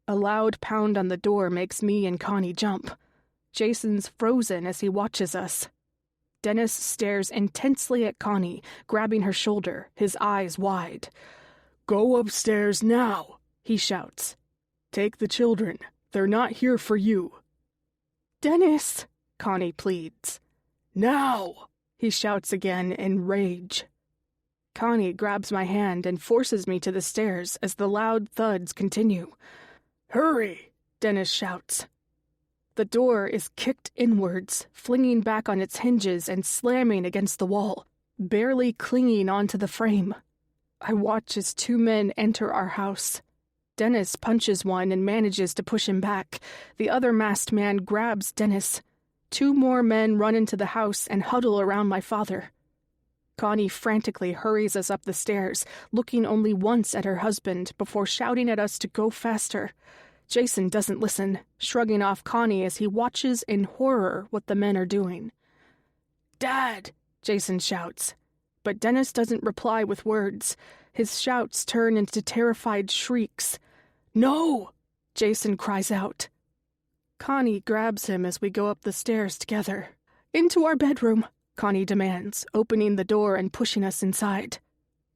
A loud pound on the door makes me and Connie jump. Jason's frozen as he watches us. Dennis stares intensely at Connie, grabbing her shoulder, his eyes wide. "Go upstairs now," he shouts. "Take the children. They're not here for you." "Dennis," Connie pleads. "Now!" he shouts again in rage. Connie grabs my hand and forces me to the stairs as the loud thuds continue. "Hurry!" Dennis shouts. The door is kicked inwards, flinging back on its hinges and slamming against the wall, barely clinging onto the frame. I watch as 2 men enter our house. Dennis punches one and manages to push him back. The other masked man grabs Dennis. 2 more men run into the house and huddle around my father. Connie frantically hurries us up the stairs, looking only once at her husband before shouting at us to go faster. Jason doesn't listen, shrugging off Connie as he watches in horror what the men are doing. "Dad!" Jason shouts. But Dennis doesn't reply with words. His shouts turn into terrified shrieks. "No!" Jason cries out. Connie grabs him as we go up the stairs together. "Into our bedroom," Connie demands, opening the door and pushing us inside.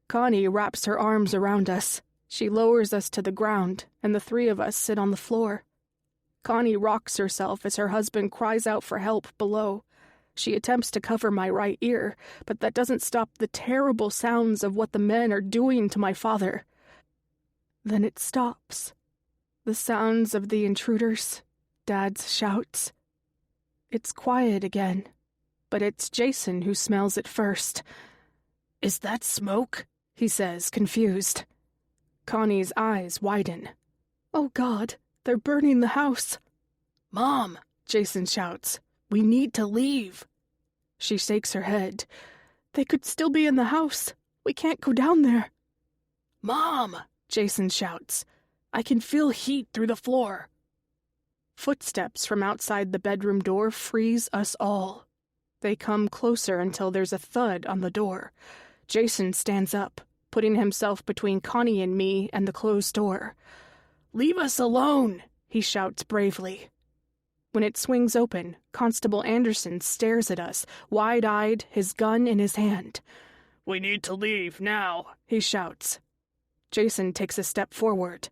Connie wraps her arms around us. She lowers us to the ground, and the 3 of us sit on the floor. Connie rocks herself as her husband cries out for help below. She attempts to cover my right ear, but that doesn't stop the terrible sounds of what the men are doing to my father. Then it stops. The sounds of the intruders, Dad's shouts. It's quiet again, but it's Jason who smells it first. "Is that smoke?" he says, confused. Connie's eyes widen. "Oh God, they're burning the house." "Mom," Jason shouts, "we need to leave." She shakes her head. "They could still be in the house. We can't go down there." "Mom," Jason shouts, "I can feel heat through the floor." Footsteps from outside the bedroom door freeze us all. They come closer until there's a thud on the door. Jason stands up, putting himself between Connie and me and the closed door. "Leave us alone," he shouts bravely. When it swings open, Constable Anderson stares at us, wide-eyed, his gun in his hand. "We need to leave now," he shouts. Jason takes a step forward.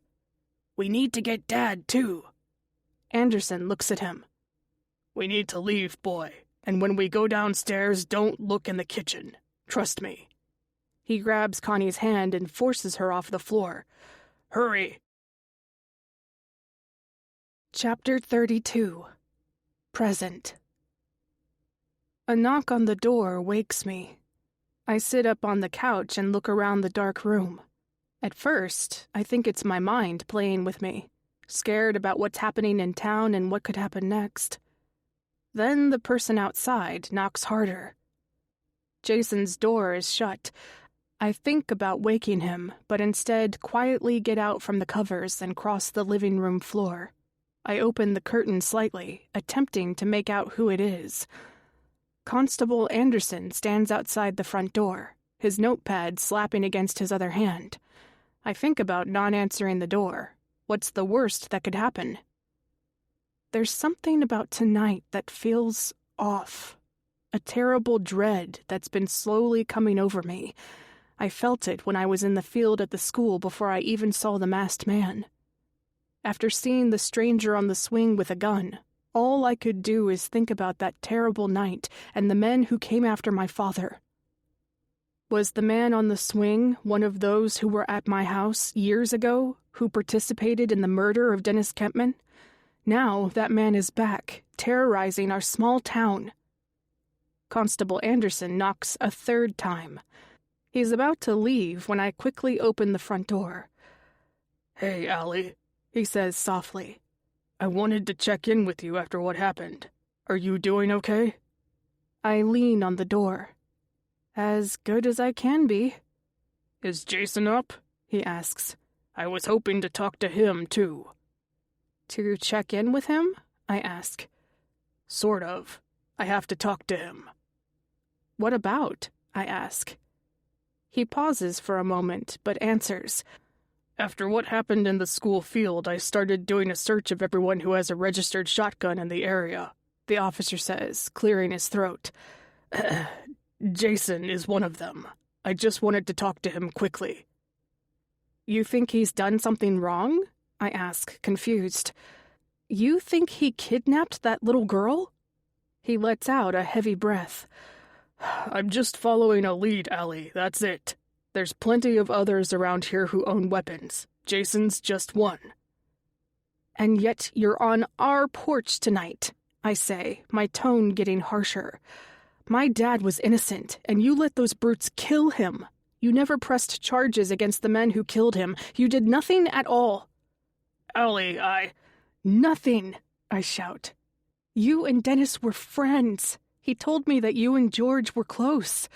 "We need to get Dad, too." Anderson looks at him. "We need to leave, boy, and when we go downstairs, don't look in the kitchen. Trust me." He grabs Connie's hand and forces her off the floor. "Hurry." Chapter 32. Present. A knock on the door wakes me. I sit up on the couch and look around the dark room. At first, I think it's my mind playing with me, scared about what's happening in town and what could happen next. Then the person outside knocks harder. Jason's door is shut. I think about waking him, but instead quietly get out from the covers and cross the living room floor. I open the curtain slightly, attempting to make out who it is. Constable Anderson stands outside the front door, his notepad slapping against his other hand. I think about not answering the door. What's the worst that could happen? There's something about tonight that feels off. A terrible dread that's been slowly coming over me. I felt it when I was in the field at the school before I even saw the masked man. After seeing the stranger on the swing with a gun, all I could do is think about that terrible night and the men who came after my father. Was the man on the swing one of those who were at my house years ago, who participated in the murder of Dennis Kempman? Now that man is back, terrorizing our small town. Constable Anderson knocks a third time. He's about to leave when I quickly open the front door. "Hey, Allie," he says softly. "I wanted to check in with you after what happened. Are you doing okay?" I lean on the door. As good as I can be. "Is Jason up?" he asks. "I was hoping to talk to him, too." To check in with him? I ask. Sort of. I have to talk to him. What about? I ask. He pauses for a moment, but answers. After what happened in the school field, I started doing a search of everyone who has a registered shotgun in the area, the officer says, clearing his throat. Jason is one of them. I just wanted to talk to him quickly. You think he's done something wrong? I ask, confused. You think he kidnapped that little girl? He lets out a heavy breath. I'm just following a lead, Allie, that's it. There's plenty of others around here who own weapons. Jason's just one. And yet you're on our porch tonight, I say, my tone getting harsher. My dad was innocent, and you let those brutes kill him. You never pressed charges against the men who killed him. You did nothing at all. Allie, Nothing, I shout. You and Dennis were friends. He told me that you and George were close.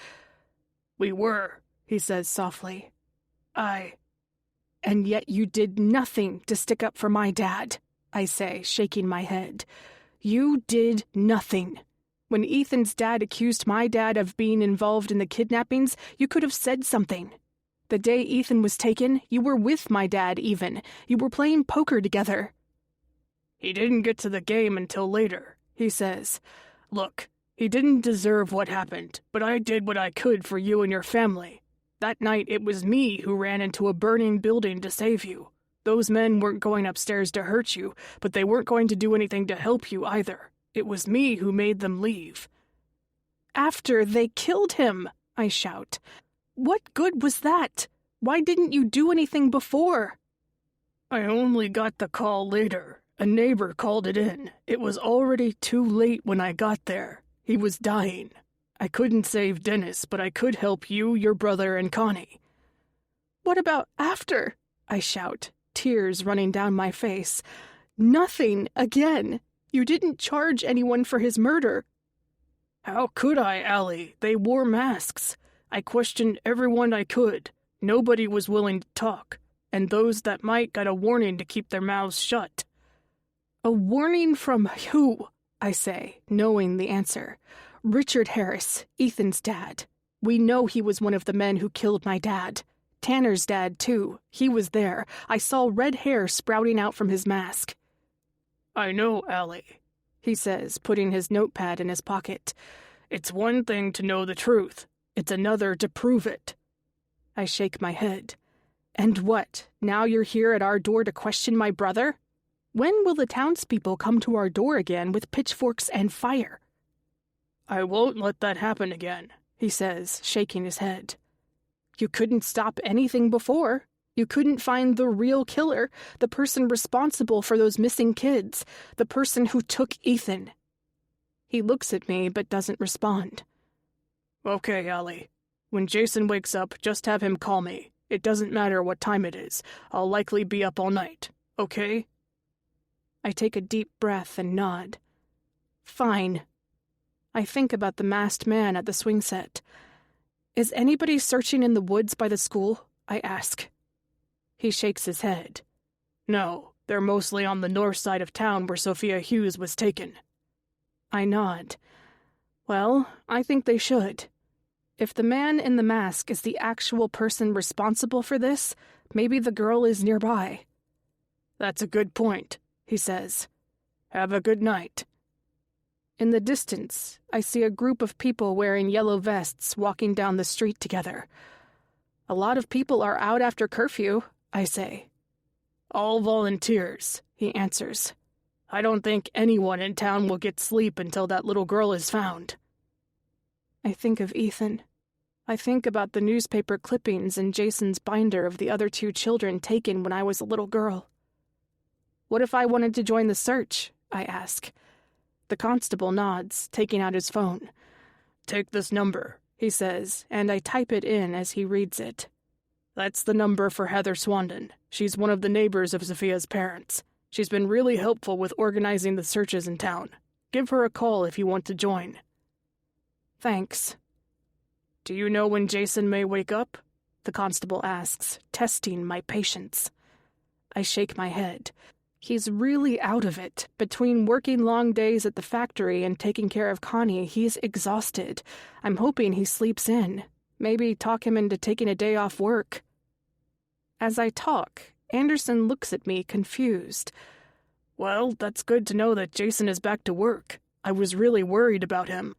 We were, he says softly. And yet you did nothing to stick up for my dad, I say, shaking my head. You did nothing. When Ethan's dad accused my dad of being involved in the kidnappings, you could have said something. The day Ethan was taken, you were with my dad even. You were playing poker together. He didn't get to the game until later, he says. Look, he didn't deserve what happened, but I did what I could for you and your family. That night it was me who ran into a burning building to save you. Those men weren't going upstairs to hurt you, but they weren't going to do anything to help you either. It was me who made them leave. After they killed him, I shout. What good was that? Why didn't you do anything before? I only got the call later. A neighbor called it in. It was already too late when I got there. He was dying. I couldn't save Dennis, but I could help you, your brother, and Connie. What about after? I shout, tears running down my face. Nothing again. You didn't charge anyone for his murder. How could I, Allie? They wore masks. I questioned everyone I could. Nobody was willing to talk, and those that might got a warning to keep their mouths shut. A warning from who? I say, knowing the answer. Richard Harris, Ethan's dad. We know he was one of the men who killed my dad. Tanner's dad, too. He was there. I saw red hair sprouting out from his mask. I know, Allie, he says, putting his notepad in his pocket. It's one thing to know the truth. It's another to prove it. I shake my head. And what, now you're here at our door to question my brother? When will the townspeople come to our door again with pitchforks and fire? I won't let that happen again, he says, shaking his head. You couldn't stop anything before. You couldn't find the real killer, the person responsible for those missing kids, the person who took Ethan. He looks at me but doesn't respond. Okay, Allie. When Jason wakes up, just have him call me. It doesn't matter what time it is. I'll likely be up all night. Okay? I take a deep breath and nod. Fine. I think about the masked man at the swing set. Is anybody searching in the woods by the school? I ask. He shakes his head. No, they're mostly on the north side of town where Sophia Hughes was taken. I nod. Well, I think they should. If the man in the mask is the actual person responsible for this, maybe the girl is nearby. That's a good point, he says. Have a good night. In the distance, I see a group of people wearing yellow vests walking down the street together. A lot of people are out after curfew, I say. All volunteers, he answers. I don't think anyone in town will get sleep until that little girl is found. I think of Ethan. I think about the newspaper clippings in Jason's binder of the other 2 children taken when I was a little girl. What if I wanted to join the search? I ask. The constable nods, taking out his phone. Take this number, he says, and I type it in as he reads it. That's the number for Heather Swandon. She's one of the neighbors of Sophia's parents. She's been really helpful with organizing the searches in town. Give her a call if you want to join. Thanks. Do you know when Jason may wake up? The constable asks, testing my patience. I shake my head. He's really out of it. Between working long days at the factory and taking care of Connie, he's exhausted. I'm hoping he sleeps in. Maybe talk him into taking a day off work. As I talk, Anderson looks at me confused. Well, that's good to know that Jason is back to work. I was really worried about him.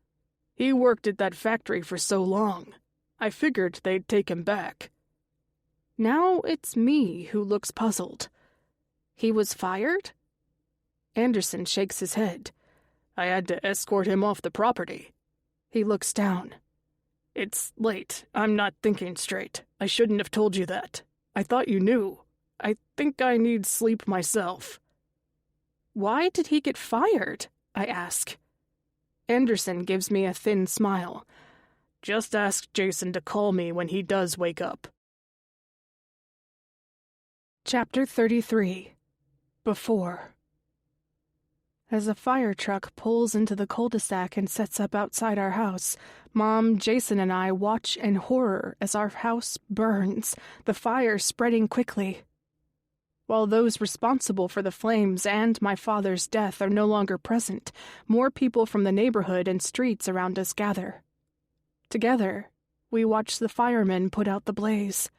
He worked at that factory for so long. I figured they'd take him back. Now it's me who looks puzzled. He was fired? Anderson shakes his head. I had to escort him off the property. He looks down. It's late. I'm not thinking straight. I shouldn't have told you that. I thought you knew. I think I need sleep myself. Why did he get fired? I ask. Anderson gives me a thin smile. Just ask Jason to call me when he does wake up. Chapter 33. Before. As a fire truck pulls into the cul-de-sac and sets up outside our house, Mom, Jason, and I watch in horror as our house burns, the fire spreading quickly. While those responsible for the flames and my father's death are no longer present, more people from the neighborhood and streets around us gather. Together, we watch the firemen put out the blaze.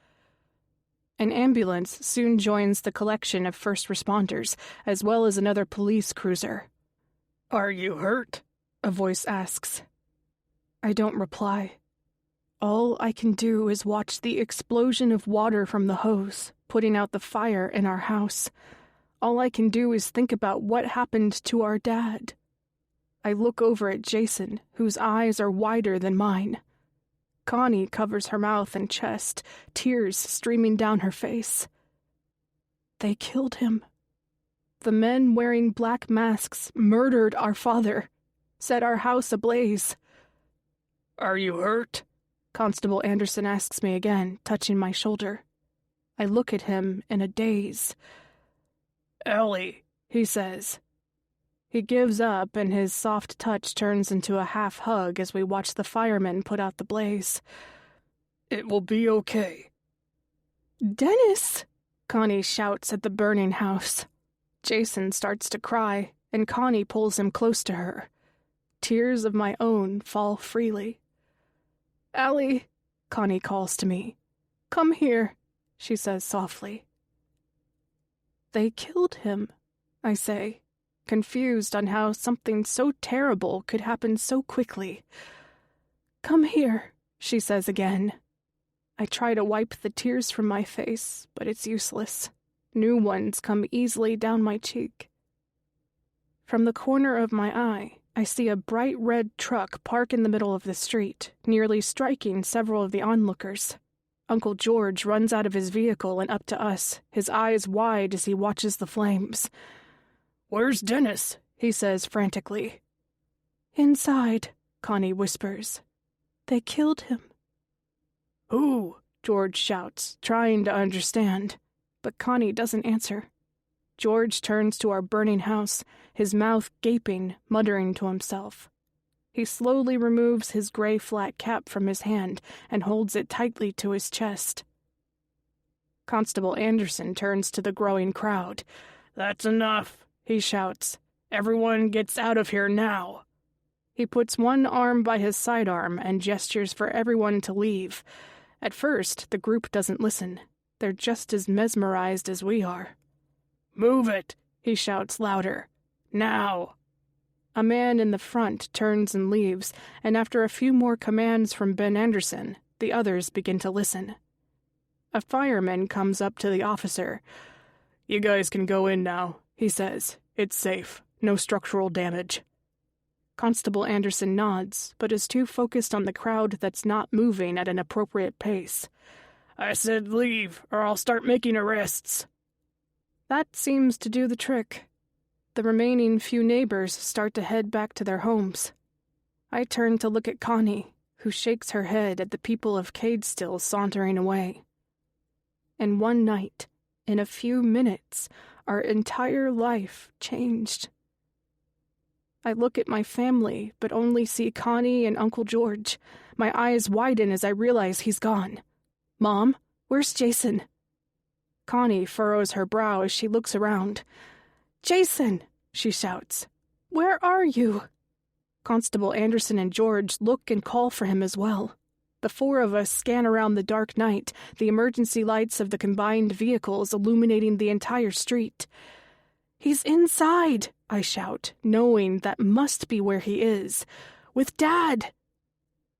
An ambulance soon joins the collection of first responders, as well as another police cruiser. "Are you hurt?" a voice asks. I don't reply. All I can do is watch the explosion of water from the hose, putting out the fire in our house. All I can do is think about what happened to our dad. I look over at Jason, whose eyes are wider than mine. Connie covers her mouth and chest, tears streaming down her face. They killed him. The men wearing black masks murdered our father, set our house ablaze. "Are you hurt?" Constable Anderson asks me again, touching my shoulder. I look at him in a daze. "Ellie," he says. He gives up, and his soft touch turns into a half hug as we watch the firemen put out the blaze. "It will be okay." "Dennis!" Connie shouts at the burning house. Jason starts to cry, and Connie pulls him close to her. Tears of my own fall freely. "Allie," Connie calls to me. "Come here," she says softly. They killed him, I say, confused on how something so terrible could happen so quickly. "Come here," she says again. I try to wipe the tears from my face, but it's useless. New ones come easily down my cheek. From the corner of my eye, I see a bright red truck park in the middle of the street, nearly striking several of the onlookers. Uncle George runs out of his vehicle and up to us, his eyes wide as he watches the flames. "Where's Dennis?" he says frantically. "Inside," Connie whispers. "They killed him." "Who?" George shouts, trying to understand, but Connie doesn't answer. George turns to our burning house, his mouth gaping, muttering to himself. He slowly removes his gray flat cap from his hand and holds it tightly to his chest. Constable Anderson turns to the growing crowd. "That's enough," he shouts. "Everyone gets out of here now." He puts one arm by his sidearm and gestures for everyone to leave. At first, the group doesn't listen. They're just as mesmerized as we are. "Move it," he shouts louder. "Now." A man in the front turns and leaves, and after a few more commands from Ben Anderson, the others begin to listen. A fireman comes up to the officer. "You guys can go in now," he says. "It's safe. No structural damage." Constable Anderson nods, but is too focused on the crowd that's not moving at an appropriate pace. "I said leave, or I'll start making arrests." That seems to do the trick. The remaining few neighbors start to head back to their homes. I turn to look at Connie, who shakes her head at the people of Cadestill sauntering away. In one night, in a few minutes, our entire life changed. I look at my family, but only see Connie and Uncle George. My eyes widen as I realize he's gone. "Mom, where's Jason?" Connie furrows her brow as she looks around. "Jason!" she shouts. "Where are you?" Constable Anderson and George look and call for him as well. The four of us scan around the dark night, the emergency lights of the combined vehicles illuminating the entire street. "He's inside!" I shout, knowing that must be where he is. "With Dad!"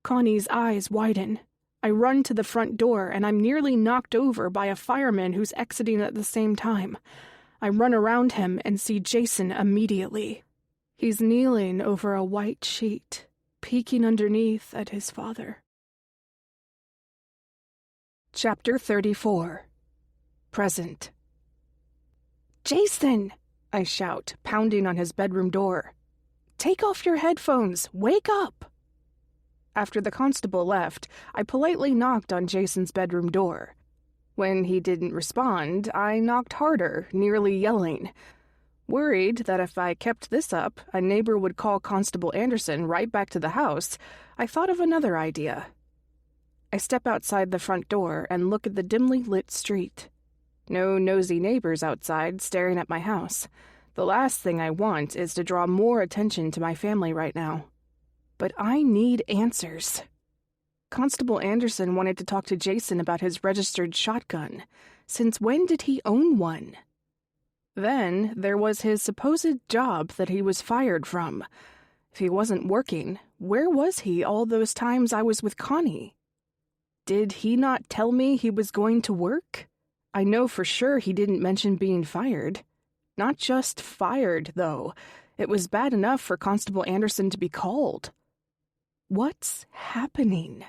Connie's eyes widen. I run to the front door, and I'm nearly knocked over by a fireman who's exiting at the same time. I run around him and see Jason immediately. He's kneeling over a white sheet, peeking underneath at his father. Chapter 34. Present. "Jason!" I shout, pounding on his bedroom door. "Take off your headphones! Wake up!" After the constable left, I politely knocked on Jason's bedroom door. When he didn't respond, I knocked harder, nearly yelling. Worried that if I kept this up, a neighbor would call Constable Anderson right back to the house, I thought of another idea. I step outside the front door and look at the dimly lit street. No nosy neighbors outside staring at my house. The last thing I want is to draw more attention to my family right now. But I need answers. Constable Anderson wanted to talk to Jason about his registered shotgun. Since when did he own one? Then there was his supposed job that he was fired from. If he wasn't working, where was he all those times I was with Connie? Did he not tell me he was going to work? I know for sure he didn't mention being fired. Not just fired, though. It was bad enough for Constable Anderson to be called. What's happening?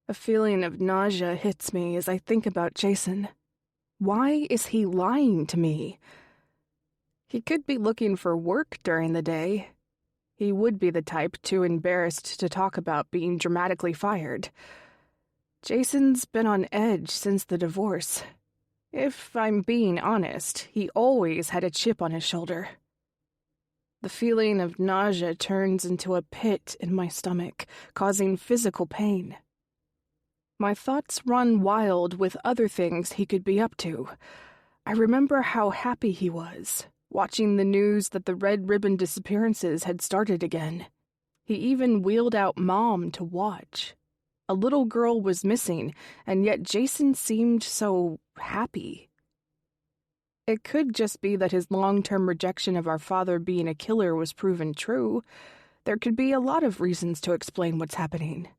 A feeling of nausea hits me as I think about Jason. Why is he lying to me? He could be looking for work during the day. He would be the type too embarrassed to talk about being dramatically fired. Jason's been on edge since the divorce. If I'm being honest, he always had a chip on his shoulder. The feeling of nausea turns into a pit in my stomach, causing physical pain. My thoughts run wild with other things he could be up to. I remember how happy he was, watching the news that the red ribbon disappearances had started again. He even wheeled out Mom to watch. A little girl was missing, and yet Jason seemed so happy. It could just be that his long-term rejection of our father being a killer was proven true. There could be a lot of reasons to explain what's happening.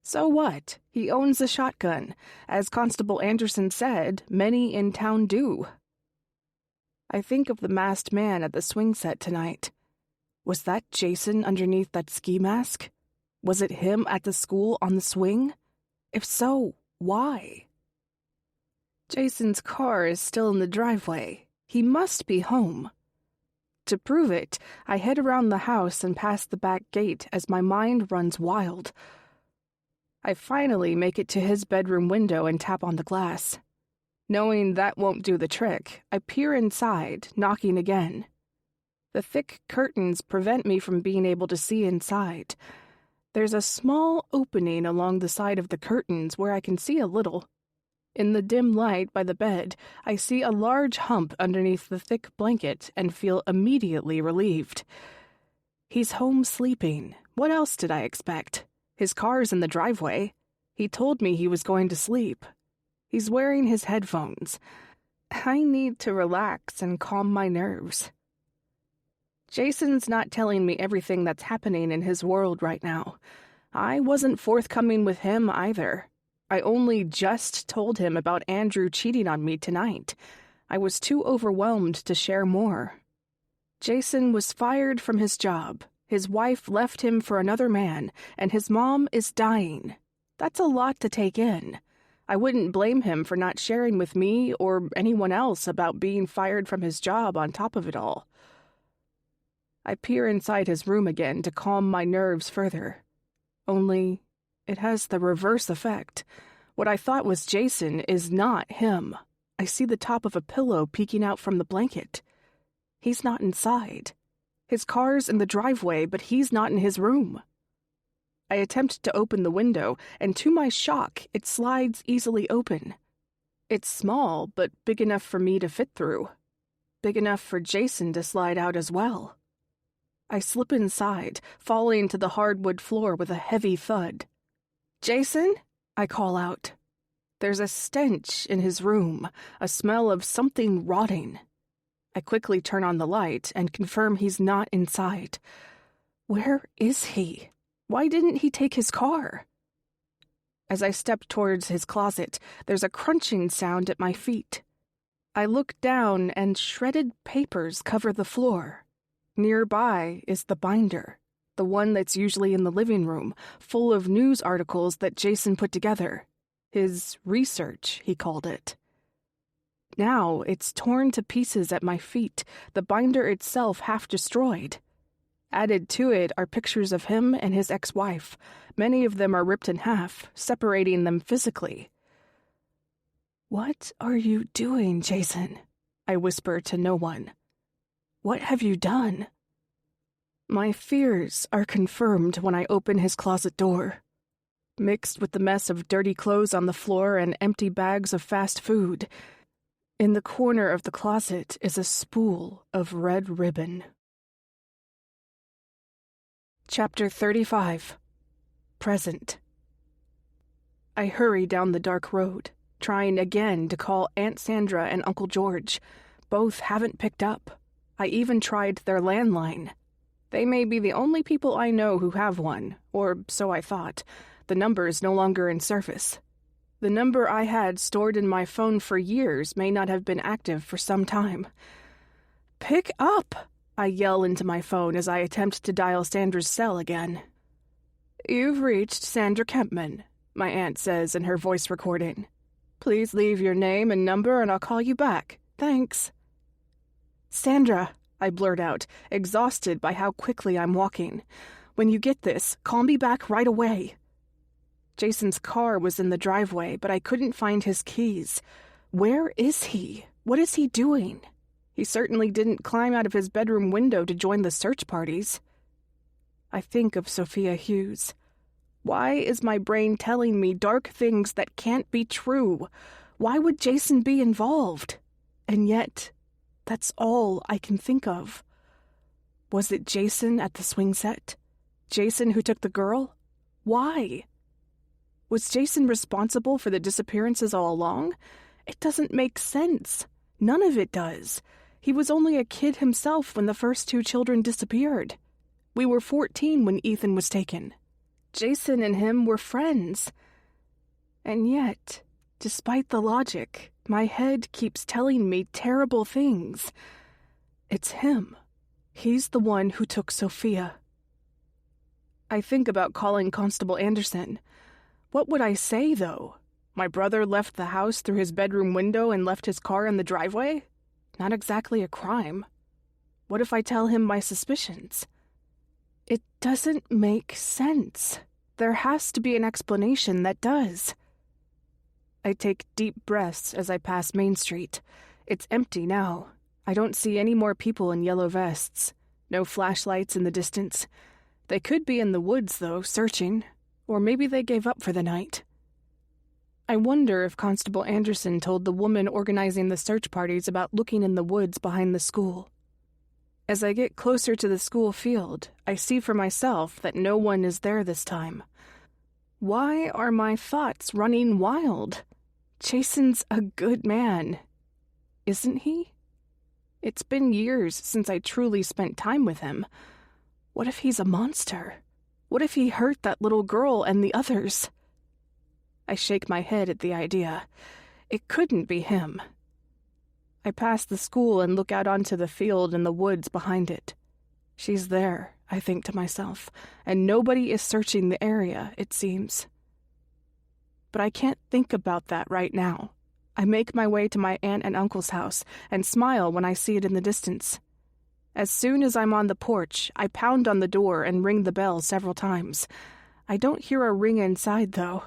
So what? He owns a shotgun. As Constable Anderson said, many in town do. I think of the masked man at the swing set tonight. Was that Jason underneath that ski mask? Was it him at the school on the swing? If so, why? Jason's car is still in the driveway. He must be home. To prove it, I head around the house and past the back gate as my mind runs wild. I finally make it to his bedroom window and tap on the glass. Knowing that won't do the trick, I peer inside, knocking again. The thick curtains prevent me from being able to see inside. There's a small opening along the side of the curtains where I can see a little. In the dim light by the bed, I see a large hump underneath the thick blanket and feel immediately relieved. He's home sleeping. What else did I expect? His car's in the driveway. He told me he was going to sleep. He's wearing his headphones. I need to relax and calm my nerves. Jason's not telling me everything that's happening in his world right now. I wasn't forthcoming with him either. I only just told him about Andrew cheating on me tonight. I was too overwhelmed to share more. Jason was fired from his job. His wife left him for another man, and his mom is dying. That's a lot to take in. I wouldn't blame him for not sharing with me or anyone else about being fired from his job on top of it all. I peer inside his room again to calm my nerves further. Only, it has the reverse effect. What I thought was Jason is not him. I see the top of a pillow peeking out from the blanket. He's not inside. His car's in the driveway, but he's not in his room. I attempt to open the window, and to my shock, it slides easily open. It's small, but big enough for me to fit through. Big enough for Jason to slide out as well. I slip inside, falling to the hardwood floor with a heavy thud. "Jason?" I call out. There's a stench in his room, a smell of something rotting. I quickly turn on the light and confirm he's not inside. Where is he? Why didn't he take his car? As I step towards his closet, there's a crunching sound at my feet. I look down and shredded papers cover the floor. Nearby is the binder, the one that's usually in the living room, full of news articles that Jason put together. His research, he called it. Now it's torn to pieces at my feet, the binder itself half destroyed. Added to it are pictures of him and his ex-wife. Many of them are ripped in half, separating them physically. "What are you doing, Jason?" I whisper to no one. "What have you done?" My fears are confirmed when I open his closet door. Mixed with the mess of dirty clothes on the floor and empty bags of fast food, in the corner of the closet is a spool of red ribbon. Chapter 35. Present. I hurry down the dark road, trying again to call Aunt Sandra and Uncle George. Both haven't picked up. I even tried their landline. They may be the only people I know who have one, or so I thought. The number is no longer in service. The number I had stored in my phone for years may not have been active for some time. "Pick up!" I yell into my phone as I attempt to dial Sandra's cell again. "You've reached Sandra Kempman," my aunt says in her voice recording. "Please leave your name and number and I'll call you back. Thanks." "Sandra," I blurt out, exhausted by how quickly I'm walking. "When you get this, call me back right away." Jason's car was in the driveway, but I couldn't find his keys. Where is he? What is he doing? He certainly didn't climb out of his bedroom window to join the search parties. I think of Sophia Hughes. Why is my brain telling me dark things that can't be true? Why would Jason be involved? And yet, that's all I can think of. Was it Jason at the swing set? Jason who took the girl? Why? Was Jason responsible for the disappearances all along? It doesn't make sense. None of it does. He was only a kid himself when the first 2 children disappeared. We were 14 when Ethan was taken. Jason and him were friends. And yet, despite the logic, my head keeps telling me terrible things. It's him. He's the one who took Sophia. I think about calling Constable Anderson. What would I say, though? My brother left the house through his bedroom window and left his car in the driveway? Not exactly a crime. What if I tell him my suspicions? It doesn't make sense. There has to be an explanation that does. I take deep breaths as I pass Main Street. It's empty now. I don't see any more people in yellow vests. No flashlights in the distance. They could be in the woods, though, searching. Or maybe they gave up for the night. I wonder if Constable Anderson told the woman organizing the search parties about looking in the woods behind the school. As I get closer to the school field, I see for myself that no one is there this time. Why are my thoughts running wild? Jason's a good man. Isn't he? It's been years since I truly spent time with him. What if he's a monster? What if he hurt that little girl and the others? I shake my head at the idea. It couldn't be him. I pass the school and look out onto the field and the woods behind it. She's there, I think to myself, and nobody is searching the area, it seems. But I can't think about that right now. I make my way to my aunt and uncle's house and smile when I see it in the distance. As soon as I'm on the porch, I pound on the door and ring the bell several times. I don't hear a ring inside, though.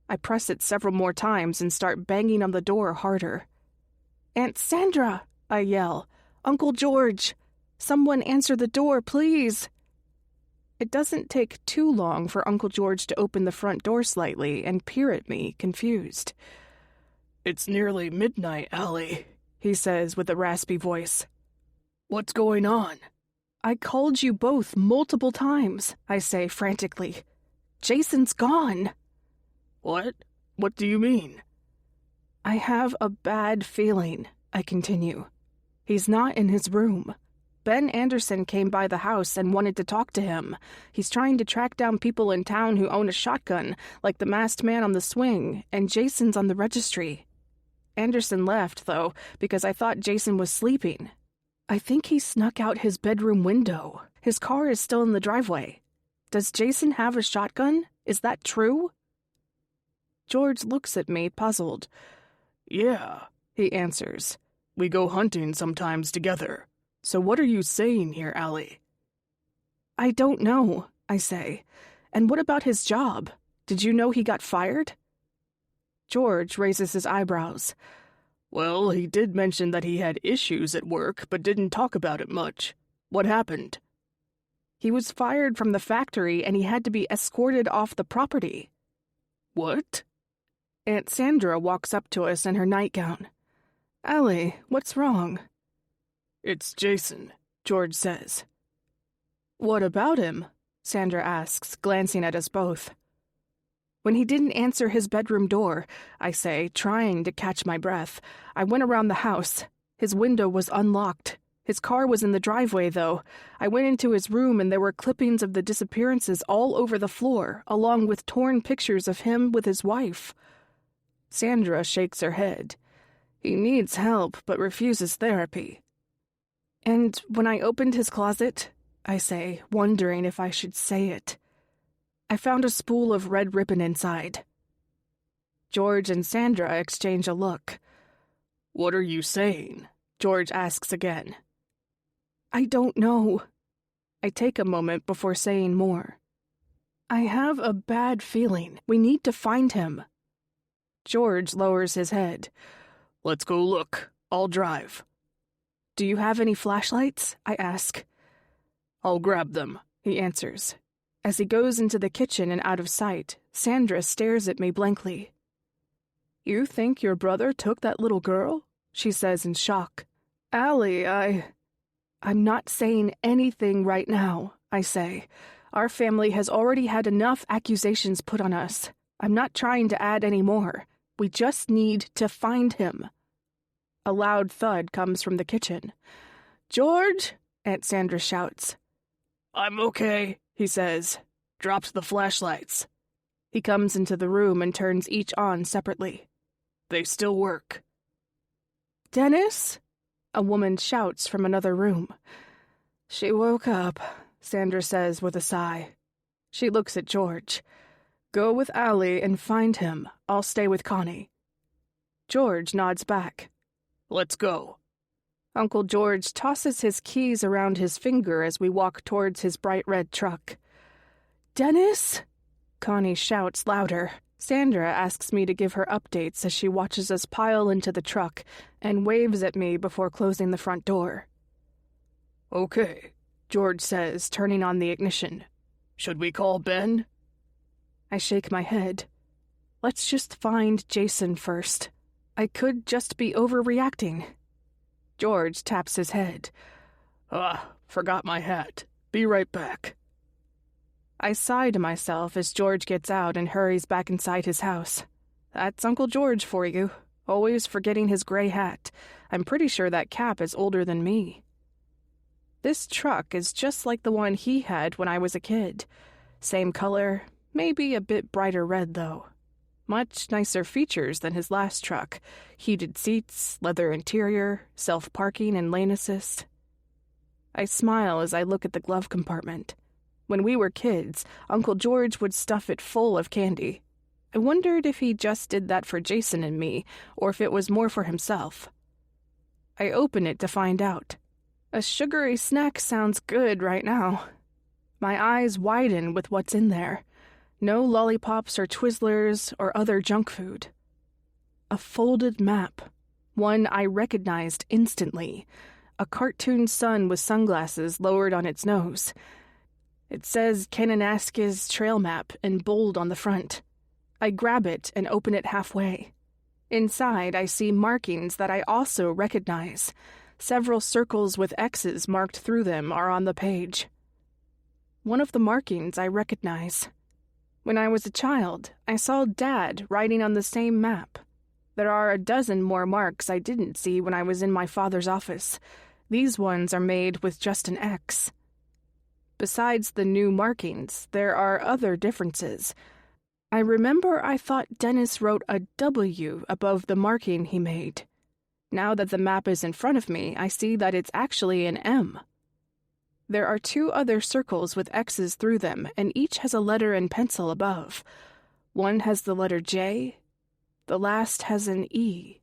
I press it several more times and start banging on the door harder. "Aunt Sandra!" I yell. "Uncle George! Someone answer the door, please!" It doesn't take too long for Uncle George to open the front door slightly and peer at me, confused. "It's nearly midnight, Allie," he says with a raspy voice. "What's going on?" "I called you both multiple times," I say frantically. "Jason's gone." "What? What do you mean?" "I have a bad feeling," I continue. "He's not in his room. Ben Anderson came by the house and wanted to talk to him. He's trying to track down people in town who own a shotgun, like the masked man on the swing, and Jason's on the registry. Anderson left, though, because I thought Jason was sleeping. I think he snuck out his bedroom window. His car is still in the driveway. Does Jason have a shotgun? Is that true?" George looks at me, puzzled. "Yeah," he answers. "We go hunting sometimes together. So what are you saying here, Allie?" "I don't know," I say. "And what about his job? Did you know he got fired?" George raises his eyebrows. "Well, he did mention that he had issues at work, but didn't talk about it much. What happened?" "He was fired from the factory and he had to be escorted off the property." "What?" Aunt Sandra walks up to us in her nightgown. "Allie, what's wrong?" "It's Jason," George says. "What about him?" Sandra asks, glancing at us both. "When he didn't answer his bedroom door," I say, trying to catch my breath, "I went around the house. His window was unlocked. His car was in the driveway, though. I went into his room and there were clippings of the disappearances all over the floor, along with torn pictures of him with his wife." Sandra shakes her head. "He needs help, but refuses therapy." "And when I opened his closet," I say, wondering if I should say it, "I found a spool of red ribbon inside." George and Sandra exchange a look. "What are you saying?" George asks again. "I don't know." I take a moment before saying more. "I have a bad feeling. We need to find him." George lowers his head. "Let's go look. I'll drive." "Do you have any flashlights?" I ask. "I'll grab them," he answers. As he goes into the kitchen and out of sight, Sandra stares at me blankly. "You think your brother took that little girl?" she says in shock. "Allie, I'm not saying anything right now," I say. "Our family has already had enough accusations put on us. I'm not trying to add any more. We just need to find him." A loud thud comes from the kitchen. "George!" Aunt Sandra shouts. "I'm okay," he says. "Dropped the flashlights." He comes into the room and turns each on separately. "They still work." "Dennis?" A woman shouts from another room. "She woke up," Sandra says with a sigh. She looks at George. "Go with Allie and find him. I'll stay with Connie." George nods back. "Let's go." Uncle George tosses his keys around his finger as we walk towards his bright red truck. "Dennis?" Connie shouts louder. Sandra asks me to give her updates as she watches us pile into the truck and waves at me before closing the front door. Okay, George says, turning on the ignition. Should we call Ben? I shake my head. Let's just find Jason first. I could just be overreacting. George taps his head. Forgot my hat. Be right back. I sigh to myself as George gets out and hurries back inside his house. That's Uncle George for you, always forgetting his gray hat. I'm pretty sure that cap is older than me. This truck is just like the one he had when I was a kid. Same color, maybe a bit brighter red though. Much nicer features than his last truck. Heated seats, leather interior, self-parking and lane assist. I smile as I look at the glove compartment. When we were kids, Uncle George would stuff it full of candy. I wondered if he just did that for Jason and me, or if it was more for himself. I open it to find out. A sugary snack sounds good right now. My eyes widen with what's in there. No lollipops or Twizzlers or other junk food. A folded map. One I recognized instantly. A cartoon sun with sunglasses lowered on its nose. It says Kananaskis Trail Map in bold on the front. I grab it and open it halfway. Inside, I see markings that I also recognize. Several circles with X's marked through them are on the page. One of the markings I recognize. When I was a child, I saw Dad writing on the same map. There are a dozen more marks I didn't see when I was in my father's office. These ones are made with just an X. Besides the new markings, there are other differences. I remember I thought Dennis wrote a W above the marking he made. Now that the map is in front of me, I see that it's actually an M. There are 2 other circles with X's through them, and each has a letter in pencil above. One has the letter J, the last has an E.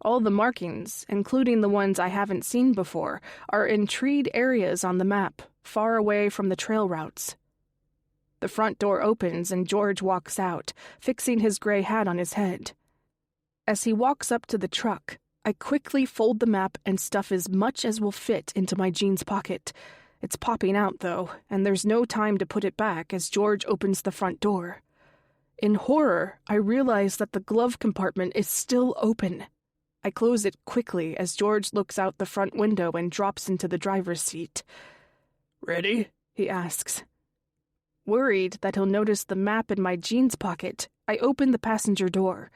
All the markings, including the ones I haven't seen before, are in treed areas on the map, far away from the trail routes. The front door opens and George walks out, fixing his gray hat on his head. As he walks up to the truck, I quickly fold the map and stuff as much as will fit into my jeans pocket. It's popping out, though, and there's no time to put it back as George opens the front door. In horror, I realize that the glove compartment is still open. I close it quickly as George looks out the front window and drops into the driver's seat. "Ready?" he asks. Worried that he'll notice the map in my jeans pocket, I open the passenger door.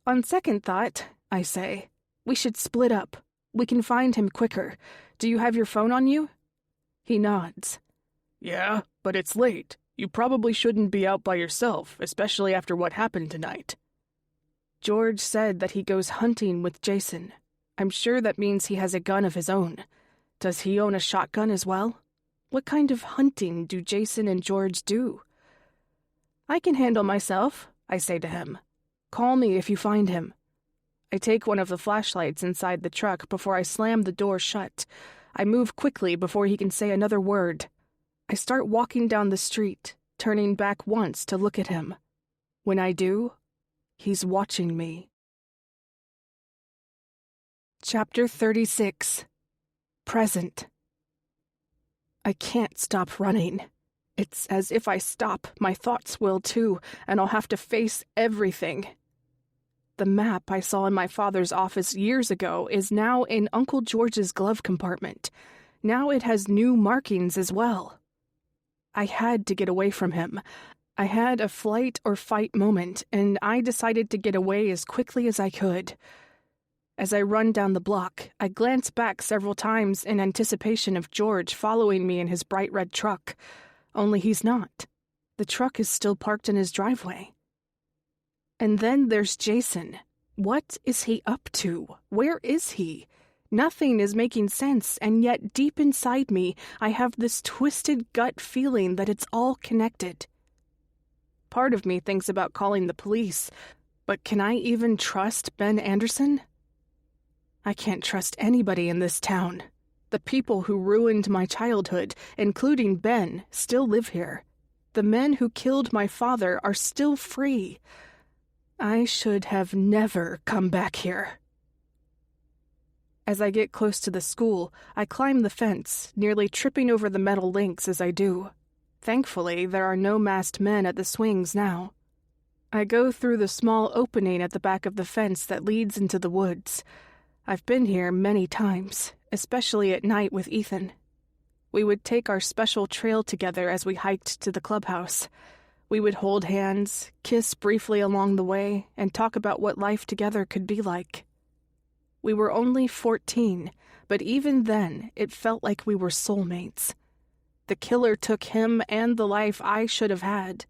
On second thought, I say, we should split up. We can find him quicker. Do you have your phone on you? He nods. Yeah, but it's late. You probably shouldn't be out by yourself, especially after what happened tonight. George said that he goes hunting with Jason. I'm sure that means he has a gun of his own. Does he own a shotgun as well? What kind of hunting do Jason and George do? I can handle myself, I say to him. Call me if you find him. I take one of the flashlights inside the truck before I slam the door shut. I move quickly before he can say another word. I start walking down the street, turning back once to look at him. When I do, he's watching me. Chapter 36. Present. I can't stop running. It's as if I stop, my thoughts will too, and I'll have to face everything. The map I saw in my father's office years ago is now in Uncle George's glove compartment. Now it has new markings as well. I had to get away from him. I had a flight or fight moment, and I decided to get away as quickly as I could. As I run down the block, I glance back several times in anticipation of George following me in his bright red truck. Only he's not. The truck is still parked in his driveway. And then there's Jason. What is he up to? Where is he? Nothing is making sense, and yet deep inside me, I have this twisted gut feeling that it's all connected. Part of me thinks about calling the police, but can I even trust Ben Anderson? I can't trust anybody in this town. The people who ruined my childhood, including Ben, still live here. The men who killed my father are still free. I should have never come back here. As I get close to the school, I climb the fence, nearly tripping over the metal links as I do. Thankfully, there are no masked men at the swings now. I go through the small opening at the back of the fence that leads into the woods. I've been here many times, especially at night with Ethan. We would take our special trail together as we hiked to the clubhouse. We would hold hands, kiss briefly along the way, and talk about what life together could be like. We were only 14, but even then, it felt like we were soulmates. The killer took him and the life I should have had.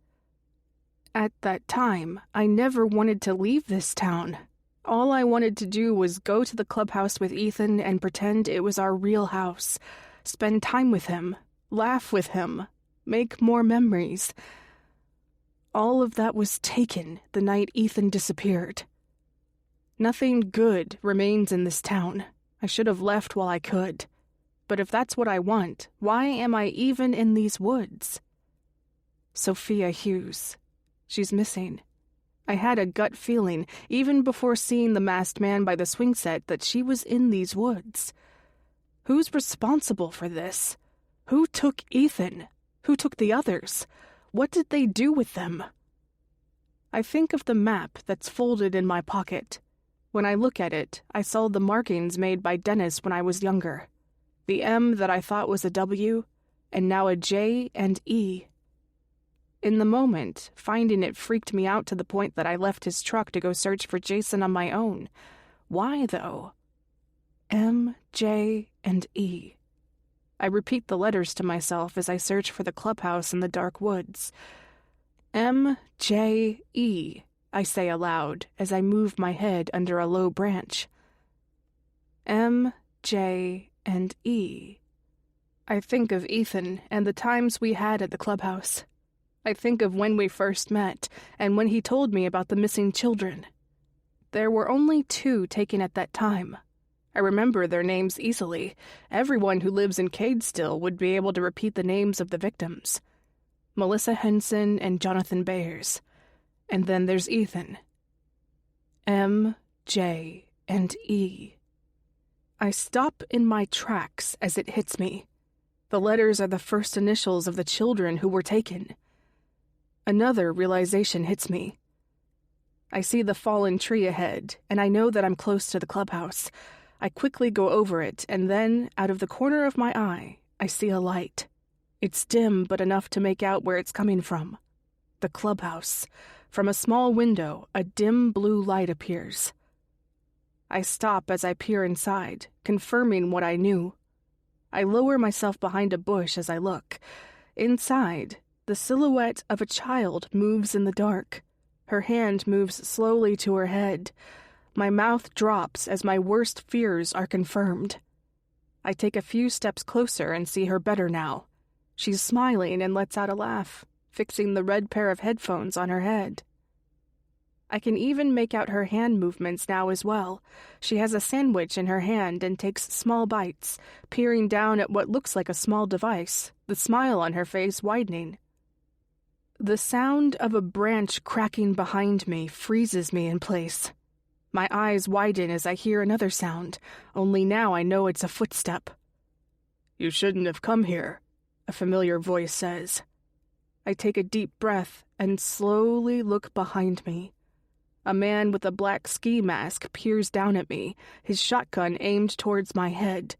At that time, I never wanted to leave this town. All I wanted to do was go to the clubhouse with Ethan and pretend it was our real house, spend time with him, laugh with him, make more memories. All of that was taken the night Ethan disappeared. Nothing good remains in this town. I should have left while I could. But if that's what I want, why am I even in these woods? Sophia Hughes. She's missing. I had a gut feeling, even before seeing the masked man by the swing set, that she was in these woods. Who's responsible for this? Who took Ethan? Who took the others? What did they do with them? I think of the map that's folded in my pocket. When I look at it, I saw the markings made by Dennis when I was younger. The M that I thought was a W, and now a J and E. In the moment, finding it freaked me out to the point that I left his truck to go search for Jason on my own. Why, though? M, J, and E. I repeat the letters to myself as I search for the clubhouse in the dark woods. M, J, E, I say aloud as I move my head under a low branch. M, J, and E. I think of Ethan and the times we had at the clubhouse. I think of when we first met and when he told me about the missing children. There were only 2 taken at that time. I remember their names easily. Everyone who lives in Cadestill would be able to repeat the names of the victims. Melissa Henson and Jonathan Bayers. And then there's Ethan. M, J, and E. I stop in my tracks as it hits me. The letters are the first initials of the children who were taken. Another realization hits me. I see the fallen tree ahead, and I know that I'm close to the clubhouse. I quickly go over it, and then, out of the corner of my eye, I see a light. It's dim, but enough to make out where it's coming from. The clubhouse. From a small window, a dim blue light appears. I stop as I peer inside, confirming what I knew. I lower myself behind a bush as I look. Inside, the silhouette of a child moves in the dark. Her hand moves slowly to her head. My mouth drops as my worst fears are confirmed. I take a few steps closer and see her better now. She's smiling and lets out a laugh, fixing the red pair of headphones on her head. I can even make out her hand movements now as well. She has a sandwich in her hand and takes small bites, peering down at what looks like a small device, the smile on her face widening. The sound of a branch cracking behind me freezes me in place. My eyes widen as I hear another sound, only now I know it's a footstep. "You shouldn't have come here," a familiar voice says. I take a deep breath and slowly look behind me. A man with a black ski mask peers down at me, his shotgun aimed towards my head.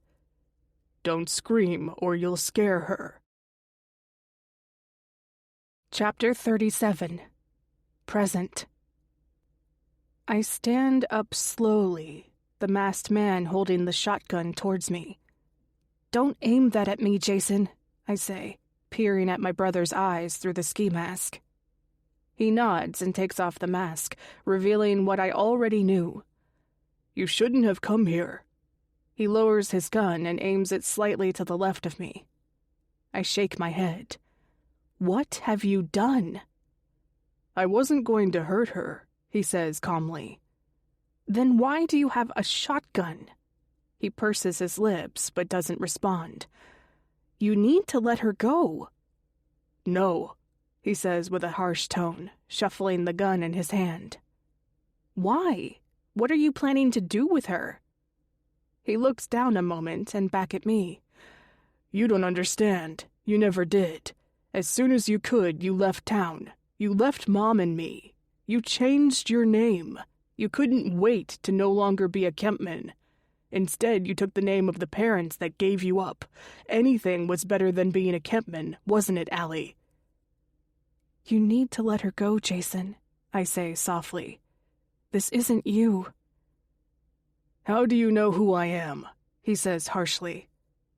"Don't scream or you'll scare her." Chapter 37. Present. I stand up slowly, the masked man holding the shotgun towards me. "Don't aim that at me, Jason," I say, peering at my brother's eyes through the ski mask. He nods and takes off the mask, revealing what I already knew. "You shouldn't have come here." He lowers his gun and aims it slightly to the left of me. I shake my head. "What have you done?" "I wasn't going to hurt her," he says calmly. "Then why do you have a shotgun?" He purses his lips but doesn't respond. "You need to let her go." "No," he says with a harsh tone, shuffling the gun in his hand. Why? What are you planning to do with her? He looks down a moment and back at me. You don't understand. You never did. As soon as you could, you left town. You left Mom and me. You changed your name. You couldn't wait to no longer be a Kempman. Instead, you took the name of the parents that gave you up. Anything was better than being a Kempman, wasn't it, Allie? You need to let her go, Jason, I say softly. This isn't you. How do you know who I am? He says harshly.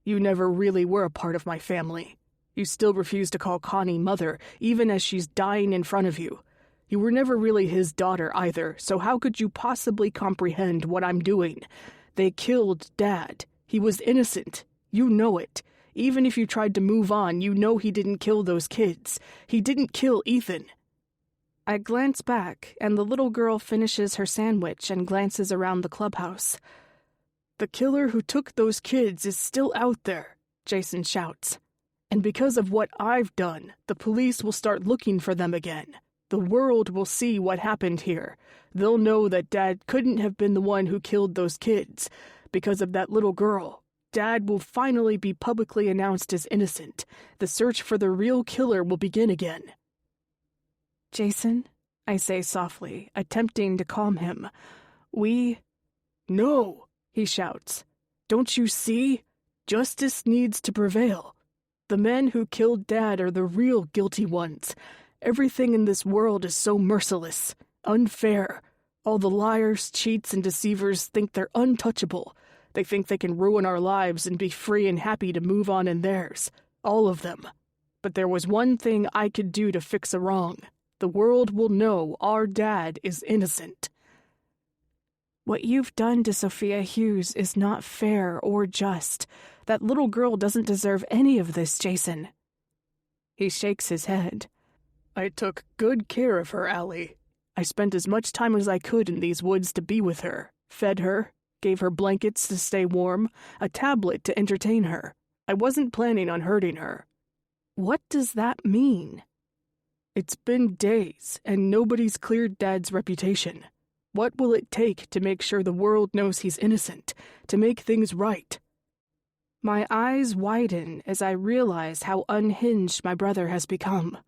You never really were a part of my family. You still refuse to call Connie mother, even as she's dying in front of you. You were never really his daughter either, so how could you possibly comprehend what I'm doing? They killed Dad. He was innocent. You know it. Even if you tried to move on, you know he didn't kill those kids. He didn't kill Ethan. I glance back, and the little girl finishes her sandwich and glances around the clubhouse. The killer who took those kids is still out there, Jason shouts. And because of what I've done, the police will start looking for them again. The world will see what happened here. They'll know that Dad couldn't have been the one who killed those kids. Because of that little girl, Dad will finally be publicly announced as innocent. The search for the real killer will begin again. Jason, I say softly, attempting to calm him. No, he shouts. Don't you see? Justice needs to prevail. The men who killed Dad are the real guilty ones. Everything in this world is so merciless, unfair. All the liars, cheats, and deceivers think they're untouchable. They think they can ruin our lives and be free and happy to move on in theirs. All of them. But there was one thing I could do to fix a wrong. The world will know our Dad is innocent. What you've done to Sophia Hughes is not fair or just. That little girl doesn't deserve any of this, Jason. He shakes his head. I took good care of her, Allie. I spent as much time as I could in these woods to be with her, fed her, gave her blankets to stay warm, a tablet to entertain her. I wasn't planning on hurting her. What does that mean? It's been days, and nobody's cleared Dad's reputation. What will it take to make sure the world knows he's innocent, to make things right? My eyes widen as I realize how unhinged my brother has become.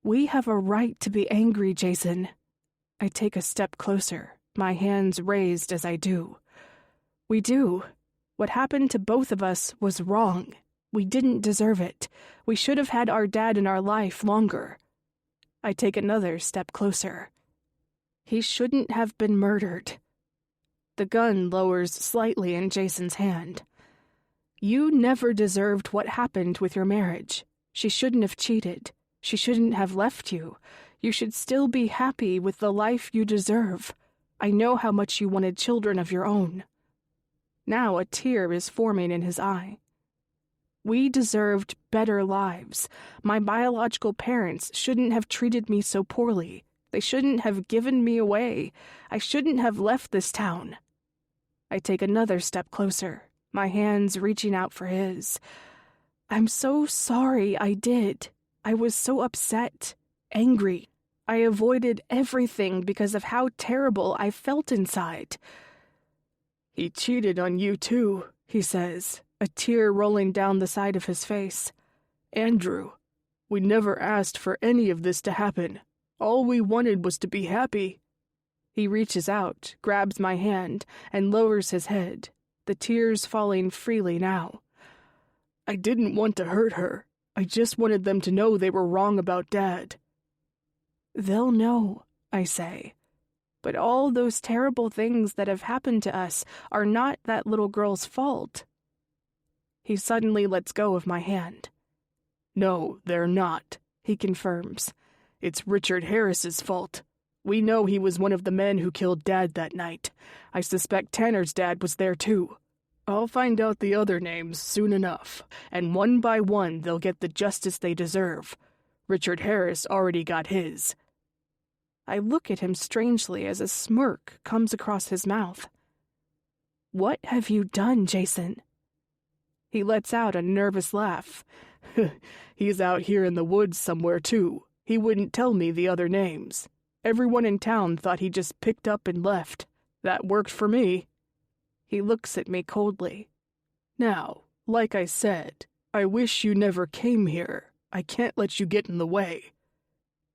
We have a right to be angry, Jason. I take a step closer, my hands raised as I do. We do. What happened to both of us was wrong. We didn't deserve it. We should have had our dad in our life longer. I take another step closer. He shouldn't have been murdered. The gun lowers slightly in Jason's hand. You never deserved what happened with your marriage. She shouldn't have cheated. She shouldn't have left you. You should still be happy with the life you deserve. I know how much you wanted children of your own. Now a tear is forming in his eye. We deserved better lives. My biological parents shouldn't have treated me so poorly. They shouldn't have given me away. I shouldn't have left this town. I take another step closer, my hands reaching out for his. I'm so sorry I did. I was so upset, angry. I avoided everything because of how terrible I felt inside. He cheated on you too, he says, a tear rolling down the side of his face. Andrew, we never asked for any of this to happen. All we wanted was to be happy. He reaches out, grabs my hand, and lowers his head, the tears falling freely now. I didn't want to hurt her. I just wanted them to know they were wrong about Dad. They'll know, I say. But all those terrible things that have happened to us are not that little girl's fault. He suddenly lets go of my hand. No, they're not, he confirms. It's Richard Harris's fault. We know he was one of the men who killed Dad that night. I suspect Tanner's dad was there too. I'll find out the other names soon enough, and one by one they'll get the justice they deserve. Richard Harris already got his. I look at him strangely as a smirk comes across his mouth. What have you done, Jason? He lets out a nervous laugh. He's out here in the woods somewhere, too. He wouldn't tell me the other names. Everyone in town thought he just picked up and left. That worked for me." He looks at me coldly. "Now, like I said, I wish you never came here. I can't let you get in the way."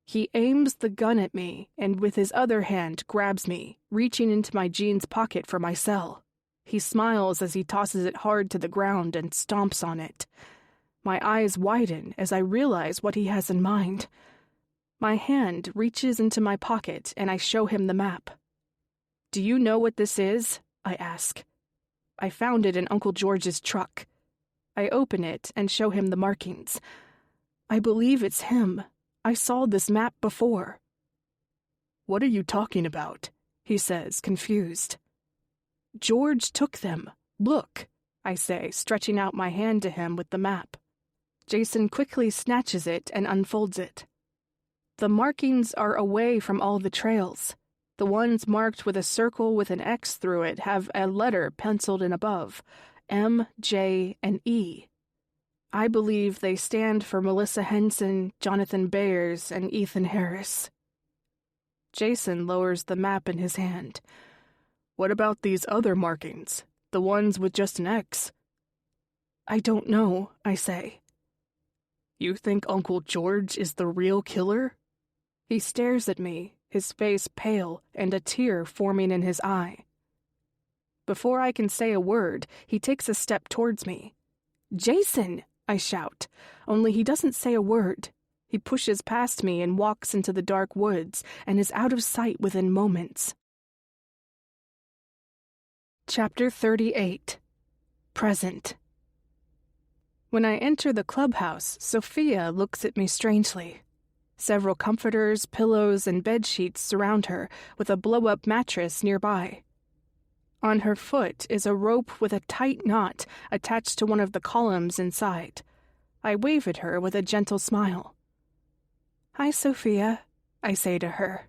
He aims the gun at me and with his other hand grabs me, reaching into my jeans pocket for my cell. He smiles as he tosses it hard to the ground and stomps on it. My eyes widen as I realize what he has in mind. My hand reaches into my pocket and I show him the map. "Do you know what this is?" I ask. "I found it in Uncle George's truck." I open it and show him the markings. "I believe it's him. I saw this map before." "What are you talking about?" he says, confused. "George took them. Look," I say, stretching out my hand to him with the map. Jason quickly snatches it and unfolds it. The markings are away from all the trails. The ones marked with a circle with an X through it have a letter penciled in above, M, J, and E. I believe they stand for Melissa Henson, Jonathan Bayers, and Ethan Harris. Jason lowers the map in his hand. "What about these other markings? The ones with just an X?" "I don't know," I say. "You think Uncle George is the real killer?" He stares at me, his face pale and a tear forming in his eye. Before I can say a word, he takes a step towards me. "Jason!" I shout, only he doesn't say a word. He pushes past me and walks into the dark woods and is out of sight within moments. Chapter 38. Present. When I enter the clubhouse, Sophia looks at me strangely. Several comforters, pillows, and bed sheets surround her, with a blow-up mattress nearby. On her foot is a rope with a tight knot attached to one of the columns inside. I wave at her with a gentle smile. "Hi, Sophia," I say to her.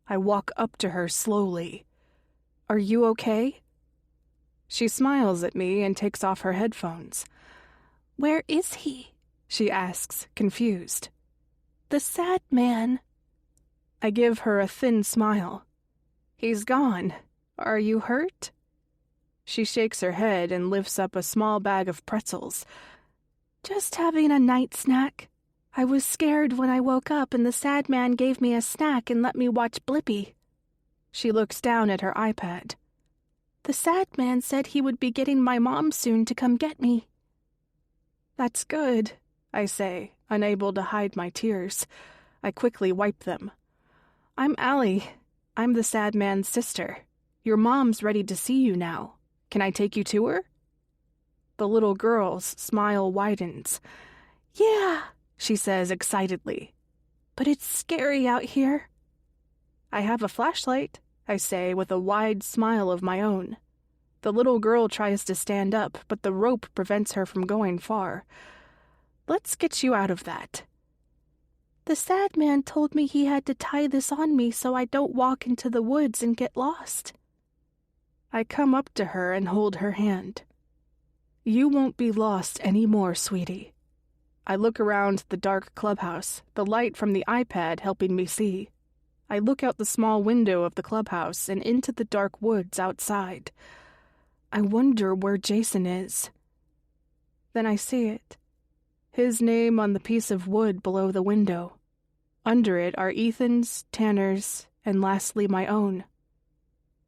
I walk up to her slowly. "Are you okay?" She smiles at me and takes off her headphones. "Where is he?" she asks, confused. "The sad man." I give her a thin smile. "He's gone. Are you hurt?" She shakes her head and lifts up a small bag of pretzels. "Just having a night snack. I was scared when I woke up and the sad man gave me a snack and let me watch Blippi." She looks down at her iPad. "The sad man said he would be getting my mom soon to come get me." "That's good," I say, unable to hide my tears. I quickly wipe them. "I'm Allie. I'm the sad man's sister. Your mom's ready to see you now. Can I take you to her?" The little girl's smile widens. "Yeah," she says excitedly. "But it's scary out here." "I have a flashlight," I say with a wide smile of my own. The little girl tries to stand up, but the rope prevents her from going far. "Let's get you out of that." "The sad man told me he had to tie this on me so I don't walk into the woods and get lost." I come up to her and hold her hand. "You won't be lost anymore, sweetie." I look around the dark clubhouse, the light from the iPad helping me see. I look out the small window of the clubhouse and into the dark woods outside. I wonder where Jason is. Then I see it. His name on the piece of wood below the window. Under it are Ethan's, Tanner's, and lastly my own.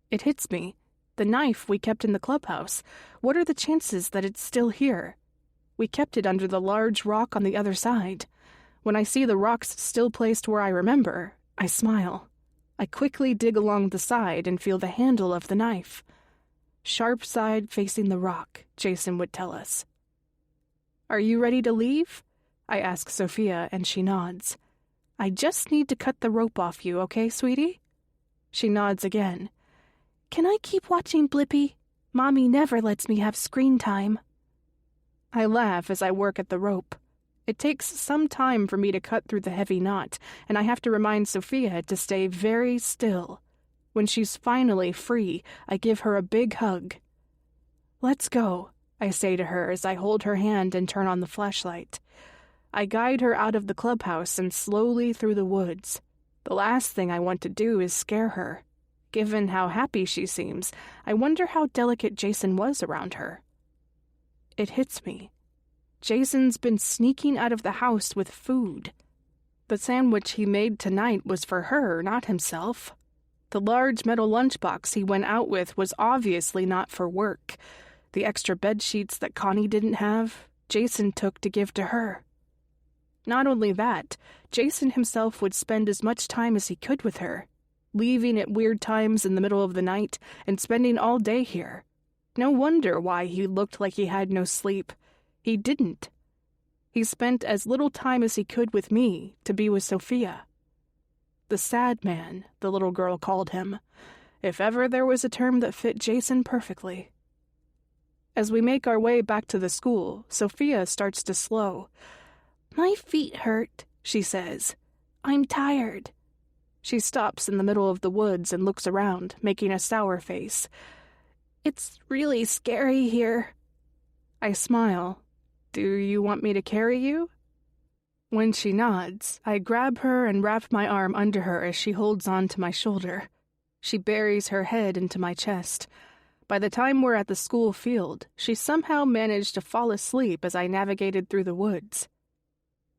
It hits me. The knife we kept in the clubhouse. What are the chances that it's still here? We kept it under the large rock on the other side. When I see the rocks still placed where I remember, I smile. I quickly dig along the side and feel the handle of the knife. "Sharp side facing the rock," Jason would tell us. "Are you ready to leave?" I ask Sophia, and she nods. "I just need to cut the rope off you, okay, sweetie?" She nods again. "Can I keep watching Blippi? Mommy never lets me have screen time." I laugh as I work at the rope. It takes some time for me to cut through the heavy knot, and I have to remind Sophia to stay very still. When she's finally free, I give her a big hug. "Let's go," I say to her as I hold her hand and turn on the flashlight. I guide her out of the clubhouse and slowly through the woods. The last thing I want to do is scare her. Given how happy she seems, I wonder how delicate Jason was around her. It hits me. Jason's been sneaking out of the house with food. The sandwich he made tonight was for her, not himself. The large metal lunchbox he went out with was obviously not for work. The extra bed sheets that Connie didn't have, Jason took to give to her. Not only that, Jason himself would spend as much time as he could with her, leaving at weird times in the middle of the night and spending all day here. No wonder why he looked like he had no sleep. He didn't. He spent as little time as he could with me to be with Sophia. The sad man, the little girl called him, if ever there was a term that fit Jason perfectly. As we make our way back to the school, Sophia starts to slow. "My feet hurt," she says. "I'm tired." She stops in the middle of the woods and looks around, making a sour face. "It's really scary here." I smile. "Do you want me to carry you?" When she nods, I grab her and wrap my arm under her as she holds on to my shoulder. She buries her head into my chest. By the time we're at the school field, she somehow managed to fall asleep as I navigated through the woods.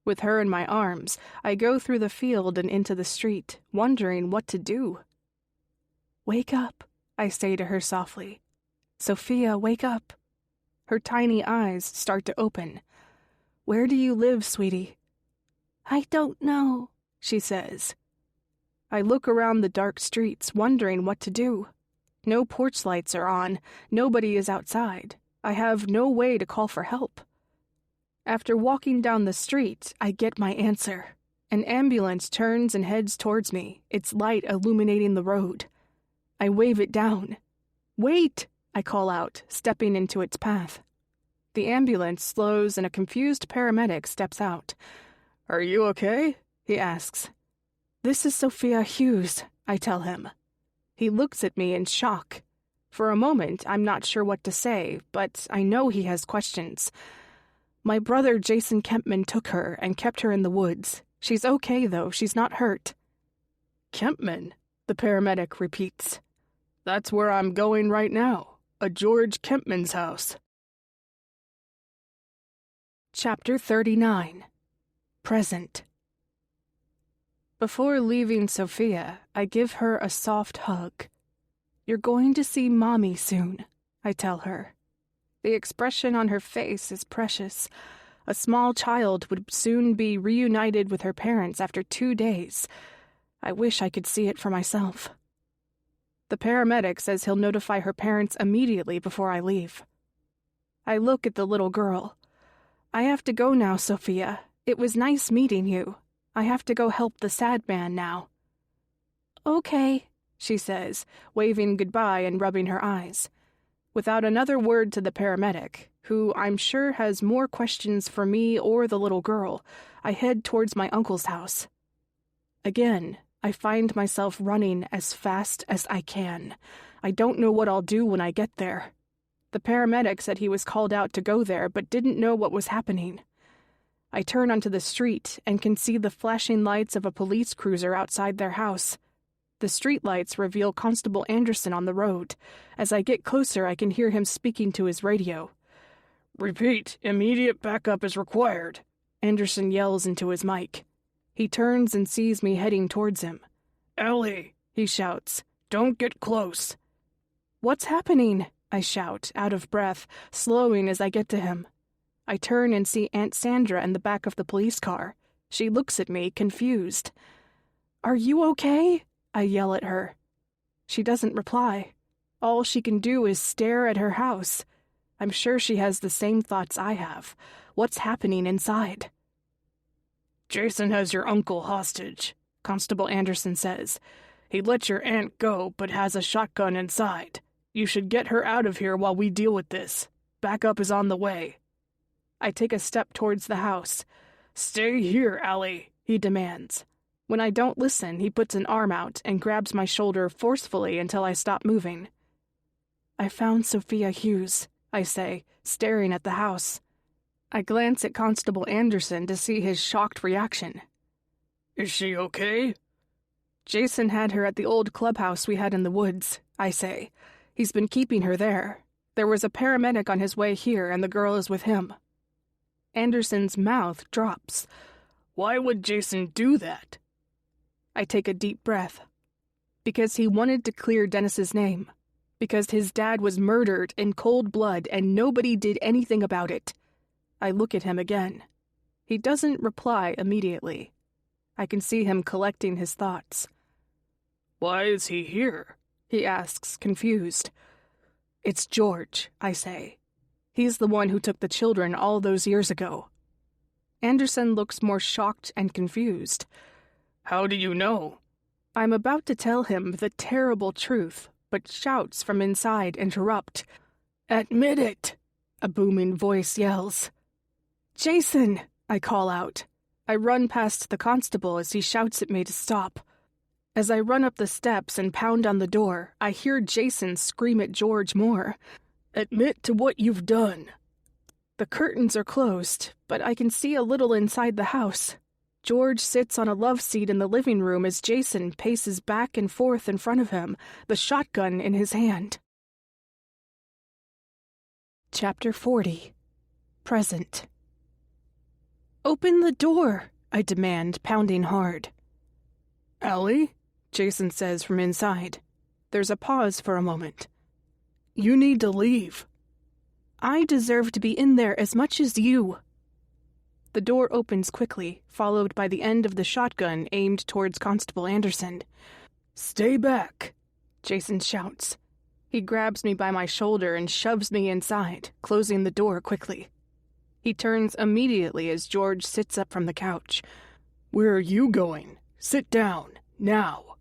With her in my arms, I go through the field and into the street, wondering what to do. "Wake up," I say to her softly. "Sophia, wake up." Her tiny eyes start to open. "Where do you live, sweetie?" "I don't know," she says. I look around the dark streets, wondering what to do. No porch lights are on. Nobody is outside. I have no way to call for help. After walking down the street, I get my answer. An ambulance turns and heads towards me, its light illuminating the road. I wave it down. "Wait!" I call out, stepping into its path. The ambulance slows and a confused paramedic steps out. "Are you okay?" he asks. "This is Sophia Hughes," I tell him. He looks at me in shock. For a moment, I'm not sure what to say, but I know he has questions. "My brother Jason Kempman took her and kept her in the woods. She's okay, though. She's not hurt." "Kempman?" the paramedic repeats. "That's where I'm going right now. A George Kempman's house." Chapter 39. Present. Before leaving Sophia, I give her a soft hug. "You're going to see Mommy soon," I tell her. The expression on her face is precious. A small child would soon be reunited with her parents after 2 days. I wish I could see it for myself. The paramedic says he'll notify her parents immediately before I leave. I look at the little girl. "I have to go now, Sophia. It was nice meeting you. I have to go help the sad man now." "Okay," she says, waving goodbye and rubbing her eyes. Without another word to the paramedic, who I'm sure has more questions for me or the little girl, I head towards my uncle's house. Again, I find myself running as fast as I can. I don't know what I'll do when I get there. The paramedic said he was called out to go there, but didn't know what was happening. I turn onto the street and can see the flashing lights of a police cruiser outside their house. The streetlights reveal Constable Anderson on the road. As I get closer, I can hear him speaking to his radio. "Repeat, immediate backup is required," Anderson yells into his mic. He turns and sees me heading towards him. "Ellie," he shouts, "don't get close." "What's happening?" I shout, out of breath, slowing as I get to him. I turn and see Aunt Sandra in the back of the police car. She looks at me, confused. "Are you okay?" I yell at her. She doesn't reply. All she can do is stare at her house. I'm sure she has the same thoughts I have. What's happening inside? "Jason has your uncle hostage," Constable Anderson says. "He let your aunt go, but has a shotgun inside. You should get her out of here while we deal with this. Backup is on the way." I take a step towards the house. "Stay here, Allie," he demands. When I don't listen, he puts an arm out and grabs my shoulder forcefully until I stop moving. "I found Sophia Hughes," I say, staring at the house. I glance at Constable Anderson to see his shocked reaction. Is she okay? Jason had her at the old clubhouse we had in the woods, I say. He's been keeping her there. There was a paramedic on his way here, and the girl is with him. Anderson's mouth drops. Why would Jason do that? I take a deep breath. Because he wanted to clear Dennis's name. Because his dad was murdered in cold blood and nobody did anything about it. I look at him again. He doesn't reply immediately. I can see him collecting his thoughts. Why is he here? He asks, confused. It's George, I say. He's the one who took the children all those years ago. Anderson looks more shocked and confused. How do you know? I'm about to tell him the terrible truth, but shouts from inside interrupt. Admit it, a booming voice yells. Jason, I call out. I run past the constable as he shouts at me to stop. As I run up the steps and pound on the door, I hear Jason scream at George more. Admit to what you've done. The curtains are closed, but I can see a little inside the house. George sits on a love seat in the living room as Jason paces back and forth in front of him, the shotgun in his hand. Chapter 40. Present. Open the door, I demand, pounding hard. Allie? Jason says from inside. There's a pause for a moment. You need to leave. I deserve to be in there as much as you. The door opens quickly, followed by the end of the shotgun aimed towards Constable Anderson. Stay back, Jason shouts. He grabs me by my shoulder and shoves me inside, closing the door quickly. He turns immediately as George sits up from the couch. Where are you going? Sit down, now.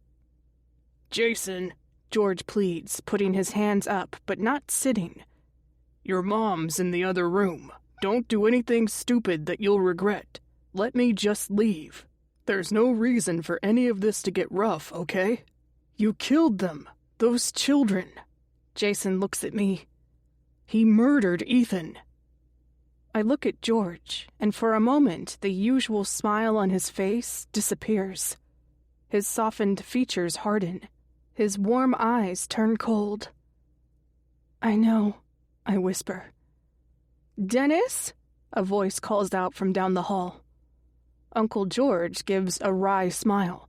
Jason, George pleads, putting his hands up, but not sitting. Your mom's in the other room. Don't do anything stupid that you'll regret. Let me just leave. There's no reason for any of this to get rough, okay? You killed them, those children. Jason looks at me. He murdered Ethan. I look at George, and for a moment the usual smile on his face disappears. His softened features harden. His warm eyes turn cold. I know, I whisper. Dennis? A voice calls out from down the hall. Uncle George gives a wry smile.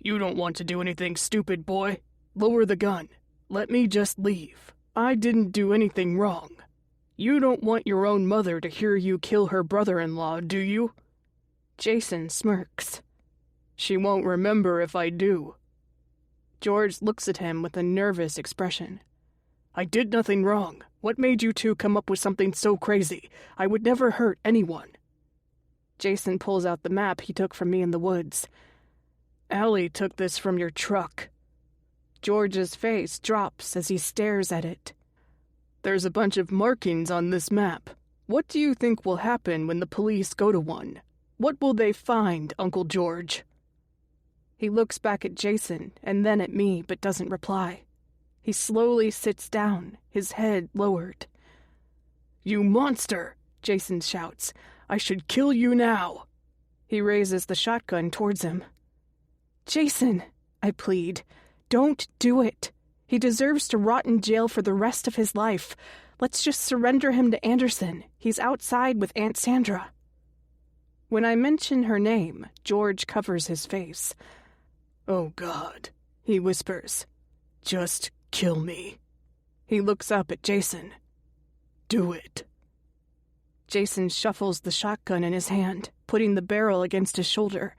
You don't want to do anything stupid, boy. Lower the gun. Let me just leave. I didn't do anything wrong. You don't want your own mother to hear you kill her brother-in-law, do you? Jason smirks. She won't remember if I do. George looks at him with a nervous expression. I did nothing wrong. What made you two come up with something so crazy? I would never hurt anyone. Jason pulls out the map he took from me in the woods. Allie took this from your truck. George's face drops as he stares at it. There's a bunch of markings on this map. What do you think will happen when the police go to one? What will they find, Uncle George? He looks back at Jason and then at me, but doesn't reply. He slowly sits down, his head lowered. You monster, Jason shouts. I should kill you now. He raises the shotgun towards him. Jason, I plead, don't do it. He deserves to rot in jail for the rest of his life. Let's just surrender him to Anderson. He's outside with Aunt Sandra. When I mention her name, George covers his face. Oh, God, he whispers. Just kill me. He looks up at Jason. Do it. Jason shuffles the shotgun in his hand, putting the barrel against his shoulder.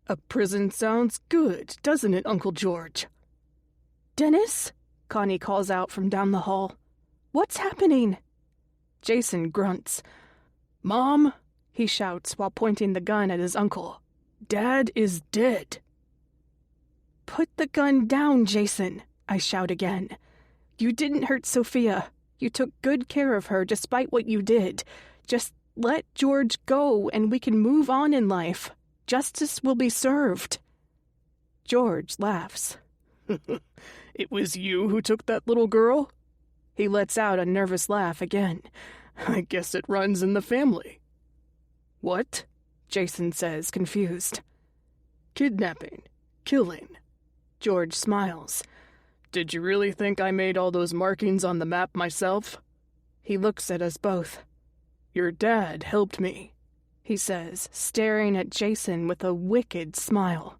A prison sounds good, doesn't it, Uncle George? Dennis? Connie calls out from down the hall. What's happening? Jason grunts. Mom, he shouts while pointing the gun at his uncle. Dad is dead. Put the gun down, Jason, I shout again. You didn't hurt Sophia. You took good care of her despite what you did. Just let George go and we can move on in life. Justice will be served. George laughs. It was you who took that little girl? He lets out a nervous laugh again. I guess it runs in the family. What? Jason says, confused. Kidnapping. Killing. George smiles. Did you really think I made all those markings on the map myself? He looks at us both. Your dad helped me, he says, staring at Jason with a wicked smile.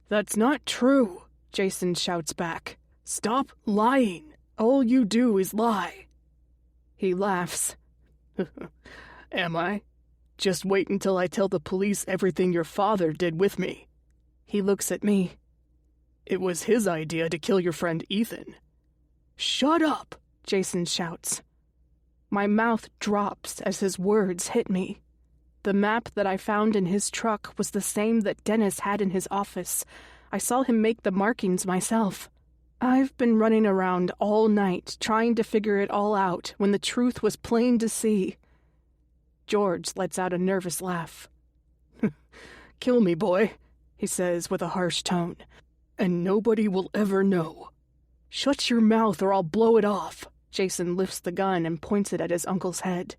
That's not true, Jason shouts back. Stop lying. All you do is lie. He laughs. Am I? Just wait until I tell the police everything your father did with me. He looks at me. It was his idea to kill your friend Ethan. Shut up, Jason shouts. My mouth drops as his words hit me. The map that I found in his truck was the same that Dennis had in his office. I saw him make the markings myself. I've been running around all night trying to figure it all out when the truth was plain to see. George lets out a nervous laugh. Kill me, boy, he says with a harsh tone, and nobody will ever know. Shut your mouth or I'll blow it off. Jason lifts the gun and points it at his uncle's head.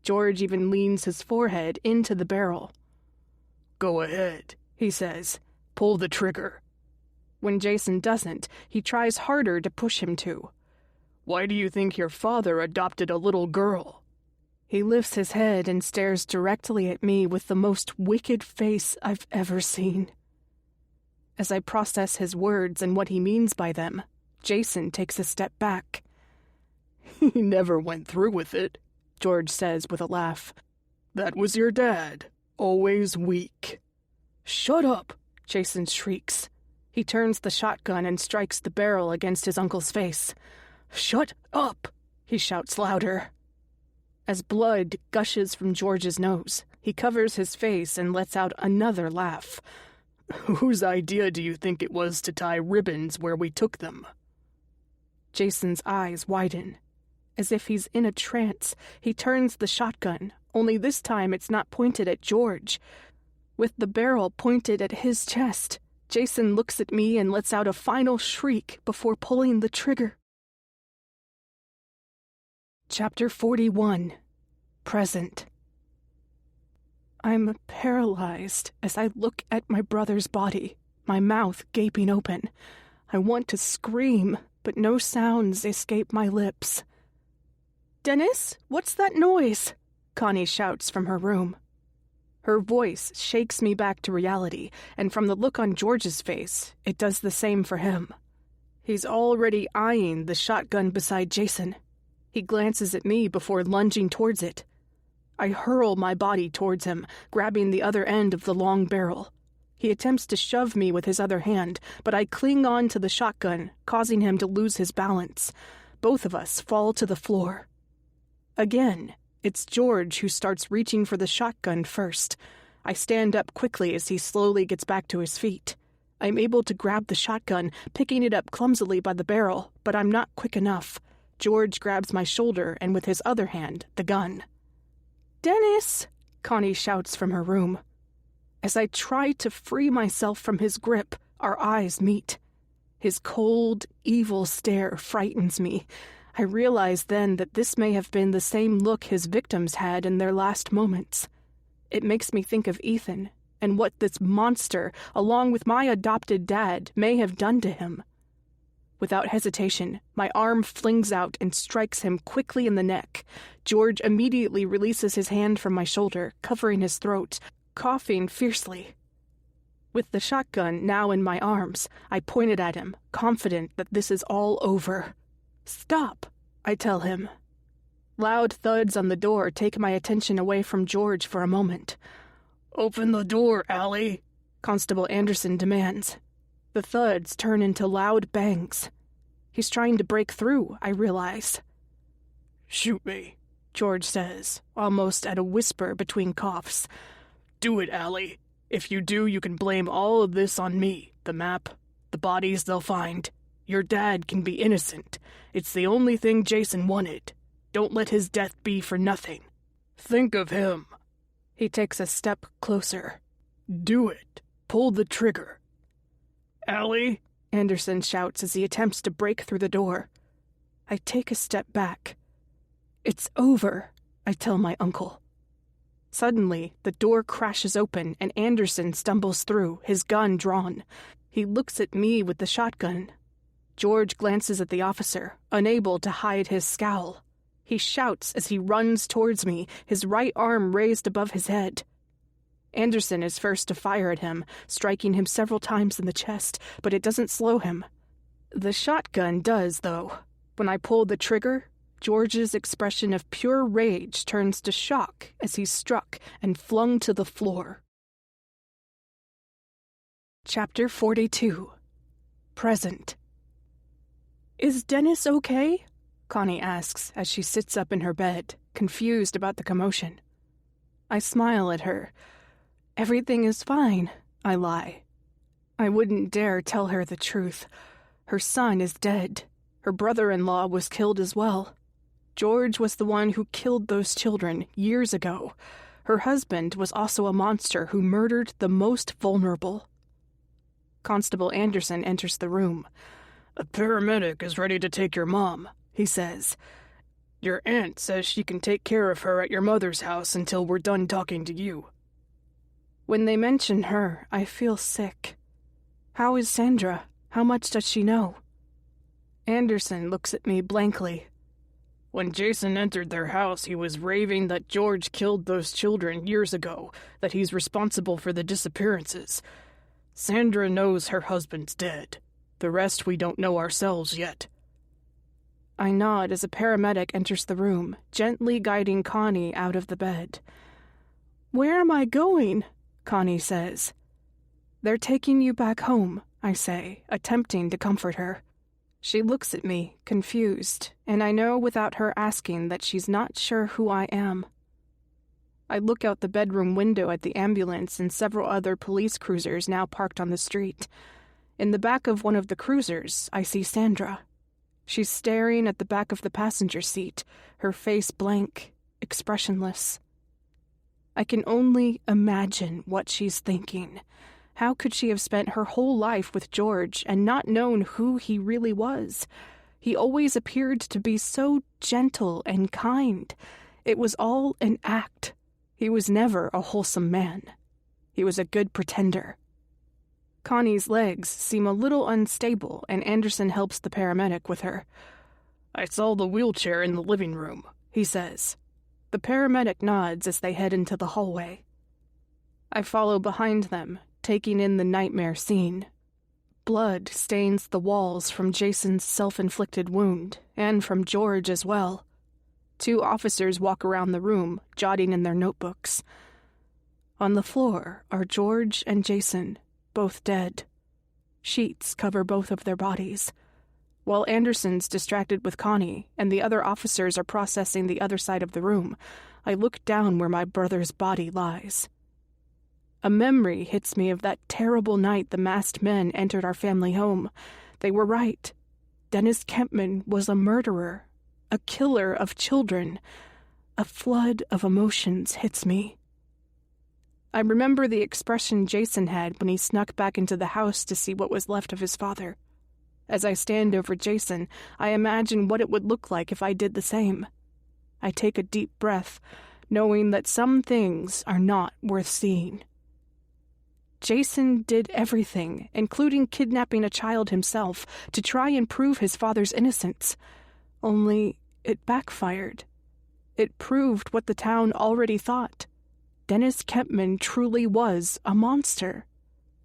George even leans his forehead into the barrel. Go ahead, he says. Pull the trigger. When Jason doesn't, he tries harder to push him to. Why do you think your father adopted a little girl? He lifts his head and stares directly at me with the most wicked face I've ever seen. As I process his words and what he means by them, Jason takes a step back. He never went through with it, George says with a laugh. That was your dad, always weak. Shut up, Jason shrieks. He turns the shotgun and strikes the barrel against his uncle's face. Shut up, he shouts louder. As blood gushes from George's nose, he covers his face and lets out another laugh. Whose idea do you think it was to tie ribbons where we took them? Jason's eyes widen. As if he's in a trance, he turns the shotgun, only this time it's not pointed at George. With the barrel pointed at his chest, Jason looks at me and lets out a final shriek before pulling the trigger. Chapter 41. Present. I'm paralyzed as I look at my brother's body, my mouth gaping open. I want to scream, but no sounds escape my lips. "Dennis, what's that noise?" Connie shouts from her room. Her voice shakes me back to reality, and from the look on George's face, it does the same for him. He's already eyeing the shotgun beside Jason. He glances at me before lunging towards it. I hurl my body towards him, grabbing the other end of the long barrel. He attempts to shove me with his other hand, but I cling on to the shotgun, causing him to lose his balance. Both of us fall to the floor. Again, it's George who starts reaching for the shotgun first. I stand up quickly as he slowly gets back to his feet. I'm able to grab the shotgun, picking it up clumsily by the barrel, but I'm not quick enough. George grabs my shoulder and with his other hand, the gun. "Dennis!" Connie shouts from her room. As I try to free myself from his grip, our eyes meet. His cold, evil stare frightens me. I realize then that this may have been the same look his victims had in their last moments. It makes me think of Ethan and what this monster, along with my adopted dad, may have done to him. Without hesitation, my arm flings out and strikes him quickly in the neck. George immediately releases his hand from my shoulder, covering his throat, coughing fiercely. With the shotgun now in my arms, I point it at him, confident that this is all over. "Stop," I tell him. Loud thuds on the door take my attention away from George for a moment. "Open the door, Allie," Constable Anderson demands. The thuds turn into loud bangs. He's trying to break through, I realize. "Shoot me," George says, almost at a whisper between coughs. "Do it, Allie. If you do, you can blame all of this on me. The map, the bodies they'll find. Your dad can be innocent. It's the only thing Jason wanted. Don't let his death be for nothing. Think of him." He takes a step closer. "Do it. Pull the trigger." "Allie," Anderson shouts as he attempts to break through the door. I take a step back. It's over, I tell my uncle. Suddenly, the door crashes open and Anderson stumbles through, his gun drawn. He looks at me with the shotgun. George glances at the officer, unable to hide his scowl. He shouts as he runs towards me, his right arm raised above his head. Anderson is first to fire at him, striking him several times in the chest, but it doesn't slow him. The shotgun does, though. When I pull the trigger, George's expression of pure rage turns to shock as he's struck and flung to the floor. Chapter 42. Present. Is Dennis okay? Connie asks as she sits up in her bed, confused about the commotion. I smile at her. Everything is fine, I lie. I wouldn't dare tell her the truth. Her son is dead. Her brother-in-law was killed as well. George was the one who killed those children years ago. Her husband was also a monster who murdered the most vulnerable. Constable Anderson enters the room. A paramedic is ready to take your mom, he says. Your aunt says she can take care of her at your mother's house until we're done talking to you. When they mention her, I feel sick. How is Sandra? How much does she know? Anderson looks at me blankly. When Jason entered their house, he was raving that George killed those children years ago, that he's responsible for the disappearances. Sandra knows her husband's dead. The rest we don't know ourselves yet. I nod as a paramedic enters the room, gently guiding Connie out of the bed. Where am I going? Connie says. They're taking you back home, I say, attempting to comfort her. She looks at me, confused, and I know without her asking that she's not sure who I am. I look out the bedroom window at the ambulance and several other police cruisers now parked on the street. In the back of one of the cruisers, I see Sandra. She's staring at the back of the passenger seat, her face blank, expressionless. I can only imagine what she's thinking. How could she have spent her whole life with George and not known who he really was? He always appeared to be so gentle and kind. It was all an act. He was never a wholesome man. He was a good pretender. Connie's legs seem a little unstable, and Anderson helps the paramedic with her. I saw the wheelchair in the living room, he says. The paramedic nods as they head into the hallway. I follow behind them, taking in the nightmare scene. Blood stains the walls from Jason's self-inflicted wound, and from George as well. 2 officers walk around the room, jotting in their notebooks. On the floor are George and Jason, both dead. Sheets cover both of their bodies. While Anderson's distracted with Connie, and the other officers are processing the other side of the room, I look down where my brother's body lies. A memory hits me of that terrible night the masked men entered our family home. They were right. Dennis Kempman was a murderer, a killer of children. A flood of emotions hits me. I remember the expression Jason had when he snuck back into the house to see what was left of his father. As I stand over Jason, I imagine what it would look like if I did the same. I take a deep breath, knowing that some things are not worth seeing. Jason did everything, including kidnapping a child himself, to try and prove his father's innocence. Only it backfired. It proved what the town already thought. Dennis Kempman truly was a monster.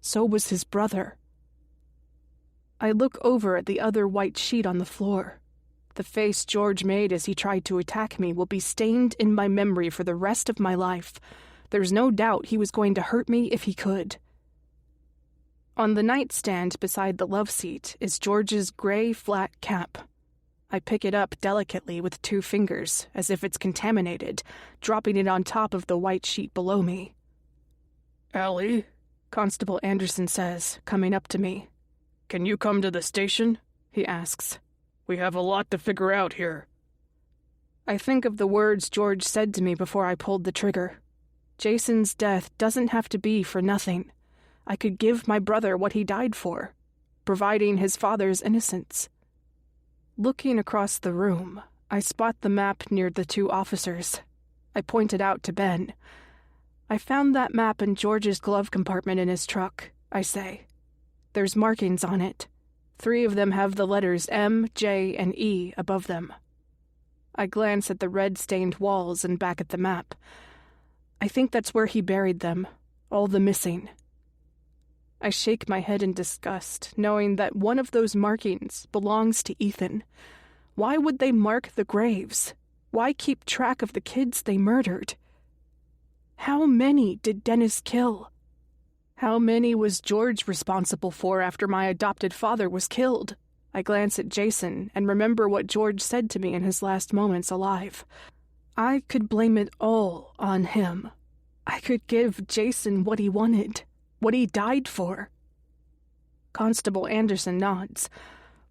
So was his brother. I look over at the other white sheet on the floor. The face George made as he tried to attack me will be stained in my memory for the rest of my life. There's no doubt he was going to hurt me if he could. On the nightstand beside the love seat is George's gray flat cap. I pick it up delicately with 2 fingers, as if it's contaminated, dropping it on top of the white sheet below me. Allie, Constable Anderson says, coming up to me. Can you come to the station? He asks. We have a lot to figure out here. I think of the words George said to me before I pulled the trigger. Jason's death doesn't have to be for nothing. I could give my brother what he died for, providing his father's innocence. Looking across the room, I spot the map near the two officers. I point it out to Ben. I found that map in George's glove compartment in his truck, I say. There's markings on it. 3 of them have the letters M, J, and E above them. I glance at the red-stained walls and back at the map. I think that's where he buried them, all the missing. I shake my head in disgust, knowing that one of those markings belongs to Ethan. Why would they mark the graves? Why keep track of the kids they murdered? How many did Dennis kill? How many was George responsible for after my adopted father was killed? I glance at Jason and remember what George said to me in his last moments alive. I could blame it all on him. I could give Jason what he wanted, what he died for. Constable Anderson nods.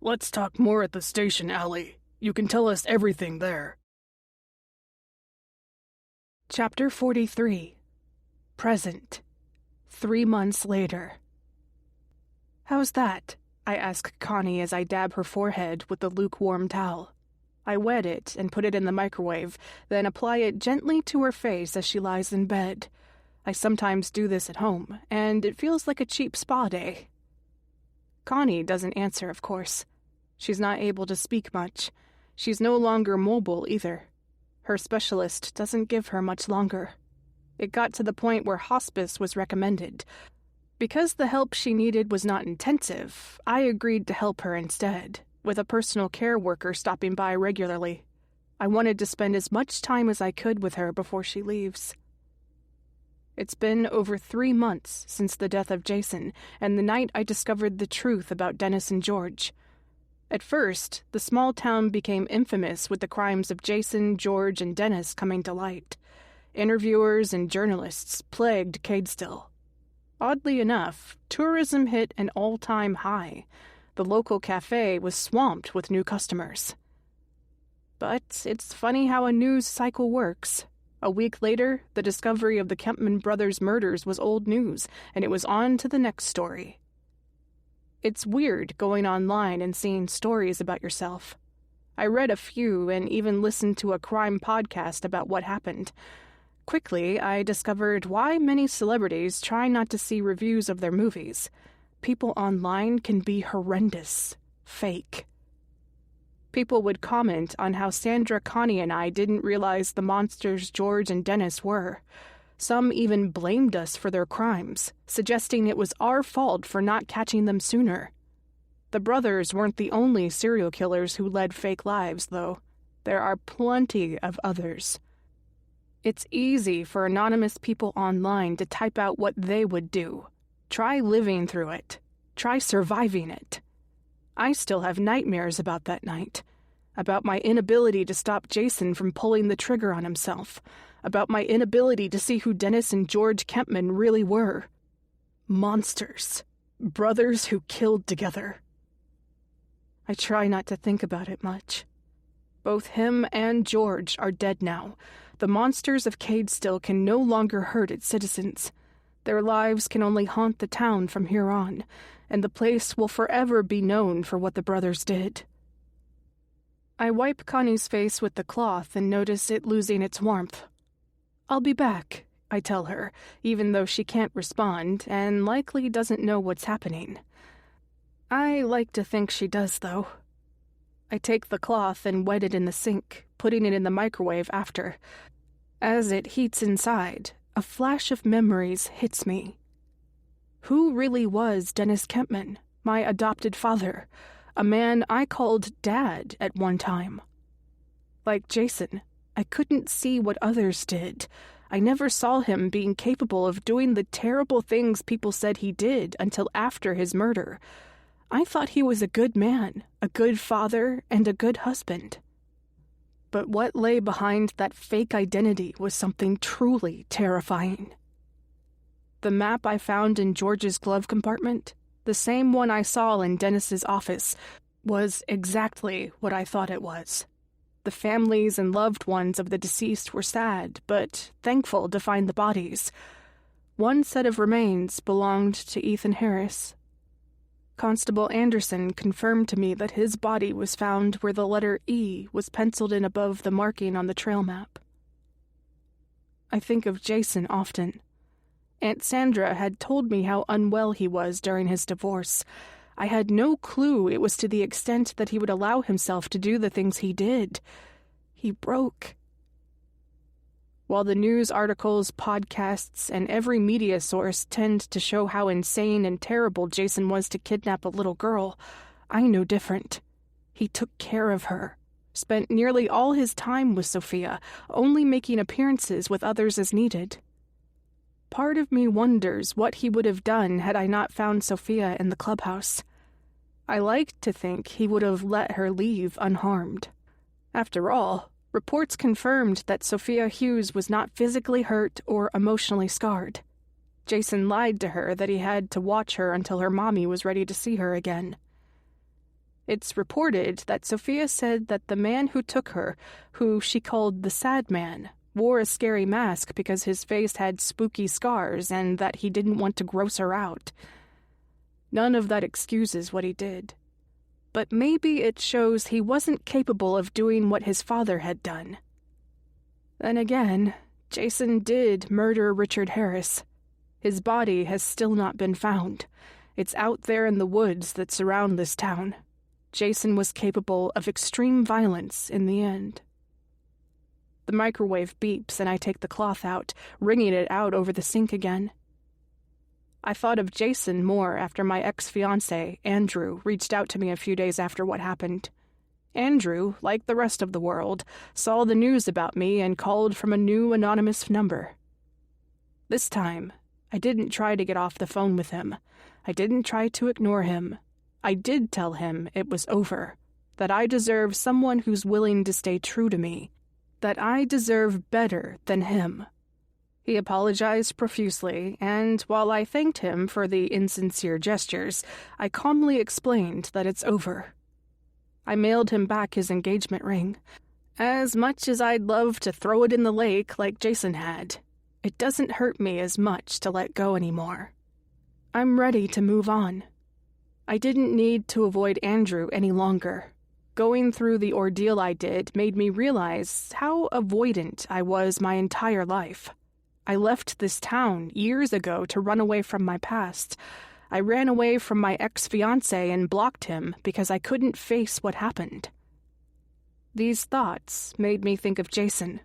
Let's talk more at the station, Allie. You can tell us everything there. Chapter 43. Present. 3 months later. How's that? I ask Connie as I dab her forehead with the lukewarm towel. I wet it and put it in the microwave, then apply it gently to her face as she lies in bed. I sometimes do this at home, and it feels like a cheap spa day. Connie doesn't answer, of course. She's not able to speak much. She's no longer mobile either. Her specialist doesn't give her much longer. It got to the point where hospice was recommended. Because the help she needed was not intensive, I agreed to help her instead, with a personal care worker stopping by regularly. I wanted to spend as much time as I could with her before she leaves. It's been over 3 months since the death of Jason, and the night I discovered the truth about Dennis and George. At first, the small town became infamous with the crimes of Jason, George, and Dennis coming to light. Interviewers and journalists plagued Cadestill. Oddly enough, tourism hit an all-time high. The local cafe was swamped with new customers. But it's funny how a news cycle works. A week later, the discovery of the Kempman brothers' murders was old news, and it was on to the next story. It's weird going online and seeing stories about yourself. I read a few and even listened to a crime podcast about what happened. Quickly, I discovered why many celebrities try not to see reviews of their movies. People online can be horrendous, fake. People would comment on how Sandra, Connie, and I didn't realize the monsters George and Dennis were. Some even blamed us for their crimes, suggesting it was our fault for not catching them sooner. The brothers weren't the only serial killers who led fake lives, though. There are plenty of others. It's easy for anonymous people online to type out what they would do. Try living through it. Try surviving it. I still have nightmares about that night. About my inability to stop Jason from pulling the trigger on himself. About my inability to see who Dennis and George Kempman really were. Monsters. Brothers who killed together. I try not to think about it much. Both him and George are dead now. The monsters of Cadestill can no longer hurt its citizens. Their lives can only haunt the town from here on, and the place will forever be known for what the brothers did. I wipe Connie's face with the cloth and notice it losing its warmth. I'll be back, I tell her, even though she can't respond and likely doesn't know what's happening. I like to think she does, though. I take the cloth and wet it in the sink, putting it in the microwave after. As it heats inside, a flash of memories hits me. Who really was Dennis Kempman, my adopted father, a man I called Dad at one time? Like Jason, I couldn't see what others did. I never saw him being capable of doing the terrible things people said he did until after his murder. I thought he was a good man, a good father, and a good husband. But what lay behind that fake identity was something truly terrifying. The map I found in George's glove compartment, the same one I saw in Dennis's office, was exactly what I thought it was. The families and loved ones of the deceased were sad, but thankful to find the bodies. One set of remains belonged to Ethan Harris. Constable Anderson confirmed to me that his body was found where the letter E was penciled in above the marking on the trail map. I think of Jason often. Aunt Sandra had told me how unwell he was during his divorce. I had no clue it was to the extent that he would allow himself to do the things he did. He broke. While the news articles, podcasts, and every media source tend to show how insane and terrible Jason was to kidnap a little girl, I know different. He took care of her, spent nearly all his time with Sophia, only making appearances with others as needed. Part of me wonders what he would have done had I not found Sophia in the clubhouse. I like to think he would have let her leave unharmed. After all, reports confirmed that Sophia Hughes was not physically hurt or emotionally scarred. Jason lied to her that he had to watch her until her mommy was ready to see her again. It's reported that Sophia said that the man who took her, who she called the sad man, wore a scary mask because his face had spooky scars and that he didn't want to gross her out. None of that excuses what he did. But maybe it shows he wasn't capable of doing what his father had done. Then again, Jason did murder Richard Harris. His body has still not been found. It's out there in the woods that surround this town. Jason was capable of extreme violence in the end. The microwave beeps and I take the cloth out, wringing it out over the sink again. I thought of Jason more after my ex-fiancé, Andrew, reached out to me a few days after what happened. Andrew, like the rest of the world, saw the news about me and called from a new anonymous number. This time, I didn't try to get off the phone with him. I didn't try to ignore him. I did tell him it was over, that I deserve someone who's willing to stay true to me, that I deserve better than him. He apologized profusely, and while I thanked him for the insincere gestures, I calmly explained that it's over. I mailed him back his engagement ring. As much as I'd love to throw it in the lake like Jason had, it doesn't hurt me as much to let go anymore. I'm ready to move on. I didn't need to avoid Andrew any longer. Going through the ordeal I did made me realize how avoidant I was my entire life. I left this town years ago to run away from my past. I ran away from my ex-fiancé and blocked him because I couldn't face what happened. These thoughts made me think of Jason.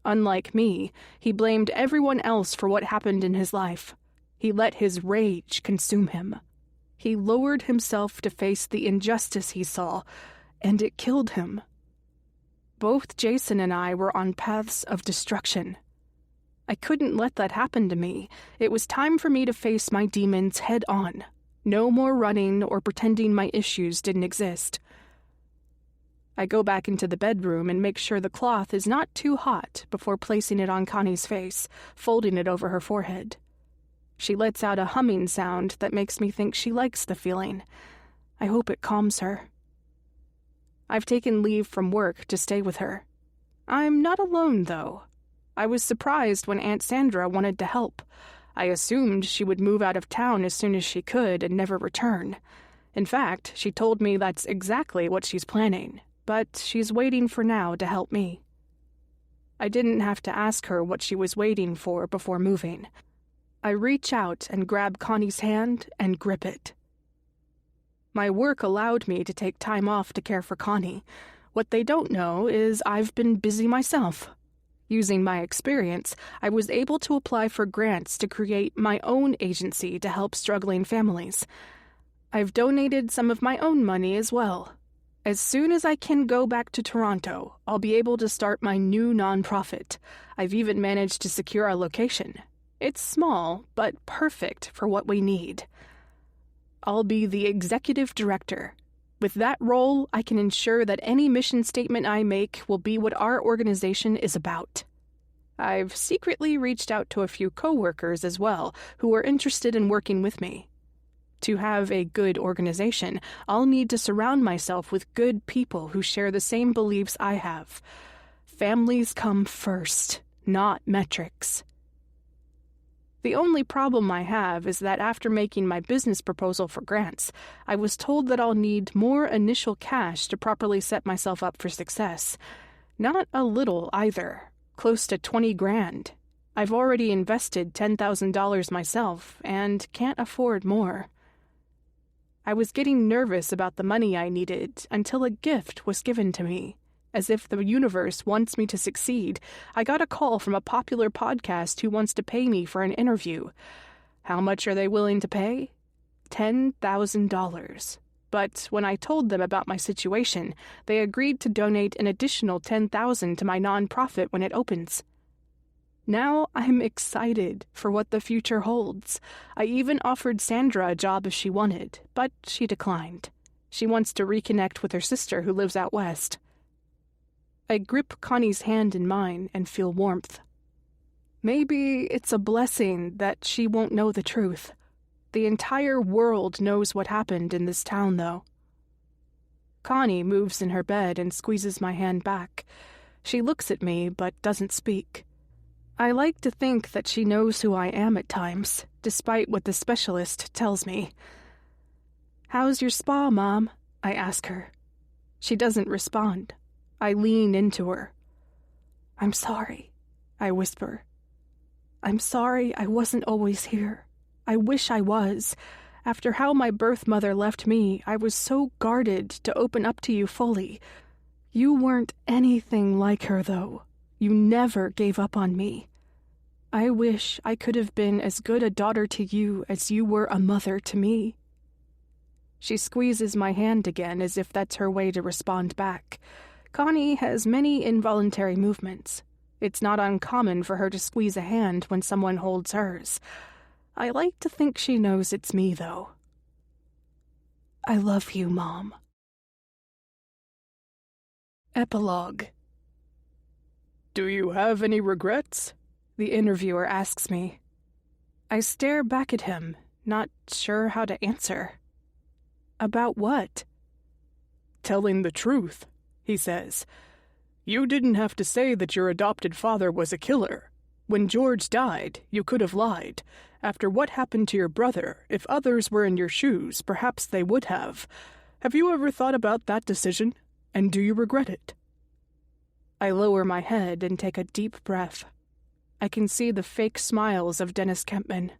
Unlike me, he blamed everyone else for what happened in his life. He let his rage consume him. He lowered himself to face the injustice he saw, and it killed him. Both Jason and I were on paths of destruction. I couldn't let that happen to me. It was time for me to face my demons head on. No more running or pretending my issues didn't exist. I go back into the bedroom and make sure the cloth is not too hot before placing it on Connie's face, folding it over her forehead. She lets out a humming sound that makes me think she likes the feeling. I hope it calms her. I've taken leave from work to stay with her. I'm not alone, though. I was surprised when Aunt Sandra wanted to help. I assumed she would move out of town as soon as she could and never return. In fact, she told me that's exactly what she's planning, but she's waiting for now to help me. I didn't have to ask her what she was waiting for before moving. I reach out and grab Connie's hand and grip it. My work allowed me to take time off to care for Connie. What they don't know is I've been busy myself. Using my experience, I was able to apply for grants to create my own agency to help struggling families. I've donated some of my own money as well. As soon as I can go back to Toronto, I'll be able to start my new nonprofit. I've even managed to secure a location. It's small, but perfect for what we need. I'll be the executive director. With that role, I can ensure that any mission statement I make will be what our organization is about. I've secretly reached out to a few coworkers as well who are interested in working with me. To have a good organization, I'll need to surround myself with good people who share the same beliefs I have. Families come first, not metrics. The only problem I have is that after making my business proposal for grants, I was told that I'll need more initial cash to properly set myself up for success. Not a little either, close to 20 grand. I've already invested $10,000 myself and can't afford more. I was getting nervous about the money I needed until a gift was given to me. As if the universe wants me to succeed, I got a call from a popular podcast who wants to pay me for an interview. How much are they willing to pay? $10,000. But when I told them about my situation, they agreed to donate an additional $10,000 to my nonprofit when it opens. Now I'm excited for what the future holds. I even offered Sandra a job if she wanted, but she declined. She wants to reconnect with her sister who lives out west. I grip Connie's hand in mine and feel warmth. Maybe it's a blessing that she won't know the truth. The entire world knows what happened in this town, though. Connie moves in her bed and squeezes my hand back. She looks at me but doesn't speak. I like to think that she knows who I am at times, despite what the specialist tells me. "How's your spa, Mom?" I ask her. She doesn't respond. I lean into her. "I'm sorry," I whisper. "I'm sorry I wasn't always here. I wish I was. After how my birth mother left me, I was so guarded to open up to you fully. You weren't anything like her, though. You never gave up on me. I wish I could have been as good a daughter to you as you were a mother to me." She squeezes my hand again as if that's her way to respond back. Connie has many involuntary movements. It's not uncommon for her to squeeze a hand when someone holds hers. I like to think she knows it's me, though. "I love you, Mom." Epilogue. "Do you have any regrets?" the interviewer asks me. I stare back at him, not sure how to answer. "About what?" "Telling the truth," he says. "You didn't have to say that your adopted father was a killer. When George died, you could have lied. After what happened to your brother, if others were in your shoes, perhaps they would have. Have you ever thought about that decision? And do you regret it?" I lower my head and take a deep breath. I can see the fake smiles of Dennis Kempman.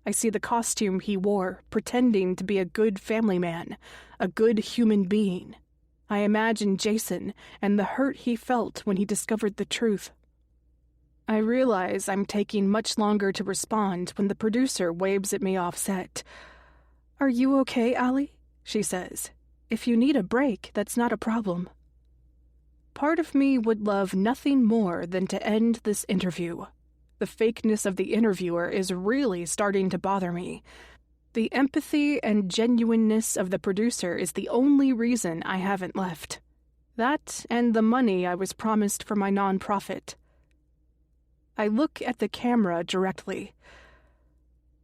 I see the costume he wore, pretending to be a good family man, a good human being. I imagine Jason and the hurt he felt when he discovered the truth. I realize I'm taking much longer to respond when the producer waves at me off set. "Are you okay, Allie?" she says. "If you need a break, that's not a problem." Part of me would love nothing more than to end this interview. The fakeness of the interviewer is really starting to bother me. The empathy and genuineness of the producer is the only reason I haven't left. That and the money I was promised for my nonprofit. I look at the camera directly.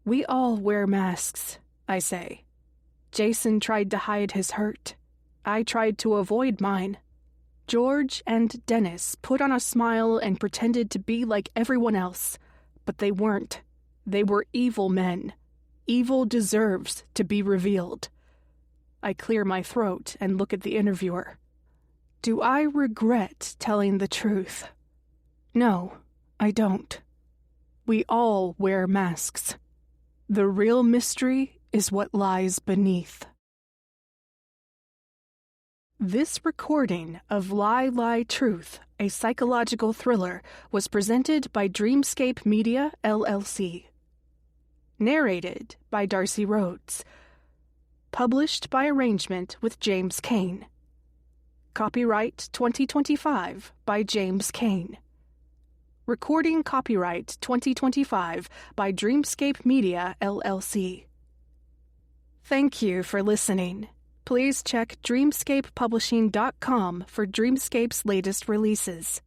"We all wear masks," I say. Jason tried to hide his hurt. I tried to avoid mine. George and Dennis put on a smile and pretended to be like everyone else, but they weren't. They were evil men. Evil deserves to be revealed. I clear my throat and look at the interviewer. Do I regret telling the truth? No, I don't. We all wear masks. The real mystery is what lies beneath. This recording of Lie, Lie, Truth, a psychological thriller, was presented by Dreamscape Media, LLC. Narrated by Darcy Rhodes. Published by arrangement with James Caine. Copyright 2025 by James Caine. Recording copyright 2025 by Dreamscape Media, LLC. Thank you for listening. Please check dreamscapepublishing.com for Dreamscape's latest releases.